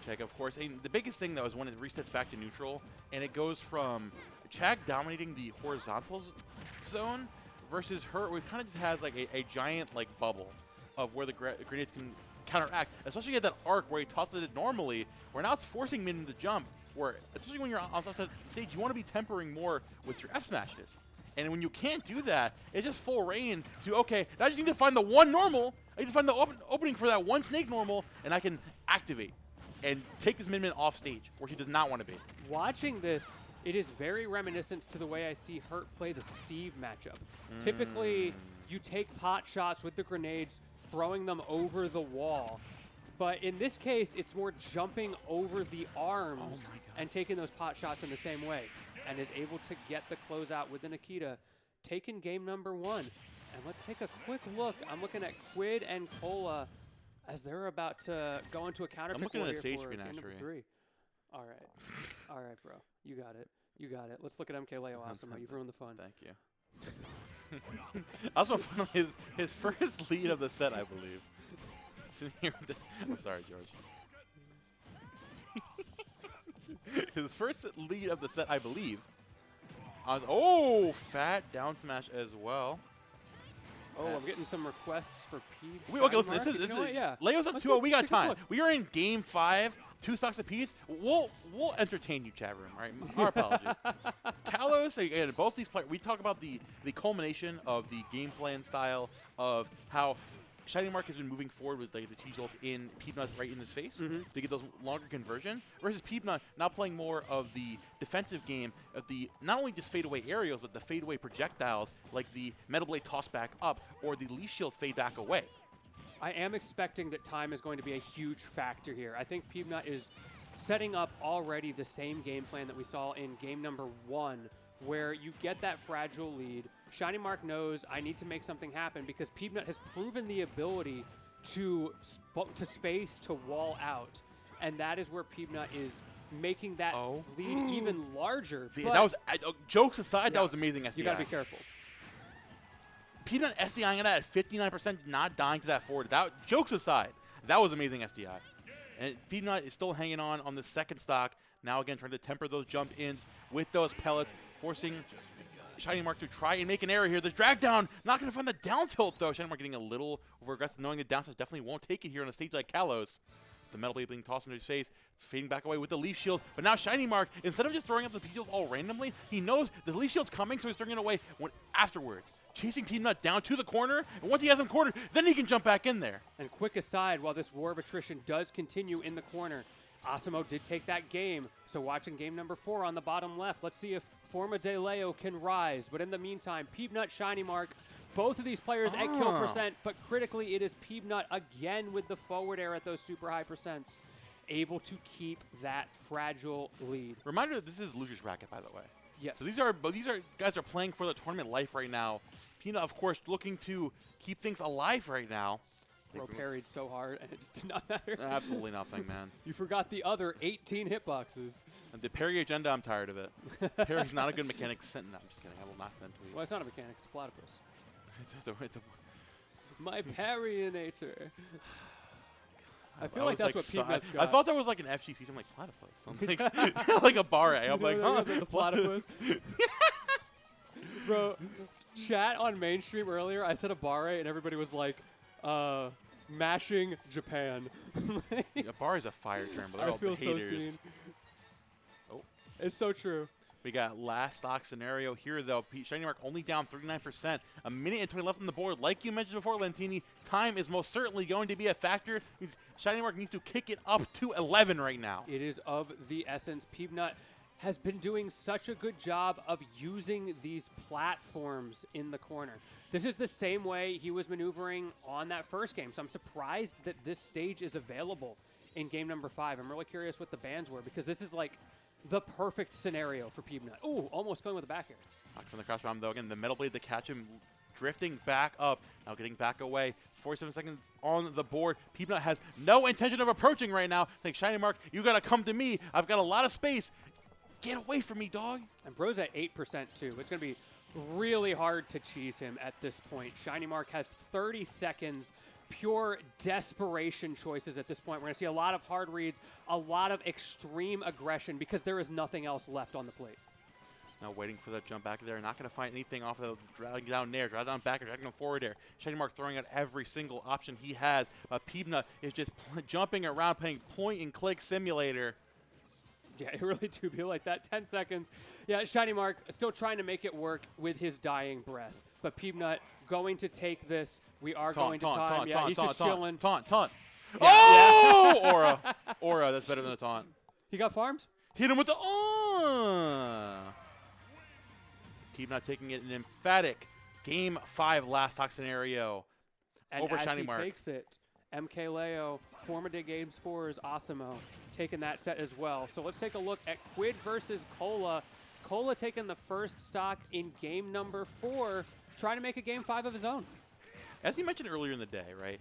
Speaker 3: Chag, of course. And the biggest thing, though, is when it resets back to neutral, and it goes from Chag dominating the horizontal zone versus Hurt, where it kind of just has like a giant like bubble of where the grenades can counteract, especially at that arc where he tosses it normally, where now it's forcing Min to jump, where, especially when you're on stage, you want to be tempering more with your F smashes. And when you can't do that, it's just full rain to, okay, now I just need to find the one normal, I need to find the opening for that one snake normal, and I can activate and take this Min off stage, where she does not want to be.
Speaker 5: Watching this, it is very reminiscent to the way I see Hurt play the Steve matchup. Typically, you take pot shots with the grenades, throwing them over the wall. But in this case, it's more jumping over the arms and taking those pot shots in the same way, and is able to get the closeout with the Nikita, taking game number 1. And let's take a quick look. I'm looking at Quid and Cola as they're about to go into a counter pick warrior for game number 3. All right, bro. You got it. You got it. Let's look at MK Leo Asuma. You've ruined the fun.
Speaker 3: Thank you. Also, finally, his first lead of the set, I believe. I'm sorry, George. His first lead of the set, I believe. Fat down smash as well.
Speaker 5: Oh, I'm getting some requests for P.
Speaker 3: Okay, listen. This is Leo's up 2-0. We got time. We are in game 5. 2 stocks apiece. We'll entertain you, chat room. All right, our apologies. Kalos, again, both these players. We talk about the culmination of the game plan style of how Shining Mark has been moving forward with like the T-Jolts in Peepnut right in his face to get those longer conversions, versus Peepnut now playing more of the defensive game of the not only just fade away aerials, but the fade away projectiles like the Metal Blade toss back up or the Leaf Shield fade back away.
Speaker 5: I am expecting that time is going to be a huge factor here. I think Peepnut is setting up already the same game plan that we saw in game number 1, where you get that fragile lead. Shining Mark knows I need to make something happen because Peepnut has proven the ability to space, to wall out. And that is where Peepnut is making that lead even larger.
Speaker 3: That was jokes aside. That was amazing. SDI.
Speaker 5: You got to be careful.
Speaker 3: Peanut SDIing it at 59%, not dying to that forward. That jokes aside, that was amazing SDI. And Peanut is still hanging on the second stock. Now again, trying to temper those jump ins with those pellets, forcing Shiny Mark to try and make an error here. The drag down, not going to find the down tilt though. Shiny Mark getting a little over aggressive, knowing the down tilt definitely won't take it here on a stage like Kalos. The Metal Blade being tossed into his face, fading back away with the Leaf Shield. But now Shiny Mark, instead of just throwing up the P-Shields all randomly, he knows the Leaf Shield's coming, so he's throwing it away afterwards. Chasing Peanut down to the corner, and once he has him cornered, then he can jump back in there.
Speaker 5: And quick aside, while this war of attrition does continue in the corner, Asimo did take that game. So watching game number 4 on the bottom left, let's see if Forma de Leo can rise. But in the meantime, Peanut, Shiny Mark, both of these players at kill percent, but critically it is Peanut again with the forward air at those super high percents, able to keep that fragile lead.
Speaker 3: Reminder that this is loser's bracket, by the way.
Speaker 5: Yes.
Speaker 3: So these are guys are playing for the tournament life right now. Peanut, of course, looking to keep things alive right now.
Speaker 5: Bro parried so hard, and it just did not matter.
Speaker 3: Absolutely nothing, man.
Speaker 5: You forgot the other 18 hitboxes.
Speaker 3: And the parry agenda, I'm tired of it. Parry's not a good mechanic. No, I'm just kidding. I will not send tweet.
Speaker 5: Well, it's not a mechanic. It's a platypus.
Speaker 3: It's a
Speaker 5: My parryinator. I feel like that's what Peanut's got.
Speaker 3: I thought that was like an FGC. I'm like, platypus. I'm like a bar A. I'm like, huh?
Speaker 5: The platypus. Bro, chat on mainstream earlier, I said a bar A, and everybody was like, mashing Japan.
Speaker 3: A bar is a fire term, but they're all
Speaker 5: feel so
Speaker 3: haters.
Speaker 5: seen.
Speaker 3: Oh.
Speaker 5: It's so true.
Speaker 3: We got last stock scenario here, though. Shiny Mark only down 39%. A minute and 20 left on the board. Like you mentioned before, Lentini, time is most certainly going to be a factor. Shiny Mark needs to kick it up to 11 right now.
Speaker 5: It is of the essence. Peanut has been doing such a good job of using these platforms in the corner. This is the same way he was maneuvering on that first game, so I'm surprised that this stage is available in game number 5. I'm really curious what the bans were, because this is like the perfect scenario for Peanut. Ooh, almost going with the back air.
Speaker 3: Knocked from the crouch bomb, though. Again, the Metal Blade to catch him, drifting back up. Now getting back away. 47 seconds on the board. Peanut has no intention of approaching right now. Like, Shiny Mark, you got to come to me. I've got a lot of space. Get away from me, dog.
Speaker 5: And Bro's at 8% too. It's going to be really hard to cheese him at this point. Shiny Mark has 30 seconds. Pure desperation choices at this point. We're going to see a lot of hard reads, a lot of extreme aggression, because there is nothing else left on the plate.
Speaker 3: Now waiting for that jump back there. Not going to find anything off of the dragging down there, drag down back, or dragging down forward there. Shiny Mark throwing out every single option he has. Peanut is just jumping around, playing point-and-click simulator.
Speaker 5: Yeah, it really do be like that. 10 seconds. Yeah, Shiny Mark still trying to make it work with his dying breath. But Peanut going to take this. We are going to time. Yeah, he's just chilling.
Speaker 3: Taunt.
Speaker 5: Yeah.
Speaker 3: Oh! Aura. Aura, that's better than a taunt.
Speaker 5: He got farmed?
Speaker 3: Hit him with the Peanut taking it an emphatic Game 5 last talk scenario over Shiny Mark.
Speaker 5: And as he takes it, MK Leo, Forma de Game scores Asimo, taking that set as well. So let's take a look at Quid versus Cola. Cola taking the first stock in game number 4, trying to make a game 5 of his own.
Speaker 3: As you mentioned earlier in the day, right?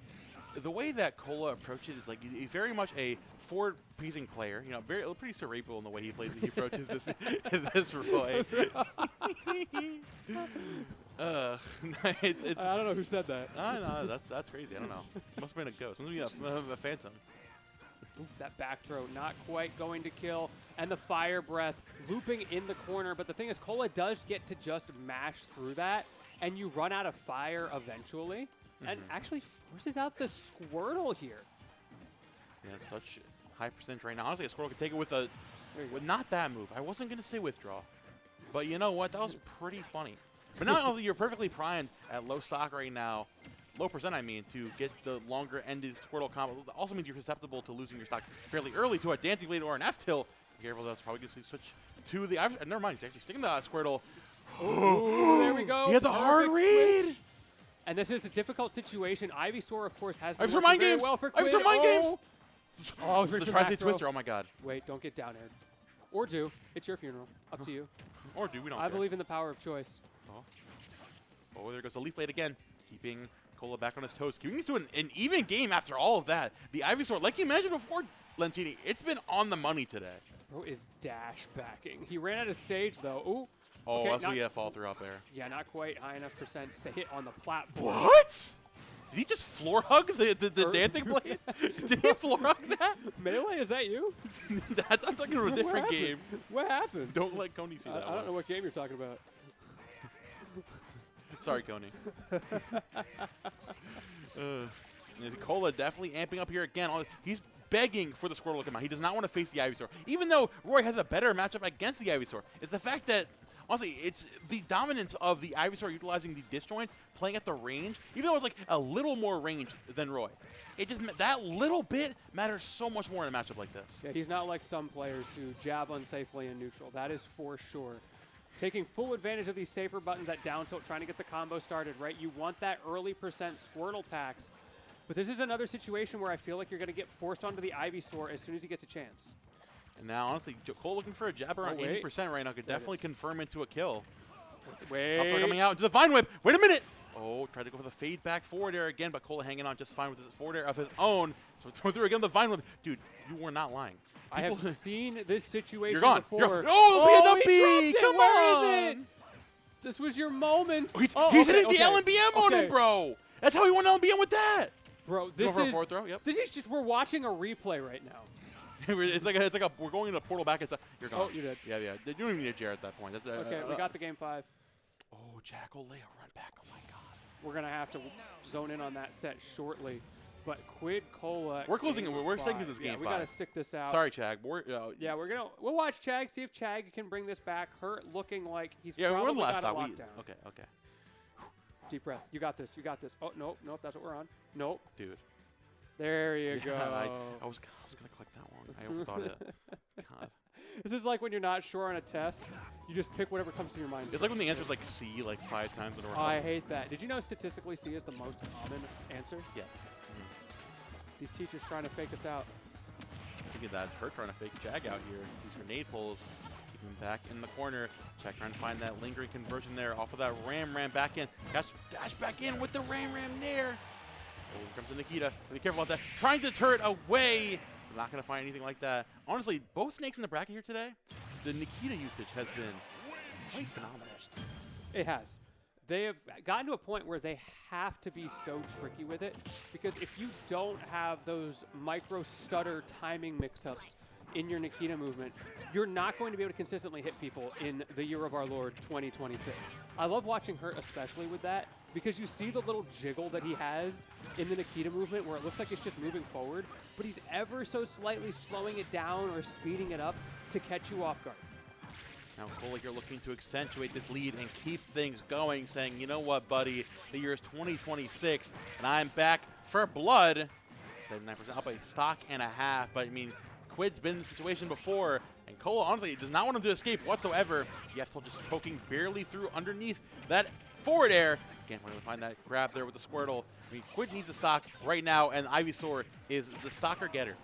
Speaker 3: The way that Cola approaches is like he's very much a forward-pleasing player. You know, pretty cerebral in the way he plays. He approaches this way. It's.
Speaker 5: I don't know who said that.
Speaker 3: I know that's crazy. I don't know. Must have been a ghost. Must be a phantom.
Speaker 5: Ooh, that back throw not quite going to kill, and the fire breath looping in the corner. But the thing is, Cola does get to just mash through that, and you run out of fire eventually, and actually forces out the Squirtle here.
Speaker 3: Yeah, such high percentage right now. Honestly, a Squirtle could take it with not that move. I wasn't gonna say withdraw, but you know what? That was pretty funny. But not only you're perfectly primed at low stock right now. Low percent, I mean, to get the longer-ended Squirtle combo. Also means you're susceptible to losing your stock fairly early to a Dancing Blade or an F-Tilt. Be careful, that's probably going to switch to the... never mind, he's actually sticking the Squirtle.
Speaker 5: Ooh, there we go.
Speaker 3: He has a hard read!
Speaker 5: Switch. And this is a difficult situation. Ivysaur, of course, has been
Speaker 3: Ivysaur mind
Speaker 5: very
Speaker 3: games!
Speaker 5: well for Quid.
Speaker 3: Ivysaur mind games!
Speaker 5: Oh,
Speaker 3: the Tri-State Twister, oh my god.
Speaker 5: Wait, don't get down aired. Or do. It's your funeral. Up to you.
Speaker 3: Or do, we don't
Speaker 5: I
Speaker 3: care.
Speaker 5: believe in the power of choice.
Speaker 3: Oh, there goes the Leaf Blade again. Keeping Cola back on his toes. Keeping these to an even game after all of that. The Ivysaur, like you mentioned before, Lentini, it's been on the money today.
Speaker 5: Bro is dash backing. He ran out of stage, though. Ooh.
Speaker 3: Oh,
Speaker 5: okay,
Speaker 3: that's what he had fall through up there.
Speaker 5: Yeah, not quite high enough percent to hit on the platform.
Speaker 3: What? Did he just floor hug the dancing blade? Did he floor hug that?
Speaker 5: Melee, is that you?
Speaker 3: I'm talking about a different game.
Speaker 5: What happened?
Speaker 3: Don't let Coney see that.
Speaker 5: I don't know what game you're talking about.
Speaker 3: Sorry, Coney. Cola definitely amping up here again. He's begging for the Squirtle to come out. He does not want to face the Ivysaur. Even though Roy has a better matchup against the Ivysaur, it's the fact that, honestly, it's the dominance of the Ivysaur utilizing the disjoints, playing at the range, even though it's like a little more range than Roy. It just, that little bit matters so much more in a matchup like this.
Speaker 5: Yeah, he's not like some players who jab unsafely in neutral. That is for sure. Taking full advantage of these safer buttons at down tilt, trying to get the combo started, right? You want that early percent Squirtle tax. But this is another situation where I feel like you're going to get forced onto the Ivysaur as soon as he gets a chance.
Speaker 3: And now, honestly, Cole looking for a jab around 80% right now could definitely confirm into a kill.
Speaker 5: Wait.
Speaker 3: Coming out into the Vine Whip. Wait a minute. Oh, tried to go for the fade back forward air again, but Cole hanging on just fine with his forward air of his own. So throw through again the Vine Whip. Dude, you were not lying.
Speaker 5: I have seen this situation
Speaker 3: You're gone.
Speaker 5: before.
Speaker 3: You're oh, he
Speaker 5: Come on. Where is it? This was your moment.
Speaker 3: Oh, he's hitting the LNBM on him, bro. That's how he won LNBM with that.
Speaker 5: Bro, this is
Speaker 3: forward throw. Yep.
Speaker 5: This is just, we're watching a replay right now.
Speaker 3: it's like a we're going in a portal back. You're gone.
Speaker 5: Oh, you did.
Speaker 3: Yeah. You don't even need a Jared at that point. That's
Speaker 5: okay. We got the game 5.
Speaker 3: Oh, Jackal Leo run back. Oh my God.
Speaker 5: We're gonna have to zone in on that set shortly. But Quid Cola.
Speaker 3: We're closing it. We're sticking to this game 5.
Speaker 5: We gotta stick this out.
Speaker 3: Sorry, Chag.
Speaker 5: We'll watch Chag, see if Chag can bring this back. Hurt looking like he's
Speaker 3: we're
Speaker 5: probably
Speaker 3: the last
Speaker 5: got
Speaker 3: time.
Speaker 5: it locked down.
Speaker 3: Okay.
Speaker 5: Deep breath. You got this. Oh, nope. That's what we're on. Nope.
Speaker 3: Dude.
Speaker 5: There you go.
Speaker 3: I was gonna click that one. I overthought it. God.
Speaker 5: This is like when you're not sure on a test. You just pick whatever comes to your mind.
Speaker 3: It's like when the answer's like C like 5 times in a row.
Speaker 5: Oh, I hate that. Did you know statistically C is the most common answer?
Speaker 3: Yeah.
Speaker 5: These teachers trying to fake us out.
Speaker 3: Look at that. Hurt trying to fake Jag out here. These grenade pulls. Keep him back in the corner. Jack trying to find that lingering conversion there off of that ram back in. Dash back in with the ram there. Oh, here comes the Nikita. Be careful about that. Trying to turret away. Not going to find anything like that. Honestly, both snakes in the bracket here today, the Nikita usage has been quite phenomenal.
Speaker 5: It has. They have gotten to a point where they have to be so tricky with it, because if you don't have those micro stutter timing mix-ups in your Nikita movement, you're not going to be able to consistently hit people in the year of our Lord 2026. I love watching Hurt, especially with that, because you see the little jiggle that he has in the Nikita movement where it looks like it's just moving forward, but he's ever so slightly slowing it down or speeding it up to catch you off guard.
Speaker 3: Now Cole here looking to accentuate this lead and keep things going, saying, you know what, buddy, the year is 2026, and I'm back for blood. 79% up a stock and a half, but I mean, Quid's been in this situation before, and Cole honestly does not want him to escape whatsoever. Yeftel just poking barely through underneath that forward air. Again, we're going to find that grab there with the Squirtle. I mean, Quid needs a stock right now, and Ivysaur is the stalker getter.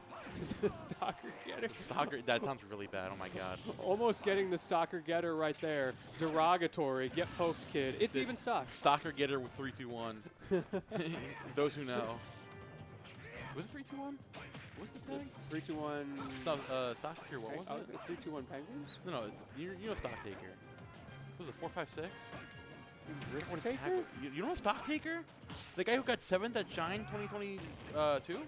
Speaker 5: The stalker getter.
Speaker 3: Stalker, that sounds really bad. Oh my God.
Speaker 5: Almost getting the stalker getter right there. Derogatory. Get poked, kid. It's even stock.
Speaker 3: Stalker getter with 3-2-1. Those who know. Was it 3-2-1? What's the tag?
Speaker 5: 3-2-1.
Speaker 3: No, stock taker. What was it?
Speaker 5: 3-2-1 Penguins?
Speaker 3: No, you know stock taker. Was it 4-5-6?
Speaker 5: Risk taker?
Speaker 3: You know stock taker? The guy who got 7th at Shine 2022?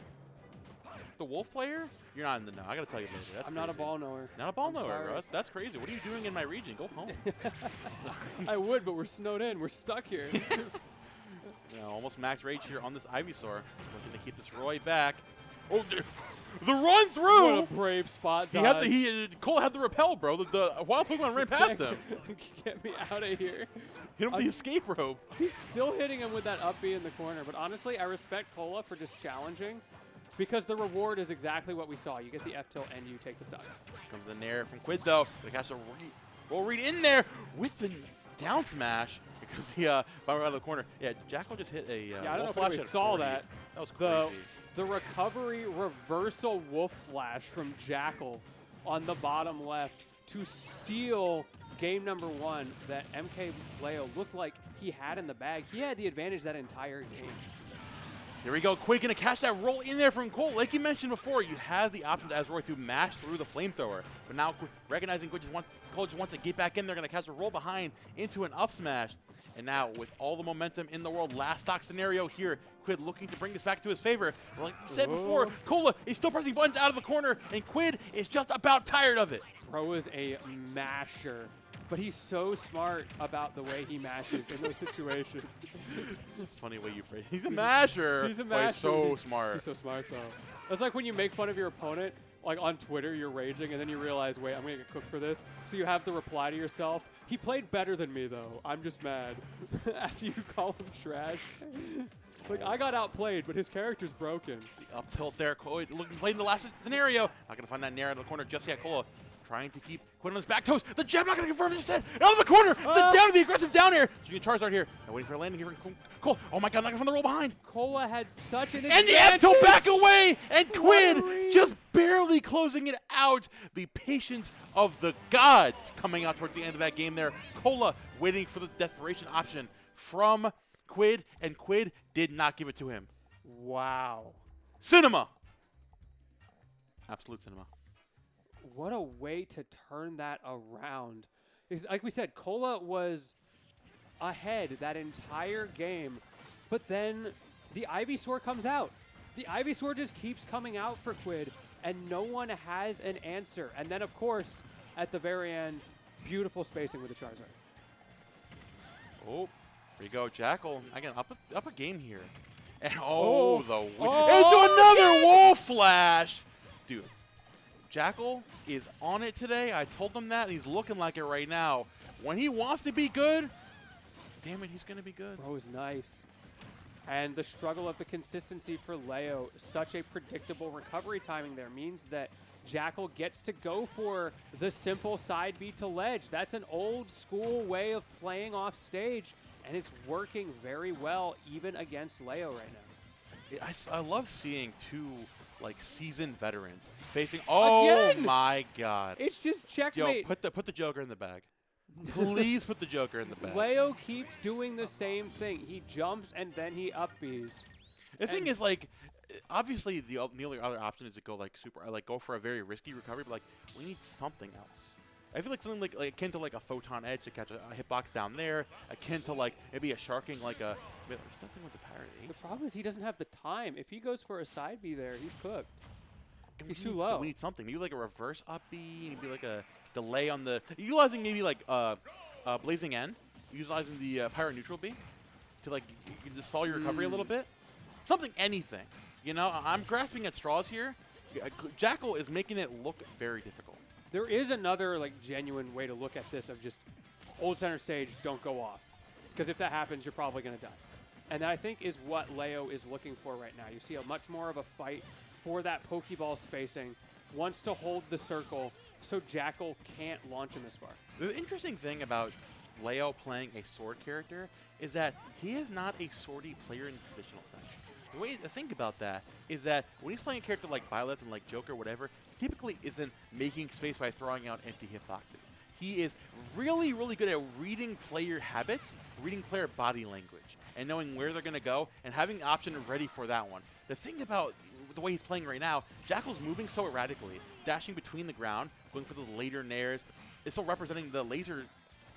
Speaker 3: The Wolf player? You're not in the know. I gotta tell you later. That's
Speaker 5: I'm
Speaker 3: crazy.
Speaker 5: not a ball knower.
Speaker 3: Not a ball
Speaker 5: I'm
Speaker 3: knower,
Speaker 5: sorry.
Speaker 3: Russ. That's crazy. What are you doing in my region? Go home.
Speaker 5: I would, but we're snowed in. We're stuck here.
Speaker 3: Almost max rage here on this Ivysaur. Looking to keep this Roy back. Oh, the run through!
Speaker 5: What a brave spot dodge.
Speaker 3: Cole had the repel, bro. The wild Pokemon ran past him.
Speaker 5: Get me out of here.
Speaker 3: Hit him with the escape rope.
Speaker 5: He's still hitting him with that up B in the corner. But honestly, I respect Cola for just challenging, because the reward is exactly what we saw. You get the F tilt and you take the stock.
Speaker 3: Comes in there from Quid, though. But he has to roll read in there with the down smash, because he found out of the corner. Yeah, Jackal just hit a
Speaker 5: I don't know
Speaker 3: flash
Speaker 5: if we
Speaker 3: at
Speaker 5: saw
Speaker 3: 40.
Speaker 5: that.
Speaker 3: That was crazy.
Speaker 5: The recovery reversal wolf flash from Jackal on the bottom left to steal game number 1 that MK Leo looked like he had in the bag. He had the advantage that entire game.
Speaker 3: Here we go. Quid going to catch that roll in there from Cole. Like you mentioned before, you have the options as Roy to mash through the flamethrower. But now recognizing Cole just wants to get back in there, going to catch a roll behind into an up smash. And now with all the momentum in the world, last stock scenario here, Quid looking to bring this back to his favor. Like I said before, Cola is still pressing buttons out of the corner, and Quid is just about tired of it.
Speaker 5: Bro is a masher. But he's so smart about the way he mashes in those situations.
Speaker 3: It's a funny way you phrase it. He's a masher.
Speaker 5: He's a masher.
Speaker 3: He's so smart.
Speaker 5: He's so smart, though. That's like when you make fun of your opponent, like on Twitter, you're raging, and then you realize, wait, I'm going to get cooked for this. So you have to reply to yourself, he played better than me, though. I'm just mad. After you call him trash. Like, I got outplayed, but his character's broken.
Speaker 3: The up tilt there. Looking playing the last scenario. Not going to find that nair out of the corner just yet. Cola trying to keep Quid on his back toes. The jab not going to confirm instead. Out of the corner. The down to the aggressive down air. So you can Charizard here. Now waiting for a landing here from Cole. Oh my god, not going to find the roll behind.
Speaker 5: Cola had such an
Speaker 3: advantage. And the up tilt back away. And Quid just barely closing it out. The patience of the gods coming out towards the end of that game there. Cola waiting for the desperation option from Quid, and Quid did not give it to him.
Speaker 5: Wow.
Speaker 3: Cinema. Absolute cinema.
Speaker 5: What a way to turn that around. Because like we said, Cola was ahead that entire game, but then the Ivysaur comes out. The Ivysaur just keeps coming out for Quid, and no one has an answer. And then, of course, at the very end, beautiful spacing with the Charizard.
Speaker 3: Oh, here you go, Jackal. Again, up a game here. And into another wall flash. Dude, Jackal is on it today. I told him that, and he's looking like it right now. When he wants to be good, damn it, he's going to be good.
Speaker 5: Bro is nice. And the struggle of the consistency for Leo, such a predictable recovery timing there means that Jackal gets to go for the simple side B to ledge. That's an old school way of playing off stage, and it's working very well even against Leo right now.
Speaker 3: I love seeing two seasoned veterans facing. Oh
Speaker 5: Again!
Speaker 3: My god!
Speaker 5: It's just checkmate.
Speaker 3: Yo, put the Joker in the bag. Please put the Joker in the bag.
Speaker 5: Leo keeps doing the same thing. He jumps and then he up Bs.
Speaker 3: The thing is, obviously the only other option is to go go for a very risky recovery, but we need something else. I feel like something like akin to a photon edge to catch a hitbox down there, akin to maybe a sharking There's nothing with the Pirate Ace.
Speaker 5: The problem is he doesn't have the time. If he goes for a side B there, he's cooked. He's too low.
Speaker 3: We need something. Maybe a reverse up B, maybe a delay on the utilizing maybe Blazing End, utilizing the Pirate neutral B to to stall your recovery a little bit. Something, anything. You know, I'm grasping at straws here. Jackal is making it look very difficult.
Speaker 5: There is another genuine way to look at this of just hold center stage, don't go off. Because if that happens, you're probably going to die. And that, I think, is what Leo is looking for right now. You see a much more of a fight for that Pokeball spacing, wants to hold the circle so Jackal can't launch him as far.
Speaker 3: The interesting thing about Leo playing a sword character is that he is not a swordy player in the traditional sense. The way to think about that is that when he's playing a character like Violet and Joker or whatever, he typically isn't making space by throwing out empty hitboxes. He is really, really good at reading player habits, reading player body language, and knowing where they're going to go and having the option ready for that one. The thing about the way he's playing right now, Jackal's moving so erratically, dashing between the ground, going for the later nairs, is still representing the laser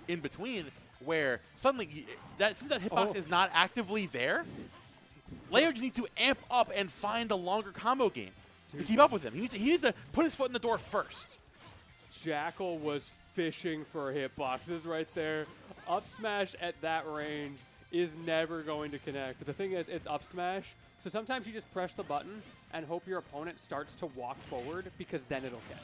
Speaker 3: in between, where suddenly, since that hitbox is not actively there, Leo just needs to amp up and find a longer combo game to keep up with him. He needs to put his foot in the door first.
Speaker 5: Jackal was fishing for hitboxes right there. Up smash at that range is never going to connect. But the thing is, it's up smash, so sometimes you just press the button and hope your opponent starts to walk forward, because then it'll catch.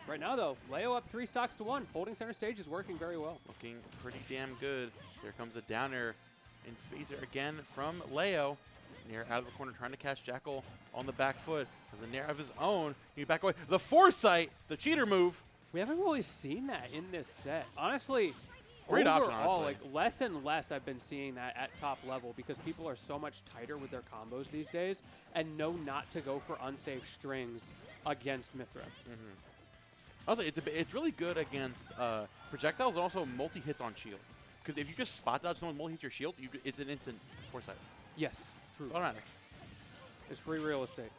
Speaker 5: Right now, though, Leo up 3 stocks to 1. Holding center stage is working very well.
Speaker 3: Looking pretty damn good. There comes a downer in Spazer again from Leo. Nair out of the corner, trying to catch Jackal on the back foot. The Nair of his own. He back away. The foresight, the cheater move.
Speaker 5: We haven't really seen that in this set. Honestly,
Speaker 3: great option,
Speaker 5: overall,
Speaker 3: honestly.
Speaker 5: Less and less I've been seeing that at top level, because people are so much tighter with their combos these days and know not to go for unsafe strings against Mithra.
Speaker 3: Also, it's really good against projectiles and also multi-hits on shield. Because if you just spot dodge someone multi-hits your shield, it's an instant foresight.
Speaker 5: Yes, True.
Speaker 3: Automatic.
Speaker 5: It's free real estate.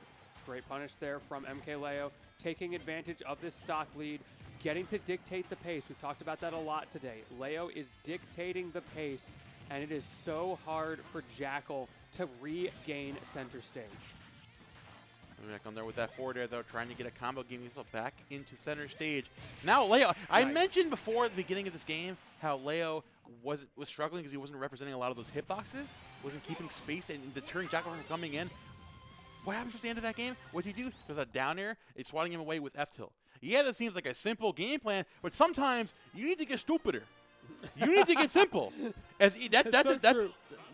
Speaker 5: Great punish there from MKLeo, taking advantage of this stock lead, getting to dictate the pace. We've talked about that a lot today. Leo is dictating the pace, and it is so hard for Jackal to regain center stage.
Speaker 3: Back on there with that forward air, though, trying to get a combo, getting himself back into center stage. Now, Leo, I mentioned before at the beginning of this game how Leo was struggling because he wasn't representing a lot of those hitboxes, wasn't keeping space and deterring Jackal from coming in. What happens at the end of that game? What's he do? There's a down air. It's swatting him away with F-tilt. Yeah, that seems like a simple game plan, but sometimes you need to get stupider. You need to get simple. That's you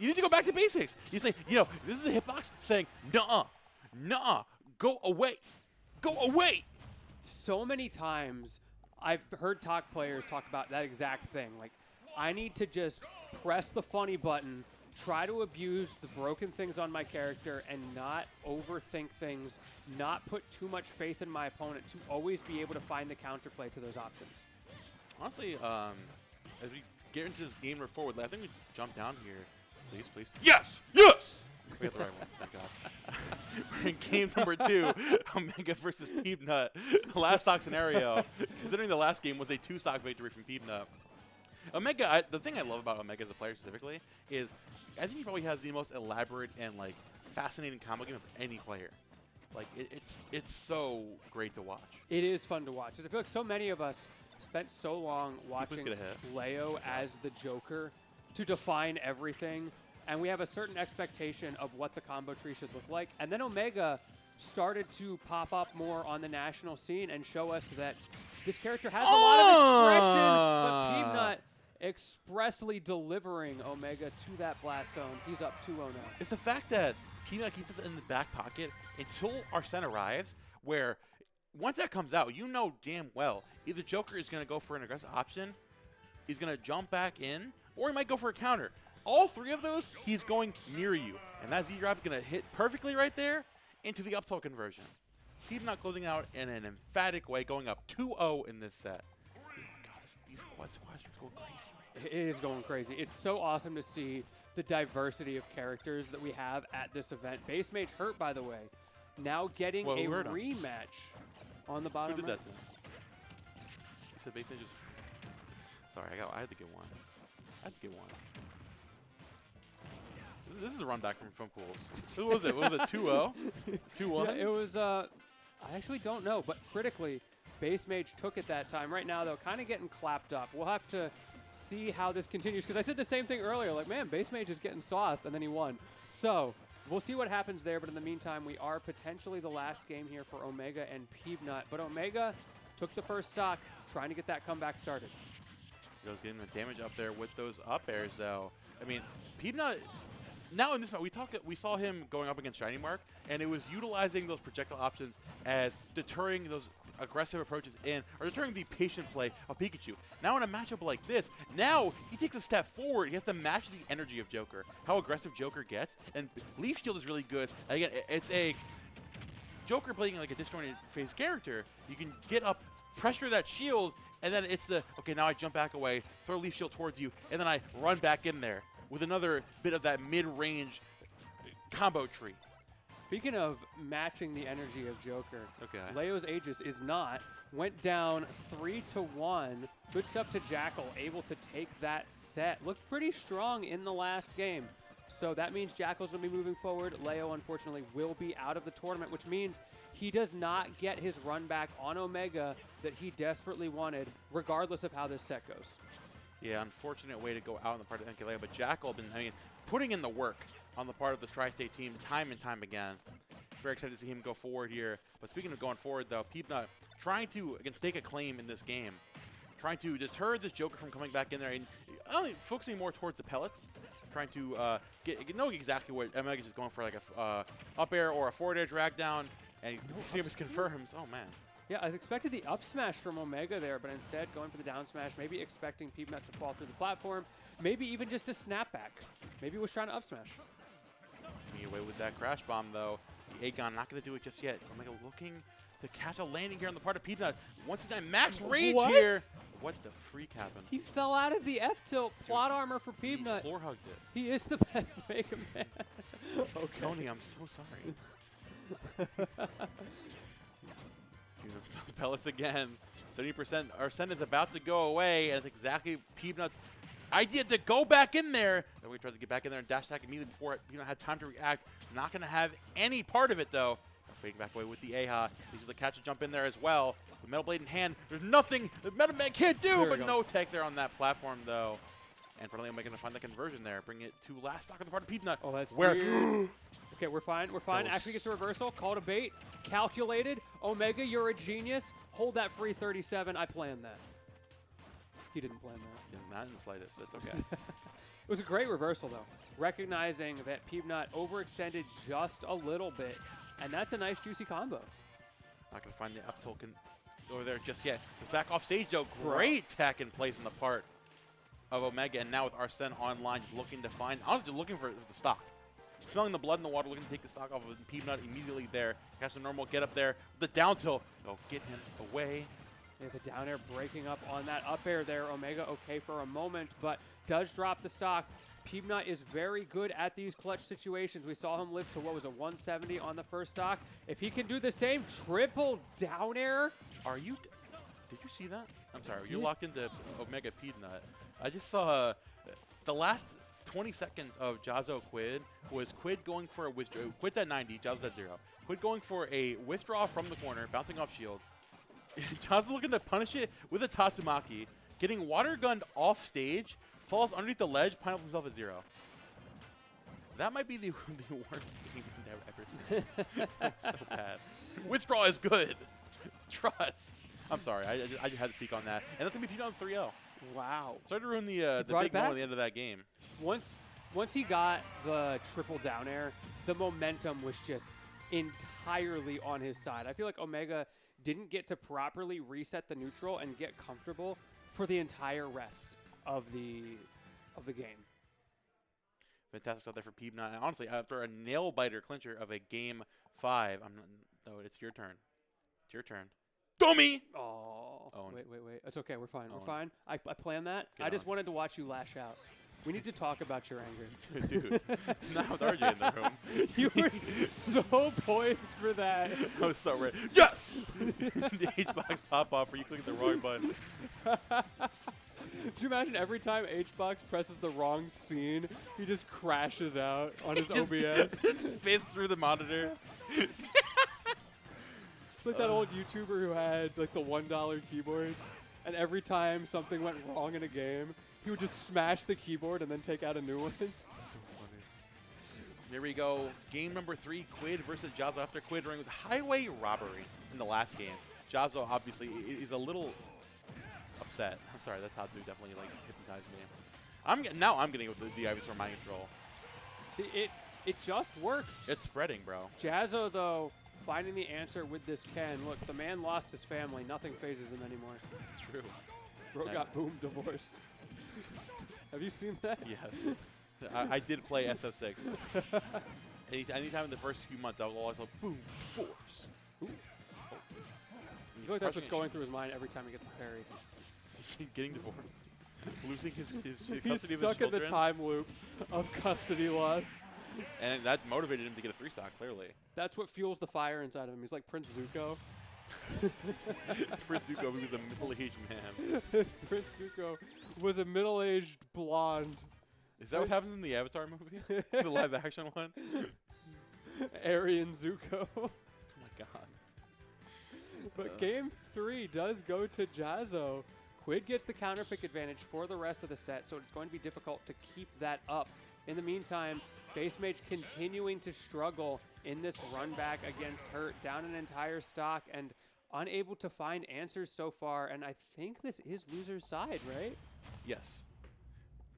Speaker 3: need to go back to basics. You say, this is a hitbox saying, nuh-uh, go away. Go away.
Speaker 5: So many times I've heard talk players talk about that exact thing. Like, I need to just press the funny button, try to abuse the broken things on my character, and not overthink things, not put too much faith in my opponent to always be able to find the counterplay to those options.
Speaker 3: Honestly, as we get into this game or forward, I think we jump down here. Please, please. Yes! Yes! We got the right one. Thank God. We're in game number 2, Omega versus Peanut. Last stock scenario, considering the last game was a 2-stock victory from Peanut. Omega, the thing I love about Omega as a player specifically is I think he probably has the most elaborate and fascinating combo game of any player. It's so great to watch.
Speaker 5: It is fun to watch. I feel like so many of us spent so long watching Leo as the Joker to define everything, and we have a certain expectation of what the combo tree should look like. And then Omega started to pop up more on the national scene and show us that this character has a lot of expression, but Peanut expressly delivering Omega to that blast zone. He's up 2-0 now.
Speaker 3: It's the fact that Peanut keeps us in the back pocket until our set arrives, where once that comes out, you know damn well either Joker is going to go for an aggressive option, he's going to jump back in, or he might go for a counter. All 3 of those, he's going near you. And that Z-drop is going to hit perfectly right there into the up tilt conversion. Peanut closing out in an emphatic way, going up 2-0 in this set. Oh my God, these squads are going crazy right now.
Speaker 5: It is going crazy. It's so awesome to see the diversity of characters that we have at this event. Base Mage hurt, by the way. Now getting a rematch on the bottom.
Speaker 3: Who did that to him? He said Base Mage just... Sorry, I had to get one. This is a run back from Pools. So what was it? What was it, 2-0? 2-1?
Speaker 5: Yeah, it was, I actually don't know, but critically, Base Mage took it that time. Right now, though, kind of getting clapped up. We'll have to see how this continues, because I said the same thing earlier, like, man, Base Mage is getting sauced, and then he won. So, we'll see what happens there, but in the meantime, we are potentially the last game here for Omega and Peanut. But Omega took the first stock, trying to get that comeback started.
Speaker 3: Goes getting the damage up there with those up airs, though. I mean, Peanut... Now in this match, we saw him going up against Shiny Mark, and it was utilizing those projectile options as deterring those aggressive approaches in, or deterring the patient play of Pikachu. Now in a matchup like this, now he takes a step forward. He has to match the energy of Joker, how aggressive Joker gets, and Leaf Shield is really good. Again, it's a Joker playing like a disjointed phase character. You can get up, pressure that shield, and then it's the, okay, now I jump back away, throw Leaf Shield towards you, and then I run back in there with another bit of that mid-range combo tree.
Speaker 5: Speaking of matching the energy of Joker,
Speaker 3: okay.
Speaker 5: Leo's Aegis is not. Went down 3-1. Good stuff to Jackal, able to take that set. Looked pretty strong in the last game. So that means Jackal's going to be moving forward. Leo, unfortunately, will be out of the tournament, which means he does not get his run back on Omega that he desperately wanted, regardless of how this set goes.
Speaker 3: Yeah, unfortunate way to go out on the part of MKLeo, but Jackal been putting in the work on the part of the Tri-State team time and time again. Very excited to see him go forward here. But speaking of going forward, though, Peanut trying to, again, stake a claim in this game. Trying to deter this Joker from coming back in there and only focusing more towards the pellets. Trying to knowing exactly what Omega's just going for, like a up air or a forward air drag down. And he just confirms, oh man.
Speaker 5: Yeah, I expected the up smash from Omega there, but instead going for the down smash, maybe expecting Peanut to fall through the platform, maybe even just a snapback. Maybe he was trying to up smash.
Speaker 3: Coming away with that crash bomb, though. The Aegon not going to do it just yet. Omega looking to catch a landing here on the part of Peanut. Once again, max rage here. What the freak happened?
Speaker 5: He fell out of the F-tilt. Plot armor for Peanut.
Speaker 3: He floor hugged it.
Speaker 5: He is the best Mega Man.
Speaker 3: Okay. Tony, I'm so sorry. Pellets again. 70%. Arsene is about to go away. And it's exactly Peanut's idea to go back in there. Then we tried to get back in there and dash attack immediately before Peanut had time to react. Not going to have any part of it, though. Fading back away with the AHA. He's going to catch a jump in there as well. The Metal Blade in hand. There's nothing the Metal Man can't do, but no tech there on that platform, though. And finally, I'm going to find the conversion there. Bring it to last stock on the part of Peanut.
Speaker 5: Oh, that's weird. Okay, we're fine. We're fine. Actually gets a reversal. Called a bait. Calculated. Omega, you're a genius. Hold that free 37. I planned that. He didn't plan that.
Speaker 3: Not in the slightest. That's okay.
Speaker 5: It was a great reversal, though. Recognizing that Peanut overextended just a little bit. And that's a nice, juicy combo.
Speaker 3: Not going to find the up tilt over there just yet. It's back off stage, though. Great tech in place on the part of Omega. And now with Arsene online, just looking to find, honestly, looking for the stock. Smelling the blood in the water, looking to take the stock off of Peanut immediately there. Catch a normal get up there. The down tilt. Oh, get him away.
Speaker 5: Yeah, the down air breaking up on that up air there. Omega okay for a moment, but does drop the stock. Peanut is very good at these clutch situations. We saw him live to, what was it, 170 on the first stock. If he can do the same triple down air.
Speaker 3: Are you, did you see that? I'm sorry, you're locked into Omega Peanut. I just saw the last 20 seconds of Jazzo Quid was Quid going for a withdraw. Quid's at 90, Jazzo's at 0. Quid going for a withdraw from the corner, bouncing off shield. Jazzo looking to punish it with a Tatsumaki, getting water gunned off stage, falls underneath the ledge, piles himself at 0. That might be the worst game I've ever seen. That's so bad. Withdraw is good. Trust. I'm sorry, I just had to speak on that. And that's going to be Peanut on 3-0.
Speaker 5: Wow.
Speaker 3: Started to ruin the big moment at the end of that game.
Speaker 5: Once he got the triple down air, the momentum was just entirely on his side. I feel like Omega didn't get to properly reset the neutral and get comfortable for the entire rest of the game.
Speaker 3: Fantastic stuff there for Peanut. And honestly, after a nail-biter clincher of a Game 5, it's your turn. It's your turn. Dummy!
Speaker 5: Oh,
Speaker 3: Owned.
Speaker 5: Wait. It's okay. We're fine.
Speaker 3: Owned.
Speaker 5: We're fine. I planned that. I just wanted to watch you lash out. We need to talk about your anger.
Speaker 3: Dude, not with RJ in the room.
Speaker 5: You were so poised for that.
Speaker 3: I was so ready. Yes! The H-Box pop-off where you click the wrong button.
Speaker 5: Could you imagine every time H-Box presses the wrong scene, he just crashes out on his OBS?
Speaker 3: Fist through the monitor.
Speaker 5: It's like that old YouTuber who had like the $1 keyboards, and every time something went wrong in a game, he would just smash the keyboard and then take out a new one.
Speaker 3: So funny. Here we go. Game number 3, Quid versus Jazzo after Quid running with highway robbery in the last game. Jazzo obviously is a little upset. I'm sorry, that Tatsu definitely like hypnotized me. Now I'm getting with the Ivysaur mind control.
Speaker 5: See, it just works.
Speaker 3: It's spreading, bro.
Speaker 5: Jazzo, though, finding the answer with this Ken. Look, the man lost his family. Nothing phases him anymore.
Speaker 3: It's true.
Speaker 5: Bro got boom divorced. Have you seen that?
Speaker 3: Yes. I did play SF6. Anytime in the first few months, I was always like, boom, force. Ooh. Oh.
Speaker 5: I feel like that's what's going through his mind every time he gets a parry.
Speaker 3: Getting divorced. Losing his custody
Speaker 5: He's
Speaker 3: of his
Speaker 5: stuck in the
Speaker 3: children.
Speaker 5: time loop of custody loss.
Speaker 3: And that motivated him to get a 3-stock, clearly.
Speaker 5: That's what fuels the fire inside of him. He's like Prince Zuko.
Speaker 3: Prince Zuko, who was a middle-aged man.
Speaker 5: Prince Zuko was a middle-aged blonde.
Speaker 3: Is that what happens in the Avatar movie? The live-action one?
Speaker 5: Aryan Zuko.
Speaker 3: Oh, my God.
Speaker 5: But Game 3 does go to Jazzo. Quid gets the counter pick advantage for the rest of the set, so it's going to be difficult to keep that up. In the meantime, Base Mage continuing to struggle in this run back against Hurt, down an entire stock and unable to find answers so far. And I think this is loser's side, right?
Speaker 3: Yes.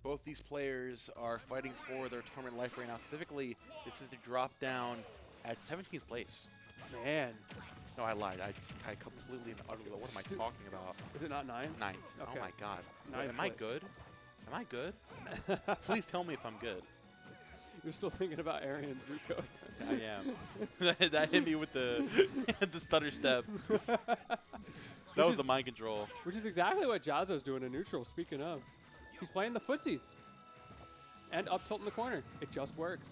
Speaker 3: Both these players are fighting for their tournament life right now. Specifically, this is to drop down at 17th place.
Speaker 5: Man.
Speaker 3: No, I lied. I completely and utterly. What am I talking about?
Speaker 5: Is it not 9?
Speaker 3: 9th.
Speaker 5: Okay.
Speaker 3: Oh my God.
Speaker 5: Ninth
Speaker 3: Am I
Speaker 5: place.
Speaker 3: good? Am I good? Please tell me if I'm good.
Speaker 5: You're still thinking about Aryan Zuko.
Speaker 3: I am. that hit me with the the stutter step. That was the mind control.
Speaker 5: Which is exactly what Jazzo's doing in neutral, speaking of. He's playing the footsies. And up tilt in the corner. It just works.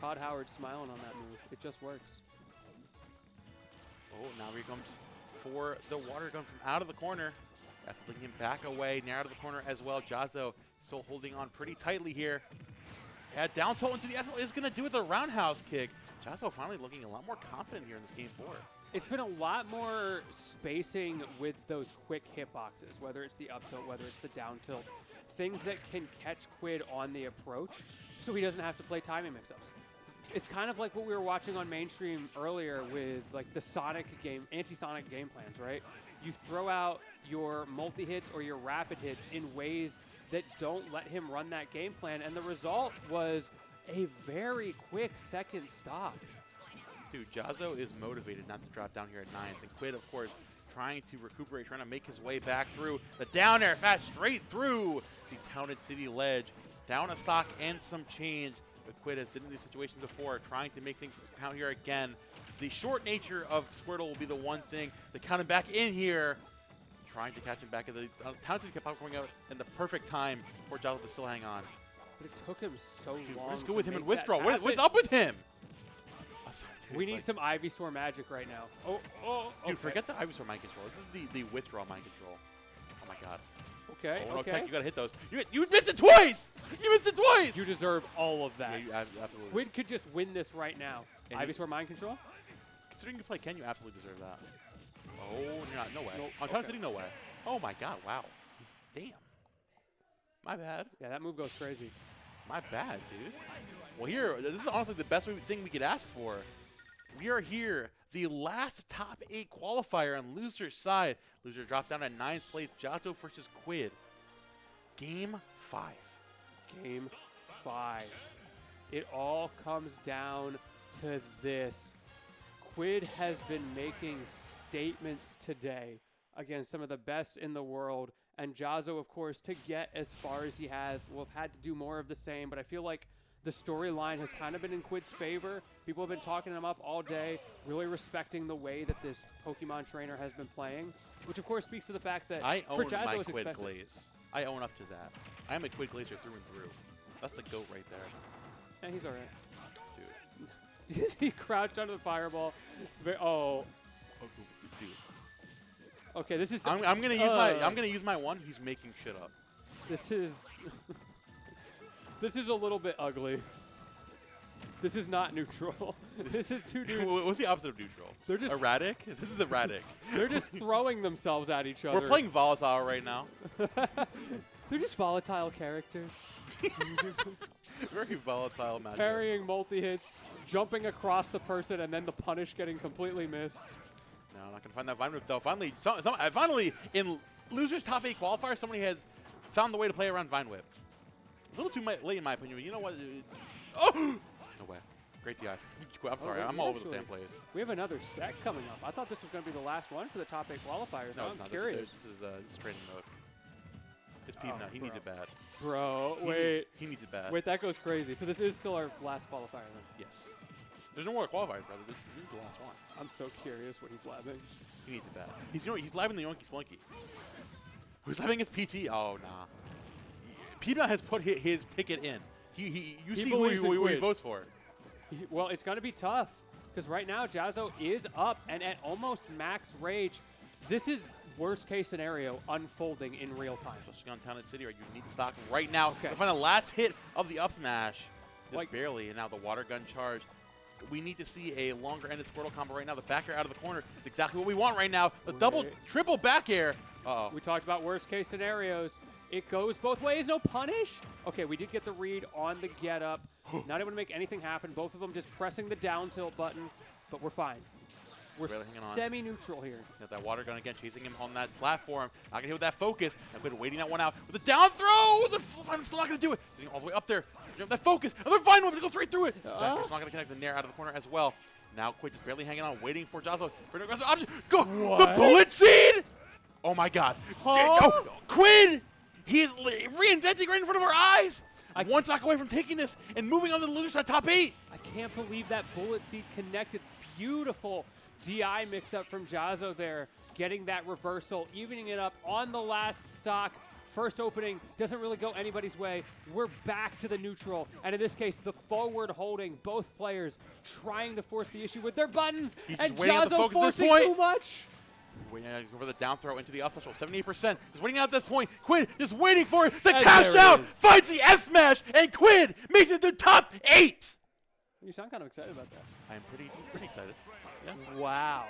Speaker 5: Todd Howard smiling on that move. It just works.
Speaker 3: Oh, now here comes for the water gun from out of the corner. That's pulling him back away, near out of the corner as well. Jazzo still holding on pretty tightly here. Yeah, down tilt into the F is going to do it, the roundhouse kick. Jazzo finally looking a lot more confident here in this game 4.
Speaker 5: It's been a lot more spacing with those quick hitboxes, whether it's the up tilt, whether it's the down tilt. Things that can catch Quid on the approach so he doesn't have to play timing mix-ups. It's kind of like what we were watching on mainstream earlier with like the Sonic game, anti-Sonic game plans, right? You throw out your multi-hits or your rapid hits in ways that don't let him run that game plan, and the result was a very quick second stop.
Speaker 3: Dude, Jazzo is motivated not to drop down here at 9th, and Quid, of course, trying to recuperate, trying to make his way back through the down air, fast straight through the Talented City ledge, down a stock and some change. But Quid has done these situations before, trying to make things count here again. The short nature of Squirtle will be the one thing to count him back in here, trying to catch him back. The Talented City kept coming out in the perfect time for Jazzo to still hang on.
Speaker 5: But it took him so long.
Speaker 3: Let's go with him in
Speaker 5: make
Speaker 3: withdrawal.
Speaker 5: that
Speaker 3: What's up with him?
Speaker 5: We need some Ivysaur magic right now. Oh,
Speaker 3: Dude,
Speaker 5: okay.
Speaker 3: forget the Ivysaur mind control. This is the withdrawal mind control. Oh my god.
Speaker 5: Okay,
Speaker 3: Oh, no,
Speaker 5: okay.
Speaker 3: Tech, you gotta hit those. You missed it twice! You missed it twice!
Speaker 5: You deserve all of
Speaker 3: Yeah,
Speaker 5: that.
Speaker 3: you absolutely.
Speaker 5: Quid could just win this right now.
Speaker 3: And
Speaker 5: Ivysaur mind control?
Speaker 3: Considering you play Ken, you absolutely deserve that. Oh, you're not. No way.
Speaker 5: Nope,
Speaker 3: On Talented
Speaker 5: okay.
Speaker 3: City, no way. Oh my god, wow. Damn. My bad.
Speaker 5: Yeah, that move goes crazy.
Speaker 3: My bad, dude. Well, here, this is honestly the best thing we could ask for. We are here, the last top 8 qualifier on loser's side. Loser drops down at 9th place. Jazzo versus Quid. Game 5.
Speaker 5: Game 5. It all comes down to this. Quid has been making statements today against some of the best in the world. And Jazzo, of course, to get as far as he has, will have had to do more of the same. But I feel like the storyline has kind of been in Quid's favor. People have been talking him up all day, really respecting the way that this Pokemon trainer has been playing, which of course speaks to the fact that
Speaker 3: I
Speaker 5: for
Speaker 3: own
Speaker 5: Jazzo
Speaker 3: my
Speaker 5: it's
Speaker 3: Quid
Speaker 5: expensive.
Speaker 3: glaze. I own up to that. I am a Quid glazer through and through. That's the GOAT right there.
Speaker 5: Yeah, he's all right.
Speaker 3: Dude.
Speaker 5: He crouched under the fireball.
Speaker 3: Oh, dude.
Speaker 5: Okay, this is.
Speaker 3: I'm gonna use my one. He's making shit up.
Speaker 5: This is. This is a little bit ugly. This is not neutral. This is two dudes.
Speaker 3: What's the opposite of neutral?
Speaker 5: They're just
Speaker 3: erratic. This is erratic.
Speaker 5: They're just throwing themselves at each other.
Speaker 3: We're playing volatile right now.
Speaker 5: They're just volatile characters.
Speaker 3: Very volatile matchup.
Speaker 5: Parrying multi-hits, jumping across the person, and then the punish getting completely missed.
Speaker 3: No, I'm not gonna find that Vine Whip though. Finally, in losers top 8 qualifier, somebody has found the way to play around Vine Whip. A little too late in my opinion. But you know what? Oh! No way. Great DI. I'm sorry. I'm all over the damn place.
Speaker 5: We have another set coming up. I thought this was going to be the last one for the top 8 qualifiers.
Speaker 3: No,
Speaker 5: I'm
Speaker 3: it's not.
Speaker 5: curious.
Speaker 3: This is training mode. It's Peep now. He needs it bad.
Speaker 5: Bro, wait.
Speaker 3: He needs it bad.
Speaker 5: Wait, that goes crazy. So this is still our last qualifier then?
Speaker 3: Yes. There's no more qualifiers, brother. This is the last one.
Speaker 5: I'm so curious what he's labbing.
Speaker 3: He needs it bad. He's labbing the Yoinky Spelunky. Who's labbing his PT? Oh, nah. Peanut has put his ticket in. You see who he votes for.
Speaker 5: Well, it's going to be tough because right now Jazzo is up and at almost max rage. This is worst case scenario unfolding in real time.
Speaker 3: Especially on Talented City, right? You need to stock right now.
Speaker 5: Okay.
Speaker 3: To find the last hit of the up smash. Just
Speaker 5: Like-
Speaker 3: barely, and now the water gun charge. We need to see a longer ended Squirtle combo right now. The back air out of the corner is exactly what we want right now. The double, triple back air. Uh-oh.
Speaker 5: We talked about worst case scenarios. It goes both ways. No punish. Okay, we did get the read on the get up. Not able to make anything happen. Both of them just pressing the down tilt button, but we're fine. We're
Speaker 3: Barely hanging on.
Speaker 5: semi-neutral here.
Speaker 3: Got that water gun again, chasing him on that platform. Not gonna hit with that focus. I've been waiting that one out with a down throw. I'm still not gonna do it. He's all the way up there. That focus. Another fine one to go straight through it. Backer's not gonna connect the nair out of the corner as well. Now Quid just barely hanging on, waiting for Jazzo for an aggressive option. Go the bullet seed. Oh my God. Oh, Quid. He is reinventing right in front of our eyes. One stock away from taking this and moving on to the loser side top 8.
Speaker 5: I can't believe that bullet seed connected. Beautiful DI mix up from Jazzo there, getting that reversal, evening it up on the last stock. First opening doesn't really go anybody's way. We're back to the neutral, and in this case, the forward holding, both players trying to force the issue with their buttons, and Jazzo forcing too much.
Speaker 3: He's going for the down throw into the up special. 78%. Just waiting out at this point. Quid just waiting for it to cash out. Finds the S smash, and Quid makes it to top 8.
Speaker 5: You sound kind of excited about that.
Speaker 3: I'm pretty excited. Yeah.
Speaker 5: Wow.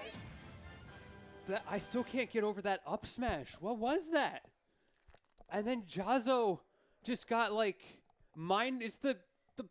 Speaker 5: I still can't get over that up smash. What was that? And then Jazzo just got like it's the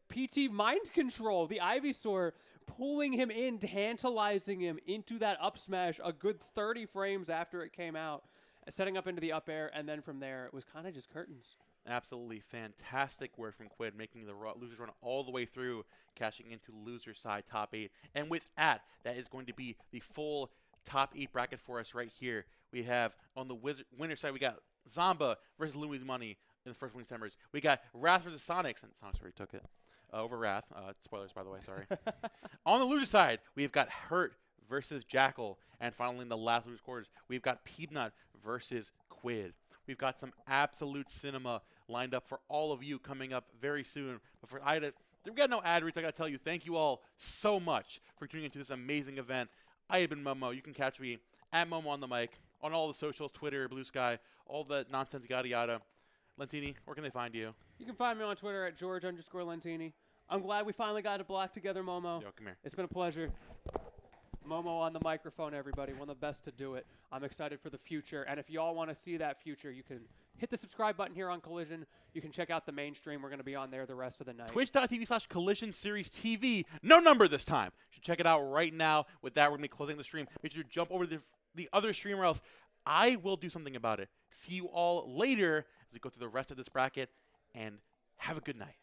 Speaker 5: PT mind control, the Ivysaur pulling him in, tantalizing him into that up smash a good 30 frames after it came out, setting up into the up air, and then from there it was kind of just curtains.
Speaker 3: Absolutely fantastic work from Quid, making the losers run all the way through, cashing into loser side top 8. And with that is going to be the full top 8 bracket for us right here. We have on the winner side, we got Zamba versus Louis Money in the first winning semis. We got Wrath versus Sonics, and Sonics already took it over Wrath. Spoilers, by the way, sorry. On the loser side, we've got Hurt versus Jackal. And finally, in the last loser quarters, we've got Peepnut versus Quid. We've got some absolute cinema lined up for all of you coming up very soon. But we got no ad reads. I got to tell you, thank you all so much for tuning into this amazing event. I have been Momo. You can catch me at Momo on the mic, on all the socials, Twitter, Blue Sky, all the nonsense, yada yada. Lentini, where can they find you?
Speaker 5: You can find me on Twitter at George_Lentini. I'm glad we finally got to block together, Momo.
Speaker 3: Yo, come here.
Speaker 5: It's been a pleasure. Momo on the microphone, everybody. One of the best to do it. I'm excited for the future. And if you all want to see that future, you can hit the subscribe button here on Collision. You can check out the main stream. We're going to be on there the rest of the night.
Speaker 3: Twitch.tv/Collision Series TV. No number this time. You should check it out right now. With that, we're going to be closing the stream. Make sure to jump over to the other stream, or else I will do something about it. See you all later as we go through the rest of this bracket, and have a good night.